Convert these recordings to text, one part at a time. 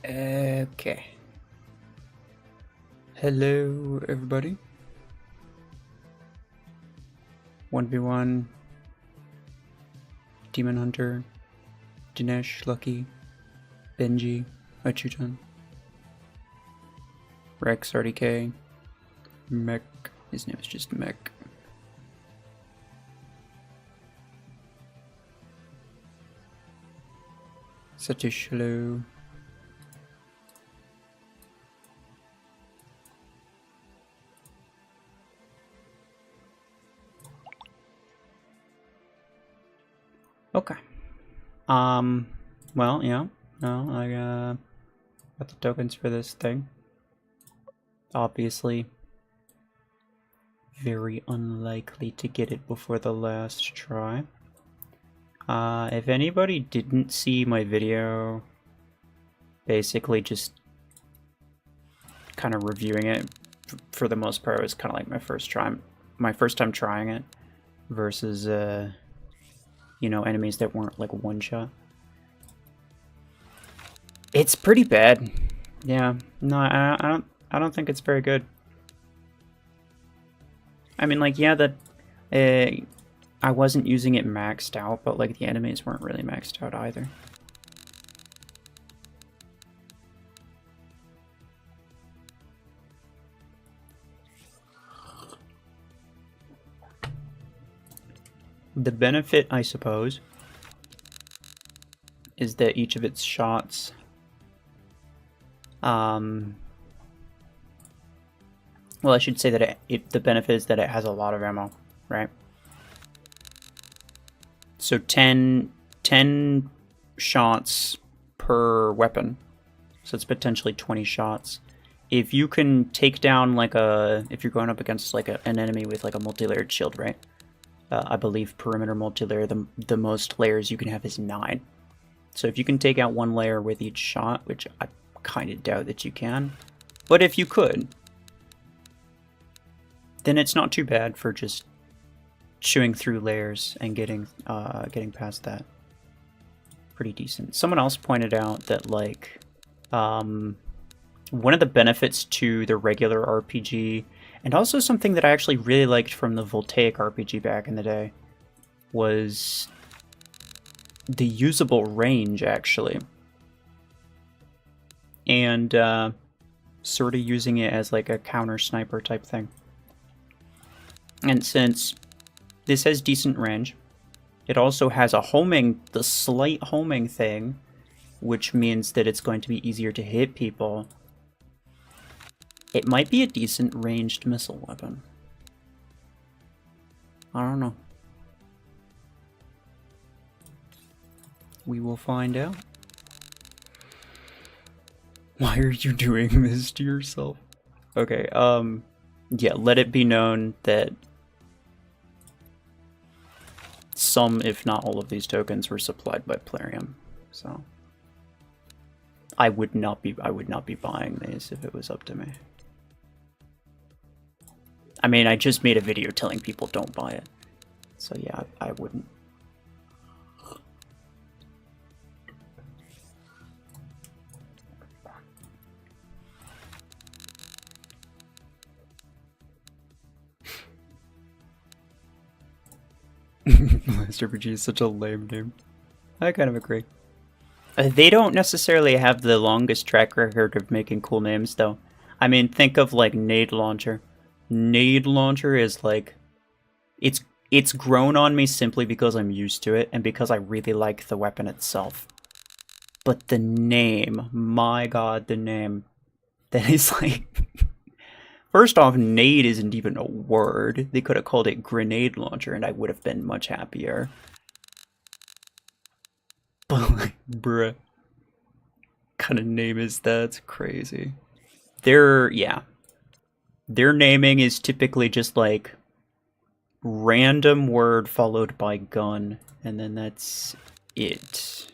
Okay. Hello, everybody. 1v1. Demon Hunter. Dinesh, Lucky. Benji. Achutan. Rex, RDK. Mech. His name is just Mech. Satish, hello. Okay. Well, yeah. No, I got the tokens for this thing. Obviously, very unlikely to get it before the last try. If anybody didn't see my video, basically just kind of reviewing it, for the most part, it was kind of like my first time trying it, versus you know, enemies that weren't like one shot. It's pretty bad. Yeah, no, I don't think it's very good. I mean, like, yeah, that I wasn't using it maxed out, but like the enemies weren't really maxed out either. The benefit, I suppose, is that each of its shots well, I should say that the benefit is that it has a lot of ammo, right? So 10 shots per weapon. So it's potentially 20 shots. If you can take down like if you're going up against like an enemy with like a multi-layered shield, right? I believe perimeter multi-layer, the most layers you can have is 9. So if you can take out 1 layer with each shot, which I kind of doubt that you can, but if you could, then it's not too bad for just chewing through layers and getting past that. Pretty decent. Someone else pointed out that like one of the benefits to the regular RPG, and also something that I actually really liked from the Voltaic RPG back in the day, was the usable range, actually. And sort of using it as like a counter sniper type thing. And since this has decent range, it also has the slight homing thing, which means that it's going to be easier to hit people. It might be a decent ranged missile weapon. I don't know. We will find out. Why are you doing this to yourself? Okay, yeah, let it be known that some, if not all of these tokens were supplied by Plarium. So I would not be buying these if it was up to me. I mean, I just made a video telling people don't buy it. So yeah, I wouldn't. Last RPG is such a lame name. I kind of agree. They don't necessarily have the longest track record of making cool names, though. I mean, think of like Nade Launcher. Nade Launcher is like, it's grown on me simply because I'm used to it and because I really like the weapon itself. But the name, my god, the name, that is like... First off, nade isn't even a word. They could have called it grenade launcher and I would have been much happier. But like, bruh. What kind of name is that? It's crazy. Their naming is typically just like random word followed by gun, and then that's it.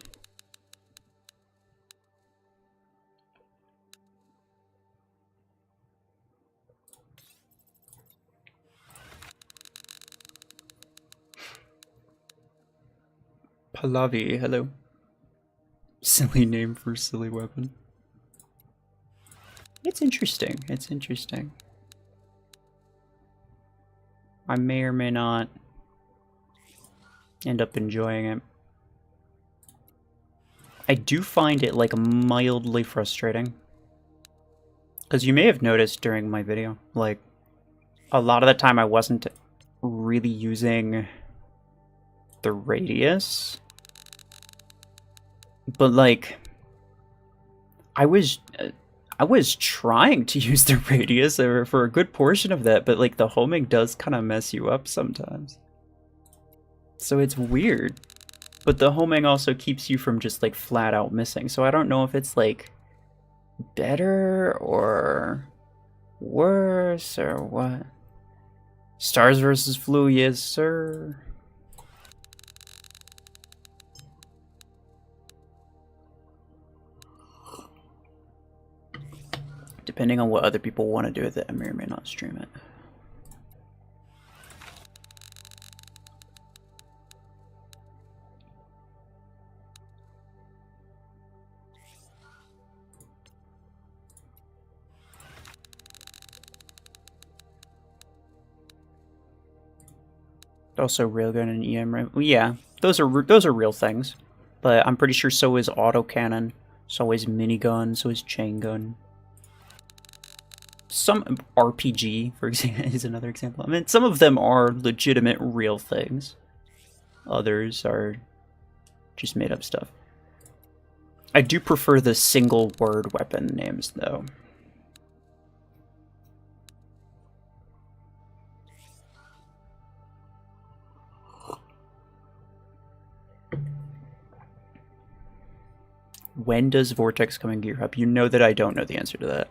Pahlavi, hello. Silly name for silly weapon. It's interesting. It's interesting. I may or may not end up enjoying it. I do find it like mildly frustrating. Because you may have noticed during my video, like a lot of the time I wasn't really using the radius. But like I was trying to use the radius for a good portion of that, but like the homing does kind of mess you up sometimes. So it's weird. But the homing also keeps you from just like flat out missing. So I don't know if it's like better or worse or what. Stars versus Flu, yes sir. Depending on what other people want to do with it, I may or may not stream it. Also, railgun and EM, right? Well, yeah, those are real things, but I'm pretty sure so is autocannon, so is minigun, so is chain gun. Some RPG, for example, is another example. I mean, some of them are legitimate, real things. Others are just made up stuff. I do prefer the single word weapon names, though. When does Vortex come in Gear Hub? You know that I don't know the answer to that.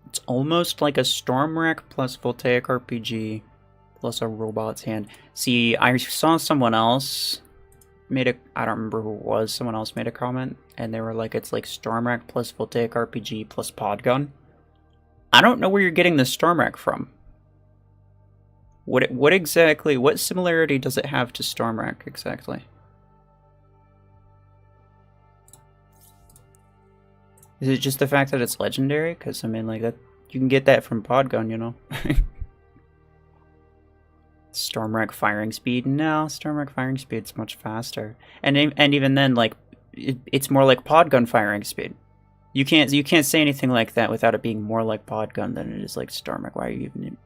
It's almost like a Stormwreck plus Voltaic RPG plus a robot's hand. See, I saw someone else made a, I don't remember who it was, someone else made a comment, and they were like, it's like Stormwreck plus Voltaic RPG plus Podgun. I don't know where you're getting the Stormwreck from. What exactly, what similarity does it have to Stormwreck exactly? Is it just the fact that it's legendary? Because, I mean, like, that you can get that from Podgun, you know? Stormwreck firing speed? No, Stormwreck firing speed's much faster. And even then, like, it's more like Podgun firing speed. You can't say anything like that without it being more like Podgun than it is like Stormwreck. Why are you even...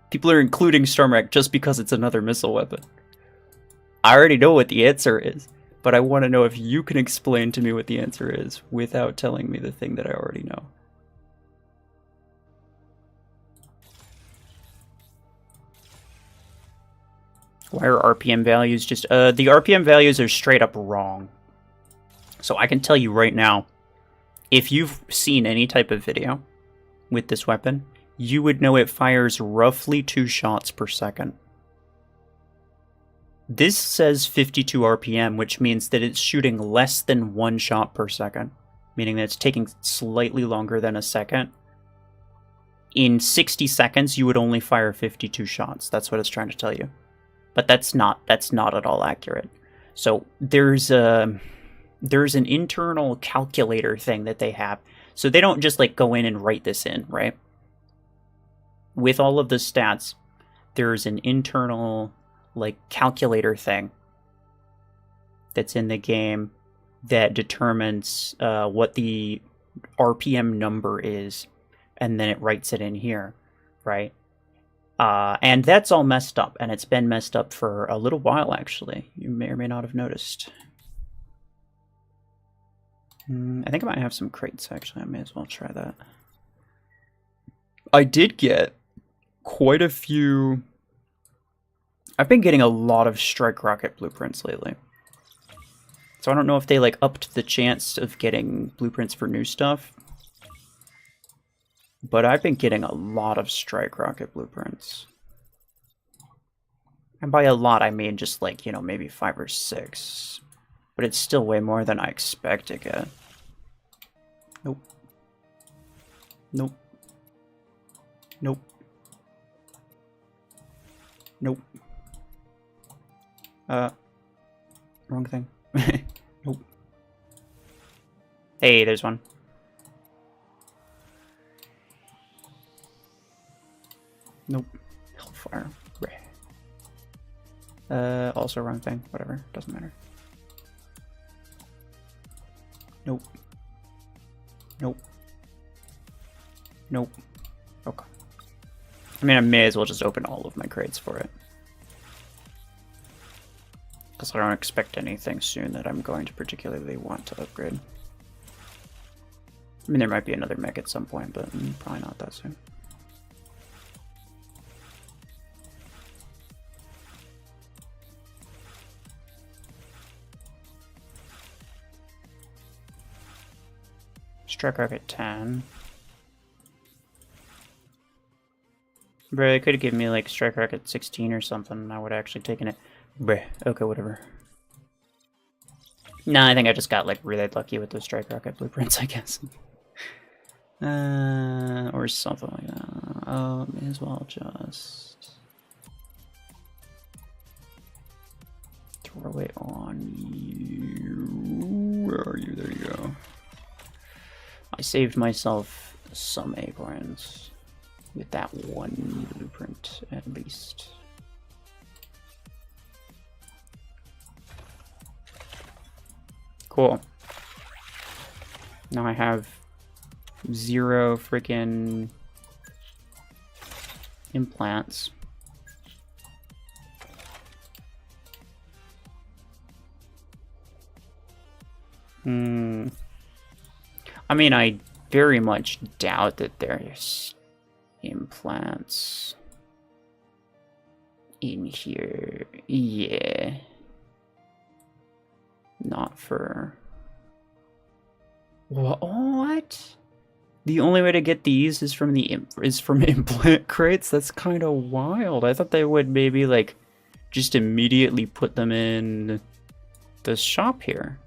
People are including Stormwreck just because it's another missile weapon. I already know what the answer is, but I want to know if you can explain to me what the answer is without telling me the thing that I already know. Why are RPM values just... the RPM values are straight up wrong. So I can tell you right now, if you've seen any type of video with this weapon, you would know it fires roughly 2 shots per second. This says 52 RPM, which means that it's shooting less than 1 shot per second, meaning that it's taking slightly longer than a second. In 60 seconds, you would only fire 52 shots. That's what it's trying to tell you. But that's not at all accurate. So there's an internal calculator thing that they have. So they don't just like go in and write this in, right? With all of the stats, there's an internal like calculator thing that's in the game that determines what the RPM number is, and then it writes it in here, right? And that's all messed up, and it's been messed up for a little while, actually. You may or may not have noticed. I think I might have some crates, actually. I may as well try that. I did get quite a few... I've been getting a lot of Strike Rocket blueprints lately. So I don't know if they, like, upped the chance of getting blueprints for new stuff. But I've been getting a lot of Strike Rocket blueprints. And by a lot, I mean just like, you know, maybe 5 or 6. But it's still way more than I expect to get. Nope. Nope. Nope. Nope. Wrong thing. Nope. Hey, there's one. Nope. Hellfire. Also wrong thing. Whatever. Doesn't matter. Nope. Nope. Nope. Okay. I mean, I may as well just open all of my crates for it. Because I don't expect anything soon that I'm going to particularly want to upgrade. I mean, there might be another mech at some point, but probably not that soon. Strike rocket 10. Bro, it could have given me like strike rocket 16 or something, and I would have actually taken it. Bruh, okay, whatever. Nah, I think I just got like really lucky with those strike rocket blueprints, I guess. Or something like that. May as well just throw it on you. Where are you? There you go. I saved myself some acorns with that one blueprint, at least. Cool. Now I have 0 freaking implants. I mean, I very much doubt that there's implants in here. Yeah. Not for... What? The only way to get these is from implant crates? That's kind of wild. I thought they would maybe like just immediately put them in the shop here.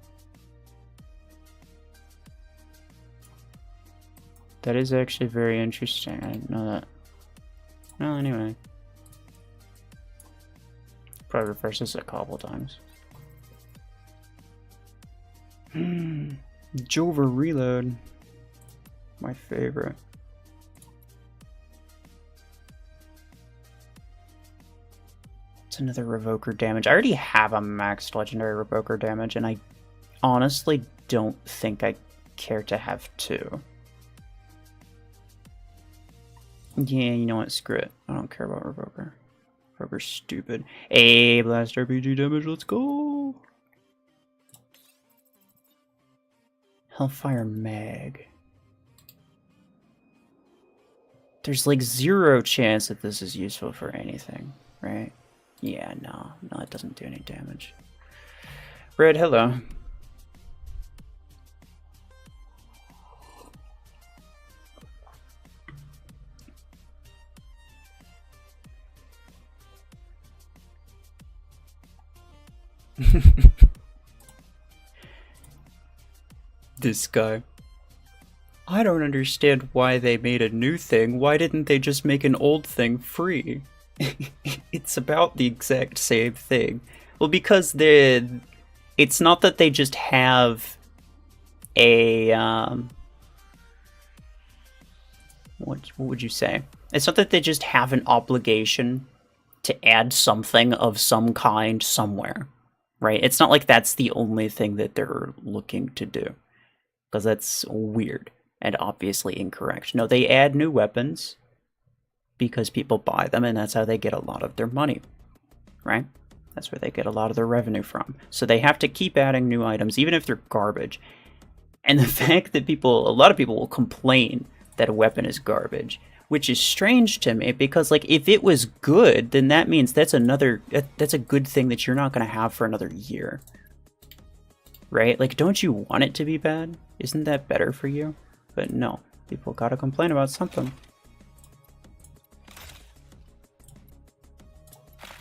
That is actually very interesting. I didn't know that. Well, anyway. Probably refresh this a couple times. Jover reload. My favorite. It's another revoker damage. I already have a maxed legendary revoker damage, and I honestly don't think I care to have 2. Yeah, you know what? Screw it. I don't care about revoker. Revoker's stupid. Hey, blast RPG damage. Let's go. Hellfire Mag. There's like 0 chance that this is useful for anything, right? Yeah, no, it doesn't do any damage. Red, hello. This guy. I don't understand why they made a new thing. Why didn't they just make an old thing free? It's about the exact same thing. Well, because it's not that they just have a what would you say? It's not that they just have an obligation to add something of some kind somewhere, right? It's not like that's the only thing that they're looking to do, because that's weird and obviously incorrect. No, they add new weapons because people buy them, and that's how they get a lot of their money, right? That's where they get a lot of their revenue from. So they have to keep adding new items, even if they're garbage. And the fact that a lot of people will complain that a weapon is garbage, which is strange to me, because like if it was good, then that means that's a good thing that you're not going to have for another year, right? Like, don't you want it to be bad? Isn't that better for you? But no, people gotta complain about something.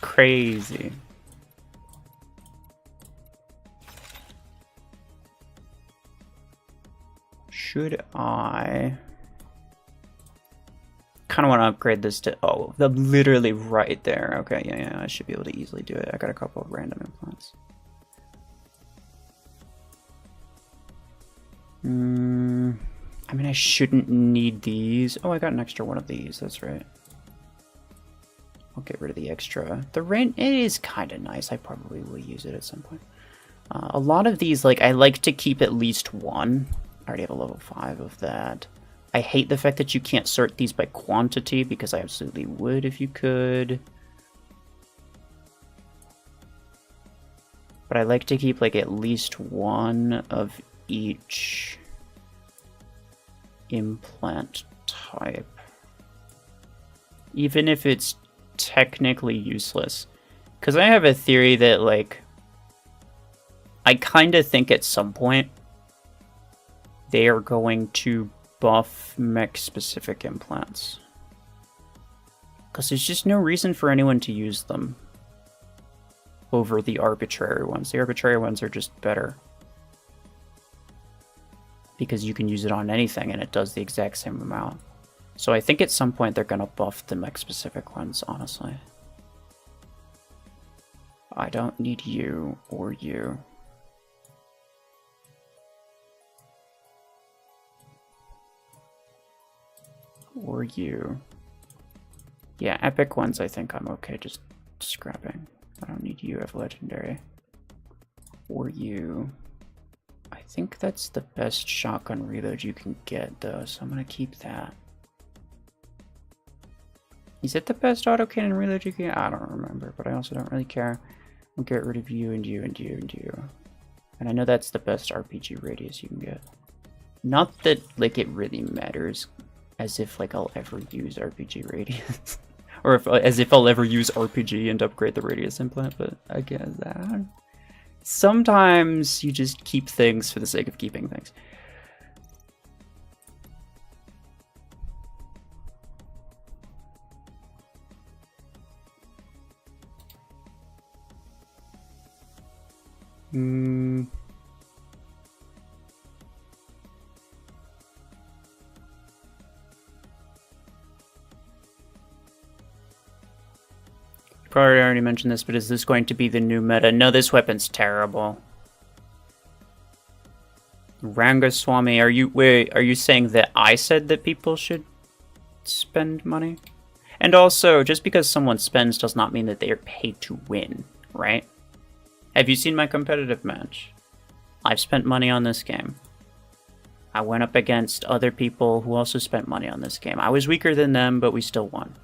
Crazy. Should I kind of want to upgrade this to... Oh, literally right there. Okay, yeah, I should be able to easily do it. I got a couple of random implants. I mean, I shouldn't need these. Oh, I got an extra one of these. That's right. I'll get rid of the extra. The rain, it is kind of nice. I probably will use it at some point. A lot of these, like, I like to keep at least one. I already have a level 5 of that. I hate the fact that you can't sort these by quantity, because I absolutely would if you could. But I like to keep, like, at least one of each implant type. Even if it's technically useless. Because I have a theory that, like, I kind of think at some point they are going to buff mech-specific implants. Because there's just no reason for anyone to use them over the arbitrary ones. The arbitrary ones are just better. Because you can use it on anything and it does the exact same amount. So I think at some point they're going to buff the mech-specific ones, honestly. I don't need you or you. Or you. Yeah, epic ones I think I'm okay just scrapping. I don't need you as legendary. Or you. I think that's the best shotgun reload you can get though, so I'm gonna keep that. Is it the best autocannon reload you can get? I don't remember, but I also don't really care. We'll get rid of you and you and you and you. And I know that's the best RPG radius you can get. Not that, like, it really matters. As if, like, I'll ever use RPG radius. Or as if I'll ever use RPG and upgrade the radius implant, but I guess that. Sometimes you just keep things for the sake of keeping things. Probably already mentioned this, but is this going to be the new meta? No, this weapon's terrible. Rangaswamy, are you saying that I said that people should spend money? And also, just because someone spends does not mean that they are paid to win, right? Have you seen my competitive match? I've spent money on this game. I went up against other people who also spent money on this game. I was weaker than them, but we still won.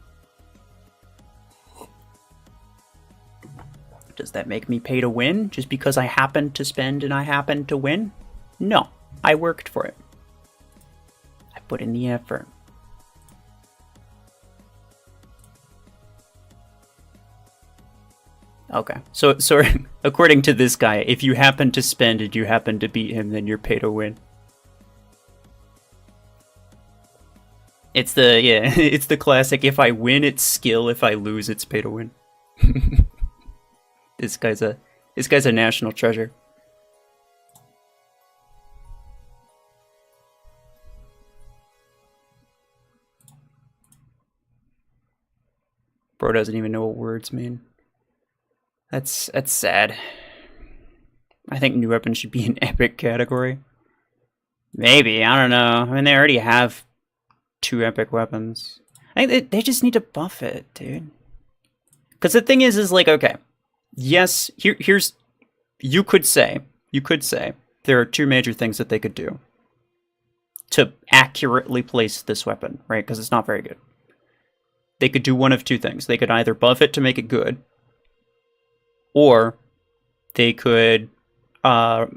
Does that make me pay to win just because I happened to spend and I happened to win? No, I worked for it. I put in the effort. Okay, so according to this guy, if you happen to spend and you happen to beat him, then you're pay to win. It's the, yeah, it's the classic, if I win, it's skill, if I lose, it's pay to win. This guy's a national treasure. Bro doesn't even know what words mean. That's sad. I think new weapons should be an epic category. Maybe, I don't know. I mean, they already have 2 epic weapons. I think they just need to buff it, dude. Because the thing is like, okay. Yes, here's... You could say there are 2 major things that they could do to accurately place this weapon, right? Because it's not very good. They could do one of 2 things. They could either buff it to make it good, or they could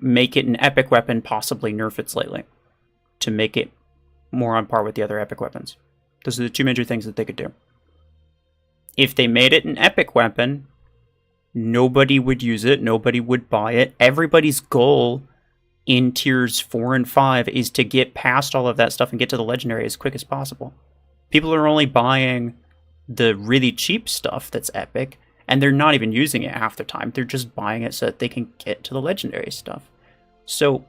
make it an epic weapon, possibly nerf it slightly, to make it more on par with the other epic weapons. Those are the 2 major things that they could do. If they made it an epic weapon, nobody would use it, nobody would buy it. Everybody's goal in tiers 4 and 5 is to get past all of that stuff and get to the legendary as quick as possible. People are only buying the really cheap stuff that's epic, and they're not even using it half the time. They're just buying it so that they can get to the legendary stuff. So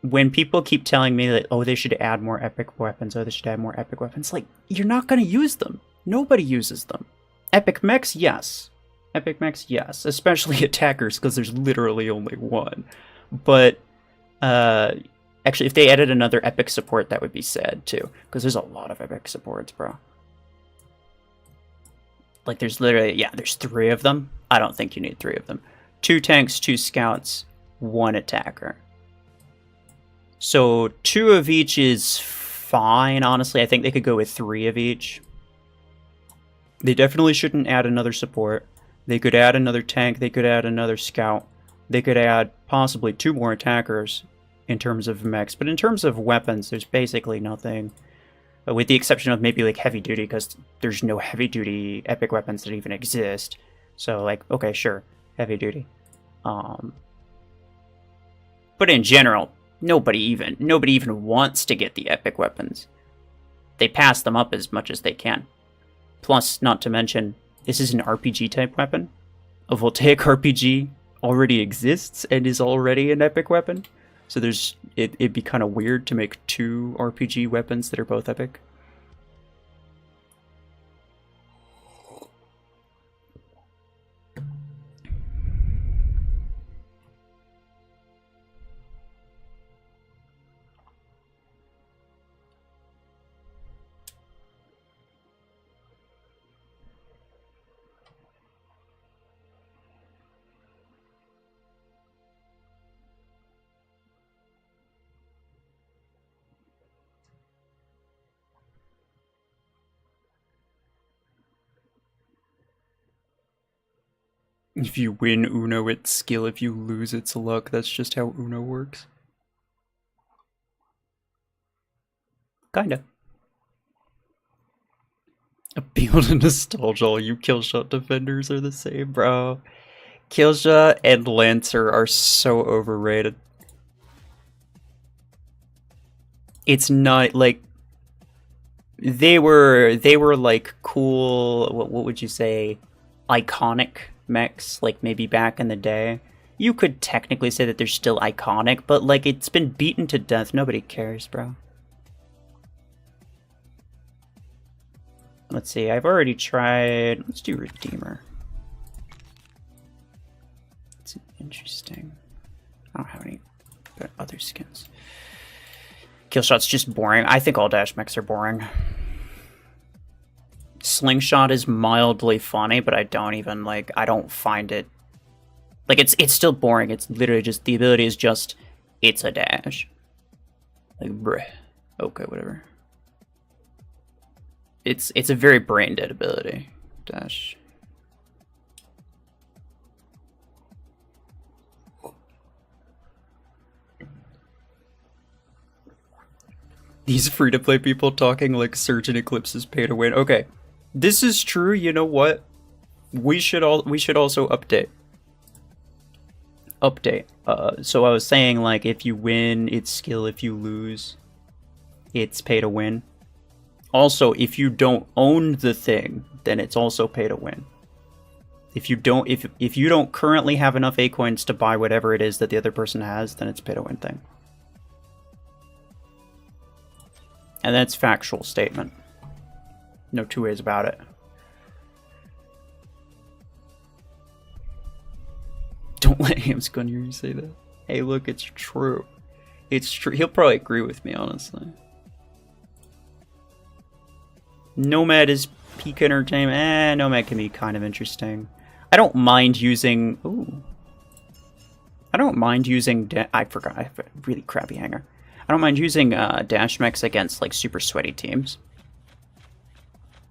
when people keep telling me that, oh, they should add more epic weapons, oh, they should add more epic weapons, like, you're not going to use them. Nobody uses them. Epic mechs, yes. Epic mechs, yes. Especially attackers, because there's literally only one. But, actually, if they added another epic support, that would be sad, too. Because there's a lot of epic supports, bro. Like, there's literally, yeah, there's 3 of them. I don't think you need 3 of them. 2 tanks, 2 scouts, 1 attacker. So 2 of each is fine, honestly. I think they could go with 3 of each. They definitely shouldn't add another support. They could add another tank. They could add another scout. They could add possibly 2 more attackers in terms of mechs. But in terms of weapons, there's basically nothing. With the exception of maybe like heavy duty, because there's no heavy duty epic weapons that even exist. So like, okay, sure, heavy duty. But in general, nobody even wants to get the epic weapons. They pass them up as much as they can. Plus, not to mention, this is an RPG type weapon. A voltaic RPG already exists and is already an epic weapon. So it'd be kind of weird to make 2 RPG weapons that are both epic. If you win Uno, it's skill. If you lose, it's luck. That's just how Uno works. Kinda. Appeal to nostalgia. All you Killshot defenders are the same, bro. Killshot and Lancer are so overrated. It's not like they were like cool. What would you say? Iconic mechs, like maybe back in the day. You could technically say that they're still iconic, but like it's been beaten to death. Nobody cares, bro. Let's see, I've already tried. Let's do Redeemer. It's interesting. I don't have any other skins. Killshot's just boring. I think all dash mechs are boring. Slingshot is mildly funny, but I don't find it... Like, it's still boring. It's literally just, the ability is just, it's a dash. Like, bruh. Okay, whatever. It's a very brain-dead ability. Dash. These free-to-play people talking like Surge and Eclipse is pay to win. Okay. This is true, you know what? We should also update. So I was saying, like, if you win, it's skill. If you lose, it's pay to win. Also, if you don't own the thing, then it's also pay to win. If you don't currently have enough A coins to buy whatever it is that the other person has, then it's pay to win thing. And that's factual statement. No 2 ways about it. Don't let Hams gun hear you say that. Hey, look, it's true. It's true. He'll probably agree with me, honestly. Nomad is peak entertainment. Nomad can be kind of interesting. I don't mind using... Ooh. I don't mind using... I forgot. I have a really crappy hanger. I don't mind using dash mechs against, like, super sweaty teams.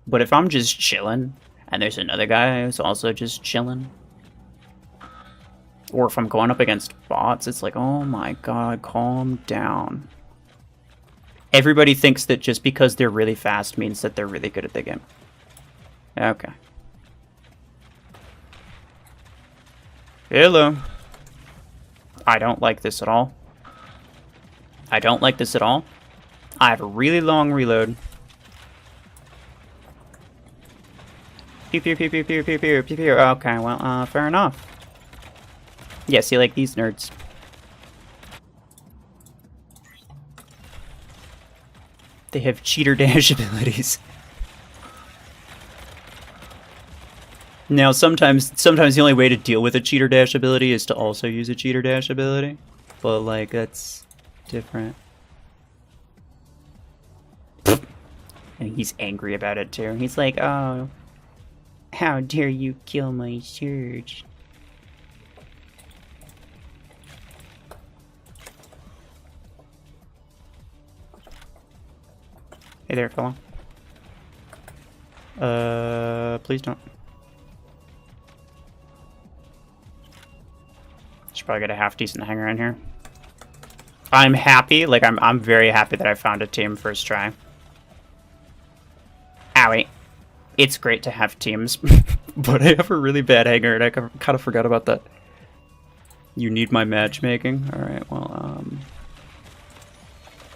But if I'm just chilling, and there's another guy who's also just chilling... Or if I'm going up against bots, it's like, oh my god, calm down. Everybody thinks that just because they're really fast means that they're really good at the game. Okay. Hello. I don't like this at all. I don't like this at all. I have a really long reload. Pew pew pew pew pew pew pew pew pew. Okay, well, fair enough. Yeah, see, like these nerds. They have cheater dash abilities. Now, sometimes the only way to deal with a cheater dash ability is to also use a cheater dash ability. But, like, that's different. And he's angry about it, too. He's like, oh, how dare you kill my surge? Hey there, fella. Please don't. Should probably get a half-decent hanger in here. I'm happy, like, I'm very happy that I found a team first try. Owie. It's great to have teams, but I have a really bad hanger, and I kind of forgot about that. You need my matchmaking? Alright, well,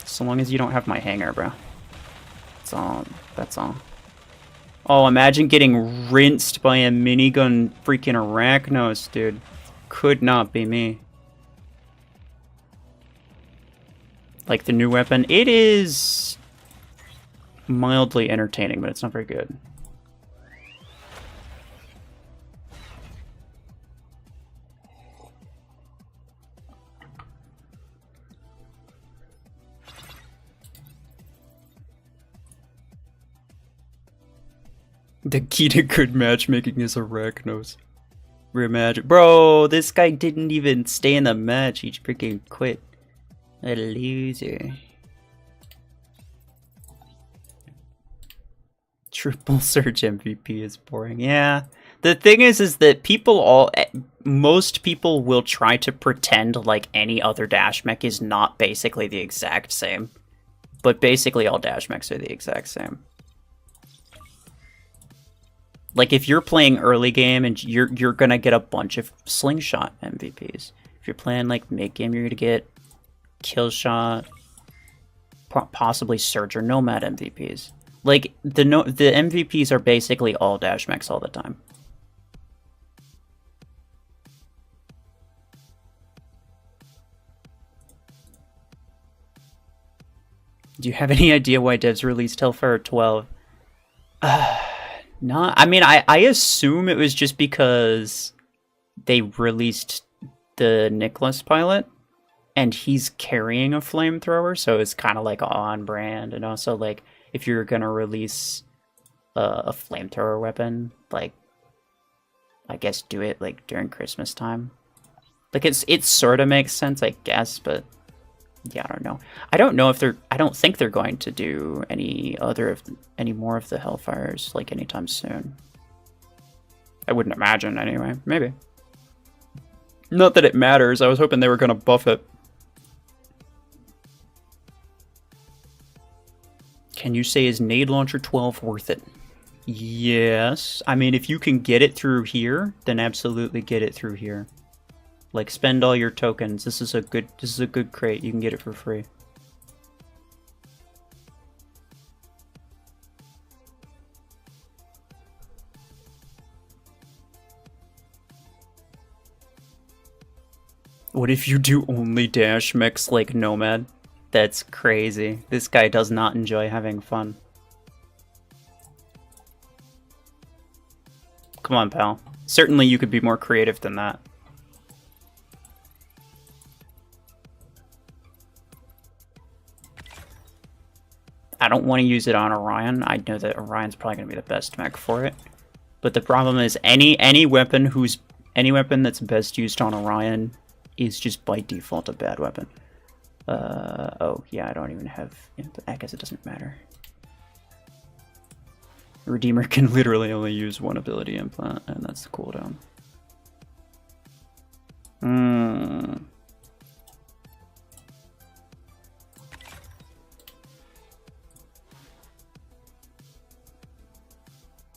so long as you don't have my hanger, bro. That's all. Oh, imagine getting rinsed by a minigun freaking Arachnos, dude. Could not be me. Like the new weapon, it is mildly entertaining, but it's not very good. The key to good matchmaking is Arachnos. Reimagine. Bro, this guy didn't even stay in the match. He freaking quit. A loser. Triple Surge MVP is boring. Yeah. The thing is that most people will try to pretend like any other dash mech is not basically the exact same. But basically all dash mechs are the exact same. Like, if you're playing early game, and you're gonna get a bunch of Slingshot MVPs. If you're playing, like, mid-game, you're gonna get Killshot, possibly Surge or Nomad MVPs. Like, the MVPs are basically all dash mechs all the time. Do you have any idea why devs released Hellfire 12? No, I mean, I assume it was just because they released the Nicholas pilot, and he's carrying a flamethrower, so it's kind of like on brand. And also, like, if you're gonna release a flamethrower weapon, like, I guess do it like during Christmas time. Like, it sort of makes sense, I guess, but yeah, I don't know. I don't think they're going to do any more of the Hellfires like anytime soon. I wouldn't imagine anyway. Maybe. Not that it matters. I was hoping they were going to buff it. Can you say is Nade Launcher 12 worth it? Yes. I mean, if you can get it through here, then absolutely get it through here. Like, spend all your tokens. This is a good crate. You can get it for free. What if you do only dash mechs like Nomad? That's crazy. This guy does not enjoy having fun. Come on, pal. Certainly you could be more creative than that. I don't want to use it on Orion. I know that Orion's probably going to be the best mech for it. But the problem is any weapon that's best used on Orion is just by default a bad weapon. Oh, yeah, I don't even have... Yeah, but I guess it doesn't matter. Redeemer can literally only use one ability implant, and that's the cooldown.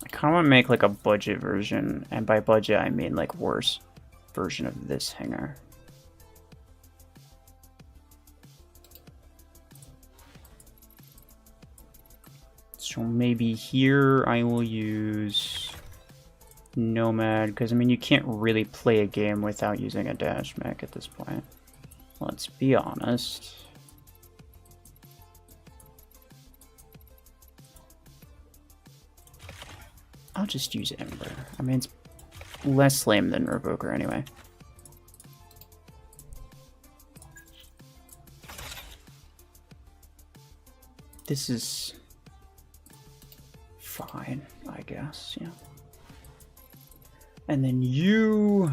I kind of want to make like a budget version, and by budget I mean like worse version of this hanger. So maybe here I will use Nomad, because I mean you can't really play a game without using a dash mech at this point. Let's be honest. I'll just use Ember. I mean, it's less lame than Revoker anyway. This is fine, I guess, yeah. And then you...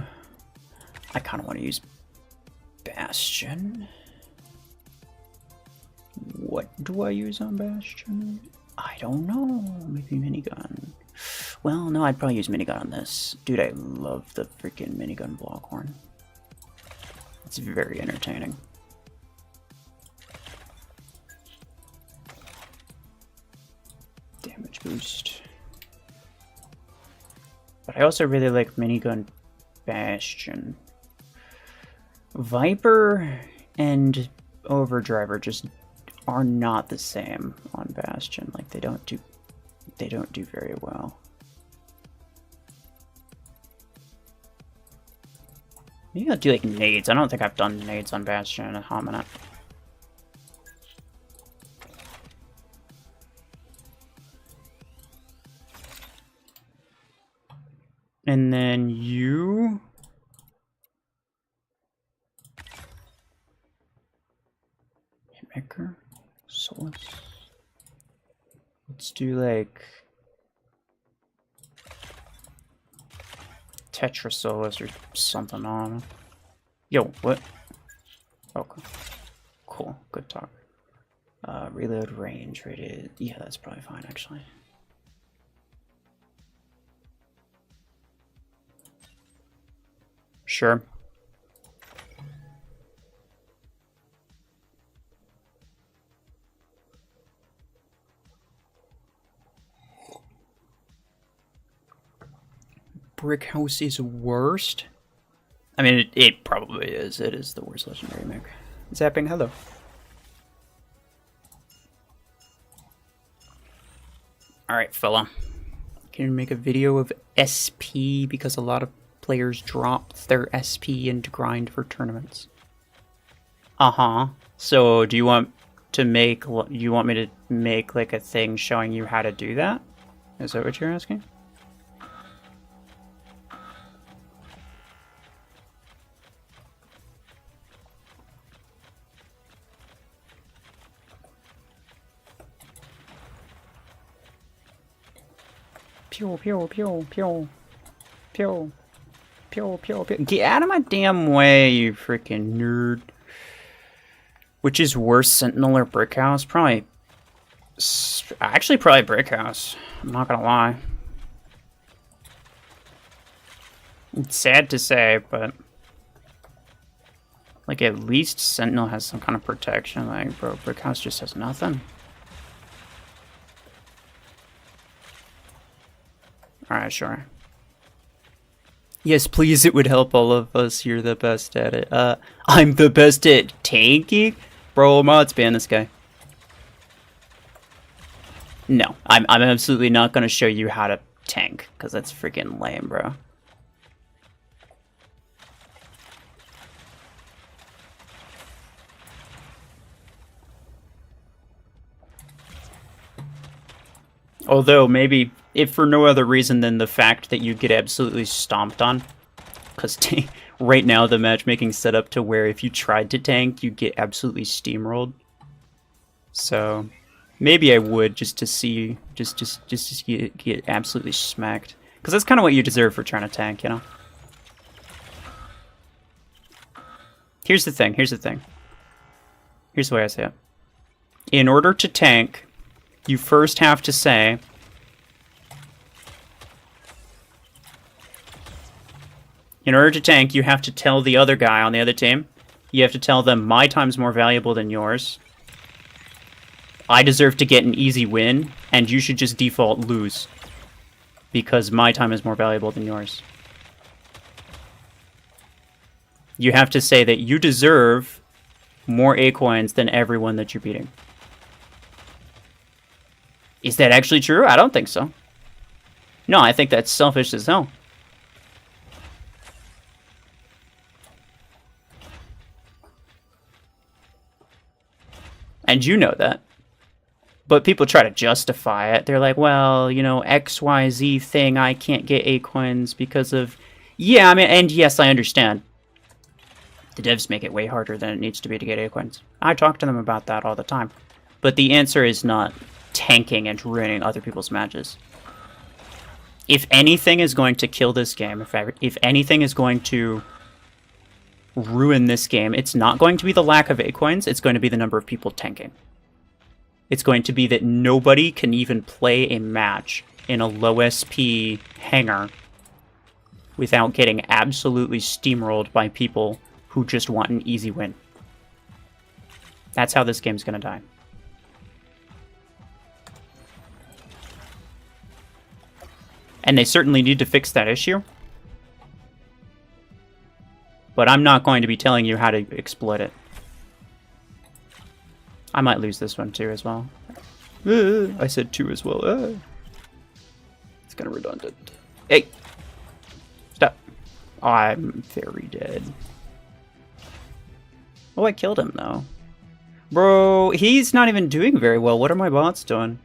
I kind of want to use Bastion. What do I use on Bastion? I don't know. Maybe minigun. Well, no, I'd probably use minigun on this. Dude, I love the freaking minigun blockhorn. It's very entertaining. Damage boost. But I also really like minigun Bastion. Viper and Overdriver just are not the same on Bastion. Like they don't do very well. Maybe I'll do like nades. I don't think I've done nades on Bastion in a hot minute. And then you... Hitmaker? Solus? Let's do like... Tetra Solus or something on. Yo, what? Okay. Cool, good talk. Reload range rated. Yeah, that's probably fine actually. Sure. Brick House is worst? I mean, it probably is. It is the worst legendary mech. Zapping, hello. Alright, fella. Can you make a video of SP because a lot of players dropped their SP into grind for tournaments? Uh-huh. So, do you want to make... You want me to make, like, a thing showing you how to do that? Is that what you're asking? Pew, pew, pew, pew. Pew. Pew, pew, pew. Get out of my damn way, you freaking nerd. Which is worse, Sentinel or Brick House? Probably... Actually, probably Brick House. I'm not gonna lie. It's sad to say, but... Like, at least Sentinel has some kind of protection. Like, bro, Brick House just has nothing. Alright, sure. Yes, please, it would help all of us. You're the best at it. I'm the best at tanking? Bro, mods ban this guy. No, I'm absolutely not going to show you how to tank, because that's freaking lame, bro. Although, maybe, if for no other reason than the fact that you get absolutely stomped on. Because right now the matchmaking set up to where if you tried to tank, you get absolutely steamrolled. So, maybe I would just to see, just to get absolutely smacked. Because that's kind of what you deserve for trying to tank, you know? Here's the thing. Here's the way I say it. In order to tank... You first have to say, in order to tank, you have to tell the other guy on the other team, you have to tell them, my time's more valuable than yours. I deserve to get an easy win, and you should just default lose. Because my time is more valuable than yours. You have to say that you deserve more A-coins than everyone that you're beating. Is that actually true? I don't think so. No, I think that's selfish as hell. And you know that. But people try to justify it. They're like, well, you know, XYZ thing, I can't get A coins because of... Yeah, I mean, and yes, I understand. The devs make it way harder than it needs to be to get A coins. I talk to them about that all the time. But the answer is not tanking and ruining other people's matches. If anything is going to kill this game, if anything is going to ruin this game, it's not going to be the lack of A coins, it's going to be the number of people tanking. It's going to be that nobody can even play a match in a low SP hangar without getting absolutely steamrolled by people who just want an easy win. That's how this game's gonna die. And they certainly need to fix that issue. But I'm not going to be telling you how to exploit it. I might lose this one too as well. I said two as well. It's kind of redundant. Hey! Stop. I'm very dead. Oh, I killed him though. Bro, he's not even doing very well. What are my bots doing?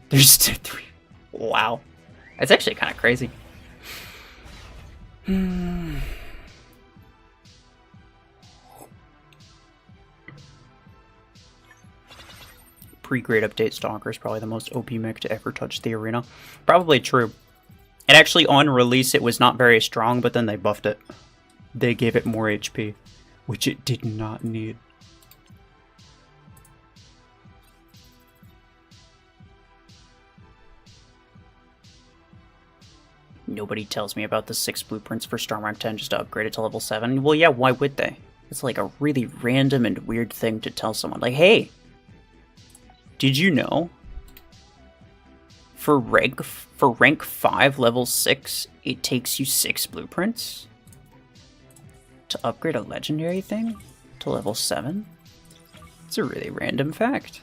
There's three. Wow. That's actually kind of crazy. Pre-grade update Stalker is probably the most OP mech to ever touch the arena. Probably true. And actually, on release, it was not very strong, but then they buffed it. They gave it more HP, which it did not need. Nobody tells me about the 6 blueprints for Storm Rank 10 just to upgrade it to level 7. Well, yeah, why would they? It's like a really random and weird thing to tell someone. Like, hey, did you know? For rank 5, level 6, it takes you 6 blueprints to upgrade a legendary thing to level 7? It's a really random fact.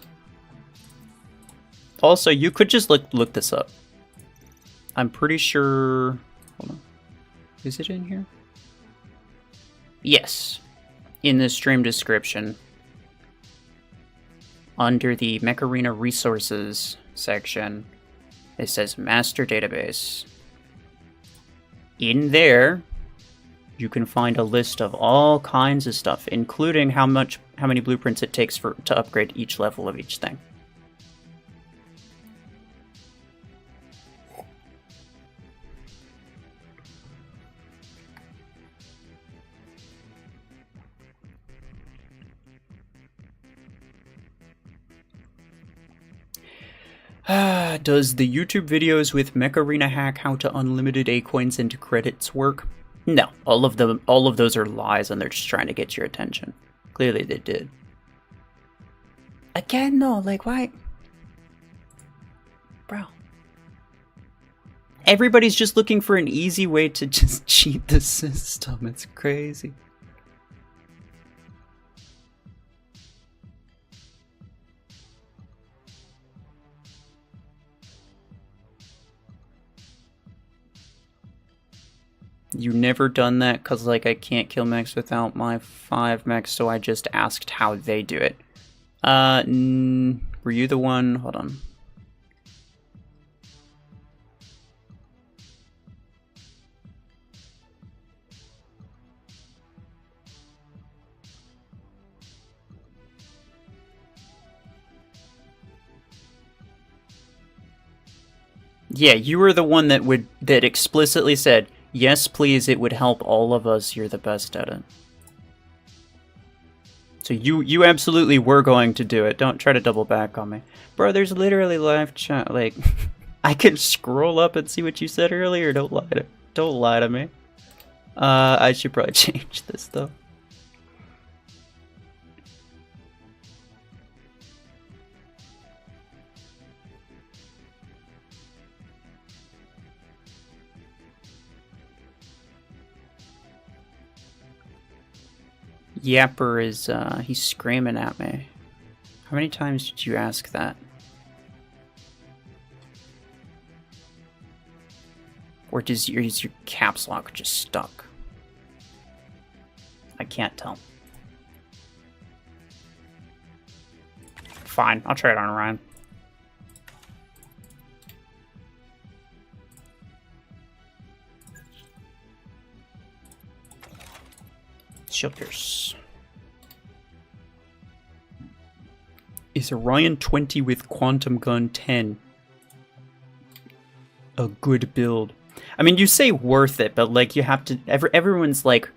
Also, you could just look this up. I'm pretty sure... Hold on. Is it in here? Yes. In the stream description. Under the Mech Arena Resources section, it says Master Database. In there, you can find a list of all kinds of stuff, including how many blueprints it takes to upgrade each level of each thing. Does the YouTube videos with Mech Arena hack how to unlimited A coins into credits work? No, all of those are lies, and they're just trying to get your attention. Clearly, they did. Again, no, like why, bro? Everybody's just looking for an easy way to just cheat the system. It's crazy. You never done that because, like, I can't kill mechs without my 5 mechs, so I just asked how they do it. Were you the one? Hold on. Yeah, you were the one that explicitly said, yes, please, it would help all of us. You're the best at it. So you absolutely were going to do it. Don't try to double back on me. Bro, there's literally live chat. Like, I can scroll up and see what you said earlier. Don't lie to me. I should probably change this, though. Yapper is, he's screaming at me. How many times did you ask that? Or is your caps lock just stuck? I can't tell. Fine, I'll try it on Ryan. Shield Pierce. Is Orion 20 with Quantum Gun 10 a good build? I mean, you say worth it, but like you have to. Everyone's like,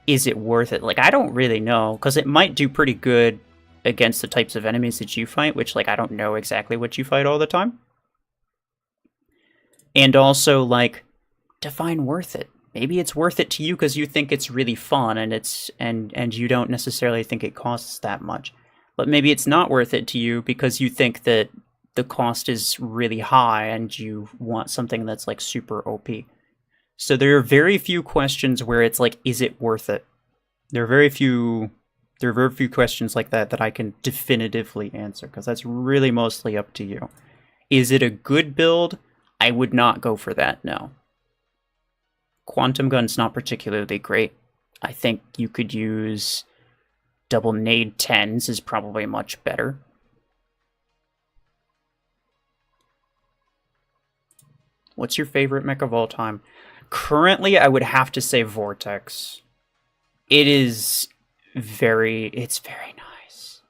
is it worth it? Like, I don't really know, because it might do pretty good against the types of enemies that you fight, which like I don't know exactly what you fight all the time. And also, like, define worth it. Maybe it's worth it to you because you think it's really fun and and you don't necessarily think it costs that much. But maybe it's not worth it to you because you think that the cost is really high and you want something that's like super OP. So there are very few questions where it's like, is it worth it? There are very few questions like that that I can definitively answer, because that's really mostly up to you. Is it a good build? I would not go for that, no. Quantum Gun's not particularly great. I think you could use double nade 10s is probably much better. What's your favorite mech of all time? Currently, I would have to say Vortex. It's very nice.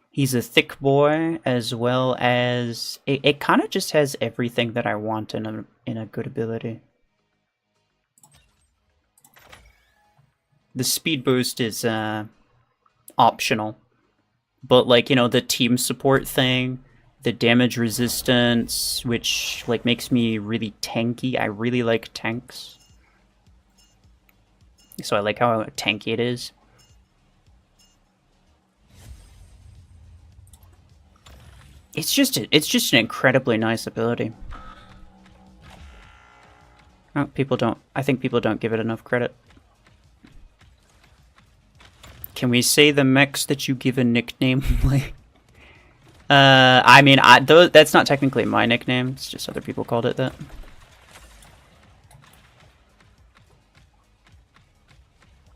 He's a thick boy, as well as it kind of just has everything that I want in a good ability. The speed boost is optional, but like, you know, the team support thing, the damage resistance, which like makes me really tanky. I really like tanks, so I like how tanky it is. It's just an incredibly nice ability. Oh, I think people don't give it enough credit. Can we say the mechs that you give a nickname? Like, I mean, that's not technically my nickname. It's just other people called it that.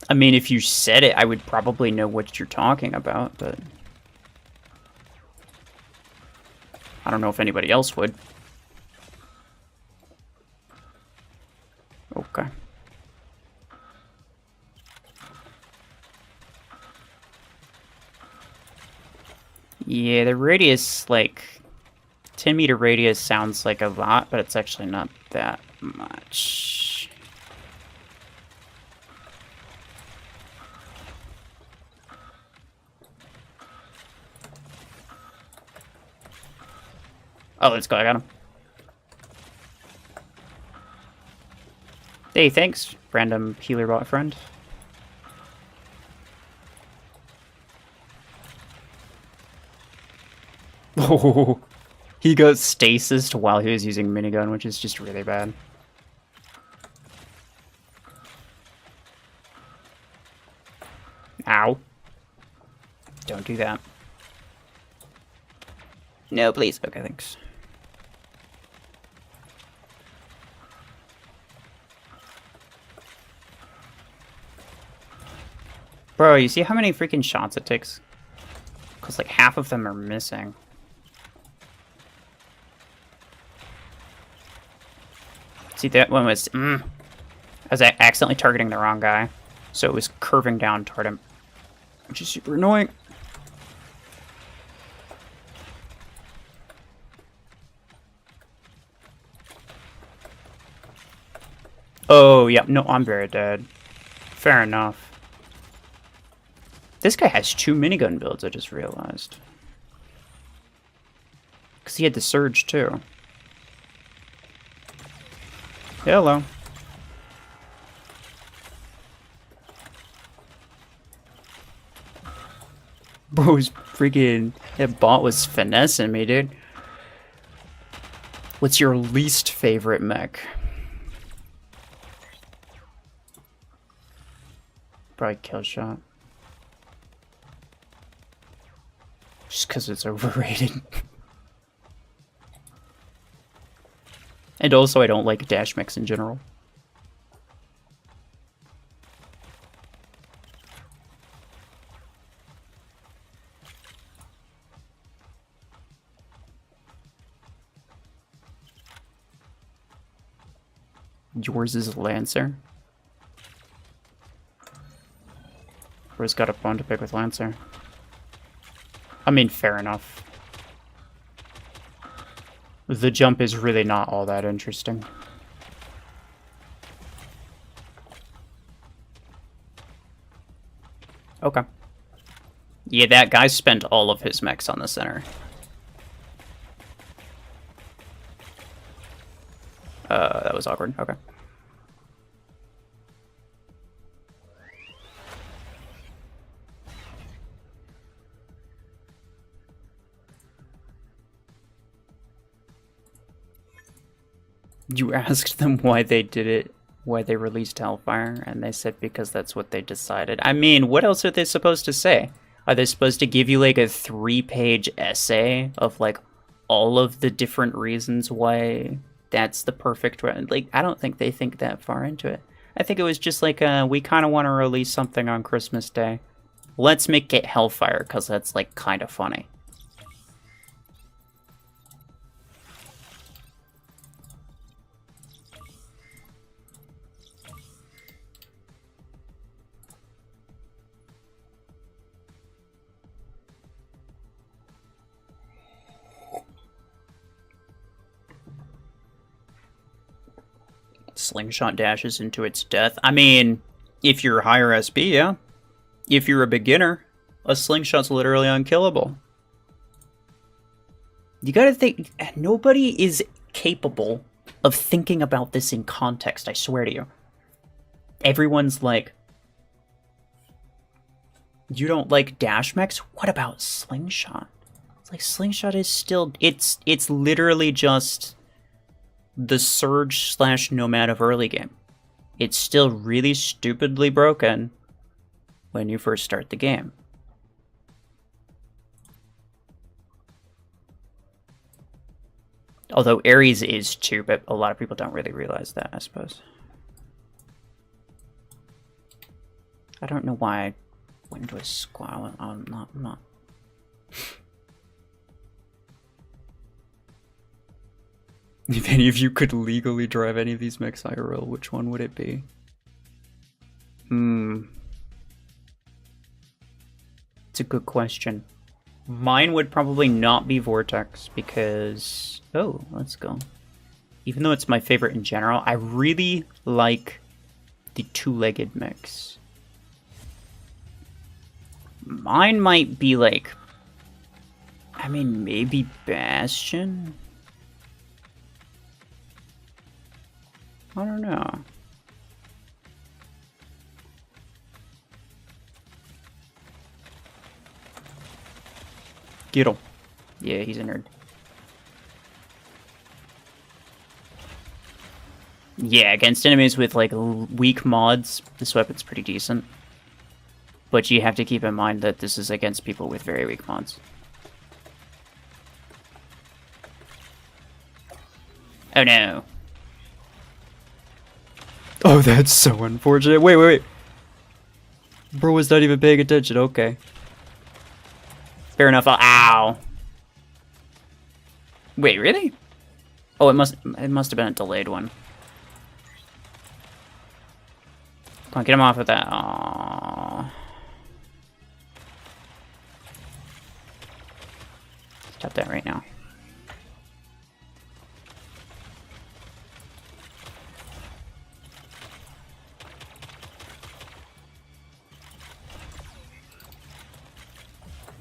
I mean, if you said it, I would probably know what you're talking about, but I don't know if anybody else would. Okay. Yeah, the radius, like, 10-meter radius sounds like a lot, but it's actually not that much. Oh, let's go, I got him. Hey, thanks, random healer bot friend. Oh, he got stasis while he was using minigun, which is just really bad. Ow. Don't do that. No, please. Okay, thanks. Bro, you see how many freaking shots it takes? Because like half of them are missing. See, that one was... I was accidentally targeting the wrong guy, so it was curving down toward him, which is super annoying. Oh, yeah. No, I'm very dead. Fair enough. This guy has 2 minigun builds, I just realized. Because he had the surge, too. Hello. Bro's freaking... That bot was finessing me, dude. What's your least favorite mech? Probably Killshot. Just because it's overrated. And also, I don't like dash mechs in general. Yours is Lancer. Who's got a bone to pick with Lancer? I mean, fair enough. The jump is really not all that interesting. Okay. Yeah, that guy spent all of his mechs on the center. That was awkward. Okay. You asked them why they did it, why they released Hellfire, and they said because that's what they decided. I mean, what else are they supposed to say? Are they supposed to give you like a 3-page essay of like all of the different reasons why that's the perfect way? Like, I don't think they think that far into it. I think it was just like, we kind of want to release something on Christmas Day. Let's make it Hellfire, because that's like kind of funny. Slingshot dashes into its death. I mean, if you're higher SB, yeah. If you're a beginner, a slingshot's literally unkillable. You gotta think, nobody is capable of thinking about this in context, I swear to you. Everyone's like, you don't like dash mechs? What about slingshot? It's like, slingshot is still, it's literally just the Surge / Nomad of early game. It's still really stupidly broken when you first start the game. Although Ares is too, but a lot of people don't really realize that, I suppose. I don't know why I went into a squall. I'm not. If any of you could legally drive any of these mechs IRL, which one would it be? It's a good question. Mine would probably not be Vortex because... Oh, let's go. Even though it's my favorite in general, I really like the two-legged mechs. Mine might be like... I mean, maybe Bastion? I don't know. Get him. Yeah, he's a nerd. Yeah, against enemies with like weak mods, this weapon's pretty decent. But you have to keep in mind that this is against people with very weak mods. Oh no. Oh, that's so unfortunate. Wait. Bro was not even paying attention. Okay. Fair enough. Ow. Wait, really? Oh, it must have been a delayed one. Come on, get him off of that. Aww. Stop that right now.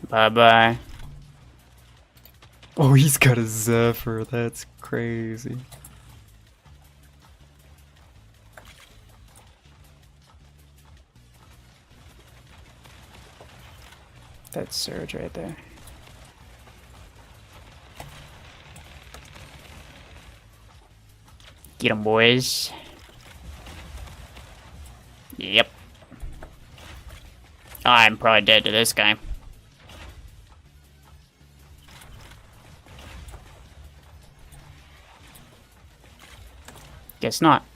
Bye-bye. Oh, he's got a Zephyr. That's crazy. That's Surge right there. Get 'em, boys. Yep. I'm probably dead to this guy. Guess not.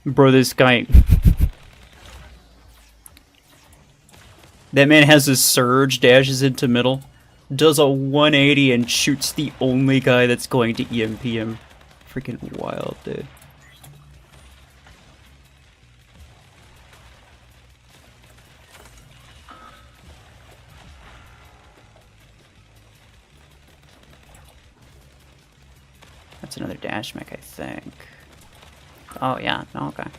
Bro, this guy... That man has a Surge, dashes into middle, does a 180 and shoots the only guy that's going to EMP him freaking wild, dude. That's another dash mech, I think. Oh, yeah. No, okay.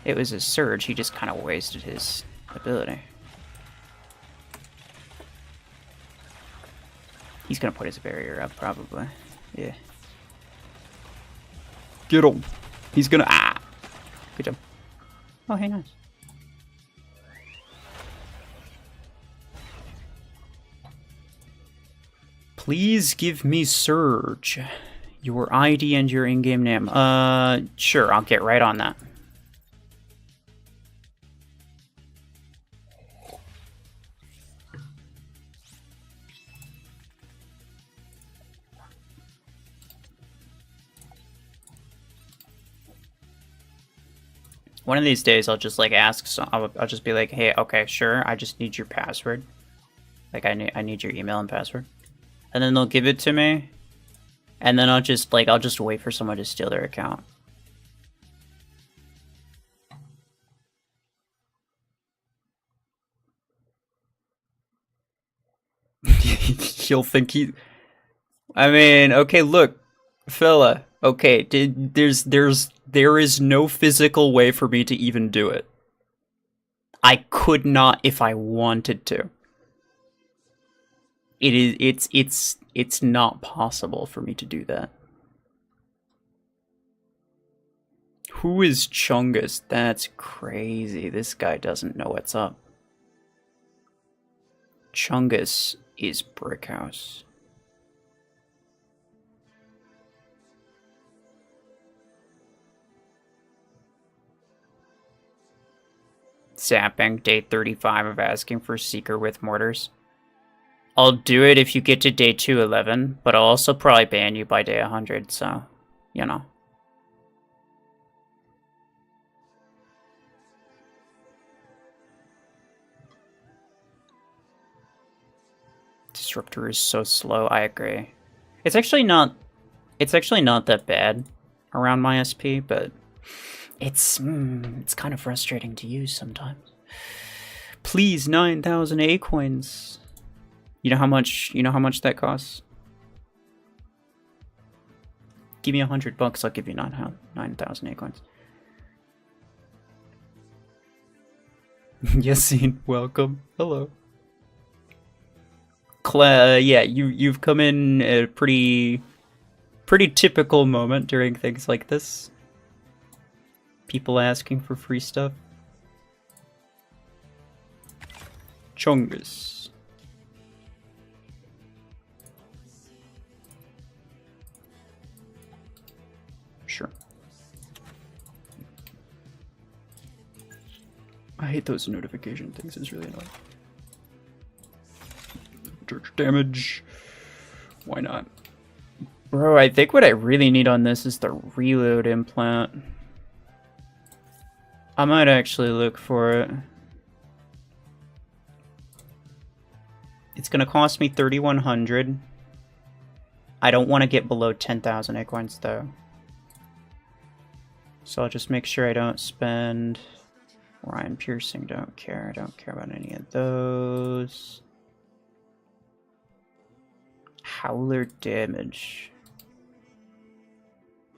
It was a surge. He just kind of wasted his ability. He's going to put his barrier up, probably. Yeah. Get him. He's going to... Ah! Good job. Oh, hey, nice. Please give me Surge. Your ID and your in-game name. Sure, I'll get right on that. One of these days, I'll just like ask. So I'll just be like, "Hey, okay, sure. I just need your password. Like, I need your email and password." And then they'll give it to me, and then I'll just wait for someone to steal their account. He'll think he. I mean, okay, look, fella. Okay, there is no physical way for me to even do it. I could not if I wanted to. It's not possible for me to do that. Who is Chungus? That's crazy. This guy doesn't know what's up. Chungus is Brickhouse. Zapping, day 35 of asking for Seeker with mortars. I'll do it if you get to day 211, but I'll also probably ban you by day 100, so, you know. Disruptor is so slow, I agree. It's actually not that bad around my SP, but it's kind of frustrating to use sometimes. Please, 9,000 A coins. You know how much that costs? Give me $100, I'll give you 9,000 A coins. Yassine, welcome. Hello. Yeah, you've come in at a pretty typical moment during things like this. People asking for free stuff. Chungus. Sure. I hate those notification things, it's really annoying. Church damage. Why not? Bro, I think what I really need on this is the reload implant. I might actually look for it. It's gonna cost me 3,100. I don't want to get below 10,000 acorns though. So I'll just make sure I don't spend... Ryan Piercing, don't care. I don't care about any of those. Howler damage.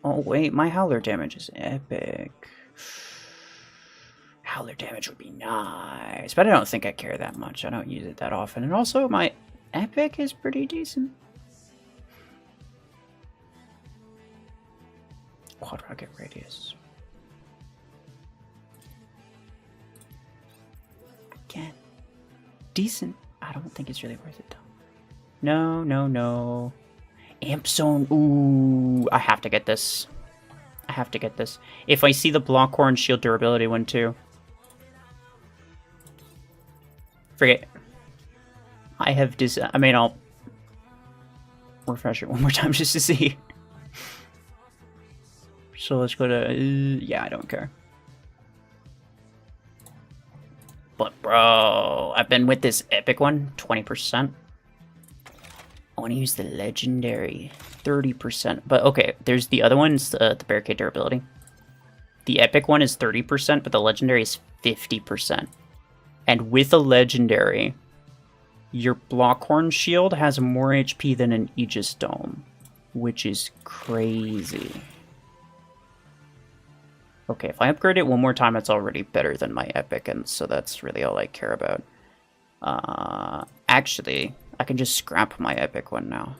Oh wait, my howler damage is epic. Howler damage would be nice, but I don't think I care that much. I don't use it that often. And also, my epic is pretty decent. Quad rocket radius. Again, decent. I don't think it's really worth it though. No, no, no. Amp zone. Ooh, I have to get this. I have to get this. If I see the block horn shield durability one too. Forget. I have I mean, I'll refresh it one more time just to see. So let's go to... yeah, I don't care. But bro, I've been with this epic one, 20%. I want to use the legendary 30%. But okay, there's the other one's the barricade durability. The epic one is 30%, but the legendary is 50%. And with a legendary, your Blockhorn shield has more HP than an Aegis Dome, which is crazy. Okay, if I upgrade it one more time, it's already better than my epic, and so that's really all I care about. Actually, I can just scrap my epic one now.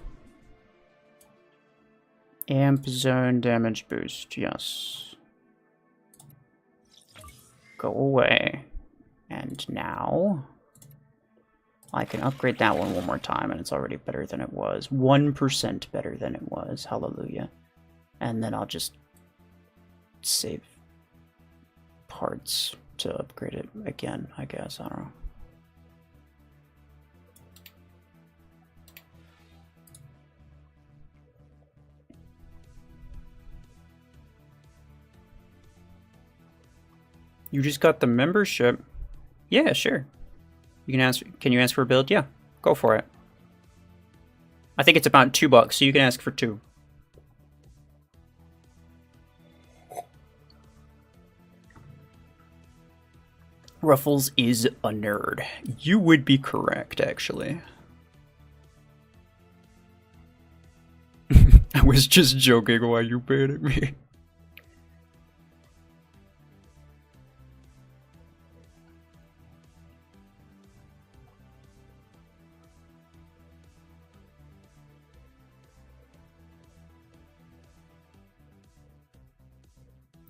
Amp zone damage boost, yes. Go away. And now I can upgrade that one more time, and it's already better than it was. 1% better than it was. Hallelujah. And then I'll just save parts to upgrade it again, I guess. I don't know. You just got the membership. Yeah, sure. You can ask. Can you ask for a build? Yeah, go for it. I think it's about $2, so you can ask for 2. Ruffles is a nerd. You would be correct, actually. I was just joking while you baited me.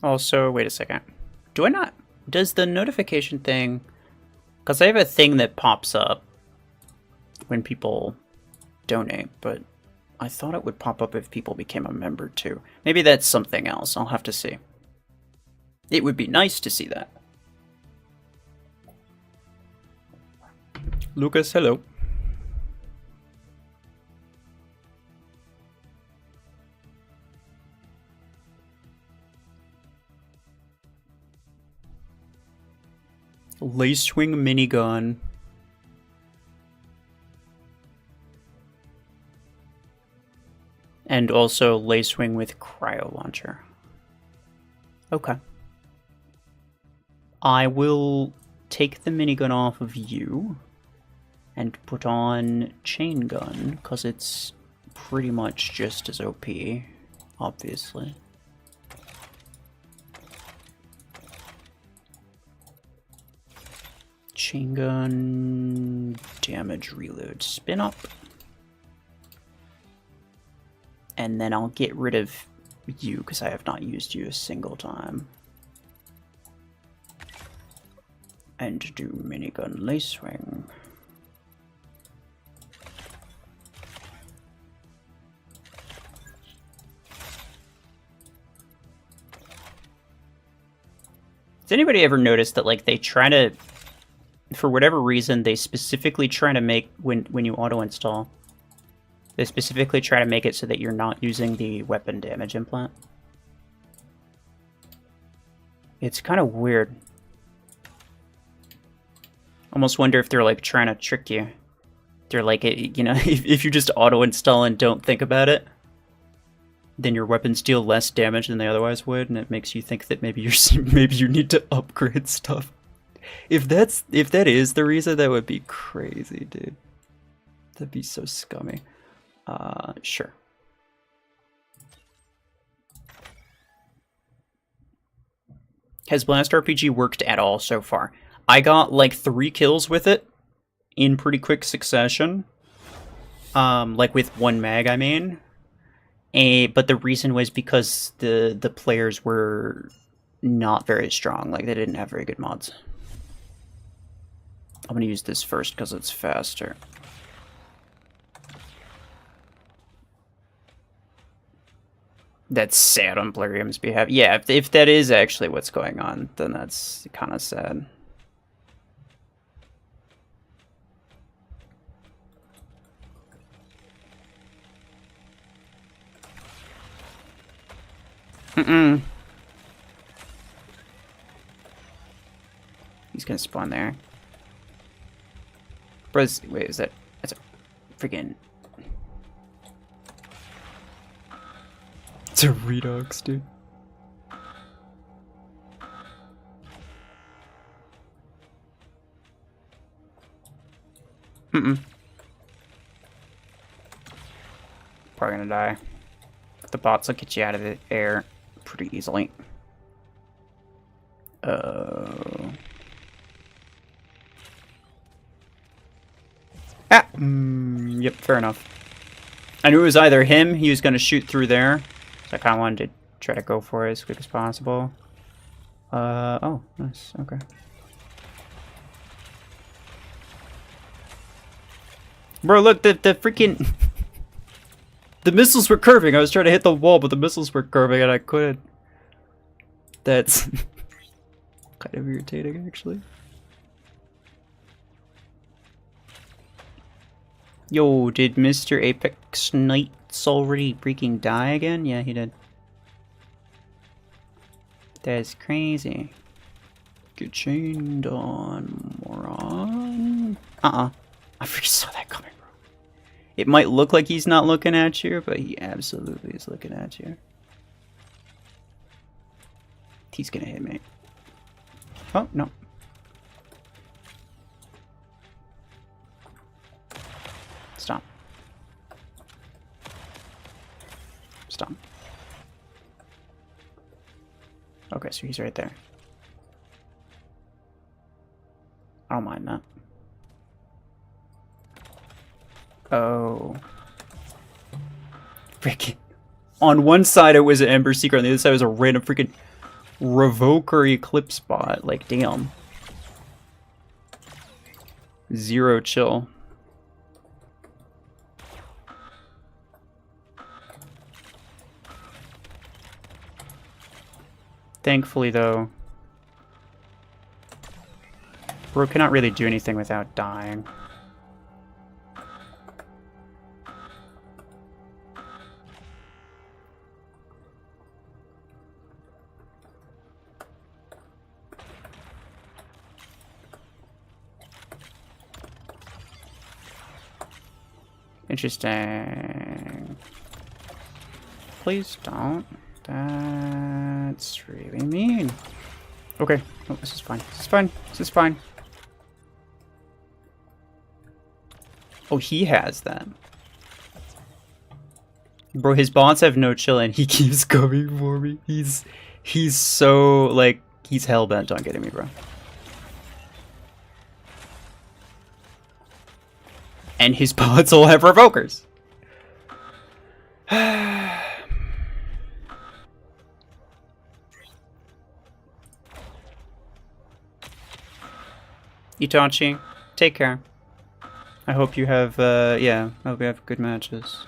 Also, wait a second. Do I not... Does the notification thing... Because I have a thing that pops up when people donate, but I thought it would pop up if people became a member too. Maybe that's something else. I'll have to see. It would be nice to see that. Lucas, hello. Lacewing minigun. And also Lacewing with Cryo launcher. Okay. I will take the minigun off of you and put on chain gun, because it's pretty much just as OP, obviously. Chain gun, damage reload, spin up. And then I'll get rid of you, because I have not used you a single time. And do minigun lacewing. Has anybody ever noticed that, like, they try to, for whatever reason, they specifically try to make, when you auto-install, they specifically try to make it so that you're not using the weapon damage implant? It's kind of weird. Almost wonder if they're, like, trying to trick you. They're like, you know, if you just auto-install and don't think about it, then your weapons deal less damage than they otherwise would, and it makes you think that maybe maybe you need to upgrade stuff. If that is the reason, that would be crazy, dude. That'd be so scummy. Sure. Has Blast RPG worked at all so far? I got like 3 kills with it in pretty quick succession. Like with 1 mag, I mean. But the reason was because the players were not very strong. Like, they didn't have very good mods. I'm gonna use this first because it's faster. That's sad on Plarium's behalf. Yeah, if that is actually what's going on, then that's kind of sad. He's gonna spawn there. Bros, wait, is that... That's a freaking... to Redux, dude. Mm-mm. Probably gonna die. The bots will get you out of the air pretty easily. Yep, fair enough. I knew it was either him, he was gonna shoot through there. So I kinda wanted to try to go for it as quick as possible. Oh, nice, okay. Bro, look, the freaking... the missiles were curving. I was trying to hit the wall, but the missiles were curving and I couldn't. That's kind of irritating, actually. Yo, did Mr. Apex Knights already freaking die again? Yeah, he did. That's crazy. Get chained on, moron. I freaking saw that coming, bro. It might look like he's not looking at you, but he absolutely is looking at you. He's gonna hit me. Oh, no. Stop. Stop. Okay, so he's right there. I don't mind that. Oh. Freaking. On one side it was an Ember Seeker, on the other side was a random freaking Revoker Eclipse bot. Like, damn. Zero chill. Thankfully, though, bro cannot really do anything without dying. Interesting. Please don't. That's really mean. Okay. Oh, this is fine. This is fine. This is fine. Oh, he has that. Bro, his bots have no chill and he keeps coming for me. He's so, like, he's hell-bent on getting me, bro. And his bots all have Revokers. Itachi, take care. I hope you have, yeah, I hope you have good matches.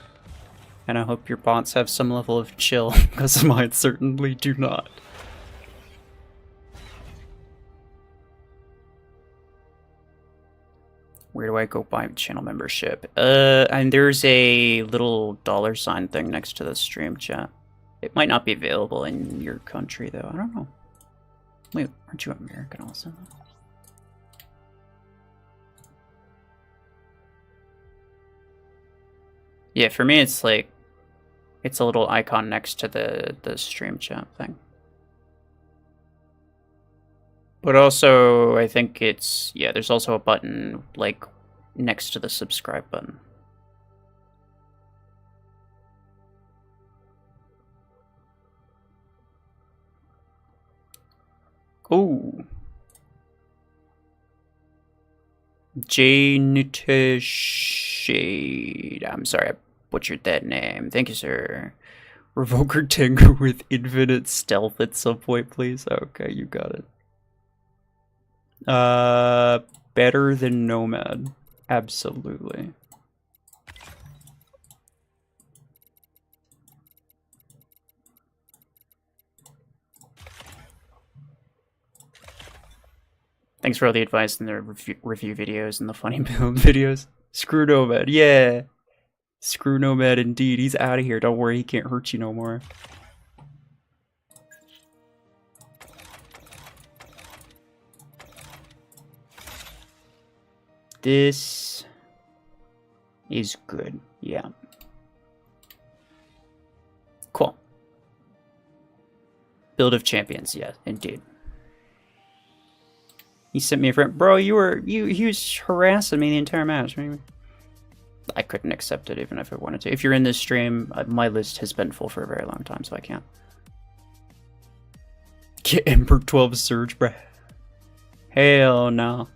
And I hope your bots have some level of chill, because mine certainly do not. Where do I go buy channel membership? And there's a little $sign thing next to the stream chat. It might not be available in your country, though. I don't know. Wait, aren't you American also? Yeah, for me, it's like, it's a little icon next to the stream chat thing. But also, I think it's, yeah, there's also a button, like, next to the subscribe button. Ooh. Shade. I'm sorry, I butchered that name. Thank you, sir. Revoker Tengu with infinite stealth at some point, please. Okay, you got it. Better than Nomad. Absolutely. Thanks for all the advice in the review videos and the funny build videos. Screw Nomad, yeah. Screw Nomad indeed. He's out of here. Don't worry, he can't hurt you no more. This is good. Yeah. Cool. build of champions, yeah, indeed. He sent me a friend. Bro, he was harassing me the entire match. I couldn't accept it even if I wanted to. If you're in this stream, my list has been full for a very long time, so I can't. Get Ember 12 Surge, bruh. Hell no.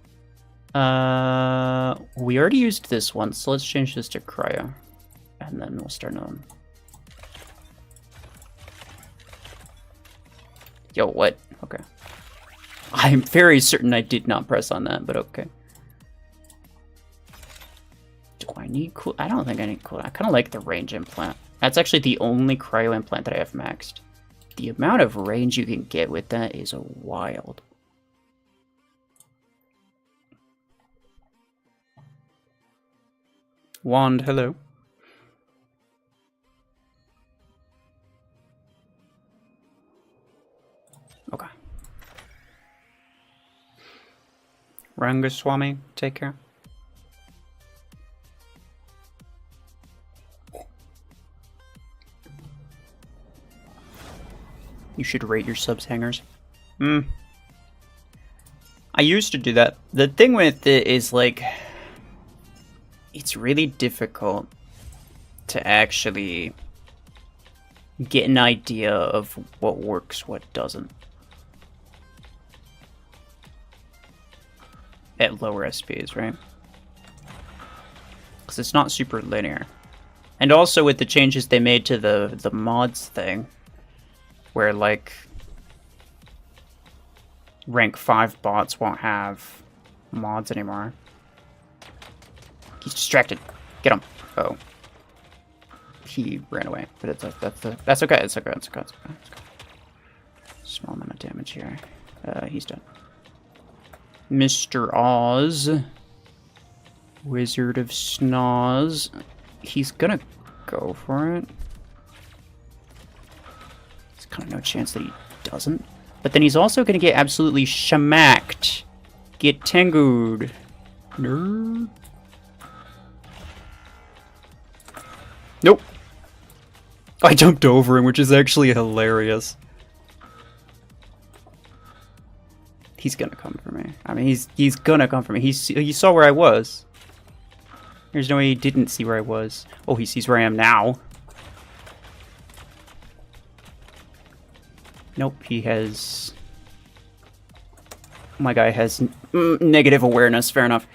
We already used this once, so let's change this to Cryo. And then we'll start another one. Yo, what? Okay. I'm very certain I did not press on that, but okay. Do I need cool? I don't think I need cool. I kind of like the range implant. That's actually the only Cryo implant that I have maxed. The amount of range you can get with that is wild. Wand, hello. Okay. Rangaswamy, take care. You should rate your subs hangers. I used to do that. The thing with it is, like, it's really difficult to actually get an idea of what works, what doesn't. At lower SPs, right? Because it's not super linear. And also with the changes they made to the mods thing, where, like, rank 5 bots won't have mods anymore. He's distracted. Get him. Oh. He ran away. But it's that's okay. It's okay. It's okay. It's okay. Small amount of damage here. He's done. Mr. Oz. Wizard of Snoz. He's gonna go for it. There's kind of no chance that he doesn't. But then he's also gonna get absolutely shamacked. Get tengued. Nerd. Nope. I jumped over him, which is actually hilarious. He's gonna come for me. I mean, he's gonna come for me. He saw where I was. There's no way he didn't see where I was. Oh, he sees where I am now. Nope, he has... My guy has negative awareness. Fair enough.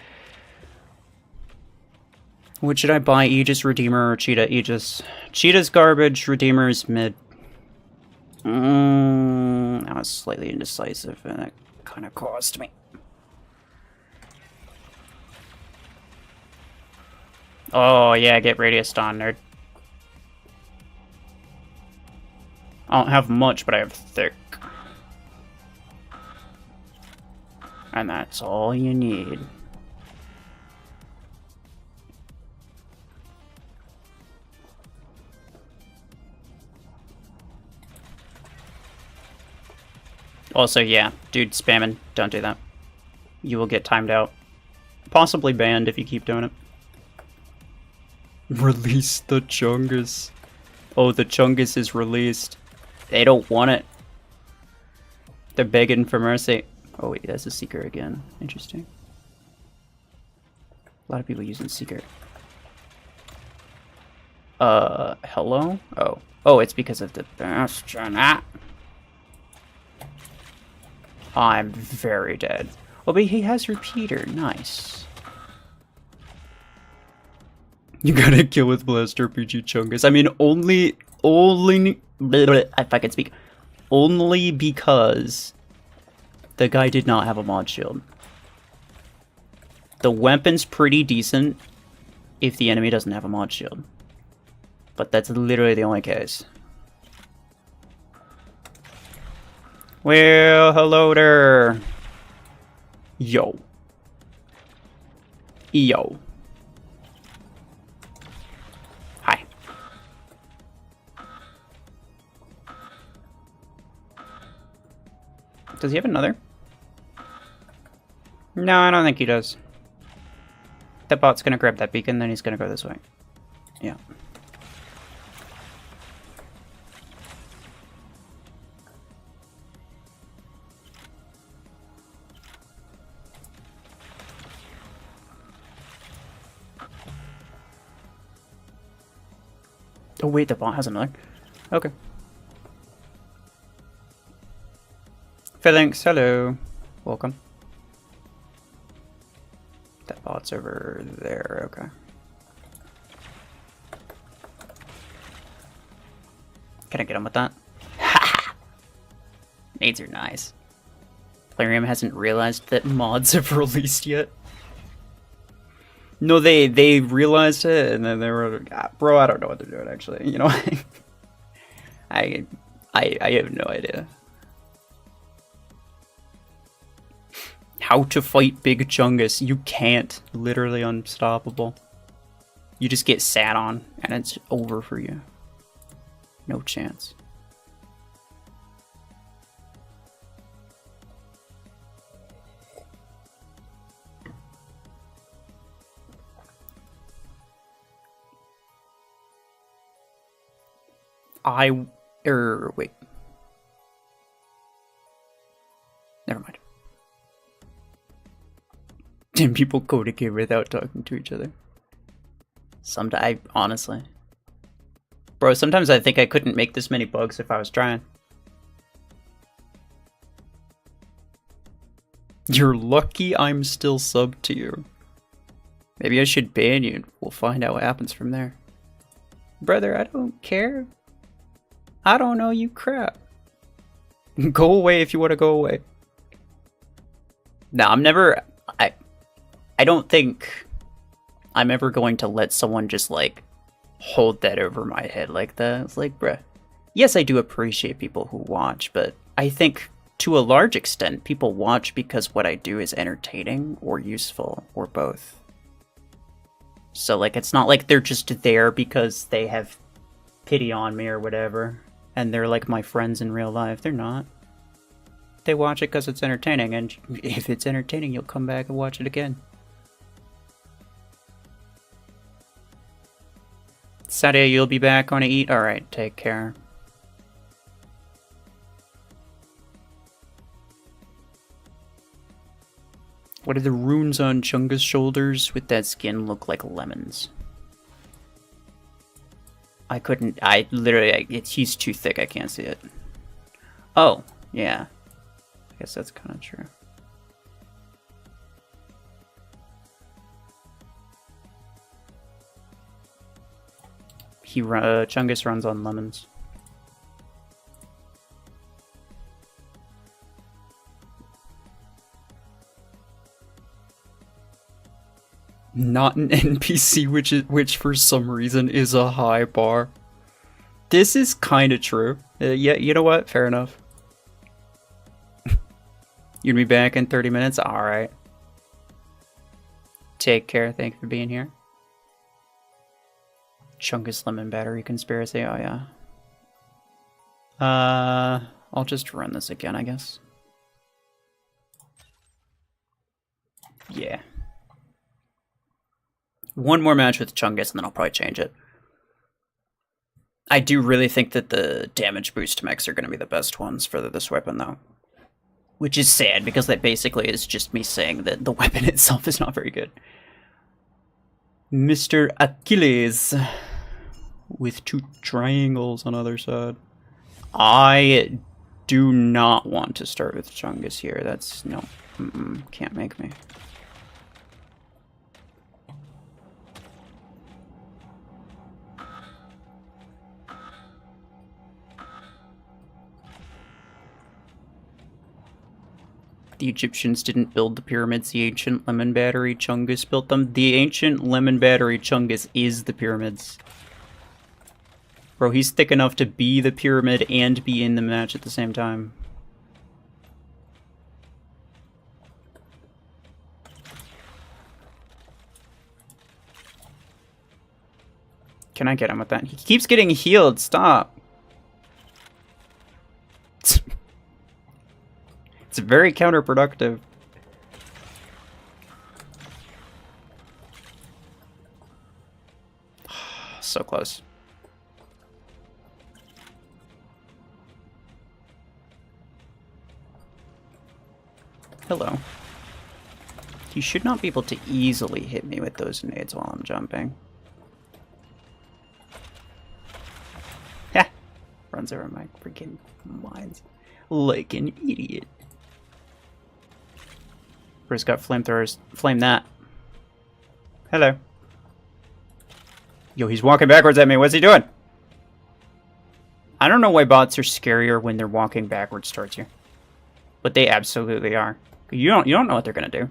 What should I buy? Aegis, Redeemer, or Cheetah? Aegis. Cheetah's garbage, Redeemer's mid. I was slightly indecisive, and that kind of cost me. Oh, yeah, get Radius on, nerd. I don't have much, but I have thick. And that's all you need. Also, yeah, dude, spamming. Don't do that. You will get timed out. Possibly banned if you keep doing it. Release the Chungus. Oh, the Chungus is released. They don't want it. They're begging for mercy. Oh wait, that's a Seeker again. Interesting. A lot of people using Seeker. Hello? Oh. Oh, it's because of the Bastion. I'm very dead. Oh, but he has Repeater. Nice. You gotta kill with Blast RPG Chungus. I mean, only, if I can speak, only because the guy did not have a mod shield. The weapon's pretty decent if the enemy doesn't have a mod shield. But that's literally the only case. Well, hello there. Yo. Yo. Hi. Does he have another? No, I don't think he does. That bot's gonna grab that beacon, then he's gonna go this way. Yeah. Oh wait, the bot has another. Okay. Phalanx, hello. Welcome. That bot's over there, okay. Can I get him with that? Ha! Nades are nice. Plarium hasn't realized that mods have released yet. No, they realized it, and then they were, bro, I don't know what they're doing, actually. You know, I have no idea. How to fight Big Chungus. You can't. Literally unstoppable. You just get sat on, and it's over for you. No chance. Wait. Never mind. 10 people code a game without talking to each other. Sometimes, honestly. Bro, sometimes I think I couldn't make this many bugs if I was trying. You're lucky I'm still subbed to you. Maybe I should ban you. We'll find out what happens from there. Brother, I don't care. I don't know you crap. Go away if you want to go away. No, I'm never... I don't think I'm ever going to let someone just, like, hold that over my head like that. It's like, bruh. Yes, I do appreciate people who watch, but I think, to a large extent, people watch because what I do is entertaining or useful, or both. So, like, it's not like they're just there because they have pity on me or whatever, and they're, like, my friends in real life. They're not. They watch it because it's entertaining, and if it's entertaining, you'll come back and watch it again. Sadia, you'll be back on to eat? Alright, take care. What do the runes on Chunga's shoulders with that skin look like lemons? I literally, he's too thick, I can't see it. Oh, yeah. I guess that's kind of true. Chungus runs on lemons. Not an NPC, which for some reason is a high bar. This is kind of true. Yeah, you know what? Fair enough. You'd be back in 30 minutes? Alright. Take care. Thank you for being here. Chungus lemon battery conspiracy. Oh, yeah. I'll just run this again, I guess. Yeah. One more match with Chungus, and then I'll probably change it. I do really think that the damage boost mechs are going to be the best ones for this weapon, though. Which is sad, because that basically is just me saying that the weapon itself is not very good. Mr. Achilles. With 2 triangles on the other side. I do not want to start with Chungus here. That's... no. Can't make me. The Egyptians didn't build the pyramids. The ancient lemon battery Chungus built them. The ancient lemon battery Chungus is the pyramids. Bro, he's thick enough to be the pyramid and be in the match at the same time. Can I get him with that? He keeps getting healed. Stop. It's very counterproductive. So close. Hello. You should not be able to easily hit me with those nades while I'm jumping. runs over my freaking mines like an idiot. Bruce got flamethrowers. Flame that. Hello. Yo, he's walking backwards at me. What's he doing? I don't know why bots are scarier when they're walking backwards towards you. But they absolutely are. You don't know what they're gonna do.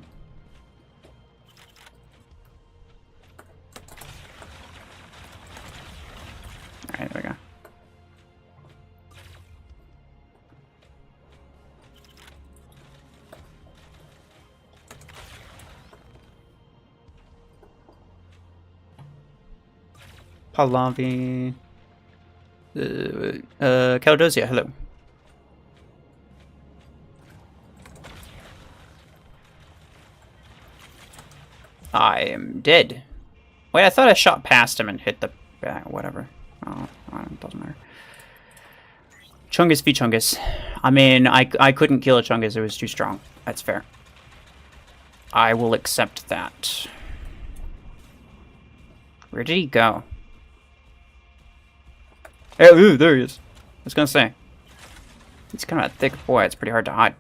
Alright, there we go. Pahlavi. Caledosia, hello. I am dead. Wait, I thought I shot past him and hit the back. Whatever. Oh, it doesn't matter. Chungus v Chungus. I mean, I couldn't kill a Chungus. It was too strong. That's fair. I will accept that. Where did he go? Hey, ooh, there he is. I was gonna say. He's kind of a thick boy. It's pretty hard to hide.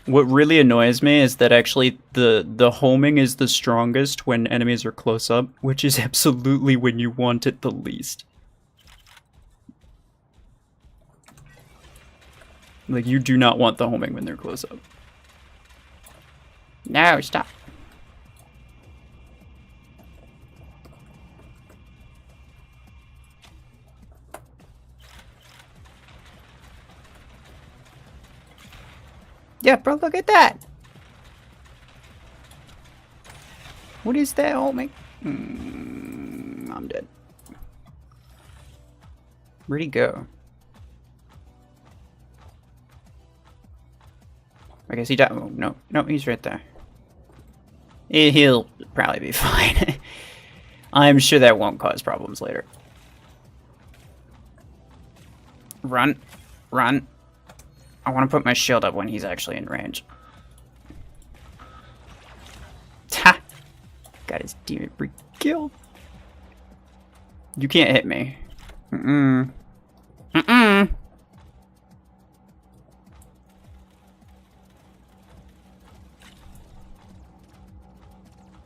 What really annoys me is that actually the homing is the strongest when enemies are close up, which is absolutely when you want it the least. Like, you do not want the homing when they're close up. No, stop. Yeah, bro, look at that. What is that, homie? I'm dead. Where'd he go? I guess he died. Oh, no, he's right there. He'll probably be fine. I'm sure that won't cause problems later. Run. Run. I want to put my shield up when he's actually in range. Ha! Got his demon freak killed. You can't hit me. Mm-mm. Mm-mm.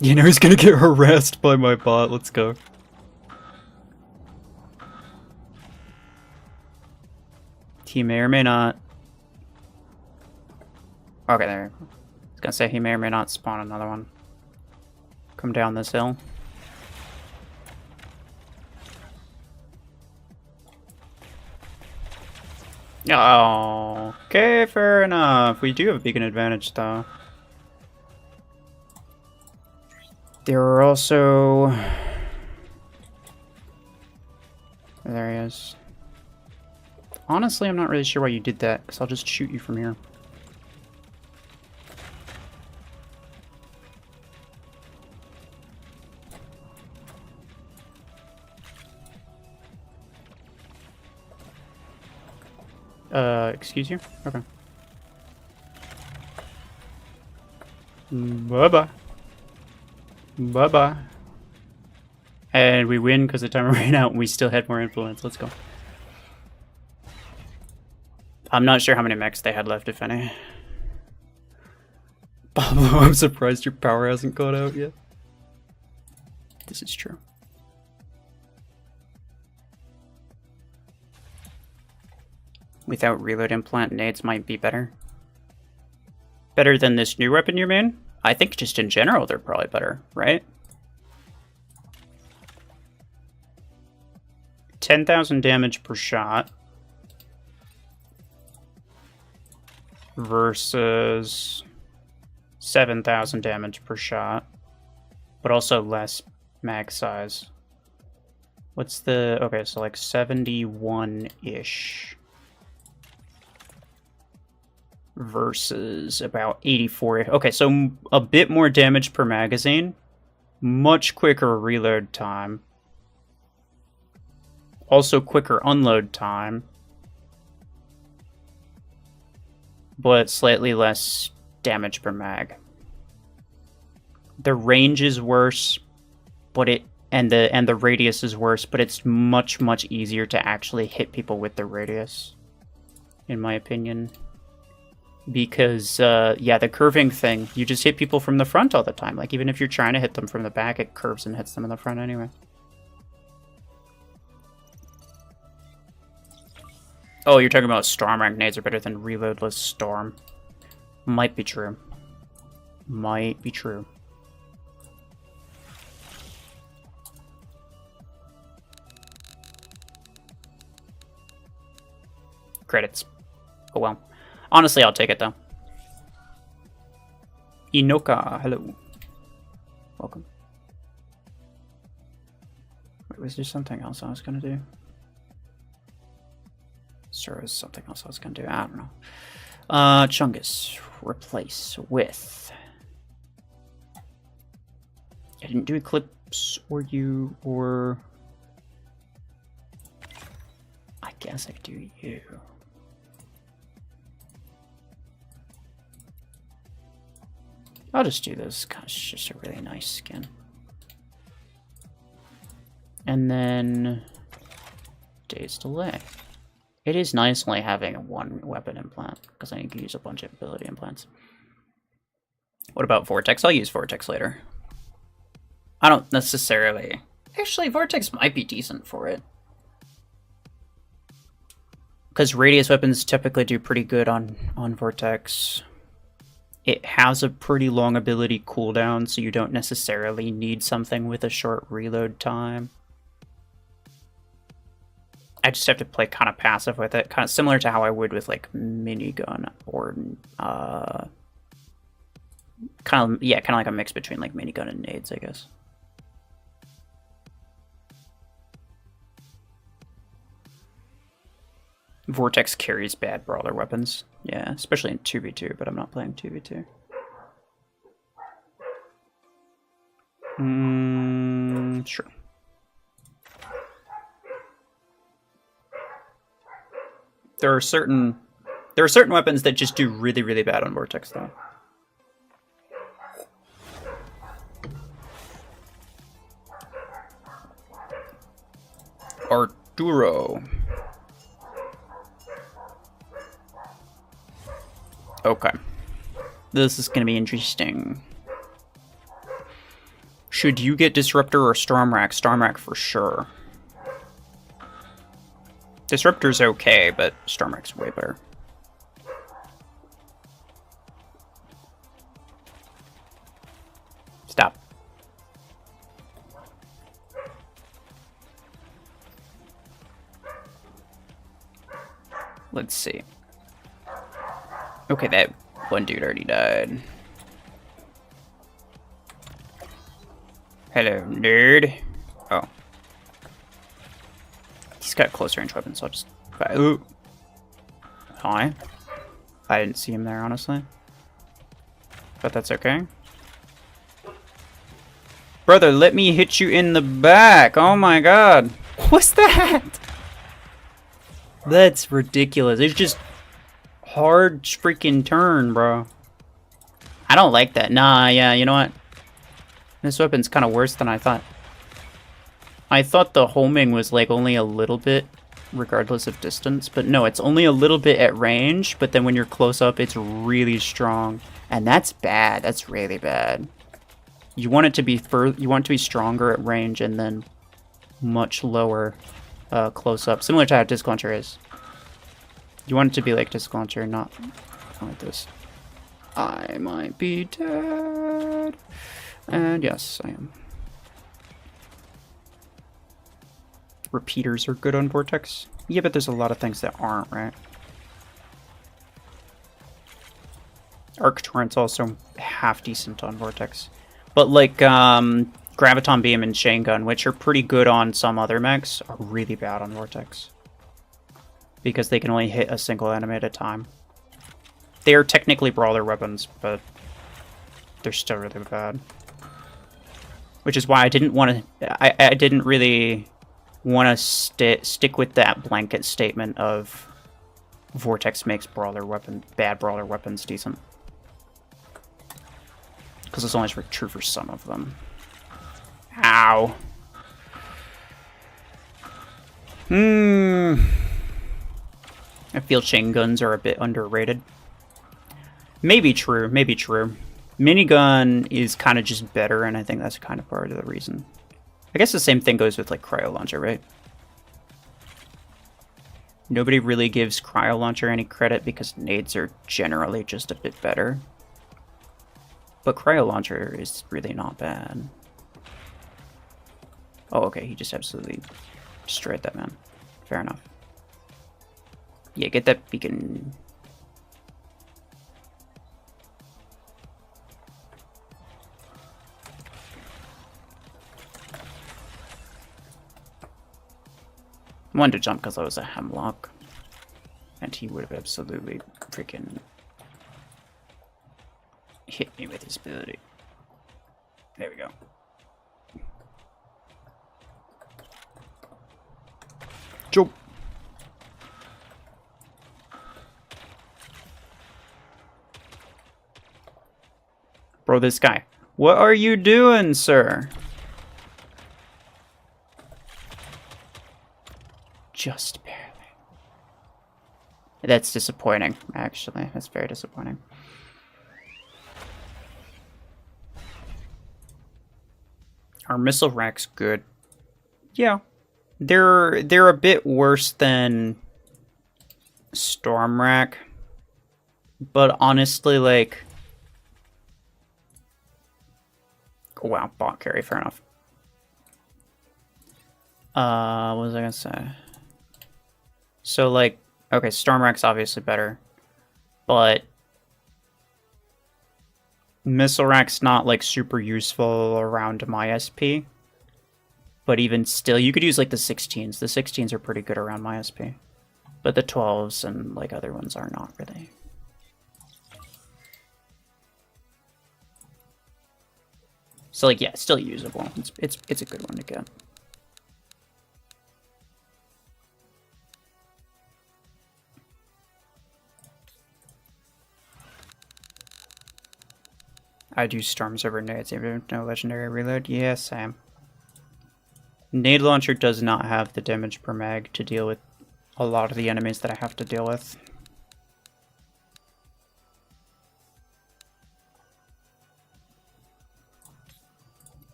You know he's gonna get harassed by my bot. Let's go. He may or may not. Okay, there. I was gonna say he may or may not spawn another one. Come down this hill. Oh, okay, fair enough. We do have a beacon advantage, though. There are also... There he is. Honestly, I'm not really sure why you did that, because I'll just shoot you from here. Excuse you? Okay. Bye-bye. Bye-bye. And we win because the timer ran out and we still had more influence. Let's go. I'm not sure how many mechs they had left, if any. Pablo, I'm surprised your power hasn't caught out yet. This is true. Without reload implant, nades might be better. Better than this new weapon you made? I think just in general they're probably better, right? 10,000 damage per shot. Versus 7,000 damage per shot. But also less mag size. What's the... Okay, so like 71-ish. Versus about 84. Okay, so a bit more damage per magazine. Much quicker reload time. Also quicker unload time. But slightly less damage per mag. The range is worse, but it and the radius is worse, but it's much easier to actually hit people with the radius, in my opinion. Because yeah, the curving thing, you just hit people from the front all the time. Like, even if you're trying to hit them from the back, it curves and hits them in the front anyway. Oh, you're talking about storm rank nades are better than reloadless storm. Might be true. Might be true. Credits. Oh well. Honestly, I'll take it though. Inoka, hello. Welcome. Wait, was there something else I was gonna do? Sure, was something else I was gonna do. I don't know. Chungus. Replace with. I didn't do Eclipse or you or. I guess I could do you. I'll just do this because it's just a really nice skin. And then Days Delay. It is nice only having one weapon implant because I can use a bunch of ability implants. What about Vortex? I'll use Vortex later. I don't necessarily... Actually, Vortex might be decent for it. Because radius weapons typically do pretty good on Vortex. It has a pretty long ability cooldown, so you don't necessarily need something with a short reload time. I just have to play kind of passive with it, kind of similar to how I would with like minigun or kind of like a mix between like minigun and nades, I guess. Vortex carries bad brawler weapons. Yeah, especially in 2v2, but I'm not playing 2v2. Sure. There are certain weapons that just do really bad on Vortex though. Arturo. Okay. This is going to be interesting. Should you get Disruptor or Stormrack? Stormrack for sure. Disruptor's okay, but Stormrack's way better. Stop. Let's see. Okay, that one dude already died. Hello, nerd. Oh. He's got close range weapons, so I'll just... Ooh. Hi. I didn't see him there, honestly. But that's okay. Brother, let me hit you in the back. Oh my god. What's that? That's ridiculous. It's just... hard freaking turn, bro. I don't like that. Nah, yeah, you know what? This weapon's kind of worse than I thought. I thought the homing was like only a little bit, regardless of distance. But no, it's only a little bit at range, but then when you're close up, it's really strong. And that's bad. That's really bad. You want it to be you want it to be stronger at range and then much lower close up. Similar to how Disc Launcher is. You want it to be like Disc Launcher, not like this. I might be dead. And yes, I am. Repeaters are good on Vortex. Yeah, but there's a lot of things that aren't, right? Arc Torrent's also half decent on Vortex. But like Graviton Beam and Chain Gun, which are pretty good on some other mechs, are really bad on Vortex. Because they can only hit a single enemy at a time. They are technically brawler weapons, but they're still really bad. Which is why I didn't want to... I didn't really want to stick with that blanket statement of Vortex makes bad brawler weapons decent. Because it's only true for some of them. Ow. I feel chain guns are a bit underrated. Maybe true, maybe true. Minigun is kind of just better, and I think that's kind of part of the reason. I guess the same thing goes with, like, Cryo Launcher, right? Nobody really gives Cryo Launcher any credit because nades are generally just a bit better. But Cryo Launcher is really not bad. Oh, okay, he just absolutely destroyed that man. Fair enough. Yeah, get that beacon. I wanted to jump because I was a hemlock. And he would have absolutely freaking hit me with his ability. There we go. Jump. Bro, this guy. What are you doing, sir? Just barely. That's disappointing, actually. That's very disappointing. Are missile racks good? Yeah. They're a bit worse than Storm Rack. But honestly, like... Oh, wow, bot carry, fair enough. What was I gonna say? So, like, okay, Storm Rack's obviously better, but Missile Rack's not, like, super useful around my SP. But even still, you could use, like, the 16s. The 16s are pretty good around my SP. But the 12s and, like, other ones are not really. So, like, yeah, still usable. It's a good one to get. I'd use storms over nades, even no legendary reload. Yeah, same. Nade launcher does not have the damage per mag to deal with a lot of the enemies that I have to deal with.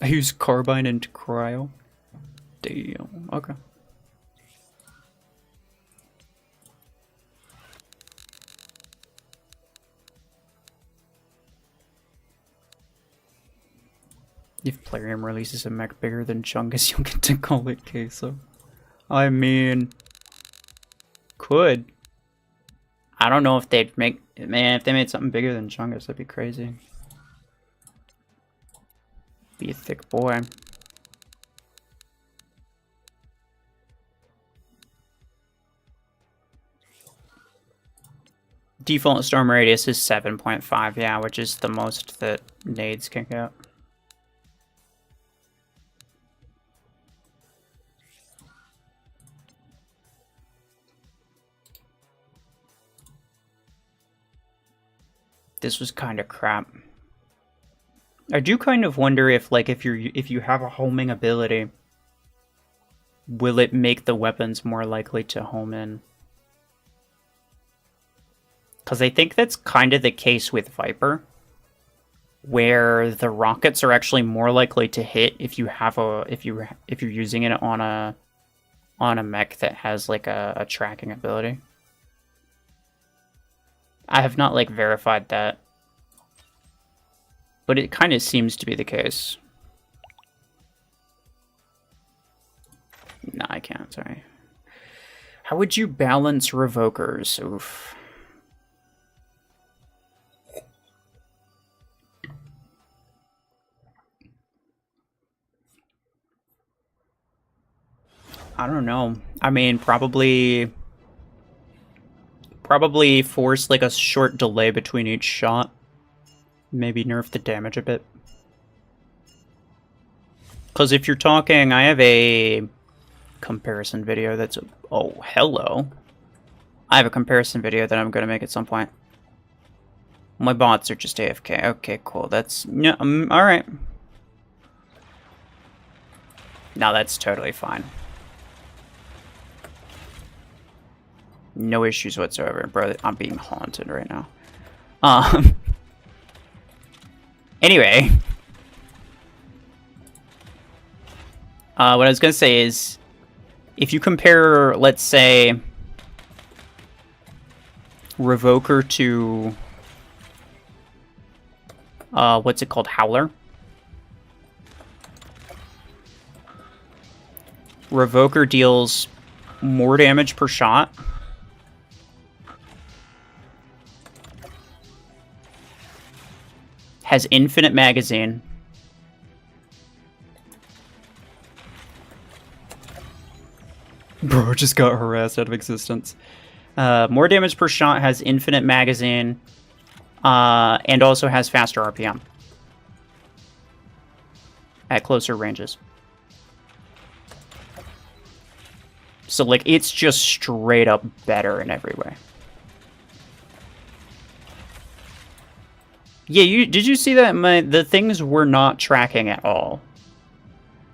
I use carbine into cryo. Damn. Okay. If Plarium releases a mech bigger than Chungus, you'll get to call it queso. I mean, could. I don't know if they'd make... Man, if they made something bigger than Chungus, that'd be crazy. Be a thick boy. Default storm radius is 7.5, yeah, which is the most that nades can get. This was kind of crap. I do kind of wonder if, like, if you have a homing ability, will it make the weapons more likely to home in? Because I think that's kind of the case with Viper, where the rockets are actually more likely to hit if you have a if you're using it on a mech that has like a tracking ability. I have not, like, verified that, but it kind of seems to be the case. No, I can't, sorry. How would you balance revokers? Oof. I don't know. I mean, probably force, like, a short delay between each shot. Maybe nerf the damage a bit. Because if you're talking, I have a comparison video that's... Oh, hello. I have a comparison video that I'm going to make at some point. My bots are just AFK. Okay, cool. That's... Yeah, alright. No, that's totally fine. No issues whatsoever, bro. I'm being haunted right now. Anyway. What I was going to say is, if you compare, let's say, Revoker to, what's it called, Howler? Revoker deals more damage per shot. Has infinite magazine. Bro just got harassed out of existence. More damage per shot, has infinite magazine, and also has faster RPM at closer ranges. So, like, it's just straight up better in every way. Yeah, did you see that? The things were not tracking at all,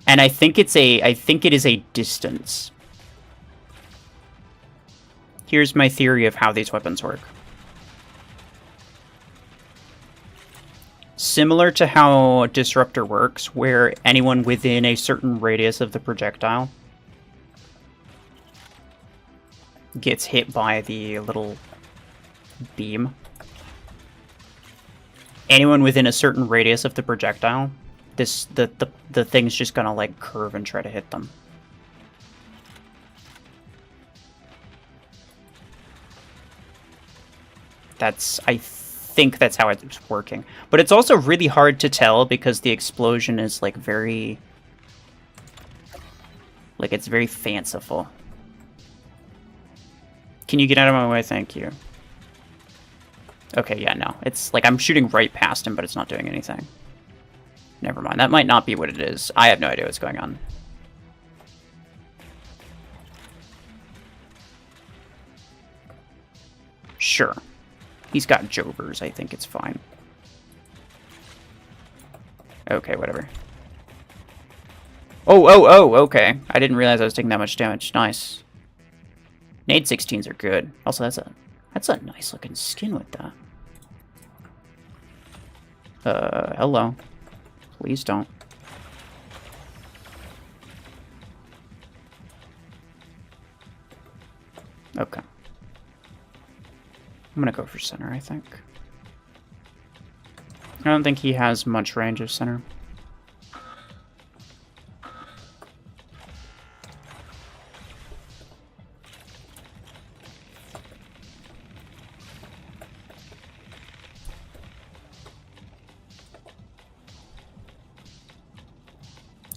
and I think it is a distance. Here's my theory of how these weapons work. Similar to how Disruptor works, where anyone within a certain radius of the projectile gets hit by the little beam. Anyone within a certain radius of the projectile, the thing's just gonna like curve and try to hit them. I think that's how it's working. But it's also really hard to tell because the explosion is like very, like it's very fanciful. Can you get out of my way? Thank you. Okay, yeah, no. It's like I'm shooting right past him, but it's not doing anything. Never mind. That might not be what it is. I have no idea what's going on. Sure. He's got Jovers. I think it's fine. Okay, whatever. Oh, okay. I didn't realize I was taking that much damage. Nice. Nade 16s are good. Also, that's a nice looking skin with that. Hello. Please don't. Okay. I'm gonna go for center, I think. I don't think he has much range of center.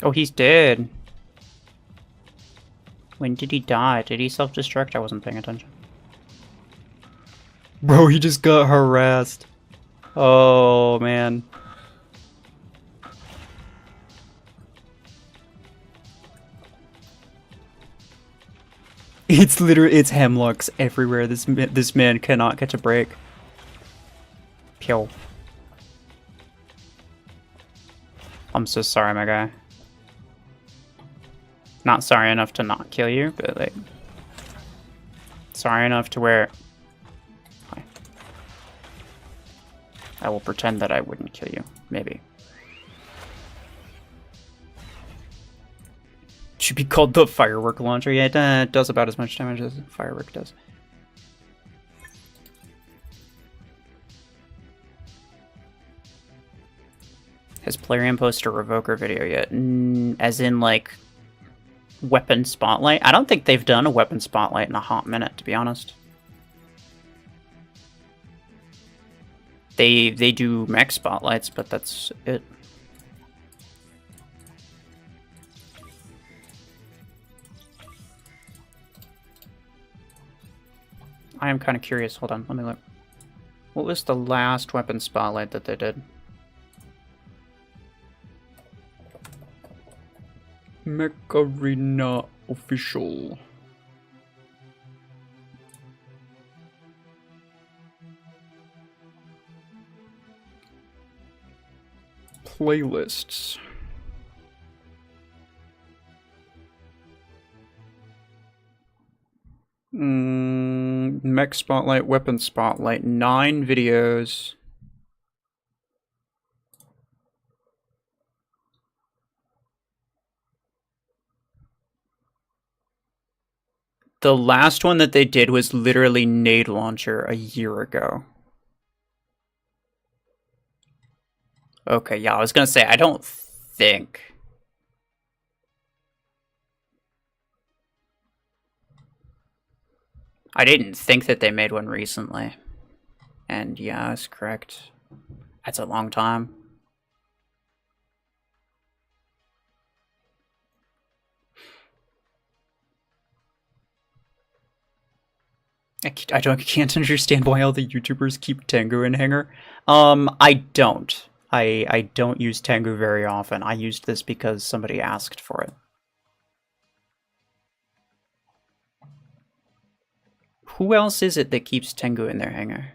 Oh, he's dead. When did he die? Did he self-destruct? I wasn't paying attention. Bro, he just got harassed. Oh, man. It's literally, it's hemlocks everywhere. This man cannot catch a break. Pew. I'm so sorry, my guy. Not sorry enough to not kill you, but like... sorry enough to where... I will pretend that I wouldn't kill you. Maybe. Should be called the firework launcher. Yeah, it does about as much damage as a firework does. Has Plarium posted a Revoker video yet? As in, like, weapon spotlight? I don't think they've done a weapon spotlight in a hot minute, to be honest. They do mech spotlights, but that's it. I am kind of curious. Hold on, let me look. What was the last weapon spotlight that they did? Mech Arena official. Playlists. Mech Spotlight, Weapon Spotlight, 9 videos. The last one that they did was literally Nade Launcher a year ago. Okay, yeah, I was gonna say, I don't think. I didn't think that they made one recently. And yeah, that's correct. That's a long time. I can't understand why all the YouTubers keep Tengu in Hanger. I don't. I don't use Tengu very often. I used this because somebody asked for it. Who else is it that keeps Tengu in their Hanger?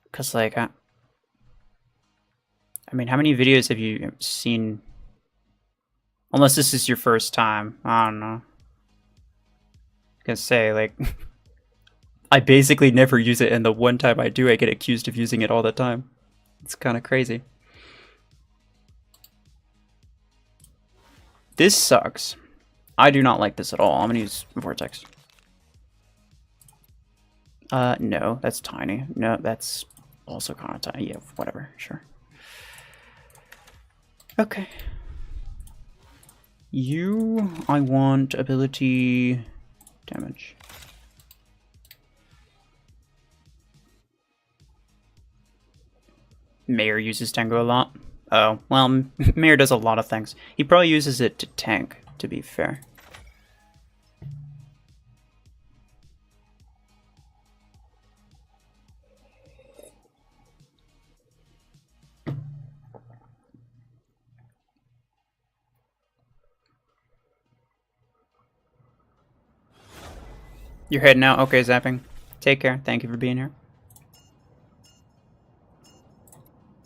Because, like, I mean, how many videos have you seen? Unless this is your first time. I don't know. I gonna say, like, I basically never use it, and the one time I do, I get accused of using it all the time. It's kind of crazy. This sucks. I do not like this at all. I'm gonna use Vortex. No, that's tiny. No, that's also kind of tiny. Yeah, whatever, sure. Okay. I want ability damage. Mayor uses Tengu a lot. Oh, well, Mayor does a lot of things. He probably uses it to tank, to be fair. You're heading out? Okay, Zapping. Take care. Thank you for being here.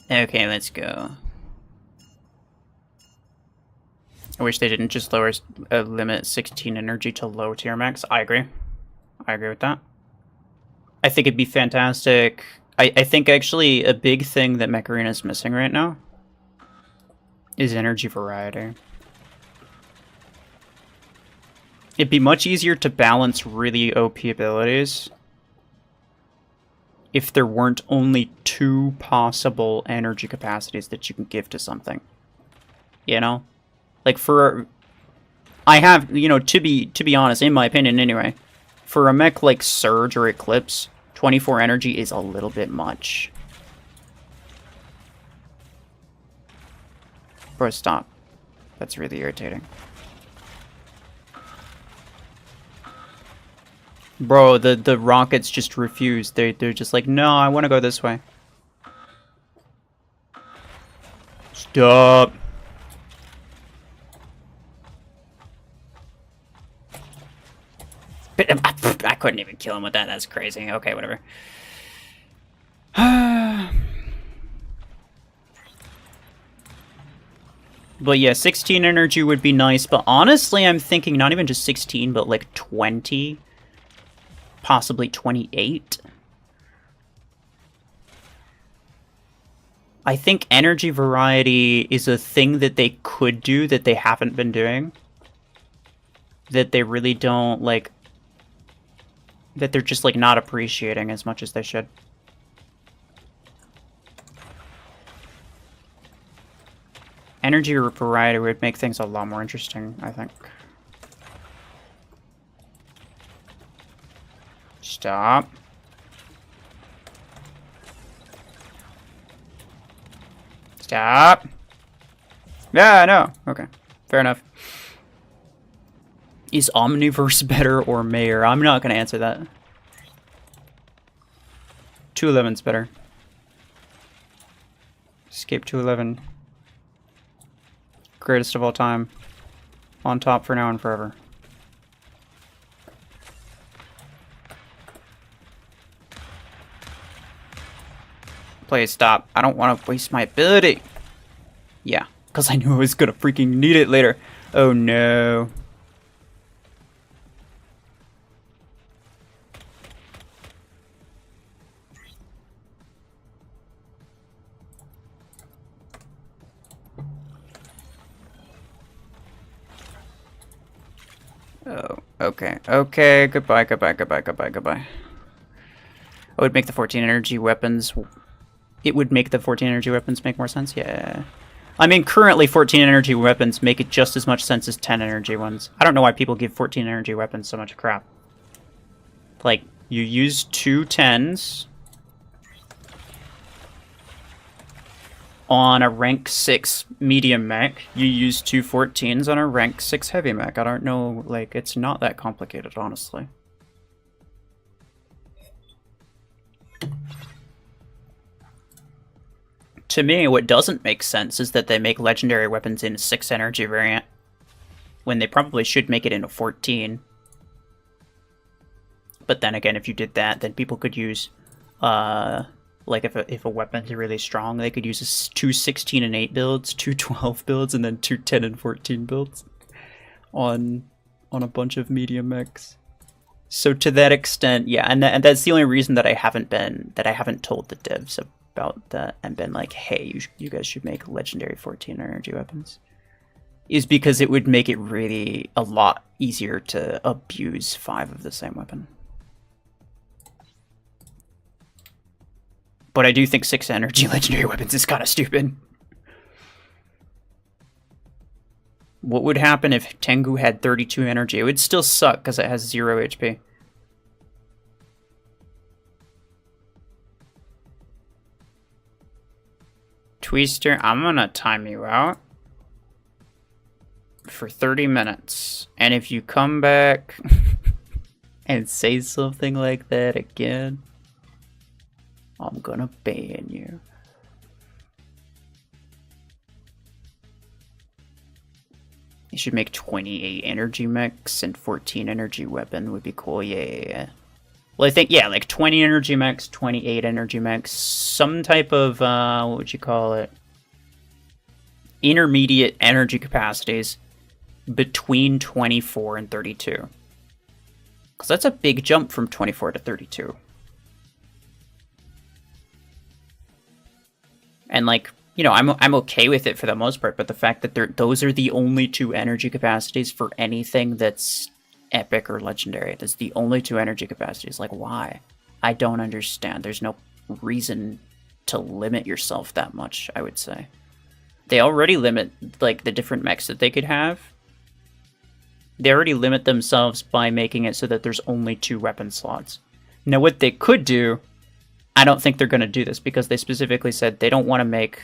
Okay, let's go. I wish they didn't just lower limit 16 energy to low tier mechs. I agree. I agree with that. I think it'd be fantastic. I think actually a big thing that Mech Arena is missing right now is energy variety. It'd be much easier to balance really OP abilities if there weren't only 2 possible energy capacities that you can give to something. You know? Like I have, you know, to be honest, in my opinion anyway, for a mech like Surge or Eclipse, 24 energy is a little bit much. Bro, stop. That's really irritating. Bro, the rockets just refuse. They're just like, no, I want to go this way. Stop. I couldn't even kill him with that. That's crazy. Okay, whatever. But yeah, 16 energy would be nice. But honestly, I'm thinking not even just 16, but like 20. Possibly 28. I think energy variety is a thing that they could do that they haven't been doing. That they really don't, like... That they're just, like, not appreciating as much as they should. Energy variety would make things a lot more interesting, I think. Stop. Stop. Yeah, no. Okay. Fair enough. Is Omniverse better or Mayor? I'm not going to answer that. 211's better. Escape 211. Greatest of all time. On top for now and forever. Please stop. I don't want to waste my ability. Yeah, because I knew I was going to freaking need it later. Oh no. Oh, okay. Okay, goodbye, goodbye, goodbye, goodbye, goodbye. I would make the 14 energy weapons... It would make the 14 energy weapons make more sense? Yeah. I mean, currently 14 energy weapons make it just as much sense as 10 energy ones. I don't know why people give 14 energy weapons so much crap. Like, you use 2 10s on a rank 6 medium mech. You use 2 14s on a rank 6 heavy mech. I don't know, like, it's not that complicated, honestly. To me, what doesn't make sense is that they make legendary weapons in a 6 energy variant, when they probably should make it in a 14. But then again, if you did that, then people could use, like if a weapon's really strong, they could use 2 16 and 8 builds, 2 12 builds, and then 2 10 and 14 builds on a bunch of medium mechs. So to that extent, yeah, and that's the only reason that I haven't told the devs about that and been like, hey, you guys should make legendary 14 energy weapons, is because it would make it really a lot easier to abuse 5 of the same weapon. But I do think 6 energy legendary weapons is kind of stupid. What would happen if Tengu had 32 energy? It would still suck because it has 0 HP. Twister, I'm gonna time you out for 30 minutes. And if you come back and say something like that again, I'm gonna ban you. You should make 28 energy mechs and 14 energy weapon would be cool, yeah. Well, I think, yeah, like 20 energy mechs, 28 energy mechs, some type of, what would you call it? Intermediate energy capacities between 24 and 32. Because that's a big jump from 24 to 32. And, like, you know, I'm okay with it for the most part, but the fact that those are the only 2 energy capacities for anything that's epic or legendary. That's the only 2 energy capacities. Like, why? I don't understand. There's no reason to limit yourself that much, I would say. They already limit, like, the different mechs that they could have. They already limit themselves by making it so that there's only 2 weapon slots. Now, what they could do, I don't think they're going to do this, because they specifically said they don't want to make...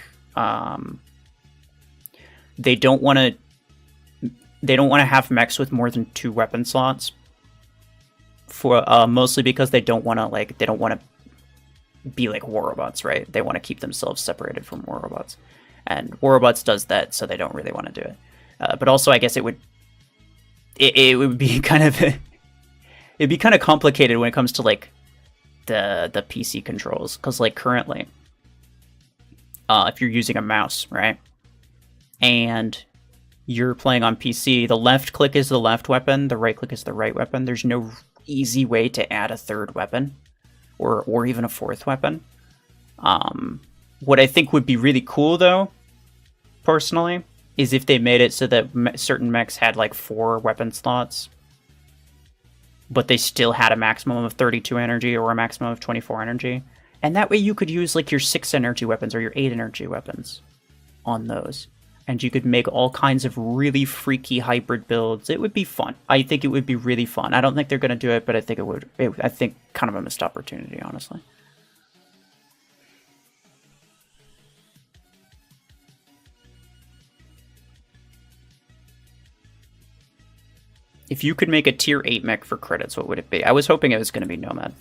they don't want to have mechs with more than 2 weapon slots. For mostly because they don't want to be like war robots, right? They want to keep themselves separated from war robots, and war robots does that, so they don't really want to do it. But also, I guess it would be kind of it'd be kind of complicated when it comes to like the PC controls, because like currently, if you're using a mouse, right, and you're playing on PC, the left click is the left weapon, the right click is the right weapon. There's no easy way to add a 3rd weapon, or even a 4th weapon. What I think would be really cool, though, personally, is if they made it so that certain mechs had like 4 weapon slots, but they still had a maximum of 32 energy or a maximum of 24 energy. And that way you could use like your 6 energy weapons or your 8 energy weapons on those. And you could make all kinds of really freaky hybrid builds. It would be fun. I think it would be really fun. I don't think they're going to do it, but I think it would. I think kind of a missed opportunity, honestly. If you could make a tier 8 mech for credits, what would it be? I was hoping it was going to be Nomad.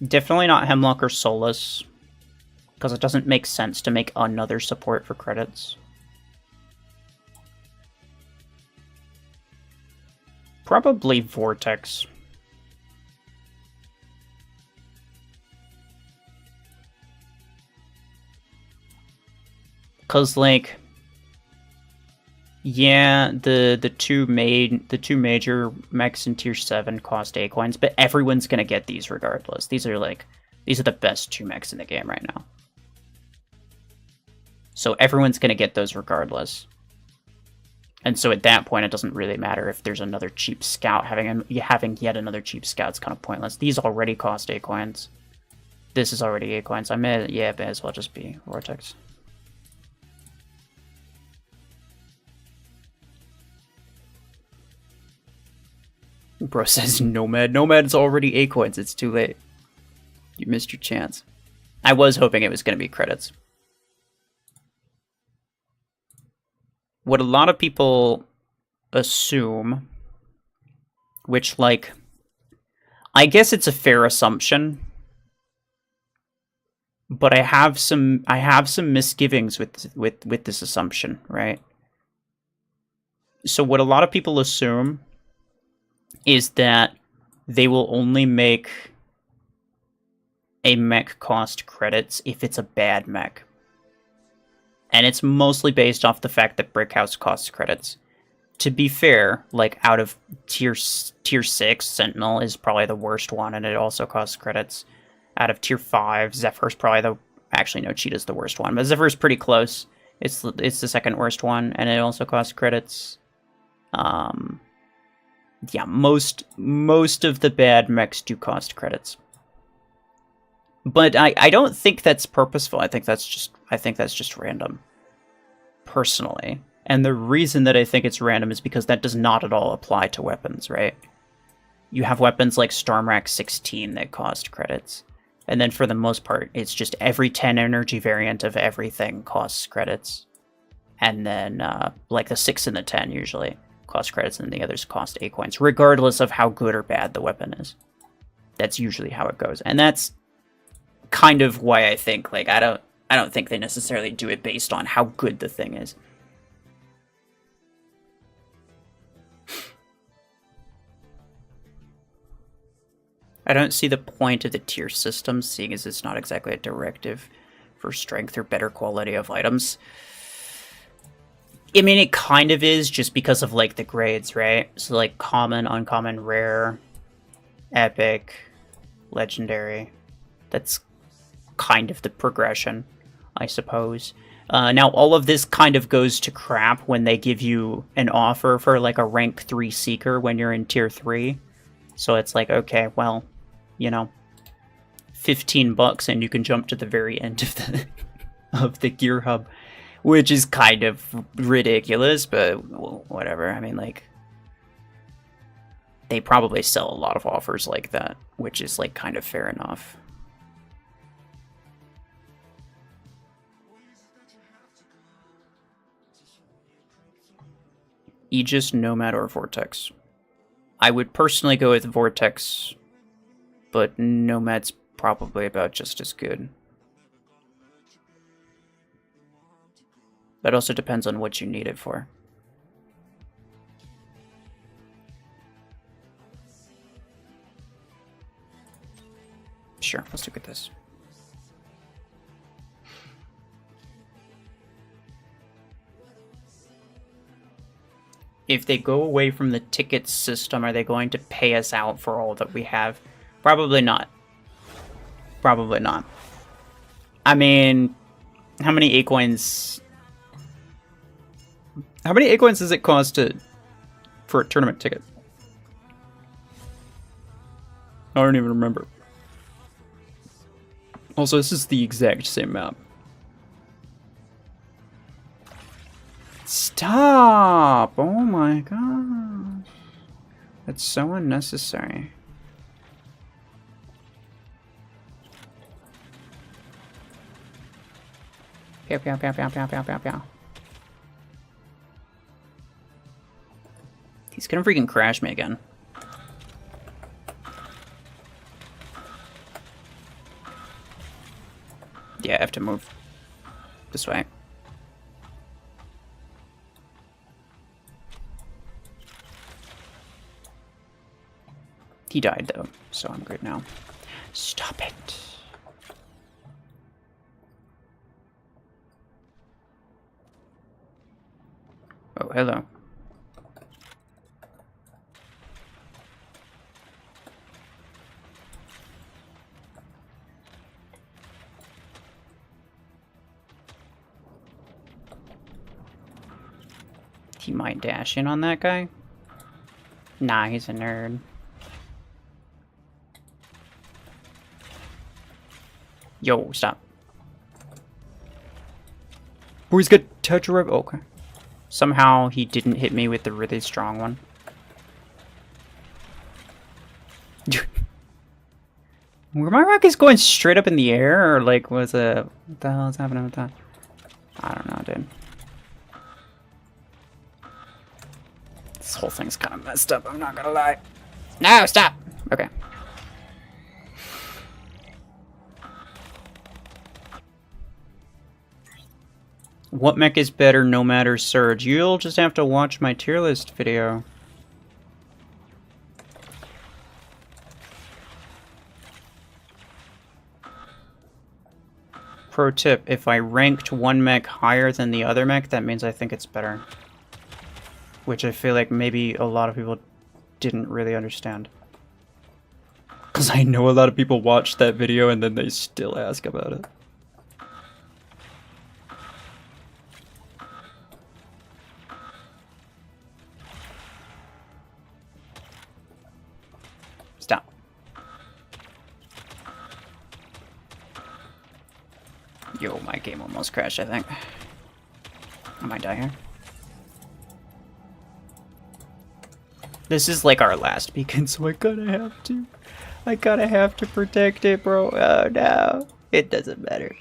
Definitely not Hemlock or Solus, because it doesn't make sense to make another support for credits. Probably Vortex. Because, like, Yeah, the two major mechs in tier 7 cost 8 coins, but everyone's gonna get these regardless. These are the best 2 mechs in the game right now. So everyone's gonna get those regardless. And so at that point, it doesn't really matter if there's another cheap scout. Having yet another cheap scout's kind of pointless. These already cost 8 coins. This is already 8 coins. May as well just be Vortex. Bro says Nomad. Nomad's already 8 coins. It's too late. You missed your chance. I was hoping it was going to be credits. What a lot of people assume, which, like, I guess it's a fair assumption, but I have some misgivings with this assumption, right? So what a lot of people assume is that they will only make a mech cost credits if it's a bad mech. And it's mostly based off the fact that Brickhouse costs credits. To be fair, like, out of tier 6, Sentinel is probably the worst one, and it also costs credits. Out of tier 5, Zephyr's probably the... Actually, no, Cheetah's the worst one, but Zephyr's pretty close. It's the second worst one, and it also costs credits. Yeah, most of the bad mechs do cost credits. But I don't think that's purposeful. I think that's just random, personally. And the reason that I think it's random is because that does not at all apply to weapons, right? You have weapons like Stormrack 16 that cost credits. And then for the most part, it's just every 10 energy variant of everything costs credits. And then like the 6 and the 10 usually cost credits, and the others cost 8 coins, regardless of how good or bad the weapon is. That's usually how it goes. And that's kind of why I think, like, I don't think they necessarily do it based on how good the thing is. I don't see the point of the tier system, seeing as it's not exactly a directive for strength or better quality of items. I mean, it kind of is, just because of, like, the grades, right? So, like, common, uncommon, rare, epic, legendary. That's kind of the progression, I suppose. Now, all of this kind of goes to crap when they give you an offer for, like, a rank 3 Seeker when you're in tier 3. So it's like, okay, well, you know, $15 and you can jump to the very end of the of the gear hub, which is kind of ridiculous, but whatever. I mean, like, they probably sell a lot of offers like that, which is, like, kind of fair enough. Aegis, Nomad, or Vortex. I would personally go with Vortex, but Nomad's probably about just as good. That also depends on what you need it for. Sure, let's look at this. If they go away from the ticket system, are they going to pay us out for all that we have? Probably not. Probably not. I mean, how many 8 coins... How many 8 coins does it cost for a tournament ticket? I don't even remember. Also, this is the exact same map. Stop! Oh my gosh. That's so unnecessary. Pew, pew, pew, pew, pew, pew, pew, pew. He's gonna freaking crash me again. Yeah, I have to move this way. He died, though, so I'm good now. Stop it. Oh, hello. He might dash in on that guy. Nah, he's a nerd. Yo, stop. Oh, he's got Tetra. Okay. Somehow he didn't hit me with the really strong one. Were my rockets going straight up in the air, or like was it? What the hell is happening with that? I don't know, dude. This whole thing's kind of messed up, I'm not gonna lie. No, stop! Okay. What mech is better, no matter Surge? You'll just have to watch my tier list video. Pro tip, if I ranked one mech higher than the other mech, that means I think it's better. Which I feel like maybe a lot of people didn't really understand. Because I know a lot of people watch that video and then they still ask about it. Stop. Yo, my game almost crashed, I think. I might die here. This is like our last beacon, so I gotta have to. I gotta have to protect it, bro. Oh no. It doesn't matter.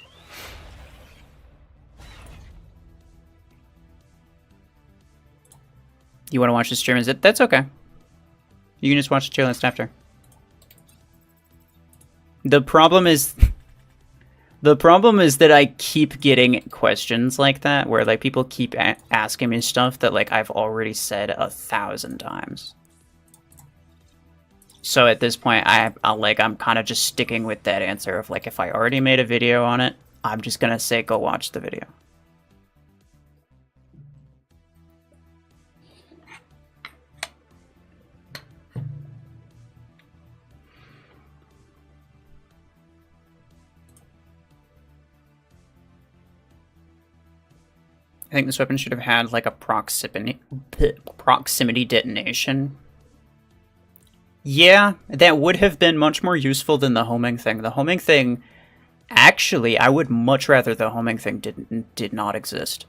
You wanna watch the stream? Is it? That's okay. You can just watch the tier list after. The problem is... The problem is that I keep getting questions like that, where like people keep asking me stuff that like I've already said 1,000 times. So at this point, I'm kind of just sticking with that answer of like, if I already made a video on it, I'm just gonna say go watch the video. I think this weapon should have had like a proximity detonation. Yeah, that would have been much more useful than the homing thing. The homing thing, actually, I would much rather the homing thing did not exist.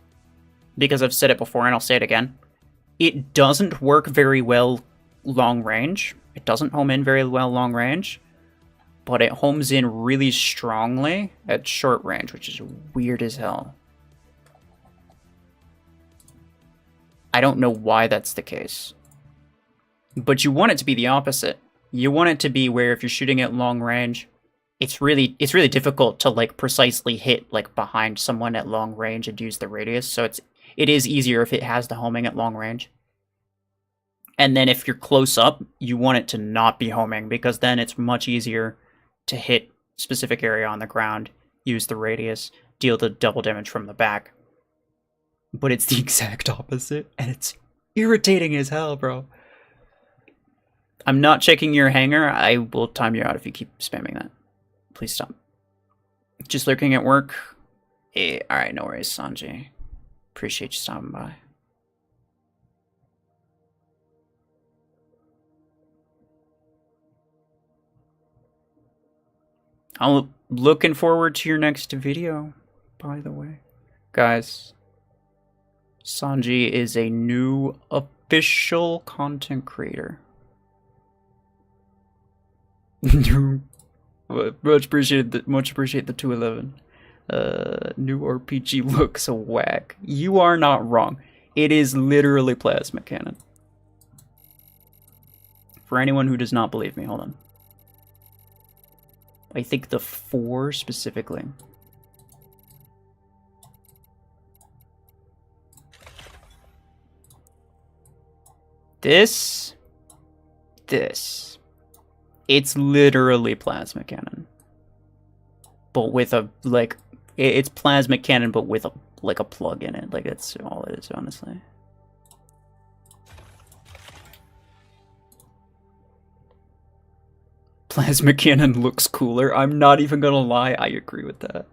Because I've said it before and I'll say it again. It doesn't work very well long range. It doesn't home in very well long range. But it homes in really strongly at short range, which is weird as hell. I don't know why that's the case. But you want it to be the opposite. You want it to be where if you're shooting at long range, it's really difficult to like precisely hit like behind someone at long range and use the radius. So it is easier if it has the homing at long range. And then if you're close up, you want it to not be homing, because then it's much easier to hit specific area on the ground, use the radius, deal the double damage from the back. But it's the exact opposite, and it's irritating as hell, bro. I'm not checking your hanger. I will time you out if you keep spamming that. Please stop. Just lurking at work? Hey, alright, no worries, Sanji. Appreciate you stopping by. I'm looking forward to your next video, by the way. Guys, Sanji is a new official content creator. Much appreciate the 211. New RPG looks whack. You are not wrong. It is literally plasma cannon. For anyone who does not believe me, hold on. I think the 4 specifically. This. It's literally plasma cannon. But with a, like, it's plasma cannon, but with a, like, a plug in it. Like, that's all it is, honestly. Plasma cannon looks cooler. I'm not even gonna lie, I agree with that.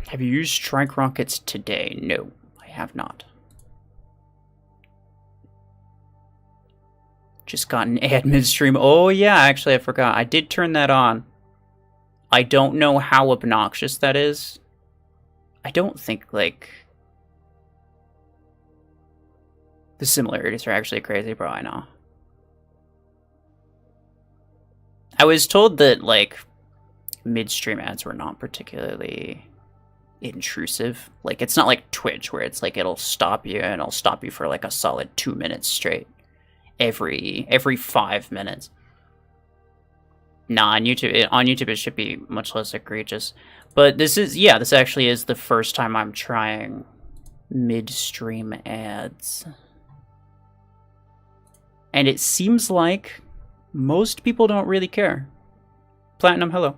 Have you used strike rockets today? No, I have not. Just got an ad midstream. Oh yeah, actually I forgot. I did turn that on. I don't know how obnoxious that is. I don't think, like... The similarities are actually crazy, bro, I know. I was told that, like, midstream ads were not particularly intrusive. Like, it's not like Twitch, where it's like it'll stop you, and it'll stop you for like a solid 2 minutes straight. Every 5 minutes. Nah, on YouTube it should be much less egregious. But this actually is the first time I'm trying midstream ads. And it seems like most people don't really care. Platinum, hello.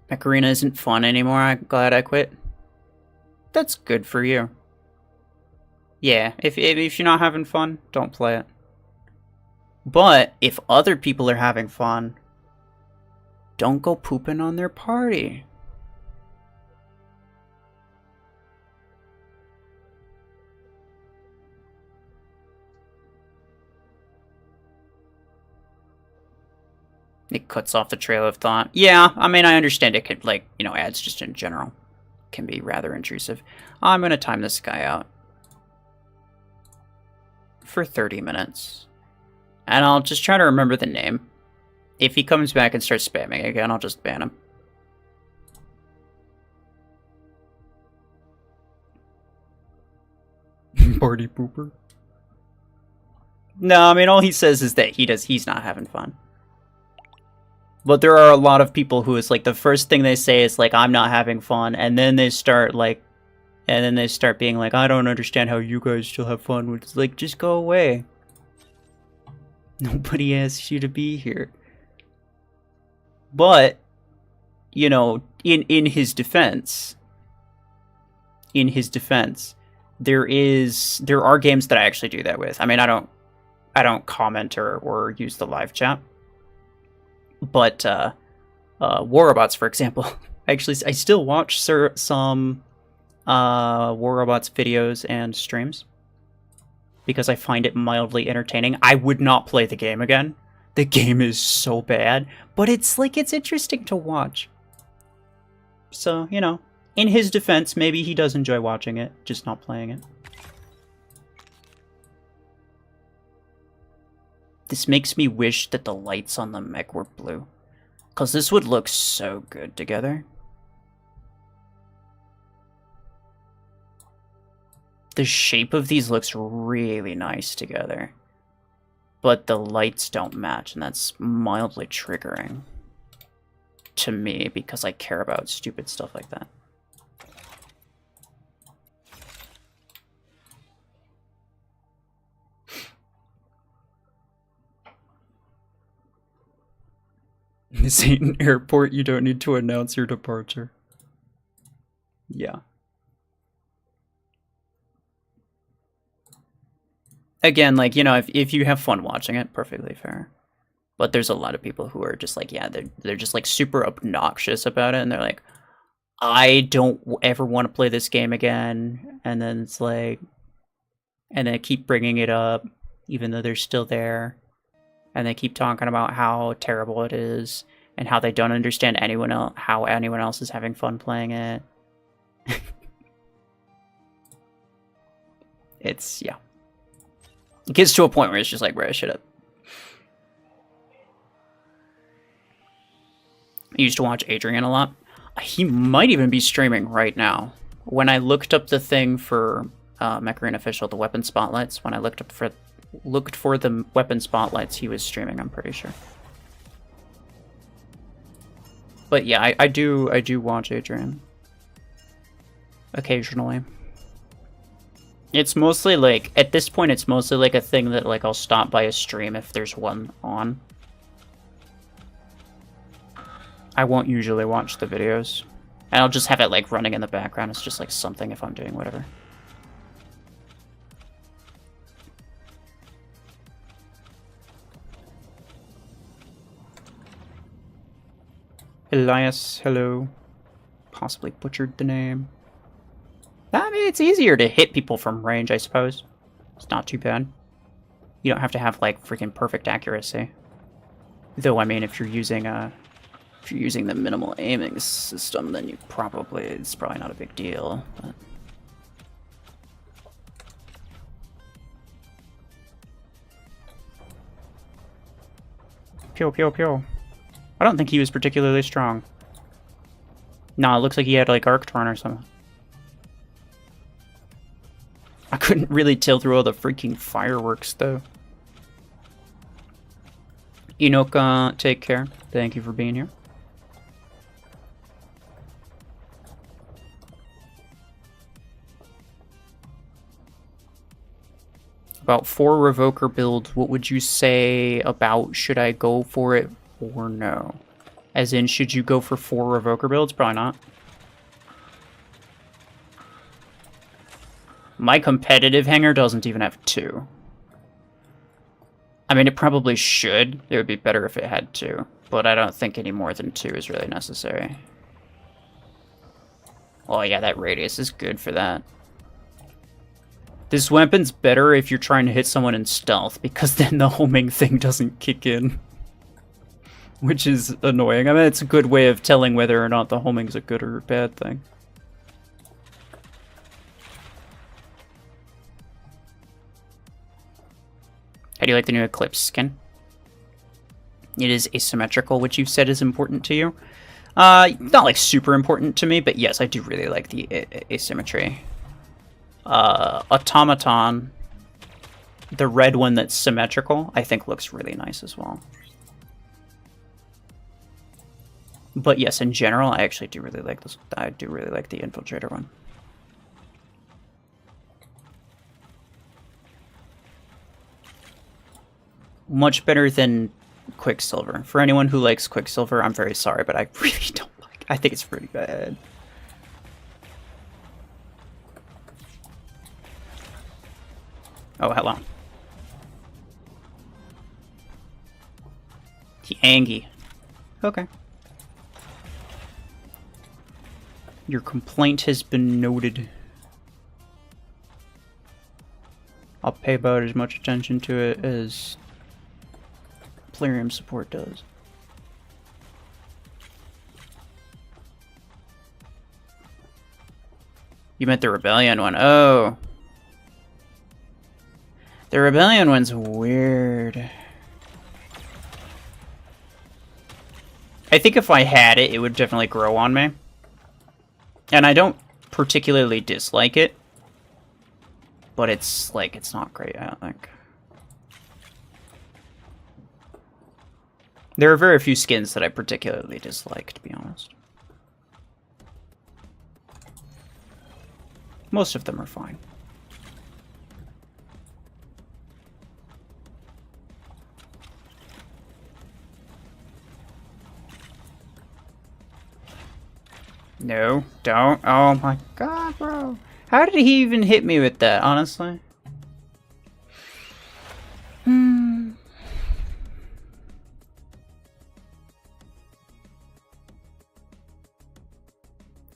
Mech Arena isn't fun anymore. I'm glad I quit. That's good for you. Yeah, if you're not having fun, don't play it. But if other people are having fun, don't go pooping on their party. It cuts off the trail of thought. Yeah, I mean, I understand it could, like, you know, ads just in general can be rather intrusive. I'm gonna time this guy out for 30 minutes. And I'll just try to remember the name. If he comes back and starts spamming again, I'll just ban him. Party pooper? No, I mean, all he says is that he's not having fun. But there are a lot of people who is like, the first thing they say is like, I'm not having fun, and then they start like, and then they start being like, I don't understand how you guys still have fun. Which is like, just go away. Nobody asks you to be here. But, you know, in his defense, there are games that I actually do that with. I mean, I don't comment or use the live chat. But War Robots, for example, I still watch some War Robots videos and streams because I find it mildly entertaining. I would not play the game again. The game is so bad, but it's interesting to watch. So, you know, in his defense, maybe he does enjoy watching it, just not playing it. This makes me wish that the lights on the mech were blue, because this would look so good together. The shape of these looks really nice together, but the lights don't match, and that's mildly triggering to me because I care about stupid stuff like that. This ain't an airport, you don't need to announce your departure. Yeah. Again, like, you know, if you have fun watching it, perfectly fair. But there's a lot of people who are just like, yeah, they're just like super obnoxious about it, and they're like, I don't ever want to play this game again. And then it's like, and they keep bringing it up, even though they're still there. And they keep talking about how terrible it is and how they don't understand how anyone else is having fun playing it. It's, yeah. It gets to a point where it's just like, bro, shut up. I used to watch Adrian a lot. He might even be streaming right now. When I looked up the thing for Mech Arena Official, the weapon spotlights, when I looked for the weapon spotlights, he was streaming, I'm pretty sure. But yeah, I do watch Adrian occasionally. It's mostly like, at this point, it's mostly like a thing that like I'll stop by a stream if there's one on. I won't usually watch the videos, and I'll just have it like running in the background. It's just like something if I'm doing whatever. Elias, hello. Possibly butchered the name. I mean, it's easier to hit people from range, I suppose. It's not too bad. You don't have to have, like, freaking perfect accuracy. Though, I mean, if you're using the minimal aiming system, then it's probably not a big deal. But... Pew, pew, pew. I don't think he was particularly strong. Nah, it looks like he had, like, Arc Torn or something. I couldn't really tell through all the freaking fireworks, though. Enoch, take care. Thank you for being here. About 4 Revoker builds, what would you say about should I go for it or no? As in, should you go for 4 Revoker builds? Probably not. My competitive hanger doesn't even have 2. I mean, it probably should. It would be better if it had 2. But I don't think any more than 2 is really necessary. Oh yeah, that radius is good for that. This weapon's better if you're trying to hit someone in stealth, because then the homing thing doesn't kick in. Which is annoying. I mean, it's a good way of telling whether or not the homing's a good or a bad thing. How do you like the new Eclipse skin? It is asymmetrical, which you've said is important to you. Not like super important to me, but yes, I do really like the asymmetry. Automaton, the red one that's symmetrical, I think looks really nice as well. But yes, in general, I actually do really like this. I do really like the Infiltrator one. Much better than Quicksilver. For anyone who likes Quicksilver, I'm very sorry, but I really don't like it. I think it's pretty bad. Oh, hello. Tiangi. Okay. Your complaint has been noted. I'll pay about as much attention to it as Plarium support does. You meant the Rebellion one. Oh. The Rebellion one's weird. I think if I had it, it would definitely grow on me. And I don't particularly dislike it. But it's, like, it's not great, I don't think. There are very few skins that I particularly dislike, to be honest. Most of them are fine. No, don't. Oh my god, bro. How did he even hit me with that, honestly?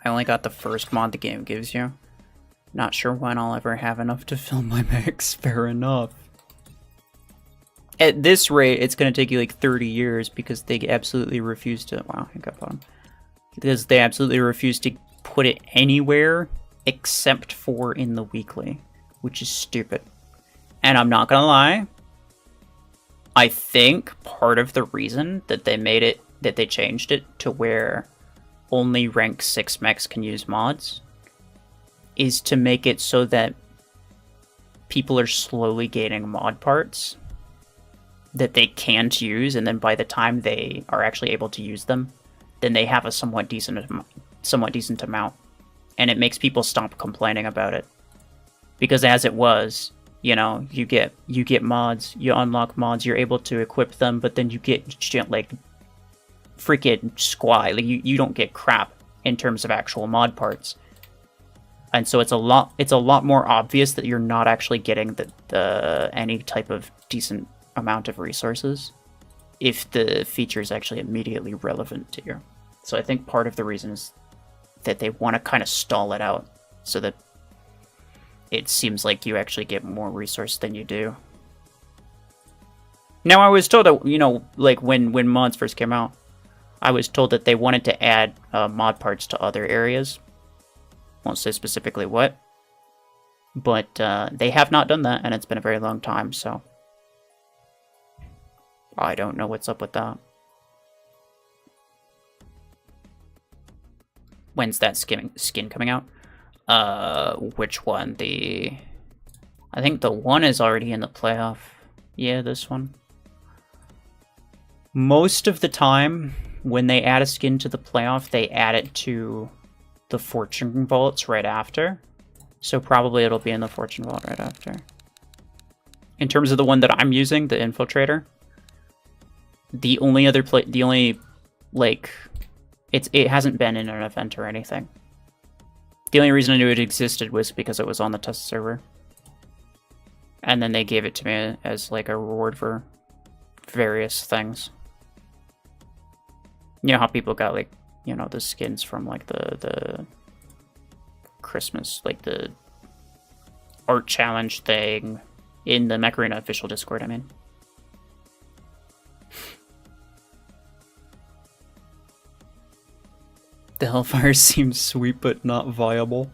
I only got the first mod the game gives you. Not sure when I'll ever have enough to fill my mechs. Fair enough. At this rate, it's going to take you like 30 years because they absolutely refuse to... Wow, I got bottom. Because they absolutely refuse to put it anywhere except for in the weekly, which is stupid. And I'm not going to lie. I think part of the reason that they made it, that they changed it to where only rank 6 mechs can use mods is to make it so that people are slowly gaining mod parts that they can't use, and then by the time they are actually able to use them, then they have a somewhat decent amount, and it makes people stop complaining about it. Because as it was, you know, you get mods, you unlock mods, you're able to equip them, but then you get like freaking squat. Like you don't get crap in terms of actual mod parts. And so it's a lot more obvious that you're not actually getting the any type of decent amount of resources if the feature is actually immediately relevant to you. So I think part of the reason is that they want to kind of stall it out so that it seems like you actually get more resource than you do. Now, I was told that, you know, like when mods first came out, I was told that they wanted to add mod parts to other areas. Won't say specifically what. But they have not done that, and it's been a very long time, so I don't know what's up with that. When's that skin coming out? Which one? I think the one is already in the playoff. Yeah, this one. Most of the time, when they add a skin to the playoff, they add it to the Fortune Vaults right after. So probably it'll be in the Fortune Vault right after. In terms of the one that I'm using, the Infiltrator, the only other it hasn't been in an event or anything. The only reason I knew it existed was because it was on the test server. And then they gave it to me as like a reward for various things. You know how people got like, you know, the skins from like the Christmas, like the art challenge thing in the Mech Arena official Discord, I mean. The Hellfire seems sweet but not viable.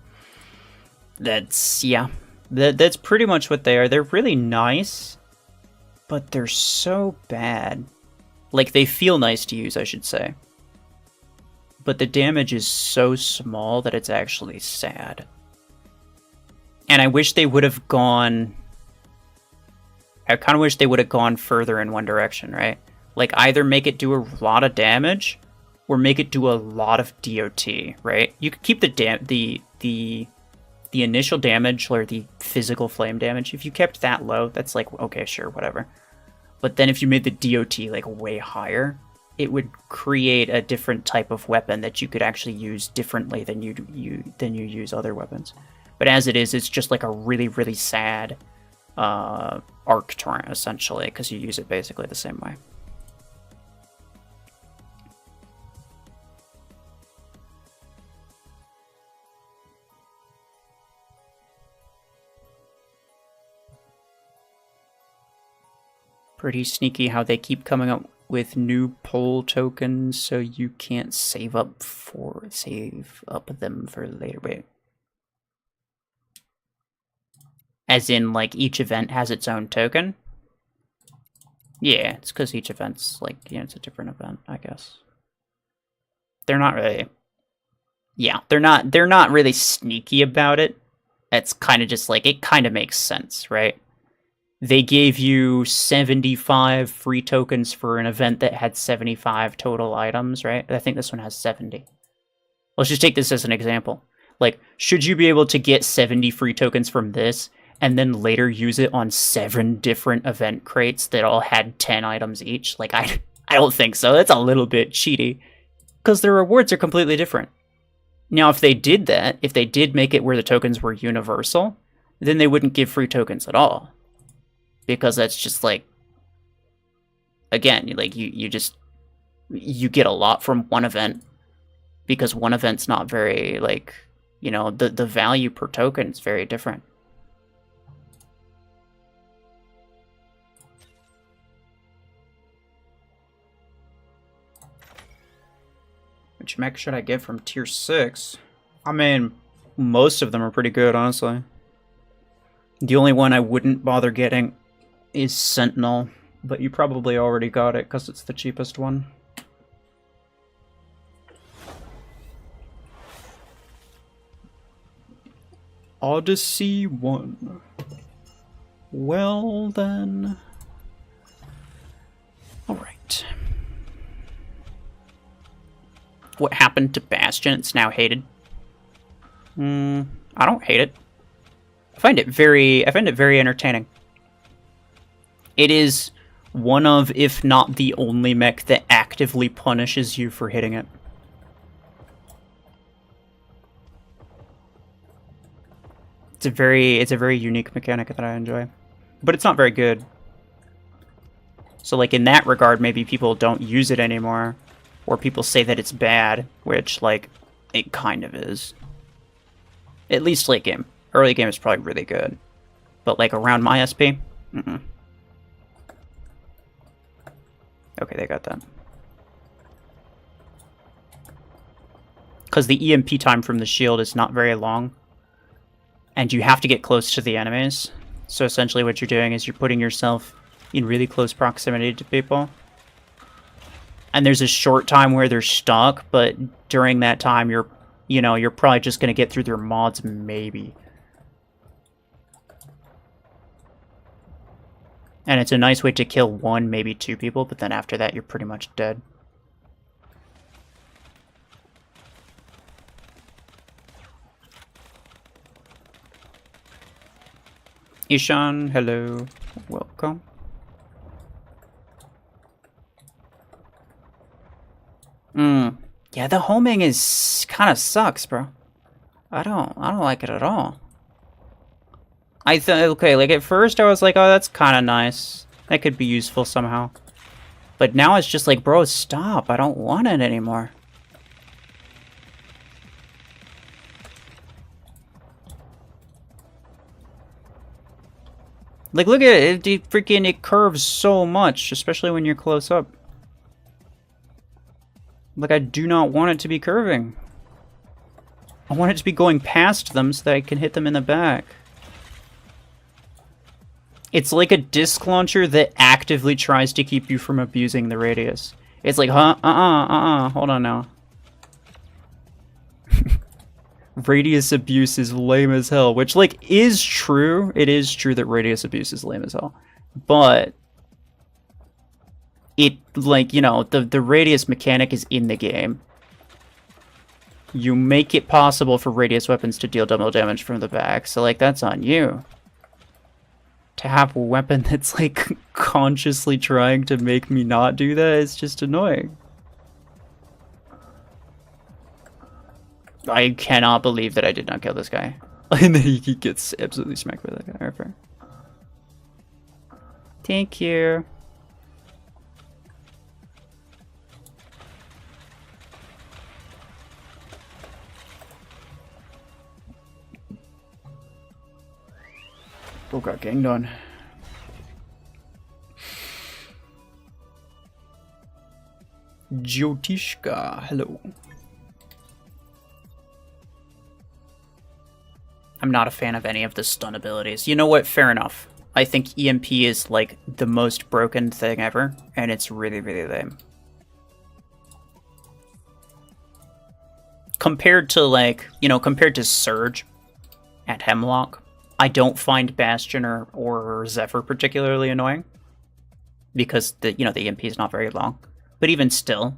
That's, yeah. That's pretty much what they are. They're really nice, but they're so bad. Like, they feel nice to use, I should say. But the damage is so small that it's actually sad. And I wish they would have gone... I kind of wish they would have gone further in one direction, right? Like, either make it do a lot of damage, or make it do a lot of DOT, right? You could keep the initial damage, or the physical flame damage. If you kept that low, that's like, okay, sure, whatever. But then if you made the DOT, like, way higher, it would create a different type of weapon that you could actually use differently than you use other weapons. But as it is, it's just like a really, really sad arc torrent, essentially, because you use it basically the same way. Pretty sneaky how they keep coming up with new poll tokens so you can't save up them for later. Wait. As in, like, each event has its own token? Yeah, it's because each event's, like, you know, it's a different event, I guess. They're not really... Yeah, they're not really sneaky about it. It's kind of just, like, it kind of makes sense, right? They gave you 75 free tokens for an event that had 75 total items, right? I think this one has 70. Let's just take this as an example. Like, should you be able to get 70 free tokens from this, and then later use it on 7 different event crates that all had 10 items each? Like, I don't think so. That's a little bit cheaty. Because the rewards are completely different. Now, if they did that, if they did make it where the tokens were universal, then they wouldn't give free tokens at all. Because that's just like, again, like you get a lot from one event, because one event's not very, like, you know, the value per token is very different. Which mech should I get from tier 6? I mean, most of them are pretty good, honestly. The only one I wouldn't bother getting is Sentinel, but you probably already got it because it's the cheapest one. Odyssey 1. Well then. Alright. What happened to Bastion? It's now hated. I don't hate it. I find it very entertaining. It is one of, if not the only mech that actively punishes you for hitting it. It's a very unique mechanic that I enjoy. But it's not very good. So, like, in that regard, maybe people don't use it anymore. Or people say that it's bad, which, like, it kind of is. At least late game. Early game is probably really good. But, like, around my SP? Mm-mm. Okay, they got that. Because the EMP time from the shield is not very long. And you have to get close to the enemies. So essentially what you're doing is you're putting yourself in really close proximity to people. And there's a short time where they're stuck, but during that time you're probably just going to get through their mods, maybe. And it's a nice way to kill one, maybe two people, but then after that you're pretty much dead. Ishan, hello. Welcome. Yeah, the homing is kind of sucks, bro. I don't like it at all. Okay, like at first I was like, oh, that's kind of nice. That could be useful somehow. But now it's just like, bro, stop. I don't want it anymore. Like, look at it. It curves so much, especially when you're close up. Like, I do not want it to be curving. I want it to be going past them so that I can hit them in the back. It's like a disc launcher that actively tries to keep you from abusing the radius. It's like, hold on now. Radius abuse is lame as hell, which, like, is true. It is true that radius abuse is lame as hell. But it, like, you know, the radius mechanic is in the game. You make it possible for radius weapons to deal double damage from the back, so, like, that's on you. To have a weapon that's, like, consciously trying to make me not do that is just annoying. I cannot believe that I did not kill this guy. And then he gets absolutely smacked by that guy. Right, fair. Thank you. Oh, got ganged on. Jyotishka, hello. I'm not a fan of any of the stun abilities. You know what? Fair enough. I think EMP is, like, the most broken thing ever, and it's really, really lame. Compared to, like, you know, compared to Surge and Hemlock, I don't find Bastion or Zephyr particularly annoying. Because, the EMP is not very long. But even still,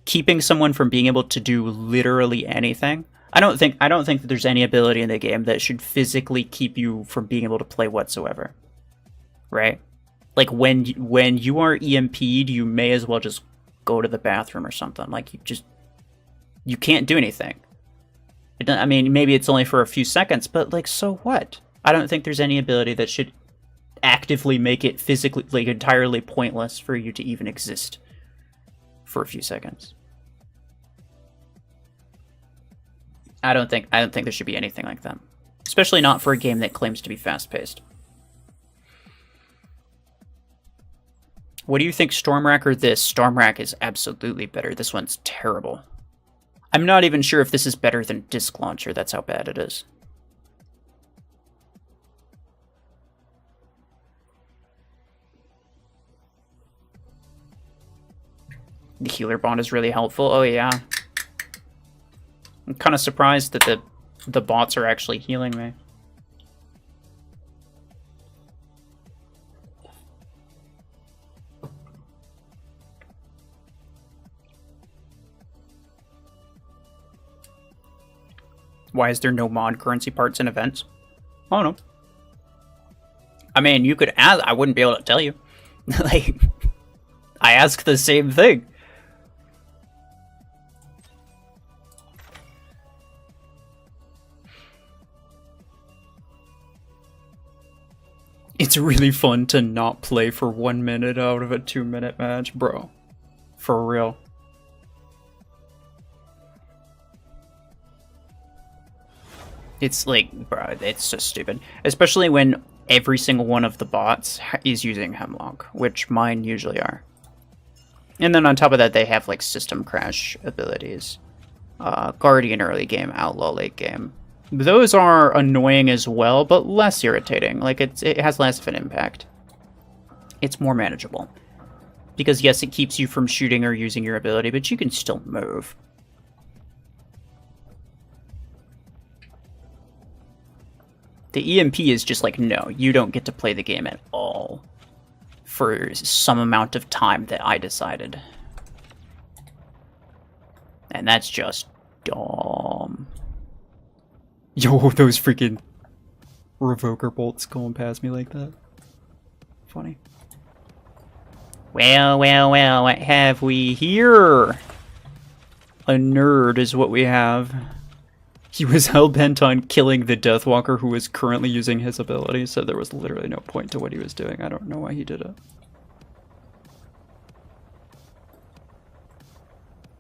keeping someone from being able to do literally anything... I don't think that there's any ability in the game that should physically keep you from being able to play whatsoever. Right? Like, when you are EMP'd, you may as well just go to the bathroom or something. Like, you can't do anything. I mean, maybe it's only for a few seconds, but, like, so what? I don't think there's any ability that should actively make it physically, like, entirely pointless for you to even exist for a few seconds. I don't think there should be anything like that. Especially not for a game that claims to be fast-paced. What do you think, Stormrack or this? Stormrack is absolutely better. This one's terrible. I'm not even sure if this is better than Disc Launcher. That's how bad it is. The healer bond is really helpful. Oh, yeah. I'm kind of surprised that the bots are actually healing me. Why is there no mod currency parts in events? I don't know. I mean, you could ask. I wouldn't be able to tell you. Like, I ask the same thing. It's really fun to not play for 1 minute out of a 2-minute match, bro. For real. It's like, bro, it's just stupid. Especially when every single one of the bots is using Hemlock, which mine usually are. And then on top of that, they have like system crash abilities. Guardian early game, Outlaw late game. Those are annoying as well, but less irritating. Like, it has less of an impact. It's more manageable. Because yes, it keeps you from shooting or using your ability, but you can still move. The EMP is just like, no, you don't get to play the game at all. For some amount of time that I decided. And that's just dumb. Yo, those freaking revoker bolts going past me like that. Funny. Well, what have we here? A nerd is what we have. He was hell-bent on killing the Deathwalker who was currently using his ability, so there was literally no point to what he was doing. I don't know why he did it.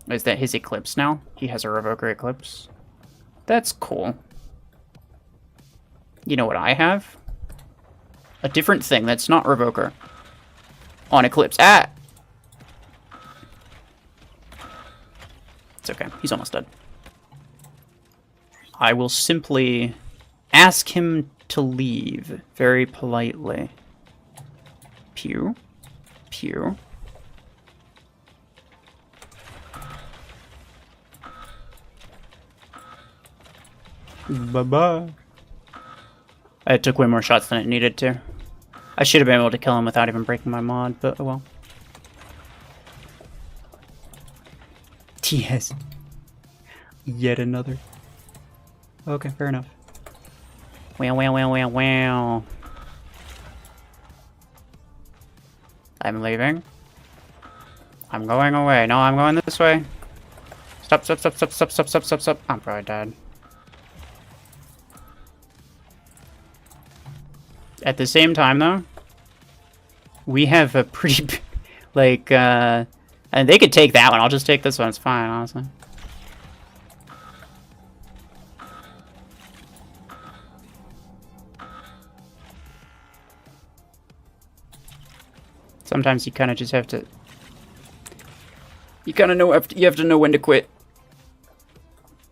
Is that his Eclipse now? He has a Revoker Eclipse? That's cool. You know what I have? A different thing that's not Revoker. On Eclipse. Ah! It's okay. He's almost dead. I will simply ask him to leave very politely. Pew. Pew. Bye-bye. It took way more shots than it needed to. I should have been able to kill him without even breaking my mod, but oh well. TS. Yet another. Okay, fair enough. Wow. I'm leaving. I'm going away. No, I'm going this way. Stop. I'm probably dead. At the same time, though, we have a pretty, like, and they could take that one. I'll just take this one. It's fine, honestly. Sometimes you kind of just have to... You kind of know... You have to know when to quit.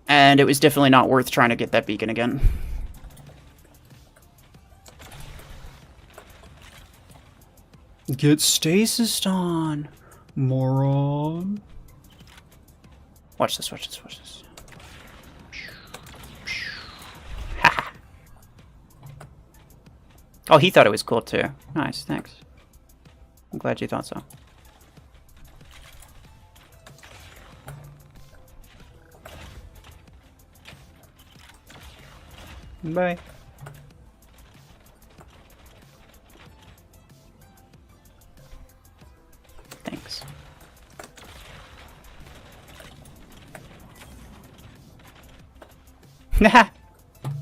And it was definitely not worth trying to get that beacon again. Get stasis on, moron. Watch this. Ha! Oh, he thought it was cool too. Nice, thanks. I'm glad you thought so. Bye. Thanks.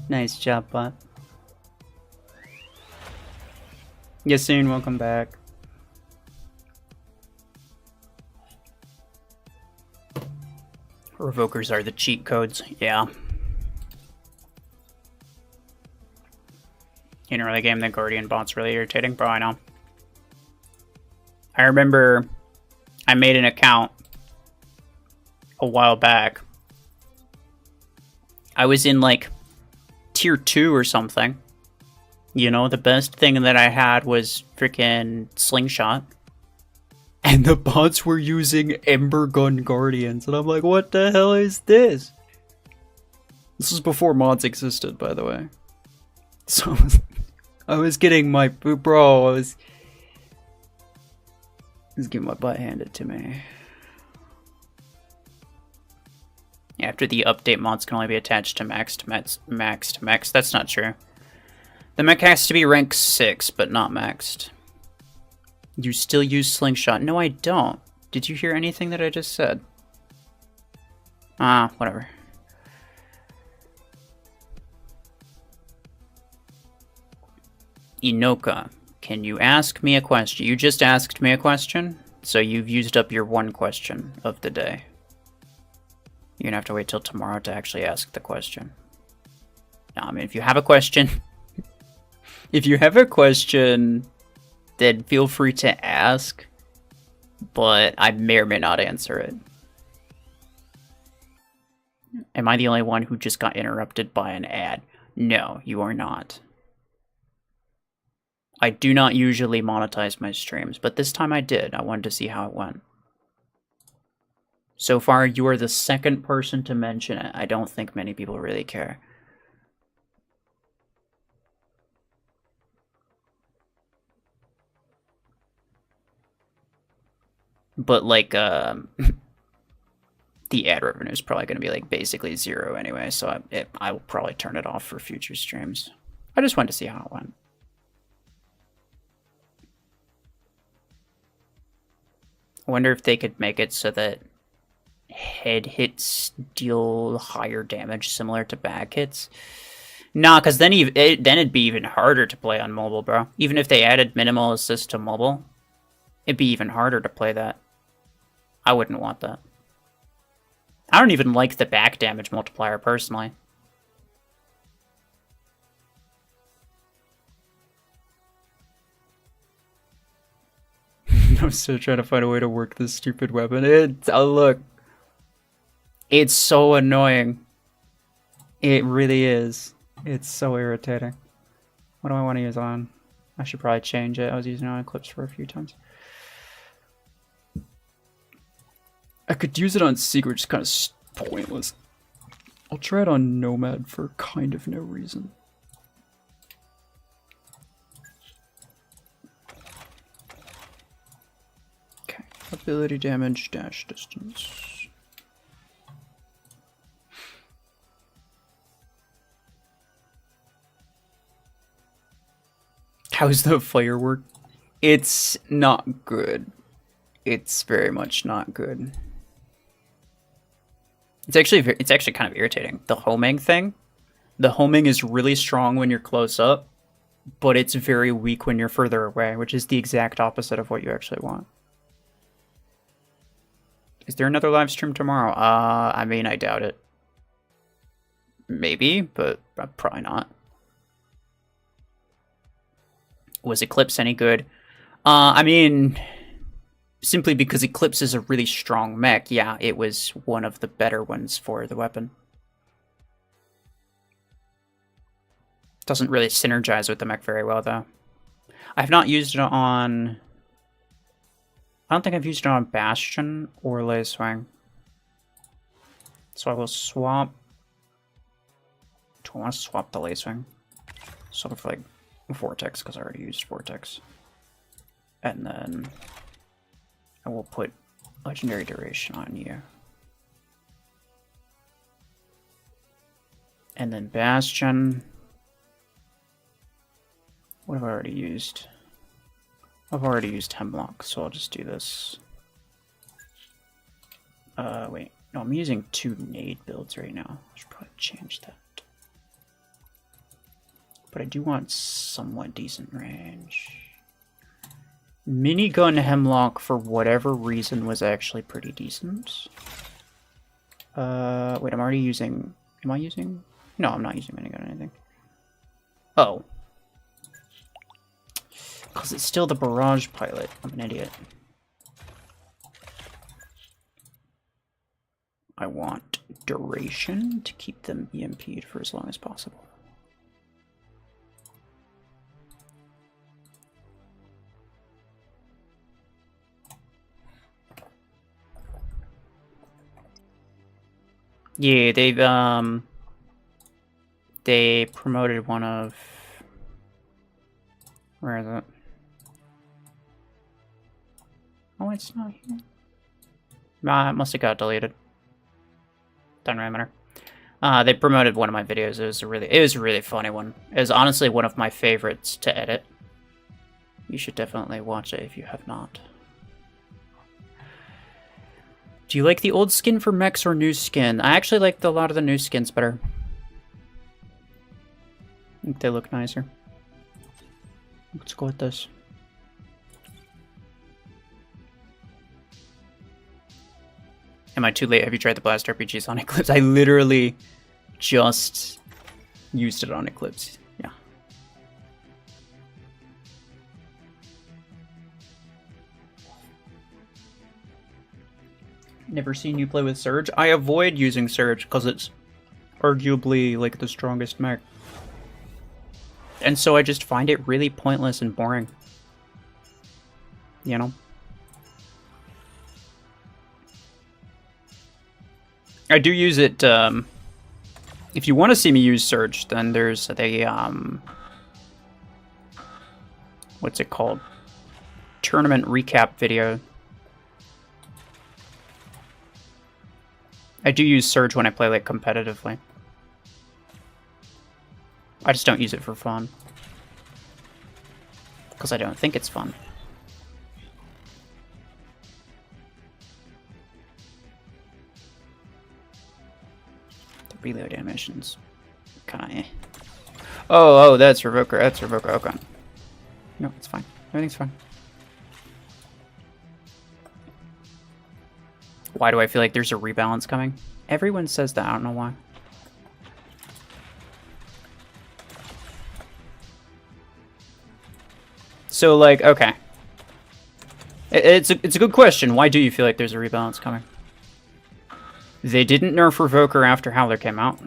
Nice job, bot. Yasoon, welcome back. Revokers are the cheat codes, yeah. In early game, the Guardian bot's really irritating, bro, I know. I remember I made an account a while back. I was in like tier 2 or something. You know, the best thing that I had was freaking Slingshot. And the bots were using Ember Gun Guardians. And I'm like, what the hell is this? This was before mods existed, by the way. So I was getting my... Bro, I was getting my butt handed to me. After the update, mods can only be attached to Mechs. That's not true. The Mech has to be rank 6, but not maxed. You still use Slingshot? No, I don't. Did you hear anything that I just said? Ah, whatever. Inoka, can you ask me a question? You just asked me a question, so you've used up your one question of the day. You're gonna have to wait till tomorrow to actually ask the question. I mean, if you have a question, then feel free to ask, but I may or may not answer it. Am I the only one who just got interrupted by an ad? No, you are not. I do not usually monetize my streams, but this time I did. I wanted to see how it went. So far, you are the second person to mention it. I don't think many people really care. But, like, the ad revenue is probably going to be, like, basically zero anyway, so I will probably turn it off for future streams. I just wanted to see how it went. I wonder if they could make it so that head hits deal higher damage similar to back hits. Nah, because then it'd be even harder to play on mobile, bro. Even if they added minimal assist to mobile, it'd be even harder to play that. I wouldn't want that. I don't even like the back damage multiplier, personally. I'm still trying to find a way to work this stupid weapon. Oh, look. It's so annoying. It really is. It's so irritating. What do I want to use on? I should probably change it. I was using it on Eclipse for a few times. I could use it on Secret, which is kind of pointless. I'll try it on Nomad for kind of no reason. Okay, ability damage, dash distance. How's the firework? It's not good. It's very much not good. It's actually kind of irritating. The homing thing. The homing is really strong when you're close up, but it's very weak when you're further away, which is the exact opposite of what you actually want. Is there another live stream tomorrow? I mean, I doubt it. Maybe, but probably not. Was Eclipse any good? I mean, simply because Eclipse is a really strong mech, yeah, it was one of the better ones for the weapon. Doesn't really synergize with the mech very well, though. I've not used it on... I don't think I've used it on Bastion or Lacewing. So I will swap... Do I want to swap the Lacewing? Swap it for, like, Vortex, because I already used Vortex. And then I will put Legendary Duration on you. And then Bastion. What have I already used? I've already used Hemlock, so I'll just do this. Wait. No, I'm using 2 nade builds right now. I should probably change that. But I do want somewhat decent range. Minigun Hemlock, for whatever reason, was actually pretty decent. Wait, I'm already using... Am I using... No, I'm not using minigun or anything. Oh. Because it's still the barrage pilot. I'm an idiot. I want duration to keep them EMP'd for as long as possible. Yeah, they promoted one of... Where is it? Oh, it's not here. Nah, it must have got deleted. Doesn't really matter. They promoted one of my videos. It was a really funny one. It was honestly one of my favorites to edit. You should definitely watch it if you have not. Do you like the old skin for mechs or new skin? I actually like a lot of the new skins better. I think they look nicer. Let's go with this. Am I too late? Have you tried the Blast RPGs on Eclipse? I literally just used it on Eclipse. Yeah. Never seen you play with Surge. I avoid using Surge because it's arguably like the strongest mech. And so I just find it really pointless and boring. You know? I do use it, if you want to see me use Surge, then there's the, what's it called? Tournament recap video. I do use Surge when I play, like, competitively. I just don't use it for fun. Because I don't think it's fun. The reload animations. Kinda eh. Oh, that's Revoker, okay. No, it's fine. Everything's fine. Why do I feel like there's a rebalance coming? Everyone says that, I don't know why. So, like, okay. It's a good question. Why do you feel like there's a rebalance coming? They didn't nerf Revoker after Howler came out.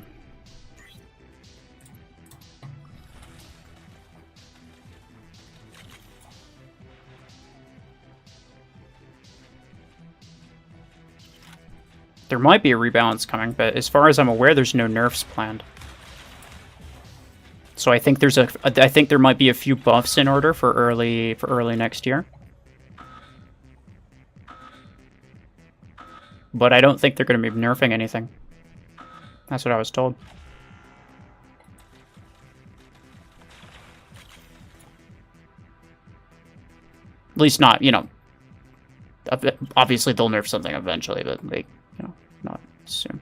There might be a rebalance coming, but as far as I'm aware, there's no nerfs planned. So I think I think there might be a few buffs in order for early next year. But I don't think they're going to be nerfing anything. That's what I was told. At least not, you know. Obviously they'll nerf something eventually, but like, you know, not soon.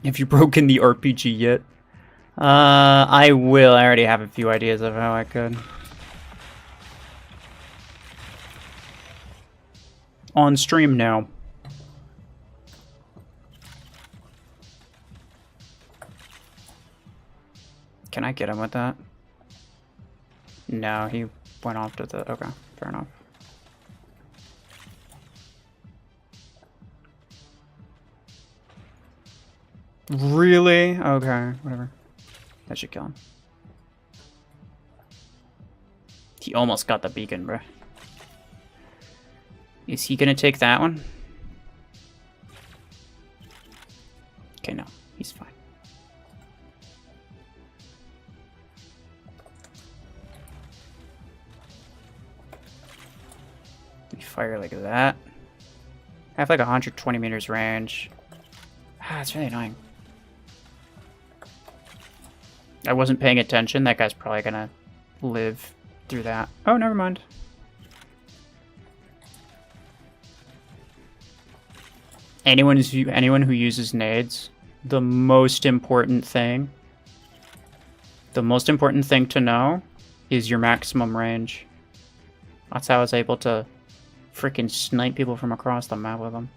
Have you broken the RPG yet? I will. I already have a few ideas of how I could. On stream now. Can I get him with that? No, he went off to the... Okay, fair enough. Really? Okay, whatever. That should kill him. He almost got the beacon, bro. Is he gonna take that one? Okay, no. He's fine. We fire like that. I have like 120 meters range. Ah, it's really annoying. I wasn't paying attention. That guy's probably gonna live through that. Oh, never mind. Anyone who uses nades, the most important thing to know is your maximum range. That's how I was able to freaking snipe people from across the map with them.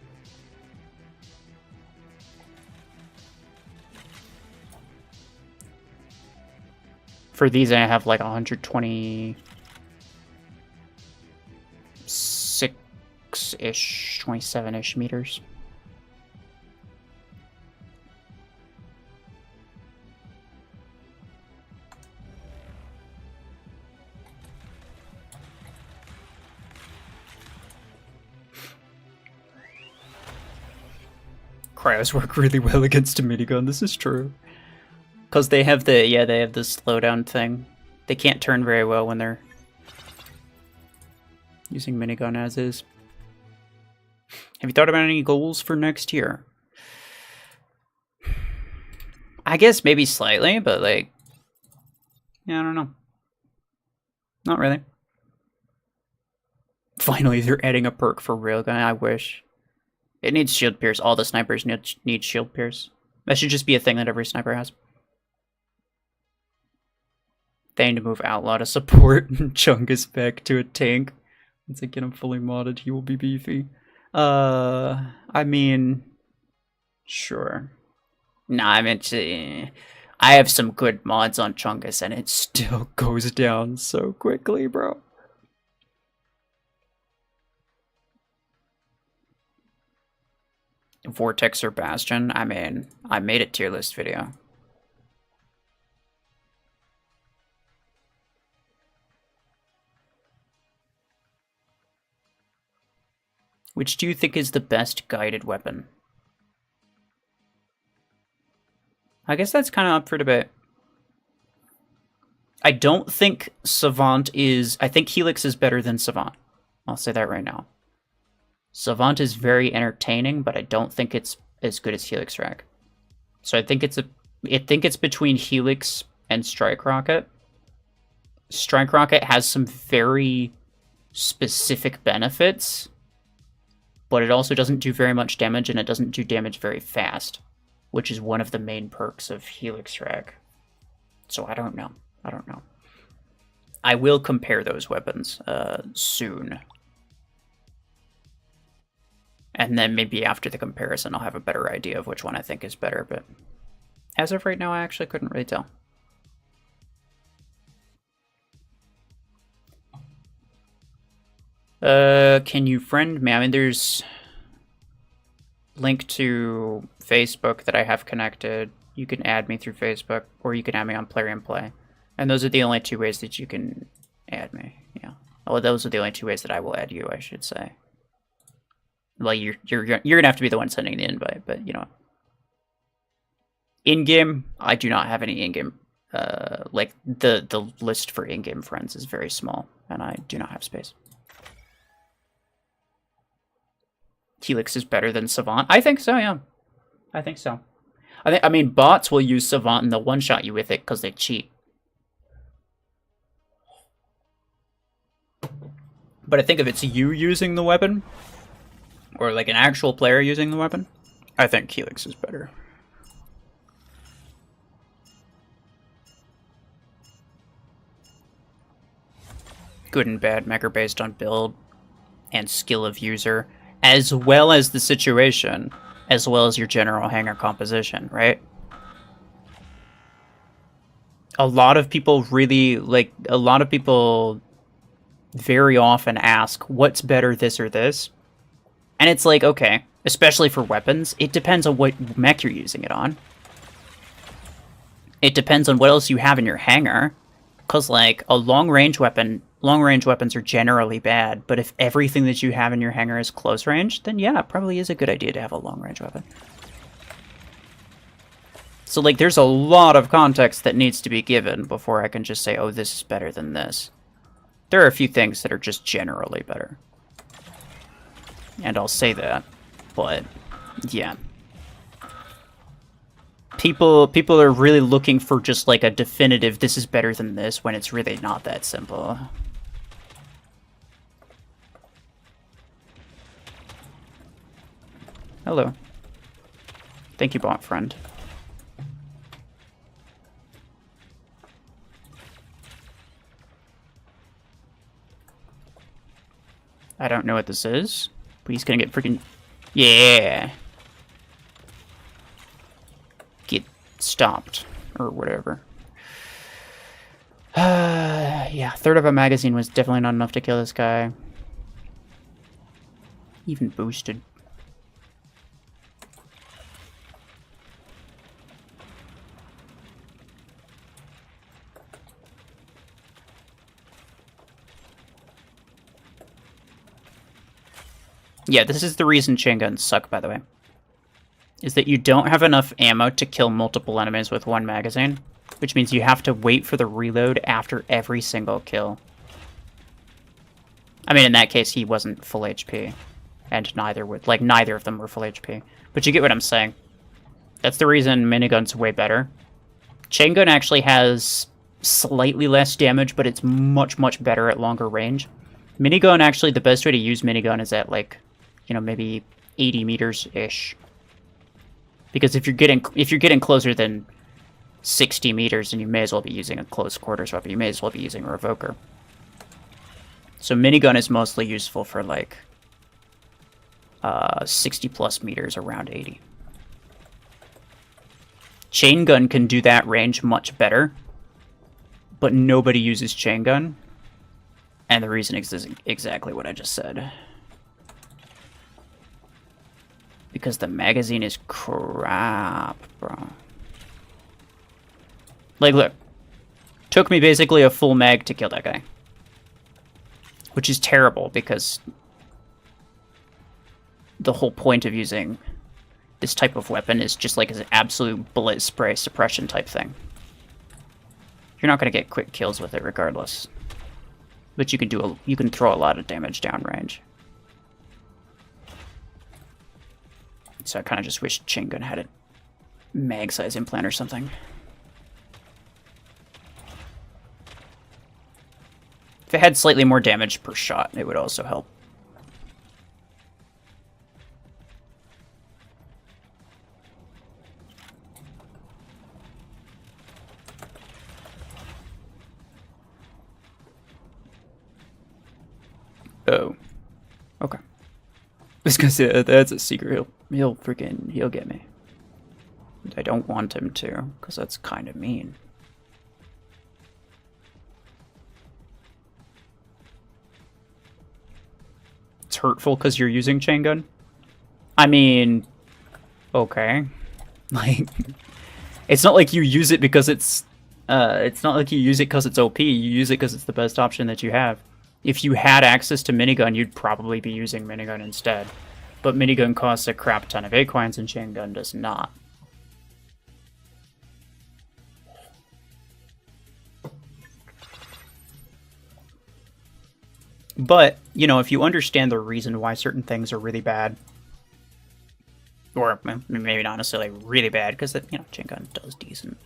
For these, I have like 126-ish, 27-ish meters. Cryos work really well against a minigun, this is true. Because they have the, they have the slowdown thing. They can't turn very well when they're using minigun as is. Have you thought about any goals for next year? I guess maybe slightly, but like, yeah, I don't know. Not really. Finally, they're adding a perk for railgun. I wish. It needs shield pierce. All the snipers need shield pierce. That should just be a thing that every sniper has. They need to move Outlaw to support and Chungus back to a tank. Once I get him fully modded, he will be beefy. I mean, sure. Nah, I mean, I have some good mods on Chungus, and it still goes down so quickly, bro. Vortex or Bastion? I mean, I made a tier list video. Which do you think is the best guided weapon? I guess that's kind of up for debate. I don't think Savant is... I think Helix is better than Savant. I'll say that right now. Savant is very entertaining, but I don't think it's as good as Helix Rack. So I think it's between Helix and Strike Rocket. Strike Rocket has some very specific benefits, but it also doesn't do very much damage, and it doesn't do damage very fast, which is one of the main perks of Helix Rack. So I don't know. I will compare those weapons soon. And then maybe after the comparison, I'll have a better idea of which one I think is better, but as of right now, I actually couldn't really tell. Can you friend me? I mean, there's link to Facebook that I have connected. You can add me through Facebook, or you can add me on Plarium Play. And those are the only two ways that you can add me, yeah. Oh, those are the only two ways that I will add you, I should say. Well, you're gonna have to be the one sending the invite, but you know. In-game, I do not have any in-game, like, the list for in-game friends is very small, and I do not have space. Helix is better than Savant? I think so, yeah. I think so. I mean, bots will use Savant and they'll one-shot you with it because they cheat. But I think if it's you using the weapon, or like an actual player using the weapon, I think Helix is better. Good and bad mech are based on build and skill of user, as well as the situation, as well as your general hanger composition, right? A lot of people really, like, a lot of people very often ask, what's better, this or this? And it's like, okay, especially for weapons, it depends on what mech you're using it on. It depends on what else you have in your hanger. Because, like, a long-range weapons are generally bad, but if everything that you have in your hanger is close range, then yeah, it probably is a good idea to have a long-range weapon. So, like, there's a lot of context that needs to be given before I can just say, oh, this is better than this. There are a few things that are just generally better. And I'll say that, but yeah. People are really looking for just like a definitive, this is better than this, when it's really not that simple. Hello. Thank you, bot friend. I don't know what this is, but he's gonna get freaking... Yeah! Get stopped, or whatever. Yeah, third of a magazine was definitely not enough to kill this guy. Even boosted. Yeah, this is the reason chain guns suck, by the way. Is that you don't have enough ammo to kill multiple enemies with one magazine, which means you have to wait for the reload after every single kill. I mean, in that case, he wasn't full HP, and neither of them were full HP. But you get what I'm saying. That's the reason minigun's way better. Chain gun actually has slightly less damage, but it's much, much better at longer range. Minigun, actually, the best way to use minigun is at, like, you know, maybe 80 meters-ish. Because if you're getting closer than 60 meters, then you may as well be using a close quarters weapon. You may as well be using a revoker. So minigun is mostly useful for, like, 60 plus meters around 80. Chain gun can do that range much better, but nobody uses chain gun. And the reason is exactly what I just said. Because the magazine is crap, bro. Like, look. Took me basically a full mag to kill that guy. Which is terrible, because the whole point of using this type of weapon is just like an absolute bullet spray suppression type thing. You're not going to get quick kills with it regardless. But you can throw a lot of damage downrange. So I kind of just wish chain gun had a mag size implant or something. If it had slightly more damage per shot, it would also help. Oh. Okay. I was gonna say, that's a secret. He'll get me. I don't want him to, because that's kind of mean. It's hurtful because you're using chain gun? I mean, okay. Like, it's not like you use it because it's not like you use it because it's OP. You use it because it's the best option that you have. If you had access to minigun, you'd probably be using minigun instead. But minigun costs a crap ton of acorns and chain gun does not. But, you know, if you understand the reason why certain things are really bad, or maybe not necessarily really bad, because, you know, chain gun does decent.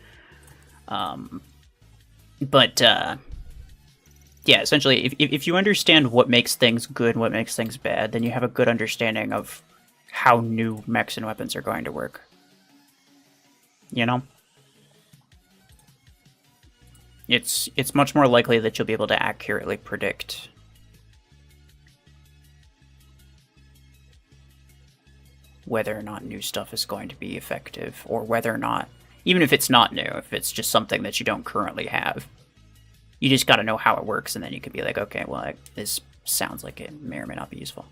Yeah, essentially, if you understand what makes things good and what makes things bad, then you have a good understanding of how new mechs and weapons are going to work. You know? It's much more likely that you'll be able to accurately predict whether or not new stuff is going to be effective, or whether or not, even if it's not new, if it's just something that you don't currently have. You just gotta know how it works, and then you can be like, okay, well, this sounds like it may or may not be useful.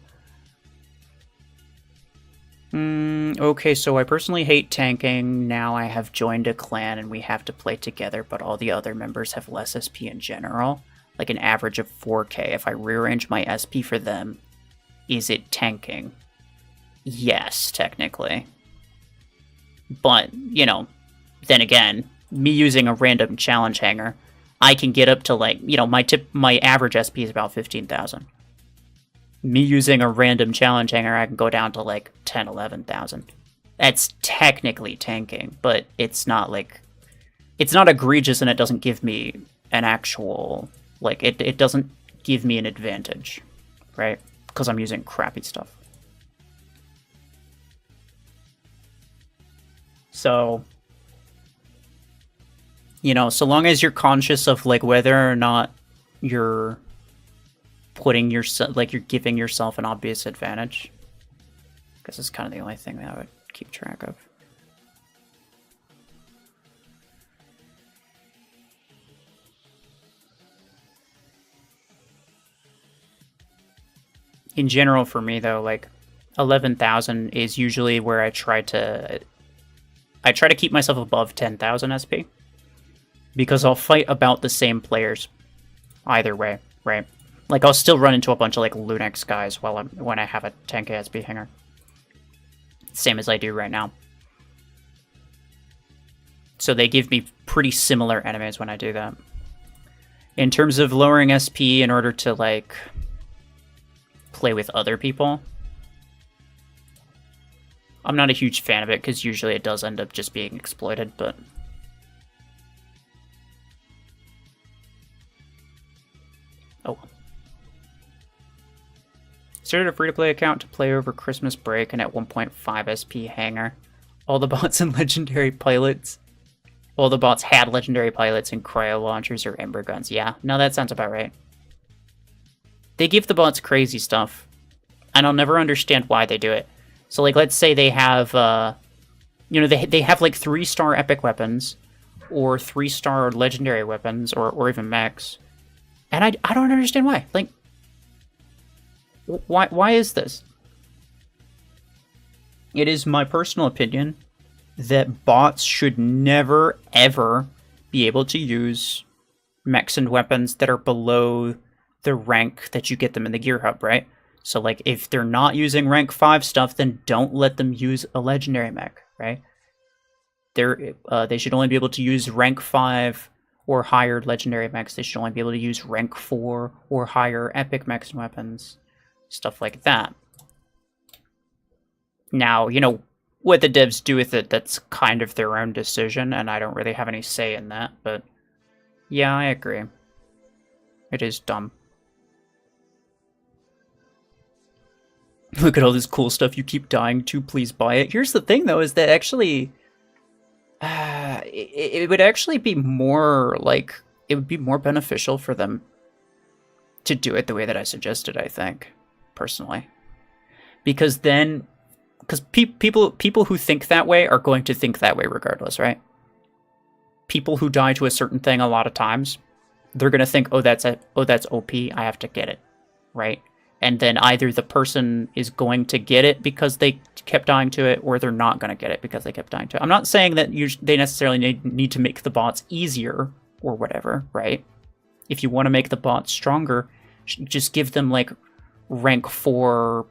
Okay, so I personally hate tanking. Now I have joined a clan, and we have to play together, but all the other members have less SP in general, like an average of 4k. If I rearrange my SP for them, is it tanking? Yes, technically. But, you know, then again, me using a random challenge hanger, I can get up to, like, you know, my average SP is about 15,000. Me using a random challenge hanger, I can go down to like 10, 11,000. That's technically tanking, but it's not like, it's not egregious, and it doesn't give me an actual, like, it doesn't give me an advantage, right? Because I'm using crappy stuff. So, you know, so long as you're conscious of, like, whether or not you're putting yourself, like, you're giving yourself an obvious advantage. Because it's kind of the only thing that I would keep track of. In general, for me, though, like, 11,000 is usually where I try to keep myself above 10,000 SP. Because I'll fight about the same players either way, right? Like, I'll still run into a bunch of, like, Lunex guys when I have a 10k SP hanger. Same as I do right now. So they give me pretty similar enemies when I do that. In terms of lowering SP in order to, like, play with other people, I'm not a huge fan of it, because usually it does end up just being exploited, but... oh. Started a free-to-play account to play over Christmas break, and at 1.5 SP hanger. All the bots and legendary pilots. All the bots had legendary pilots and cryo launchers or ember guns. Yeah, no, that sounds about right. They give the bots crazy stuff, and I'll never understand why they do it. So, like, let's say they have You know, they have like 3-star epic weapons, or 3-star legendary weapons, or even mechs. And I don't understand why. Like, why is this? It is my personal opinion that bots should never, ever be able to use mechs and weapons that are below the rank that you get them in the gear hub, right? So, like, if they're not using rank 5 stuff, then don't let them use a legendary mech, right? They should only be able to use rank 5 or higher legendary mechs. They should only be able to use rank 4 or higher epic mechs and weapons. Stuff like that. Now, you know, what the devs do with it, that's kind of their own decision, and I don't really have any say in that, but yeah, I agree. It is dumb. Look at all this cool stuff you keep dying to, please buy it. Here's the thing, though, is that actually... it would actually be more, like... It would be more beneficial for them to do it the way that I suggested, I think, personally. Because then... Because people who think that way are going to think that way regardless, right? People who die to a certain thing a lot of times, they're going to think, oh, that's OP, I have to get it, right? And then either the person is going to get it because they kept dying to it, or they're not going to get it because they kept dying to it. I'm not saying that they necessarily need to make the bots easier or whatever, right? If you want to make the bots stronger, just give them, like, rank 4...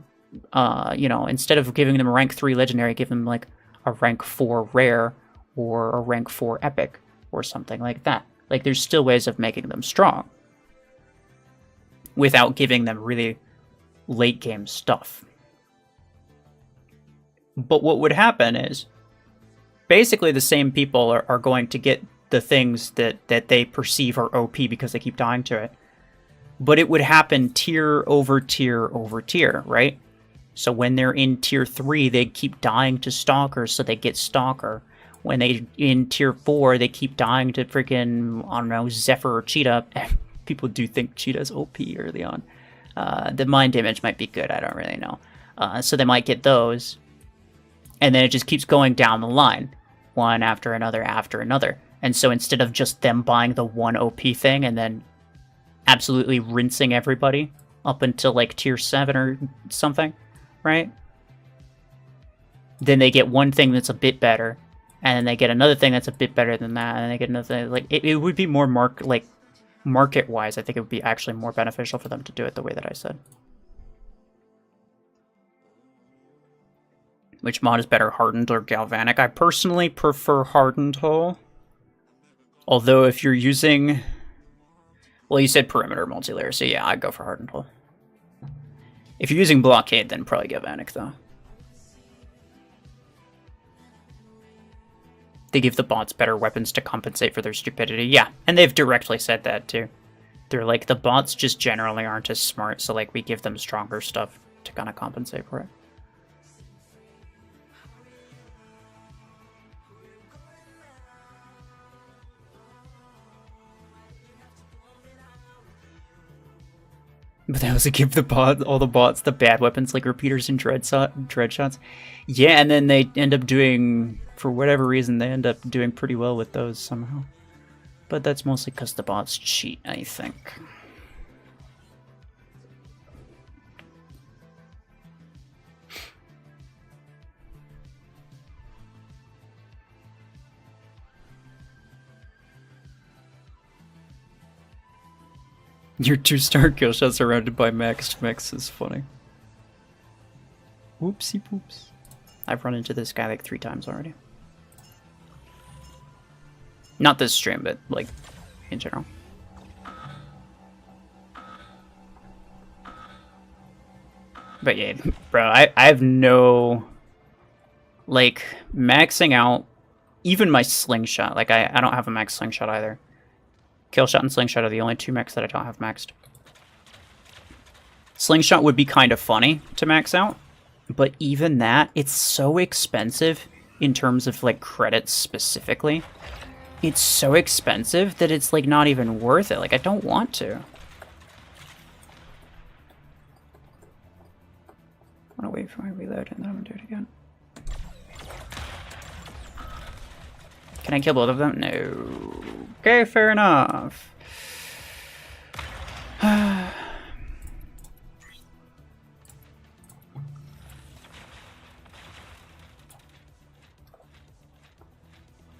you know, instead of giving them a rank 3 legendary, give them like a rank 4 rare or a rank 4 epic or something like that. Like, there's still ways of making them strong without giving them really late game stuff. But what would happen is basically the same people are going to get the things that they perceive are OP because they keep dying to it. But it would happen tier over tier over tier, right? So when they're in tier 3, they keep dying to Stalker, so they get Stalker. When they in tier 4, they keep dying to freaking, I don't know, Zephyr or Cheetah. People do think Cheetah's OP early on. The mind damage might be good, I don't really know. So they might get those. And then it just keeps going down the line. One after another after another. And so instead of just them buying the one OP thing and then absolutely rinsing everybody up until like tier 7 or something, right? Then they get one thing that's a bit better, and then they get another thing that's a bit better than that, and they get another thing. Like, it would be more market-wise, I think it would be actually more beneficial for them to do it the way that I said. Which mod is better, Hardened or Galvanic? I personally prefer Hardened Hull. Although if you're using... Well, you said Perimeter multilayer, so yeah, I'd go for Hardened Hull. If you're using Blockade, then probably Galvanic, though. They give the bots better weapons to compensate for their stupidity. Yeah, and they've directly said that, too. They're like, the bots just generally aren't as smart, so, like, we give them stronger stuff to kind of compensate for it. But they also give all the bots the bad weapons like repeaters and dread shots. Yeah, and then they end up doing, for whatever reason, they end up doing pretty well with those somehow. But that's mostly because the bots cheat, I think. Your 2-star Killshot surrounded by Mechs. Mechs is funny. Whoopsie poops. I've run into this guy like 3 times already. Not this stream, but like in general. But yeah, bro, I have no... Like, maxing out even my Slingshot. Like, I don't have a max Slingshot either. Killshot and Slingshot are the only 2 mechs that I don't have maxed. Slingshot would be kind of funny to max out, but even that, it's so expensive in terms of, like, credits specifically. It's so expensive that it's, like, not even worth it. Like, I don't want to. I want to wait for my reload, and then I'm going to do it again. Can I kill both of them? No. Okay, fair enough. I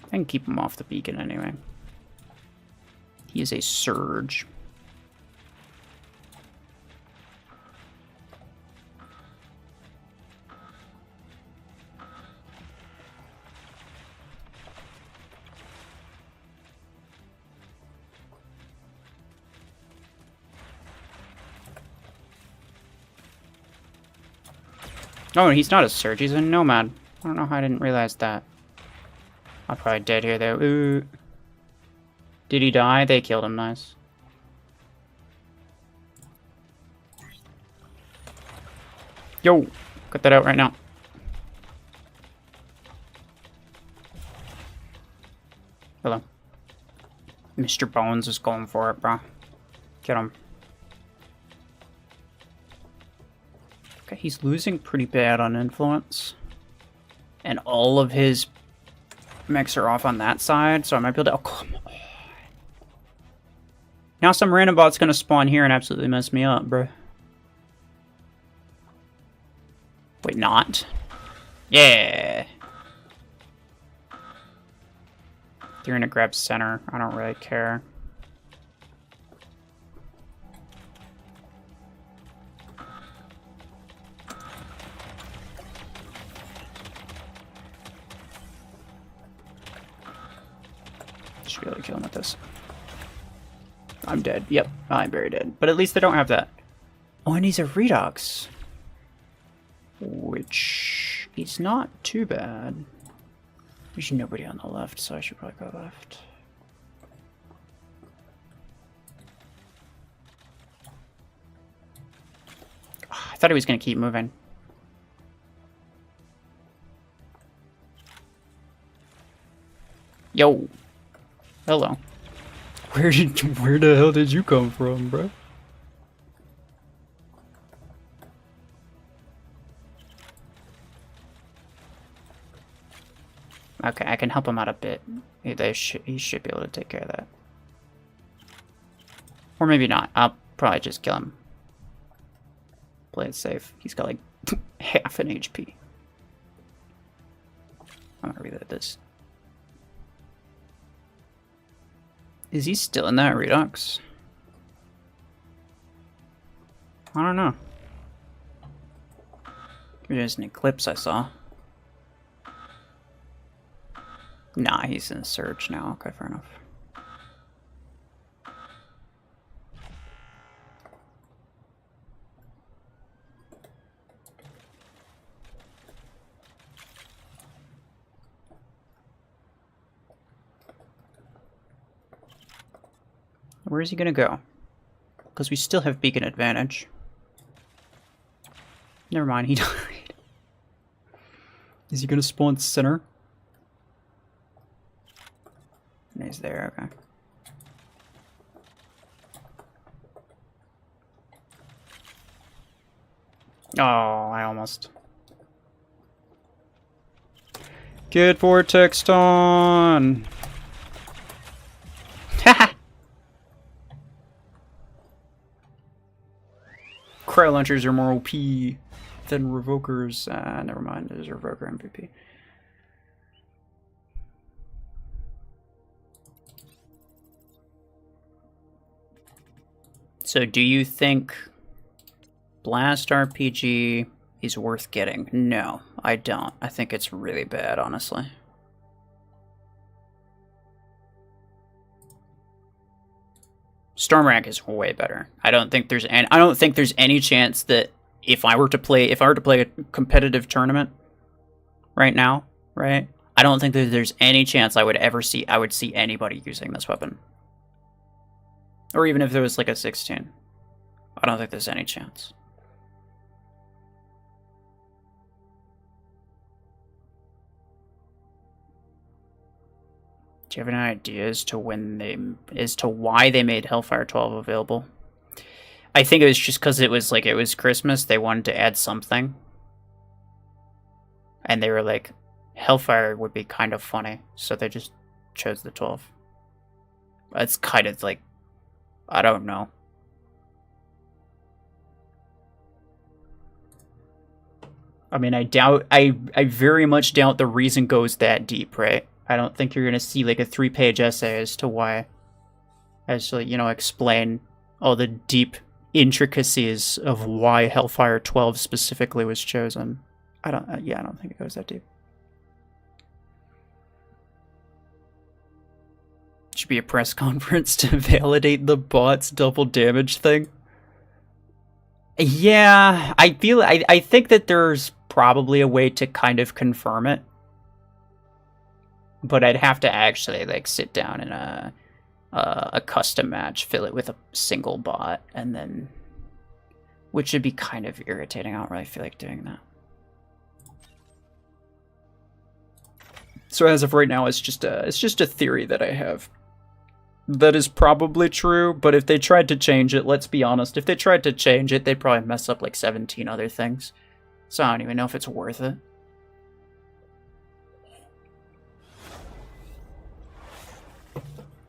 can keep him off the beacon anyway. He is a surge. Oh, he's not a surge, he's a nomad. I don't know how I didn't realize that. I'm probably dead here, though. Ooh. Did he die? They killed him, nice. Yo! Cut that out right now. Hello. Mr. Bones is going for it, bro. Get him. Okay, he's losing pretty bad on influence. And all of his mechs are off on that side, so I might be able to... Oh, come on. Now some random bot's gonna spawn here and absolutely mess me up, bro. Wait, not? Yeah! They're gonna grab center. I don't really care. Should be able to kill him with this. I'm dead. Yep, I'm very dead. But at least they don't have that. Oh, and he's a Redox. Which is not too bad. There's nobody on the left, so I should probably go left. Oh, I thought he was going to keep moving. Yo. Hello. Where the hell did you come from, bro? Okay, I can help him out a bit. He should be able to take care of that. Or maybe not. I'll probably just kill him. Play it safe. He's got like half an HP. I'm gonna reload this. Is he still in that Redox? I don't know. There's an Eclipse I saw. Nah, he's in Surge now. Okay, fair enough. Where is he gonna go? Because we still have beacon advantage. Never mind, he died. Is he gonna spawn center? And he's there, okay. Oh, I almost. Get Vortex on! Cryo launchers are more OP than Revokers. Never mind, there's a Revoker MVP. So do you think Blast RPG is worth getting? No, I don't. I think it's really bad, honestly. Stormrack is way better. I don't think there's any chance that if I were to play a competitive tournament right now, right? I don't think that there's any chance I would see anybody using this weapon. Or even if there was like a 16. I don't think there's any chance. Do you have any idea as to why they made Hellfire 12 available? I think it was just because it was Christmas. They wanted to add something. And they were like, Hellfire would be kind of funny. So they just chose the 12. It's kind of like, I don't know. I mean, I very much doubt the reason goes that deep, right? I don't think you're gonna see like a 3-page essay as to why, you know, explain all the deep intricacies of why Hellfire 12 specifically was chosen. I don't think it goes that deep. Should be a press conference to validate the bot's double damage thing. Yeah, I think that there's probably a way to kind of confirm it, but I'd have to actually like sit down in a custom match, fill it with a single bot, and then, which would be kind of irritating. I don't really feel like doing that. So as of right now, it's just a theory that I have. That is probably true, but if they tried to change it, let's be honest, if they tried to change it, they'd probably mess up like 17 other things. So I don't even know if it's worth it.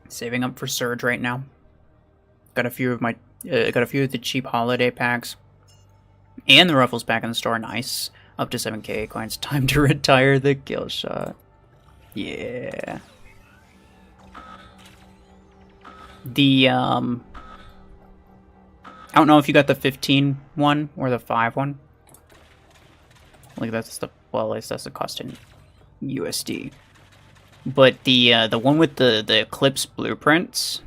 Saving up for Surge right now. Got a few of the cheap holiday packs. And the Ruffles back in the store, nice. Up to 7k coins. Time to retire the Killshot. Yeah. The, I don't know if you got the 15 one or the 5 one. Like that's the, well, at least that's the cost in USD. But the one with the Eclipse blueprints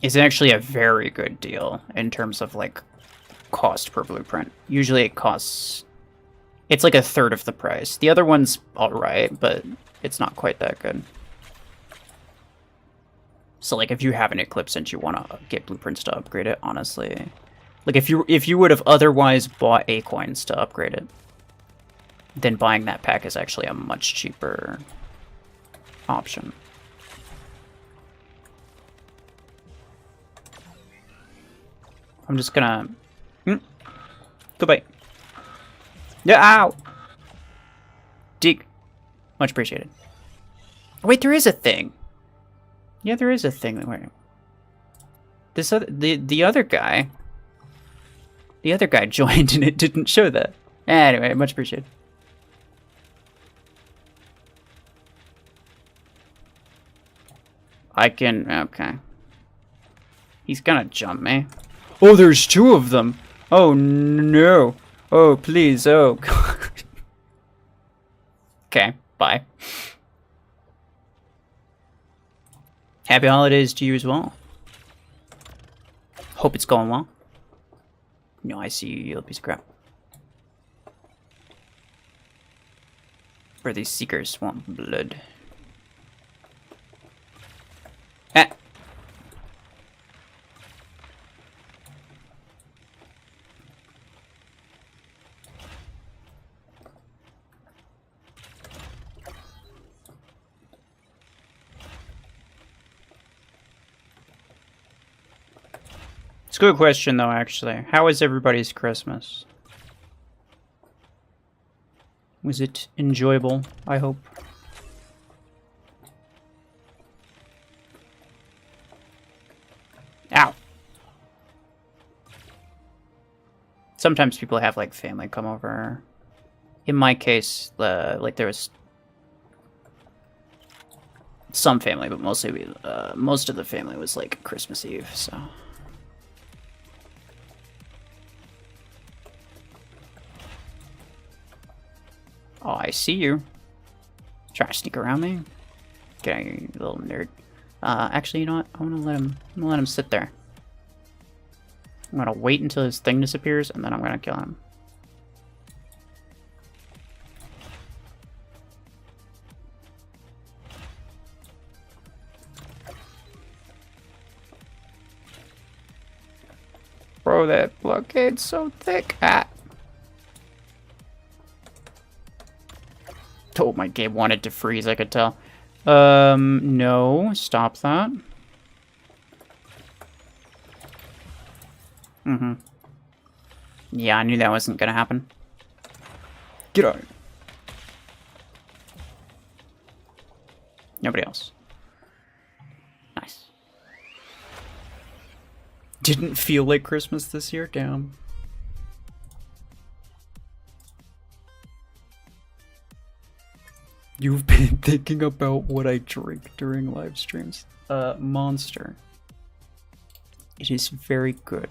is actually a very good deal in terms of like cost per blueprint. Usually it costs, it's like a third of the price. The other one's alright, but it's not quite that good. So like if you have an Eclipse and you want to get blueprints to upgrade it, honestly, like if you would have otherwise bought A coins to upgrade it, then buying that pack is actually a much cheaper option. I'm just gonna goodbye. Yeah, ow! Dig. Much appreciated. Wait, there is a thing. Yeah, there is a thing that we're... This other... The other guy joined and it didn't show that. Anyway, much appreciated. I can... Okay. He's gonna jump me. Oh, there's 2 of them! Oh, no! Oh, please, oh, God. Okay, bye. Happy holidays to you as well. Hope it's going well. No, I see you, little piece of crap. Where these seekers want blood. Ah! It's a good question, though, actually. How was everybody's Christmas? Was it enjoyable, I hope? Ow! Sometimes people have, like, family come over. In my case, like, there was some family, but mostly most of the family was, like, Christmas Eve, so... Oh, I see you. Try to sneak around me? Okay, you little nerd. Actually, you know what? I'm gonna let him sit there. I'm gonna wait until his thing disappears, and then I'm gonna kill him. Bro, that blockade's so thick. Ah. Oh, my game wanted to freeze, I could tell. No, stop that. Mm-hmm. Yeah, I knew that wasn't gonna happen. Get out. Nobody else. Nice. Didn't feel like Christmas this year? Damn. You've been thinking about what I drink during live streams. Monster. It is very good.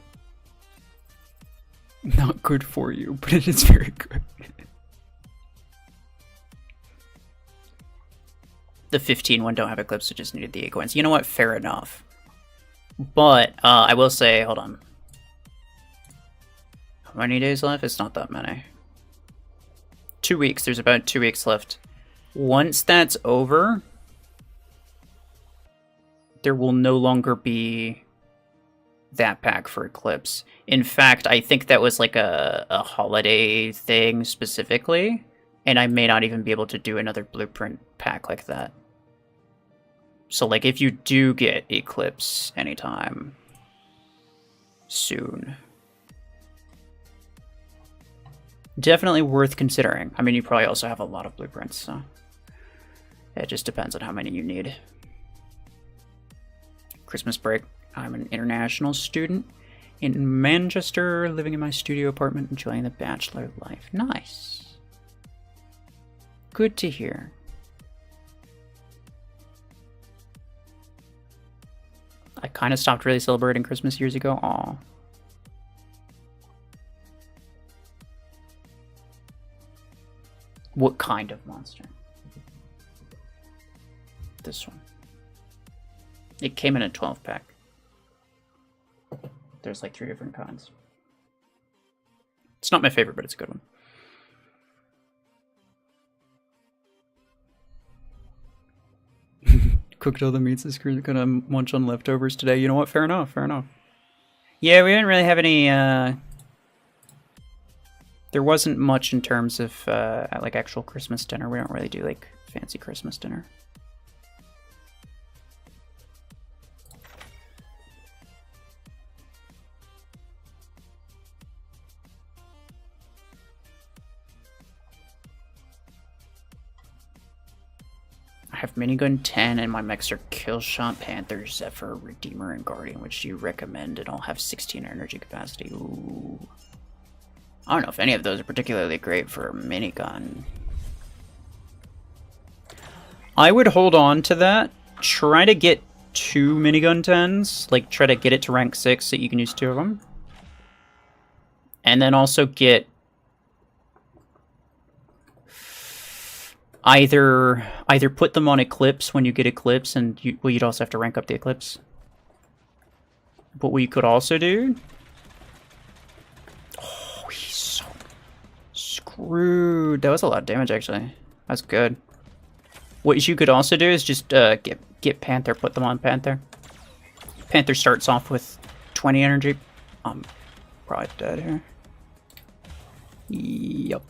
Not good for you, but it is very good. The 15 one don't have Eclipse, so just needed the 8 coins. You know what? Fair enough. But, I will say, hold on. How many days left? It's not that many. 2 weeks. There's about 2 weeks left. Once that's over, there will no longer be that pack for Eclipse. In fact, I think that was like a holiday thing specifically, and I may not even be able to do another blueprint pack like that. So like if you do get Eclipse anytime soon, definitely worth considering. I mean, you probably also have a lot of blueprints, so it just depends on how many you need. Christmas break. I'm an international student in Manchester, living in my studio apartment, enjoying the bachelor life. Nice. Good to hear. I kind of stopped really celebrating Christmas years ago. Aw. What kind of monster? This one. It came in a 12-pack. There's like 3 different kinds. It's not my favorite, but it's a good one. Cooked all the meats this crew, gonna munch on leftovers today. You know what? Fair enough, fair enough. Yeah, we didn't really have any, there wasn't much in terms of, like, actual Christmas dinner. We don't really do, like, fancy Christmas dinner. I have Minigun 10 and my mechs are Killshot, Panther, Zephyr, Redeemer, and Guardian, which you recommend, and I'll have 16 energy capacity. Ooh. I don't know if any of those are particularly great for a minigun. I would hold on to that. Try to get 2 minigun 10s. Like, try to get it to rank 6 so you can use 2 of them. And then also get either put them on Eclipse when you get Eclipse, and you'd also have to rank up the Eclipse. But what you could also do... Oh, he's so screwed. That was a lot of damage, actually. That's good. What you could also do is just get Panther, put them on Panther. Panther starts off with 20 energy. I'm probably dead here. Yep.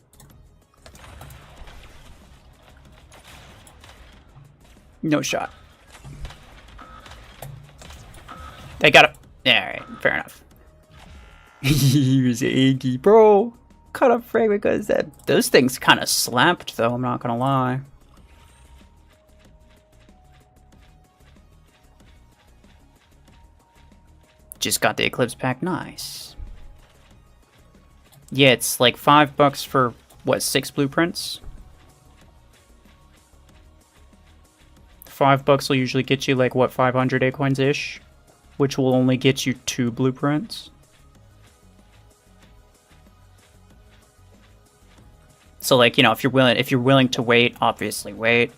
No shot. They got it. Yeah, alright, fair enough. Here's Iggy, bro. Cut up frag because those things kind of slapped, though. I'm not gonna lie. Just got the Eclipse pack. Nice. Yeah, it's like $5 for what, 6 blueprints? $5 will usually get you like what, 500 acorns ish, which will only get you 2 blueprints. So like, you know, if you're willing to wait, obviously wait.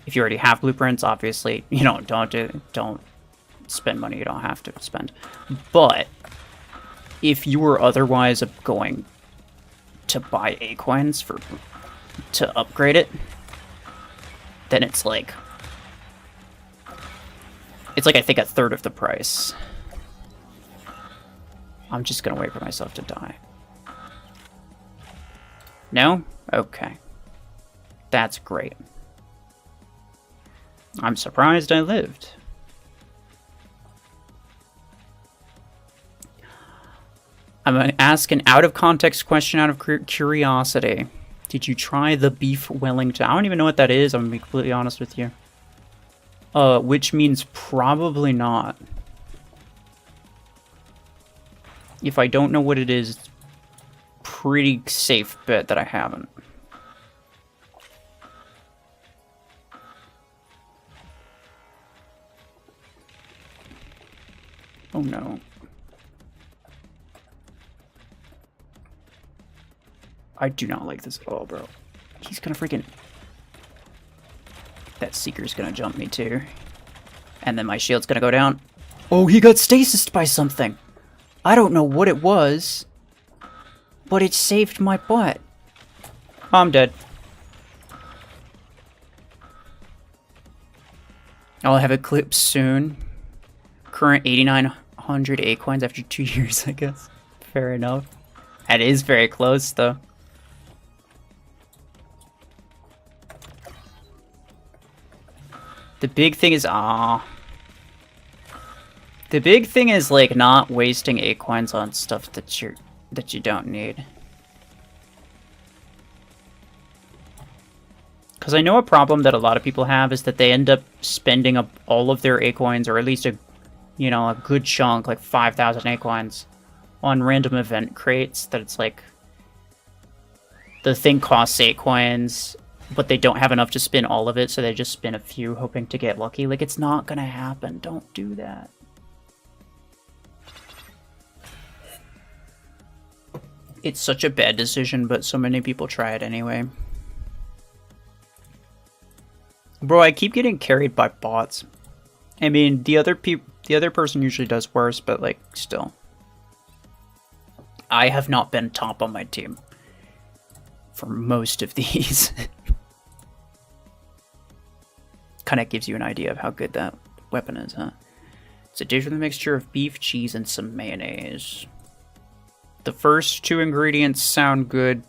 If you already have blueprints, obviously, you know, don't spend money you don't have to spend. But if you were otherwise going to buy acorns to upgrade it, then it's like I think a third of the price. I'm just gonna wait for myself to die. No? Okay. That's great. I'm surprised I lived. I'm gonna ask an out-of-context question out of curiosity. Did you try the beef Wellington? I don't even know what that is, I'm gonna be completely honest with you. Which means probably not. If I don't know what it is, pretty safe bet that I haven't. Oh no. I do not like this at all, bro. He's gonna freaking... That Seeker's gonna jump me too. And then my shield's gonna go down. Oh, he got stasised by something! I don't know what it was, but it saved my butt. Oh, I'm dead. I'll have Eclipse soon. Current 8,900 A coins after 2 years, I guess. Fair enough. That is very close, though. The big thing is, The big thing is, like, not wasting A coins on stuff that you don't need. Because I know a problem that a lot of people have is that they end up spending up all of their A coins, or at least a good chunk, like 5,000 A coins, on random event crates. That it's like the thing costs 8 coins, but they don't have enough to spin all of it, so they just spin a few, hoping to get lucky. Like, it's not gonna happen. Don't do that. It's such a bad decision, but so many people try it anyway. Bro, I keep getting carried by bots. I mean, the other person usually does worse, but, like, still. I have not been top on my team for most of these. Kind of gives you an idea of how good that weapon is, huh? It's a dish with a mixture of beef, cheese, and some mayonnaise. The first 2 ingredients sound good.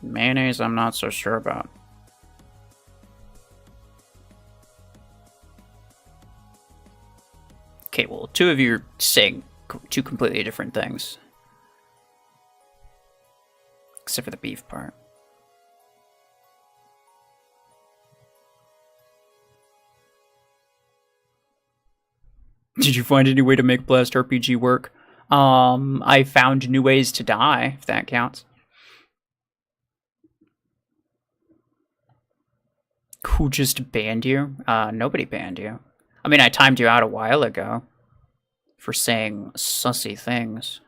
Mayonnaise, I'm not so sure about. Okay, well, 2 of you are saying 2 completely different things. Except for the beef part. Did you find any way to make Blast RPG work? I found new ways to die, if that counts. Who just banned you? Nobody banned you. I mean, I timed you out a while ago for saying sussy things.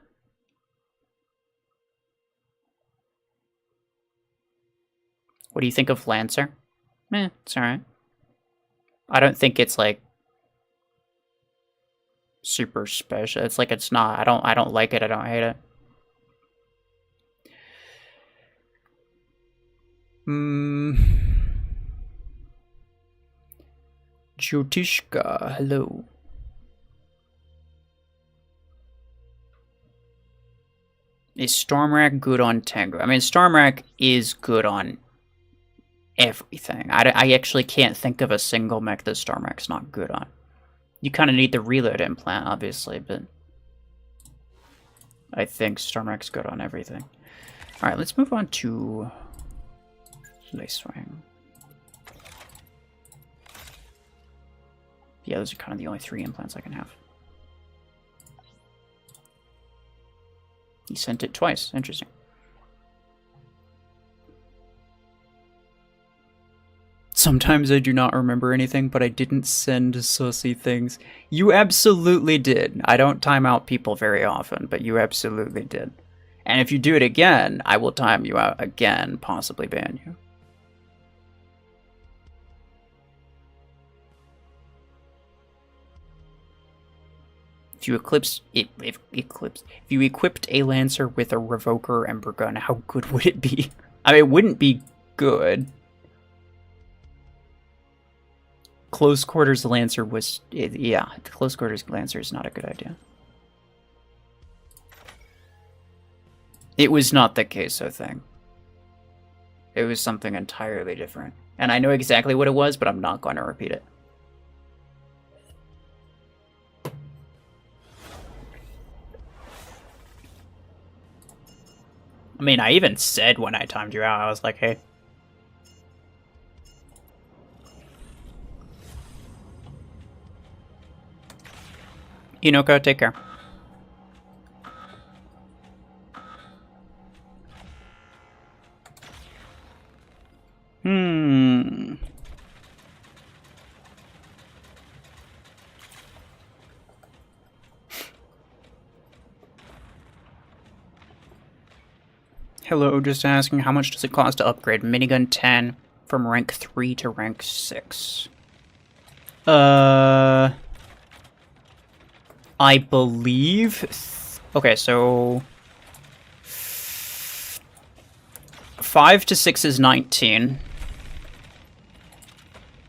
What do you think of Lancer? It's alright. I don't think it's, like, super special. It's like it's not. I don't like it. I don't hate it. Jyotishka, hello. Is Stormrack good on Tango? I mean, Stormrack is good on everything. I actually can't think of a single mech that Stormrack's not good on. You kind of need the reload implant, obviously, but I think Stormrack's good on everything. Alright, let's move on to Lacewing. Yeah, those are kind of the only 3 implants I can have. He sent it twice. Interesting. Sometimes I do not remember anything, but I didn't send sussy things. You absolutely did. I don't time out people very often, but you absolutely did. And if you do it again, I will time you out again, possibly ban you. If you equipped a Lancer with a Revoker Ember Gun, how good would it be? I mean, it wouldn't be good. Close Quarters Lancer was... Yeah, Close Quarters Lancer is not a good idea. It was not the queso thing. It was something entirely different. And I know exactly what it was, but I'm not going to repeat it. I mean, I even said when I timed you out, I was like, hey. Inoko, take care. Hello, just asking how much does it cost to upgrade Minigun 10 from rank 3 to rank 6? I believe... Okay, so... 5 to 6 is 19.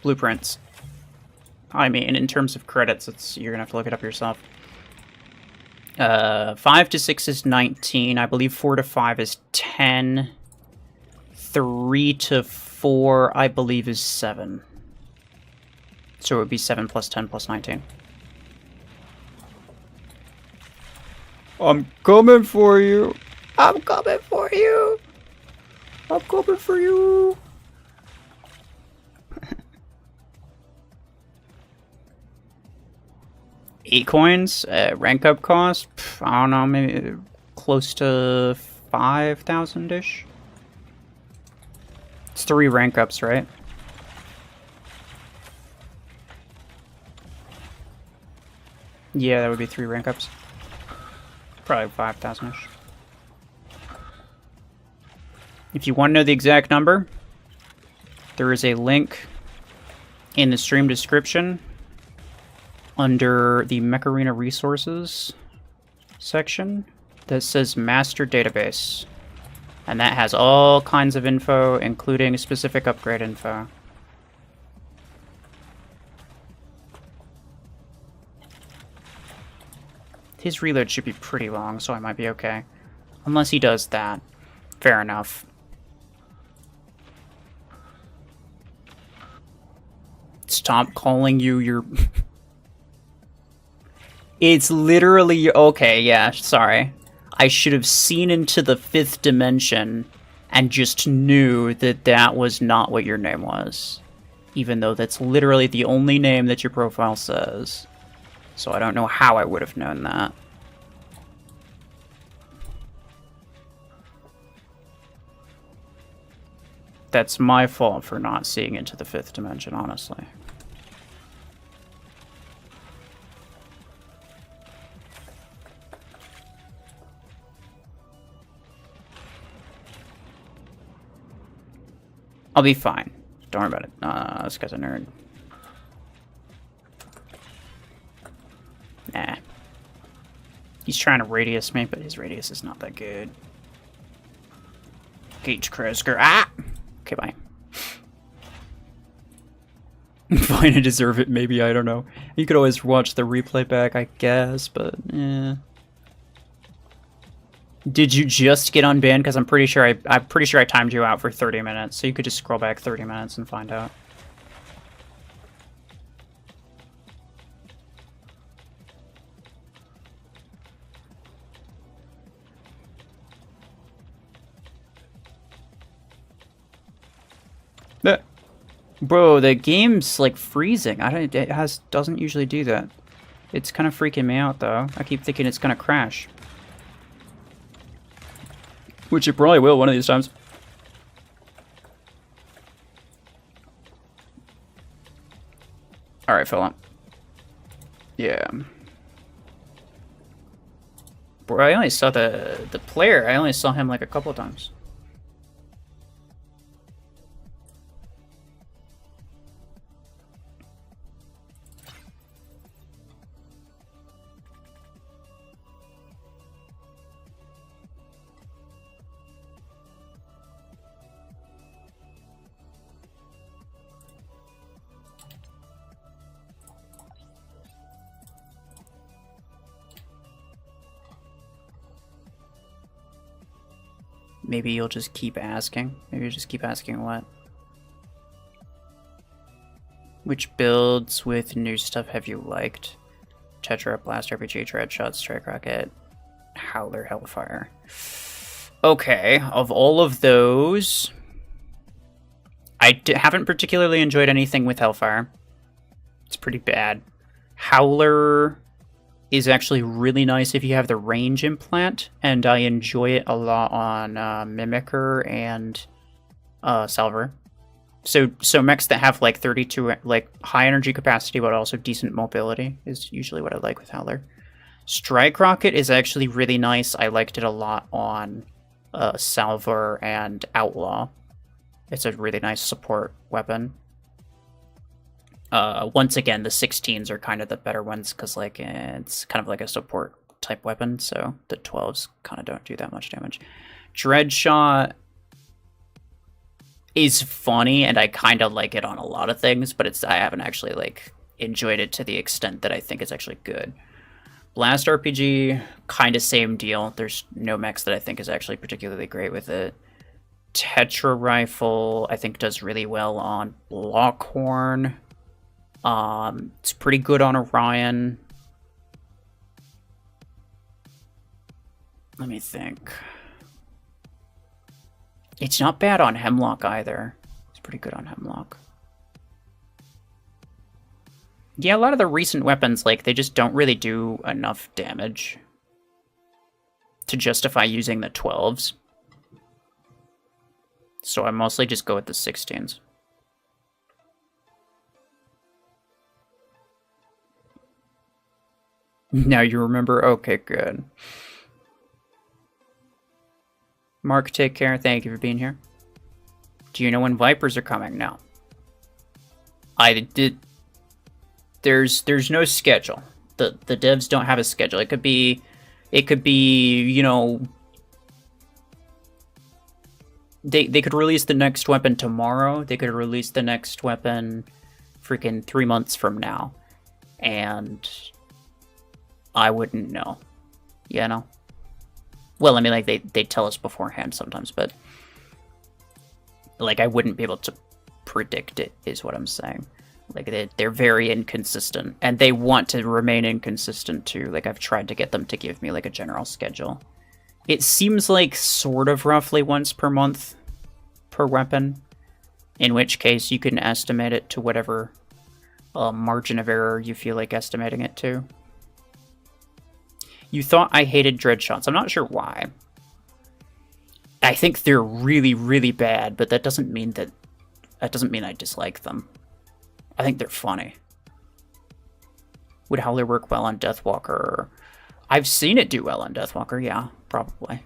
Blueprints. I mean, in terms of credits, you're gonna have to look it up yourself. 5 to 6 is 19. I believe 4 to 5 is 10. 3 to 4, I believe, is 7. So it would be 7 plus 10 plus 19. I'm coming for you. I'm coming for you. I'm coming for you. 8 coins, rank up cost, I don't know, maybe close to 5,000-ish. It's 3 rank ups, right? Yeah, that would be 3 rank ups. Probably 5,000-ish. If you want to know the exact number, there is a link in the stream description under the Mech Arena Resources section that says Master Database. And that has all kinds of info, including specific upgrade info. His reload should be pretty long, so I might be okay. Unless he does that. Fair enough. Stop calling you your... It's literally... Okay, yeah, sorry. I should have seen into the 5th dimension and just knew that that was not what your name was. Even though that's literally the only name that your profile says. So I don't know how I would have known that. That's my fault for not seeing into the 5th dimension, honestly. I'll be fine. Don't worry about it. This guy's a nerd. Nah. He's trying to radius me, but his radius is not that good. Gage Kresker. Ah! Okay, bye. Fine, I deserve it, maybe, I don't know. You could always watch the replay back, I guess, but, eh. Did you just get unbanned? Because I'm pretty sure I timed you out for 30 minutes, so you could just scroll back 30 minutes and find out. Bro, the game's like freezing. It doesn't usually do that. It's kind of freaking me out though. I keep thinking it's gonna crash. Which it probably will one of these times. Alright, fella. Yeah. Bro, I only saw the player. I only saw him like a couple of times. Maybe you'll just keep asking. Maybe you'll just keep asking what? Which builds with new stuff have you liked? Tetra, Blast RPG, Dreadshot, Strike Rocket, Howler, Hellfire. Okay, of all of those, I haven't particularly enjoyed anything with Hellfire. It's pretty bad. Howler, is actually really nice if you have the range implant, and I enjoy it a lot on Mimicker and Salver. So mechs that have like 32 like high energy capacity but also decent mobility is usually what I like with Howler. Strike Rocket is actually really nice. I liked it a lot on Salver and Outlaw. It's a really nice support weapon. Once again, the 16s are kind of the better ones because like it's kind of like a support type weapon, so the 12s kind of don't do that much damage. Dreadshot is funny, and I kind of like it on a lot of things, but I haven't actually like enjoyed it to the extent that I think it's actually good. Blast RPG, kind of same deal. There's no mechs that I think is actually particularly great with it. Tetra Rifle, I think, does really well on Blockhorn. It's pretty good on Orion. Let me think. It's not bad on Hemlock either. It's pretty good on Hemlock. Yeah, a lot of the recent weapons, like, they just don't really do enough damage to justify using the 12s. So I mostly just go with the 16s. Now you remember? Okay, good. Mark, take care. Thank you for being here. Do you know when Vipers are coming? No. I did. There's no schedule. The devs don't have a schedule. It could be, you know, they could release the next weapon tomorrow. They could release the next weapon freaking 3 months from now. And I wouldn't know. You know? Well, I mean, like, they tell us beforehand sometimes, but like, I wouldn't be able to predict it, is what I'm saying. Like, they're very inconsistent, and they want to remain inconsistent, too. Like, I've tried to get them to give me, like, a general schedule. It seems like sort of roughly once per month per weapon, in which case you can estimate it to whatever margin of error you feel like estimating it to. You thought I hated Dreadshots. I'm not sure why. I think they're really, really bad, but that doesn't mean I dislike them. I think they're funny. Would Howler work well on Deathwalker? I've seen it do well on Deathwalker, yeah, probably.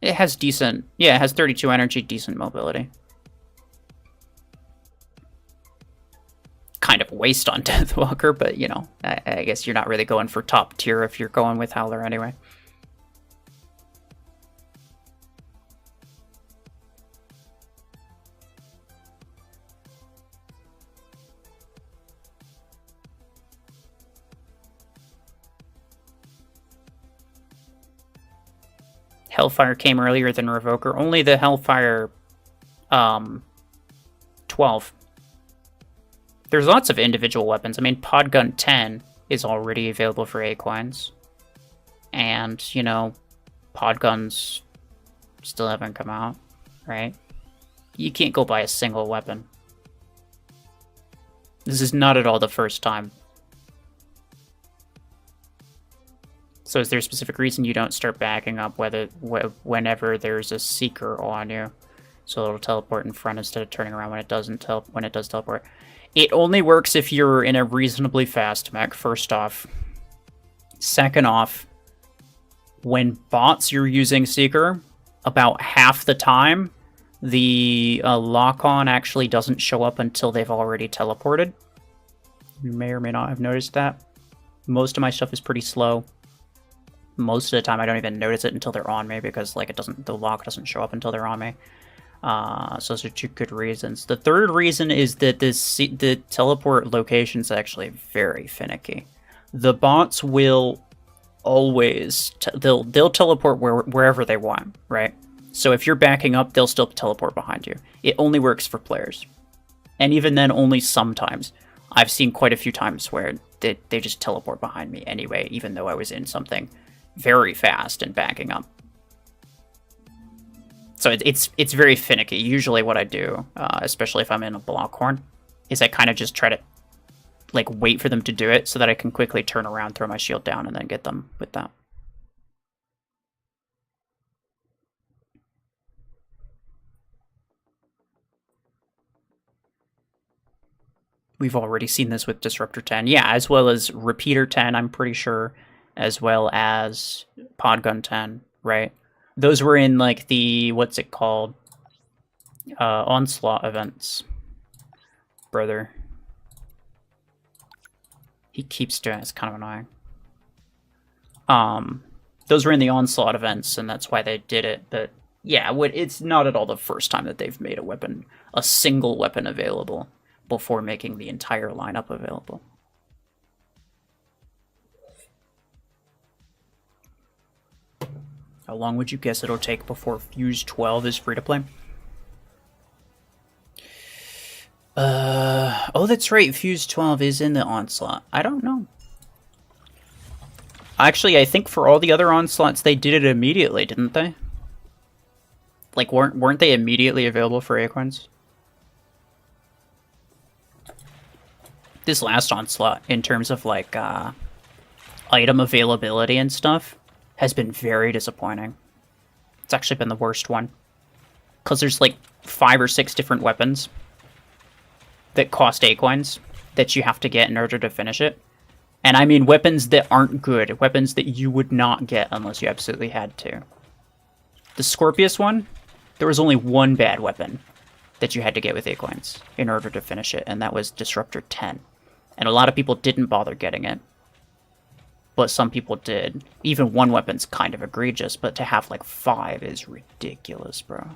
It has decent, yeah, it has 32 energy, decent mobility. Kind of waste on Deathwalker, but, you know, I guess you're not really going for top tier if you're going with Howler anyway. Hellfire came earlier than Revoker. Only the Hellfire 12. There's lots of individual weapons. I mean, Podgun 10 is already available for Aquines. And, you know, Podguns still haven't come out, right? You can't go buy a single weapon. This is not at all the first time. So is there a specific reason you don't start backing up whenever there's a Seeker on you? So it'll teleport in front instead of turning around when it does teleport. It only works if you're in a reasonably fast mech, first off. Second off, when bots you're using Seeker, about half the time, the lock-on actually doesn't show up until they've already teleported. You may or may not have noticed that. Most of my stuff is pretty slow. Most of the time I don't even notice it until they're on me because like the lock doesn't show up until they're on me. So those are two good reasons. The third reason is that the teleport location is actually very finicky. The bots will always they'll teleport wherever they want, right? So if you're backing up, they'll still teleport behind you. It only works for players, and even then, only sometimes. I've seen quite a few times where they just teleport behind me anyway, even though I was in something very fast and backing up. So it's very finicky. Usually what I do, especially if I'm in a Blockhorn, is I kind of just try to like wait for them to do it so that I can quickly turn around, throw my shield down, and then get them with that. We've already seen this with Disruptor 10. Yeah, as well as Repeater 10, I'm pretty sure, as well as Podgun 10, right? Those were in, like, the, what's it called? Onslaught events. Brother. He keeps doing it. It's kind of annoying. Those were in the Onslaught events, and that's why they did it, but yeah, it's not at all the first time that they've made a single weapon available before making the entire lineup available. How long would you guess it'll take before Fuse 12 is free to play? Oh, that's right. Fuse 12 is in the Onslaught. I don't know. Actually, I think for all the other Onslaughts, they did it immediately, didn't they? Like, weren't they immediately available for Acorns? This last Onslaught, in terms of, like, item availability and stuff, has been very disappointing. It's actually been the worst one. Because there's, like, 5 or 6 different weapons that cost Acorns that you have to get in order to finish it. And I mean weapons that aren't good. Weapons that you would not get unless you absolutely had to. The Scorpius one, there was only one bad weapon that you had to get with Acorns in order to finish it, and that was Disruptor 10. And a lot of people didn't bother getting it. But some people did. Even one weapon's kind of egregious, but to have like 5 is ridiculous, bro.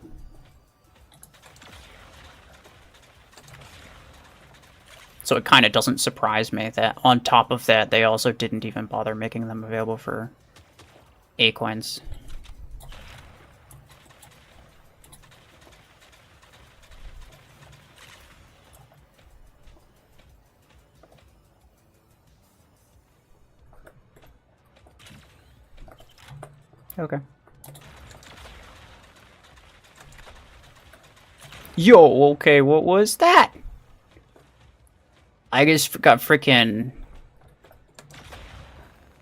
So it kind of doesn't surprise me that on top of that, they also didn't even bother making them available for Acoins. Okay. Yo, okay, what was that? I just got freaking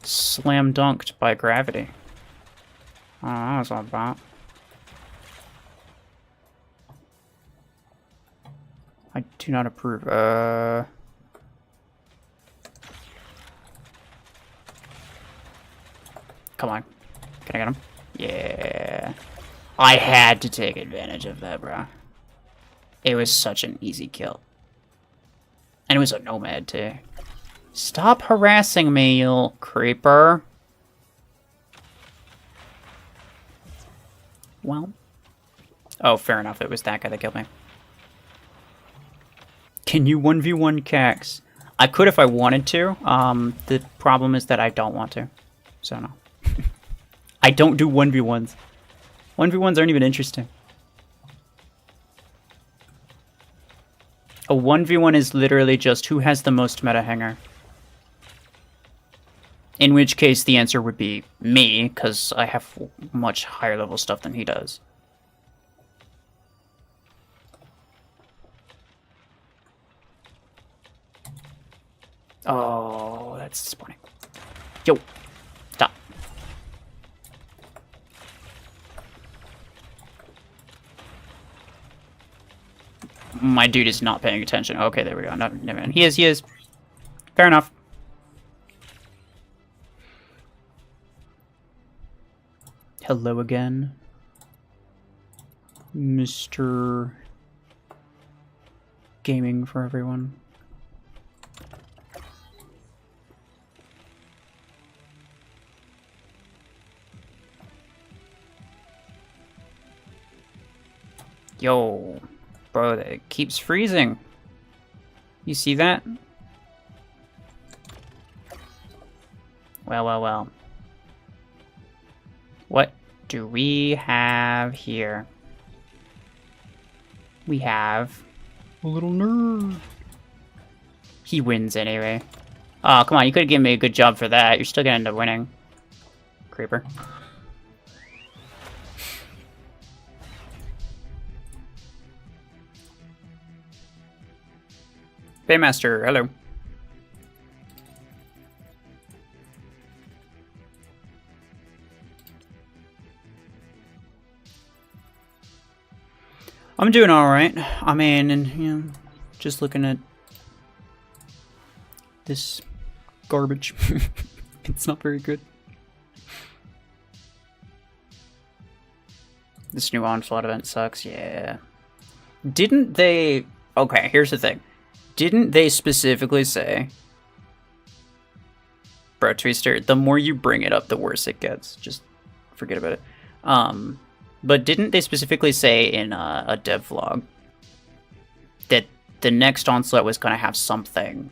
slam dunked by gravity. Oh, that was all about. I do not approve. Come on. Can I get him? Yeah. I had to take advantage of that, bro. It was such an easy kill. And it was a nomad, too. Stop harassing me, you little creeper. Well. Oh, fair enough. It was that guy that killed me. Can you 1v1 Cax? I could if I wanted to. The problem is that I don't want to. So, no. I don't do 1v1s. 1v1s aren't even interesting. A 1v1 is literally just who has the most meta hanger. In which case the answer would be me, because I have much higher level stuff than he does. Oh, that's disappointing. Yo, stop. My dude is not paying attention. Okay, there we go. No, never mind. He is. Fair enough. Hello again, Mr. Gaming for everyone. Yo. Bro, it keeps freezing. You see that? Well. What do we have here? We have a little nerd. He wins anyway. Oh, come on. You could have given me a good job for that. You're still gonna end up winning. Creeper. Baymaster, hello. I'm doing alright. I mean, and, you know, just looking at this garbage. It's not very good. This new Onslaught event sucks, yeah. Didn't they... Okay, here's the thing. Didn't they specifically say... Bro, Twister, the more you bring it up, the worse it gets. Just forget about it. But didn't they specifically say in a dev vlog that the next Onslaught was going to have something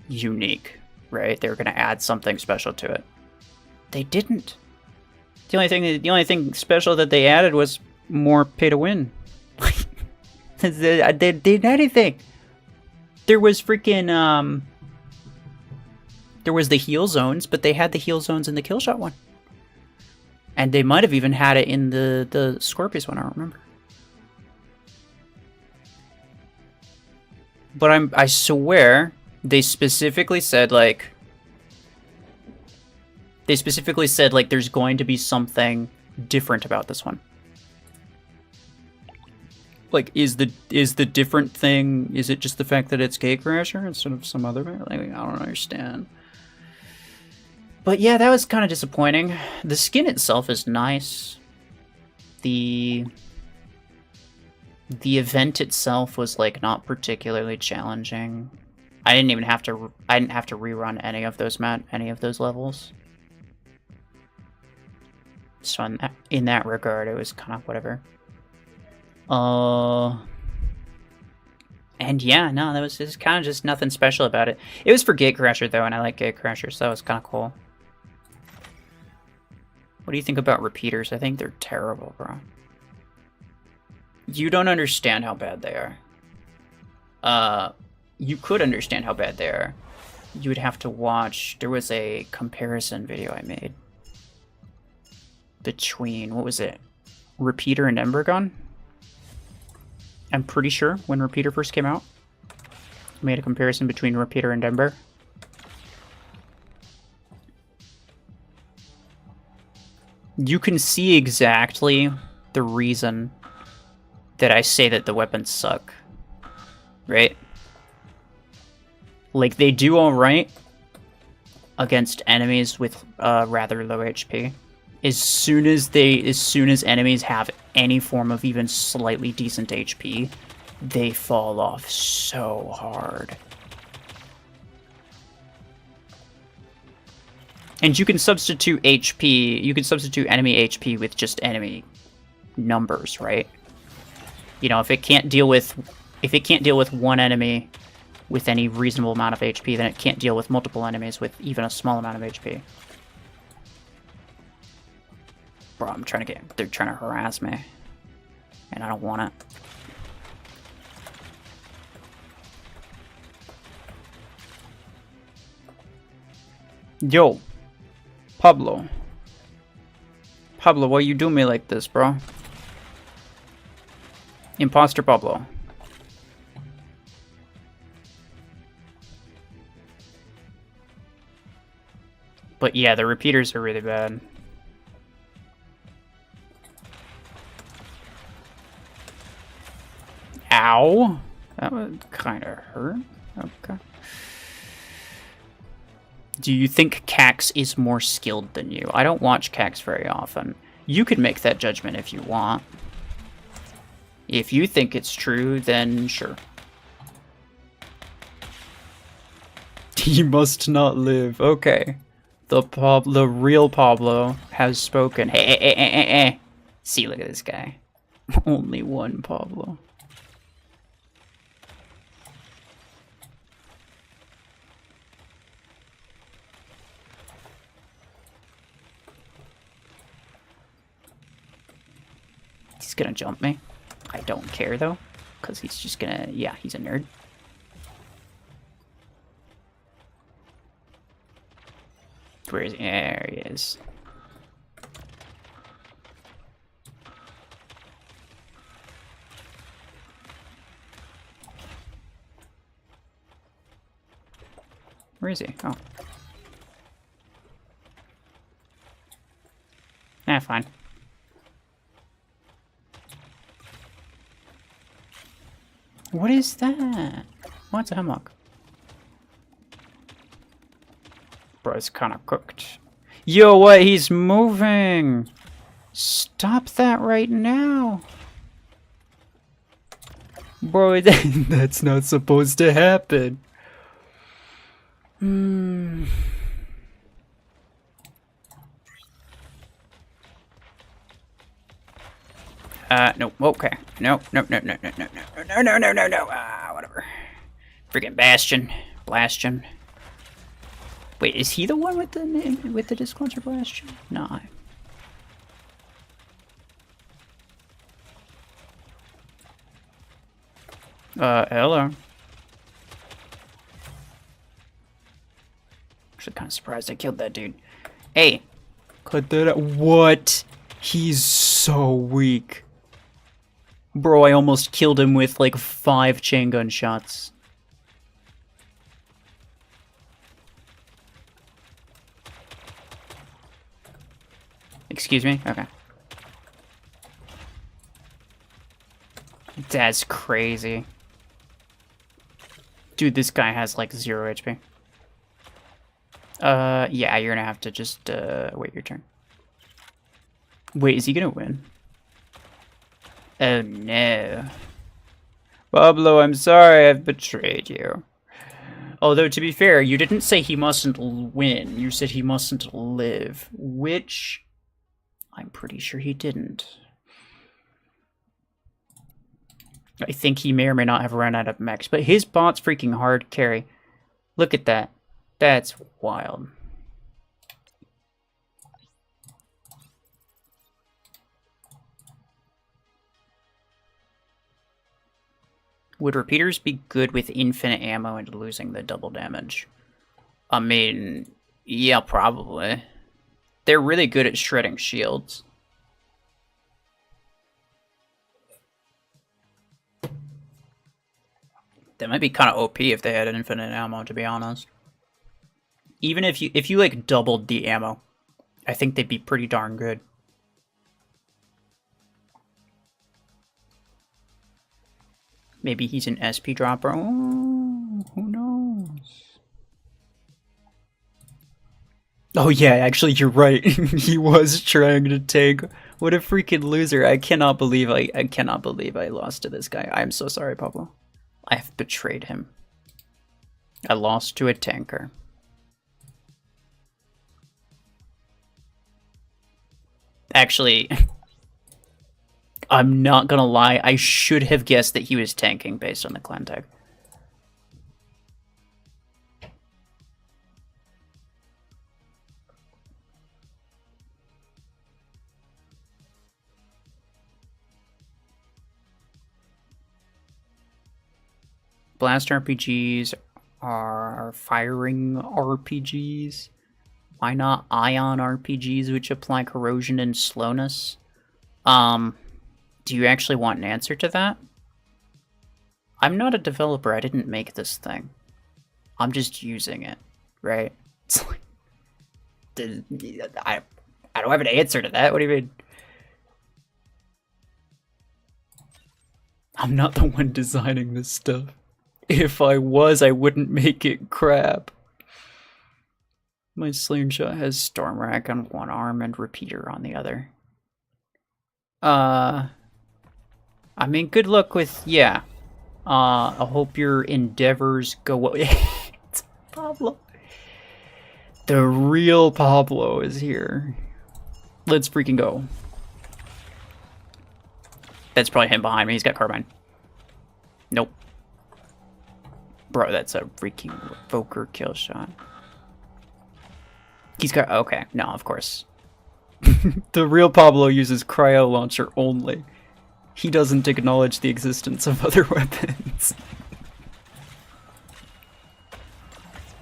unique, right? They were going to add something special to it. They didn't. The only thing special that they added was more pay to win. They did anything. There was freaking there was the heal zones, but they had the heal zones in the Killshot one. And they might have even had it in the Scorpius one, I don't remember. But I swear they specifically said like there's going to be something different about this one. Like, is the different thing, is it just the fact that it's Gatecrasher instead of some other? Like, I don't understand. But yeah, that was kind of disappointing. The skin itself is nice. The event itself was like not particularly challenging. I didn't have to rerun any of those levels. So in that regard, it was kind of whatever. And yeah, no, there's kind of just nothing special about it. It was for Gatecrasher though, and I like Gatecrasher, so that was kind of cool. What do you think about repeaters? I think they're terrible, bro. You don't understand how bad they are. You could understand how bad they are. You would have to watch... There was a comparison video I made between... What was it? Repeater and Embergun? I'm pretty sure when Repeater first came out, I made a comparison between Repeater and Ember. You can see exactly the reason that I say that the weapons suck, right? Like, they do alright against enemies with rather low HP. As soon as enemies have any form of even slightly decent HP, they fall off so hard. And you can substitute HP, you can substitute enemy HP with just enemy numbers, right? You know, if it can't deal with one enemy with any reasonable amount of HP, then it can't deal with multiple enemies with even a small amount of HP. Bro, they're trying to harass me. And I don't want it. Yo. Pablo. Pablo, why you do me like this, bro? Imposter Pablo. But yeah, the repeaters are really bad. Ow! That would kind of hurt. Okay. Do you think Cax is more skilled than you? I don't watch Cax very often. You could make that judgment if you want. If you think it's true, then sure. He must not live. Okay. The real Pablo has spoken. Hey. See, look at this guy. Only one Pablo. He's gonna jump me. I don't care though, because he's just gonna... Yeah, he's a nerd. Where is he? There he is. Where is he? Oh. Fine. What is that? What's a hemlock? Bro, it's kind of cooked. Yo, what? He's moving! Stop that right now! Bro, that's not supposed to happen. No, okay. No. Whatever. Freaking Bastion. Blastion. Wait, is he the one with the disclosure Bastion? No. Hello. Actually kind of surprised I killed that dude. Hey. Cut that out. What? He's so weak. Bro, I almost killed him with like 5 chain gun shots. Excuse me? Okay. That's crazy. Dude, this guy has like 0 HP. Yeah, you're gonna have to just, wait your turn. Wait, is he gonna win? Oh no. Pablo, I'm sorry I've betrayed you. Although, to be fair, you didn't say he mustn't win. You said he mustn't live. Which, I'm pretty sure he didn't. I think he may or may not have run out of mechs, but his bot's freaking hard carry. Look at that. That's wild. Would repeaters be good with infinite ammo and losing the double damage? I mean, yeah, probably. They're really good at shredding shields. That might be kind of OP if they had an infinite ammo, to be honest. Even if you like doubled the ammo, I think they'd be pretty darn good. Maybe he's an SP dropper. Oh, who knows? Oh yeah, actually you're right. He was trying to take. What a freaking loser. I cannot believe I lost to this guy. I'm so sorry, Pablo. I have betrayed him. I lost to a tanker. Actually, I'm not gonna lie, I should have guessed that he was tanking based on the clan tag. Blast RPGs are firing RPGs. Why not ion RPGs, which apply corrosion and slowness? Do you actually want an answer to that? I'm not a developer. I didn't make this thing. I'm just using it, right? It's like, I don't have an answer to that. What do you mean? I'm not the one designing this stuff. If I was, I wouldn't make it crap. My slingshot has storm rack on one arm and repeater on the other. I mean, good luck with, yeah. I hope your endeavors go well. It's Pablo. The real Pablo is here. Let's freaking go. That's probably him behind me. He's got carbine. Nope. Bro, that's a freaking Evoker kill shot. He's got... Okay, no, of course. The real Pablo uses Cryo launcher only. He doesn't acknowledge the existence of other weapons.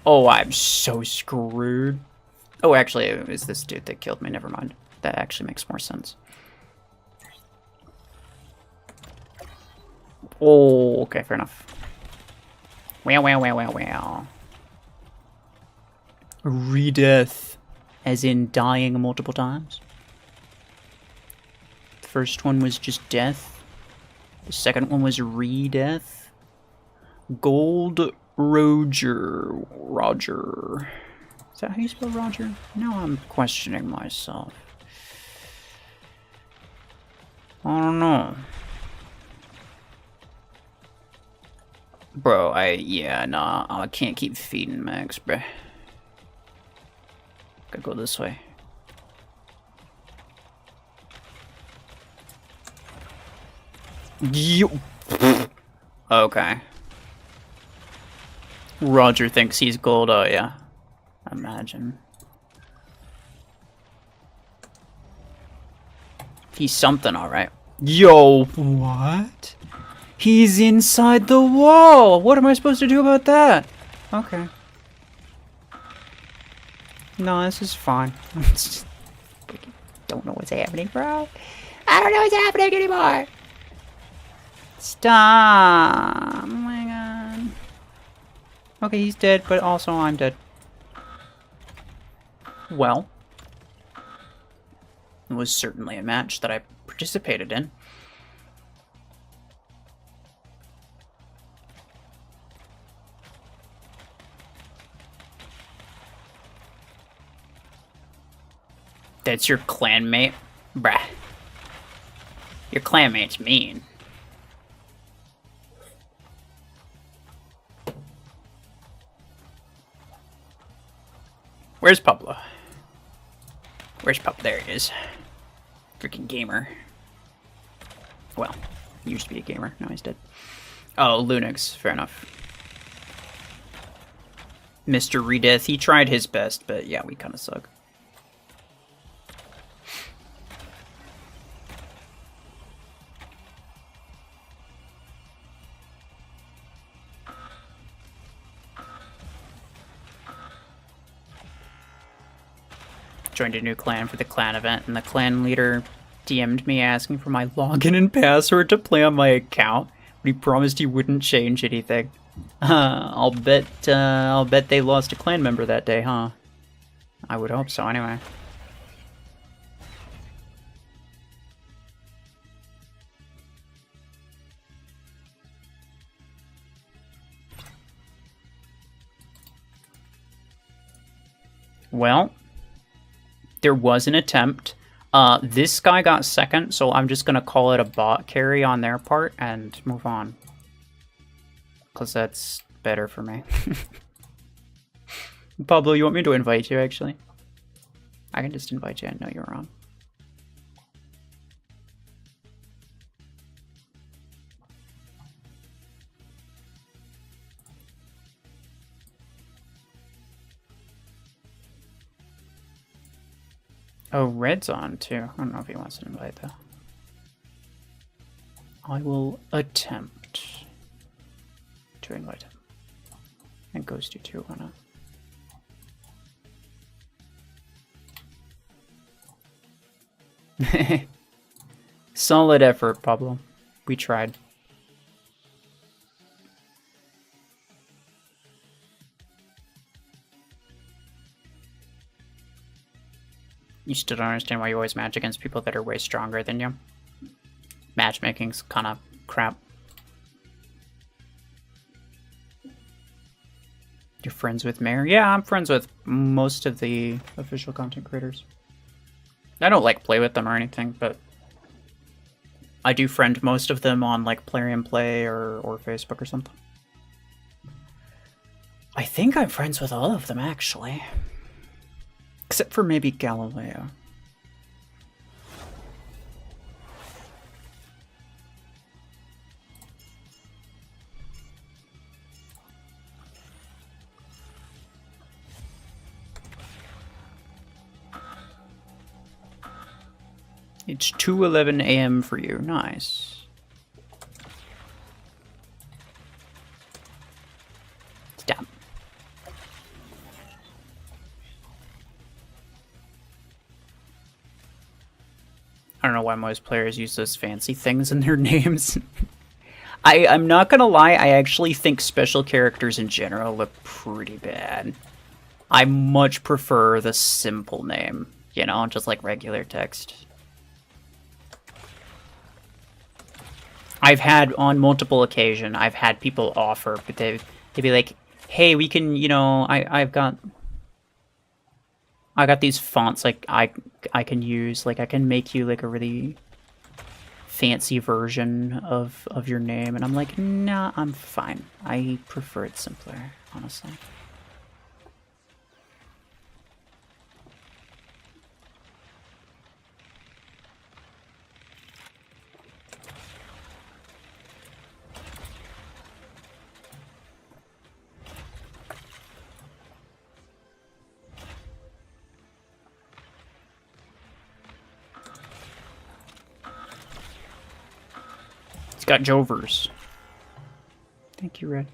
Oh, I'm so screwed. Oh, actually, it was this dude that killed me. Never mind. That actually makes more sense. Oh, okay, fair enough. Wow. Redeath, as in dying multiple times. The first one was just death. The second one was re-death. Gold Roger. Roger. Is that how you spell Roger? Now I'm questioning myself. I don't know. Bro, nah, I can't keep feeding Mechs, bro. Gotta go this way. Okay. Roger thinks he's gold, oh yeah. Imagine. He's something, alright. Yo, what? He's inside the wall! What am I supposed to do about that? Okay. No, this is fine. Don't know what's happening, bro. I don't know what's happening anymore! Stop! Oh my god. Okay, he's dead, but also I'm dead. Well. It was certainly a match that I participated in. That's your clanmate? Bruh. Your clanmate's mean. Where's Pablo? Where's Pablo? There he is. Freaking gamer. Well, he used to be a gamer. Now he's dead. Oh, Lunix. Fair enough. Mr. Redeath, he tried his best, but yeah, we kind of suck. Joined a new clan for the clan event, and the clan leader DM'd me asking for my login and password to play on my account, but he promised he wouldn't change anything. I'll bet they lost a clan member that day, huh? I would hope so, anyway. Well, there was an attempt. This guy got second, so I'm just gonna call it a bot carry on their part and move on. Because that's better for me. Pablo, you want me to invite you, actually? I can just invite you. I know you're on. Oh, Red's on, too. I don't know if he wants to invite, though. I will attempt to invite him. And Ghost you, too, why not? Solid effort, Pablo. We tried. You still don't understand why you always match against people that are way stronger than you. Matchmaking's kind of crap. You're friends with Mayor? Yeah, I'm friends with most of the official content creators. I don't like play with them or anything, but I do friend most of them on like Plarium Play or Facebook or something. I think I'm friends with all of them, actually. Except for maybe Galileo. It's 2:11 a.m. for you. Nice. Stop. I don't know why most players use those fancy things in their names. I'm not gonna lie, I actually think special characters in general look pretty bad. I much prefer the simple name, you know, just like regular text. I've had on multiple occasions, I've had people offer, but they'd be like, hey, we can, you know, I got these fonts like I can use, like I can make you like a really fancy version of your name, and I'm like, nah, I'm fine. I prefer it simpler, honestly. He's got Jovers. Thank you, Red.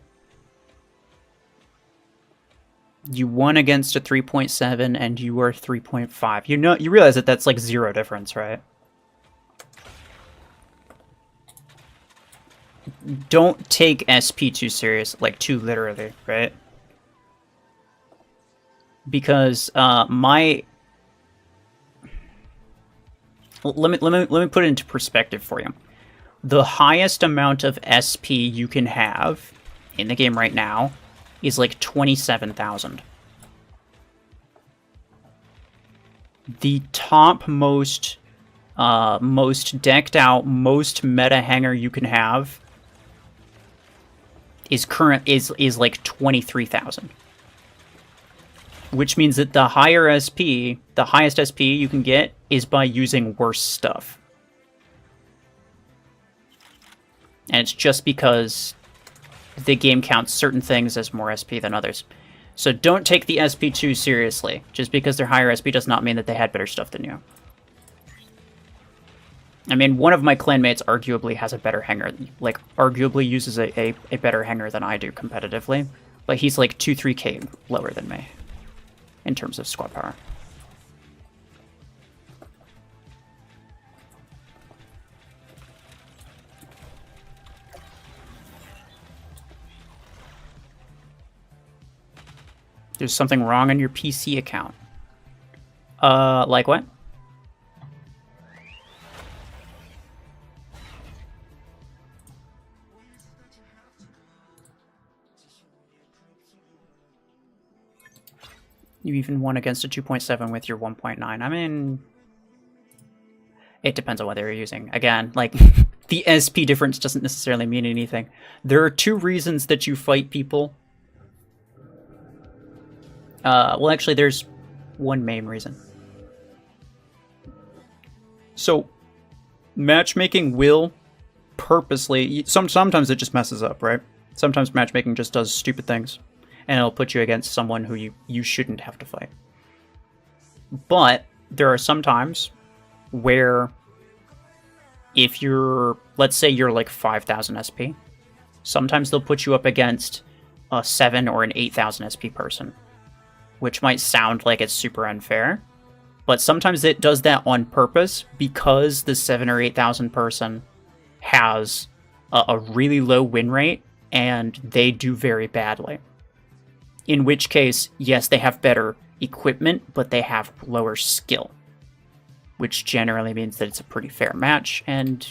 You won against a 3.7 and you were 3.5. You realize that that's like 0 difference, right? Don't take SP too serious, like too literally, right? Because let me put it into perspective for you. The highest amount of SP you can have in the game right now is like 27,000. The top most decked out, most meta hanger you can have is like 23,000. Which means that the higher SP, the highest SP you can get is by using worse stuff. And it's just because the game counts certain things as more SP than others. So don't take the SP too seriously. Just because they're higher SP does not mean that they had better stuff than you. I mean, one of my clanmates arguably has a better hanger. Like, arguably uses a better hanger than I do competitively. But he's like 2-3k lower than me in terms of squad power. There's something wrong on your PC account. Like what? You even won against a 2.7 with your 1.9. I mean, it depends on what they're using. Again, like, the SP difference doesn't necessarily mean anything. There are 2 reasons that you fight people. Well, actually, there's one main reason. So, matchmaking will purposely... Sometimes it just messes up, right? Sometimes matchmaking just does stupid things. And it'll put you against someone who you shouldn't have to fight. But there are some times where if you're... Let's say you're like 5,000 SP. Sometimes they'll put you up against a 7 or an 8,000 SP person. Which might sound like it's super unfair, but sometimes it does that on purpose because the 7 or 8,000 person has a really low win rate and they do very badly. In which case, yes, they have better equipment, but they have lower skill, which generally means that it's a pretty fair match. And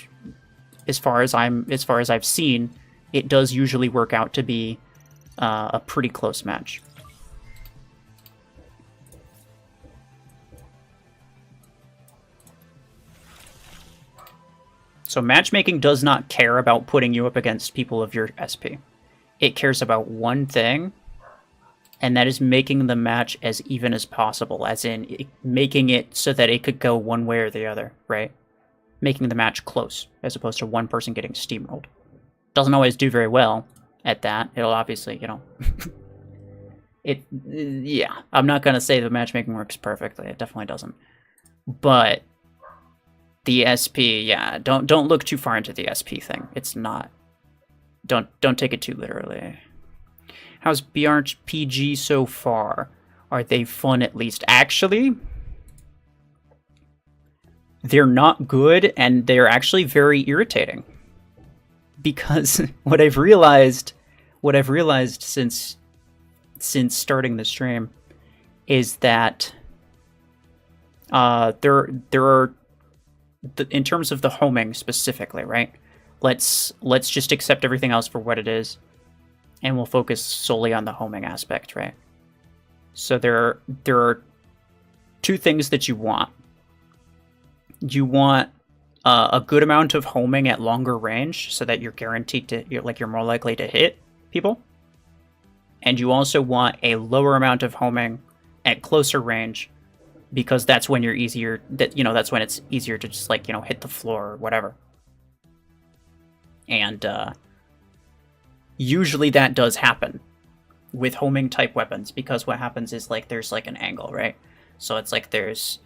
as far as I've seen, it does usually work out to be a pretty close match. So matchmaking does not care about putting you up against people of your SP. It cares about one thing, and that is making the match as even as possible, as in making it so that it could go one way or the other, right? Making the match close, as opposed to one person getting steamrolled. Doesn't always do very well at that. It'll obviously, you know... yeah, I'm not going to say the matchmaking works perfectly. It definitely doesn't. But... the SP, yeah, don't look too far into the SP thing. It's not. Don't take it too literally. How's BRPG so far? Are they fun at least? Actually, they're not good, and they're actually very irritating. Because what I've realized since starting the stream is that there are... in terms of the homing specifically, right? let's just accept everything else for what it is, and we'll focus solely on the homing aspect, right? So there are two things that you want. You want a good amount of homing at longer range, so that you're guaranteed to, you're more likely to hit people. And you also want a lower amount of homing at closer range, because that's when that's when it's easier to just hit the floor or whatever. And usually that does happen with homing type weapons, because what happens is there's an angle, right? So it's there's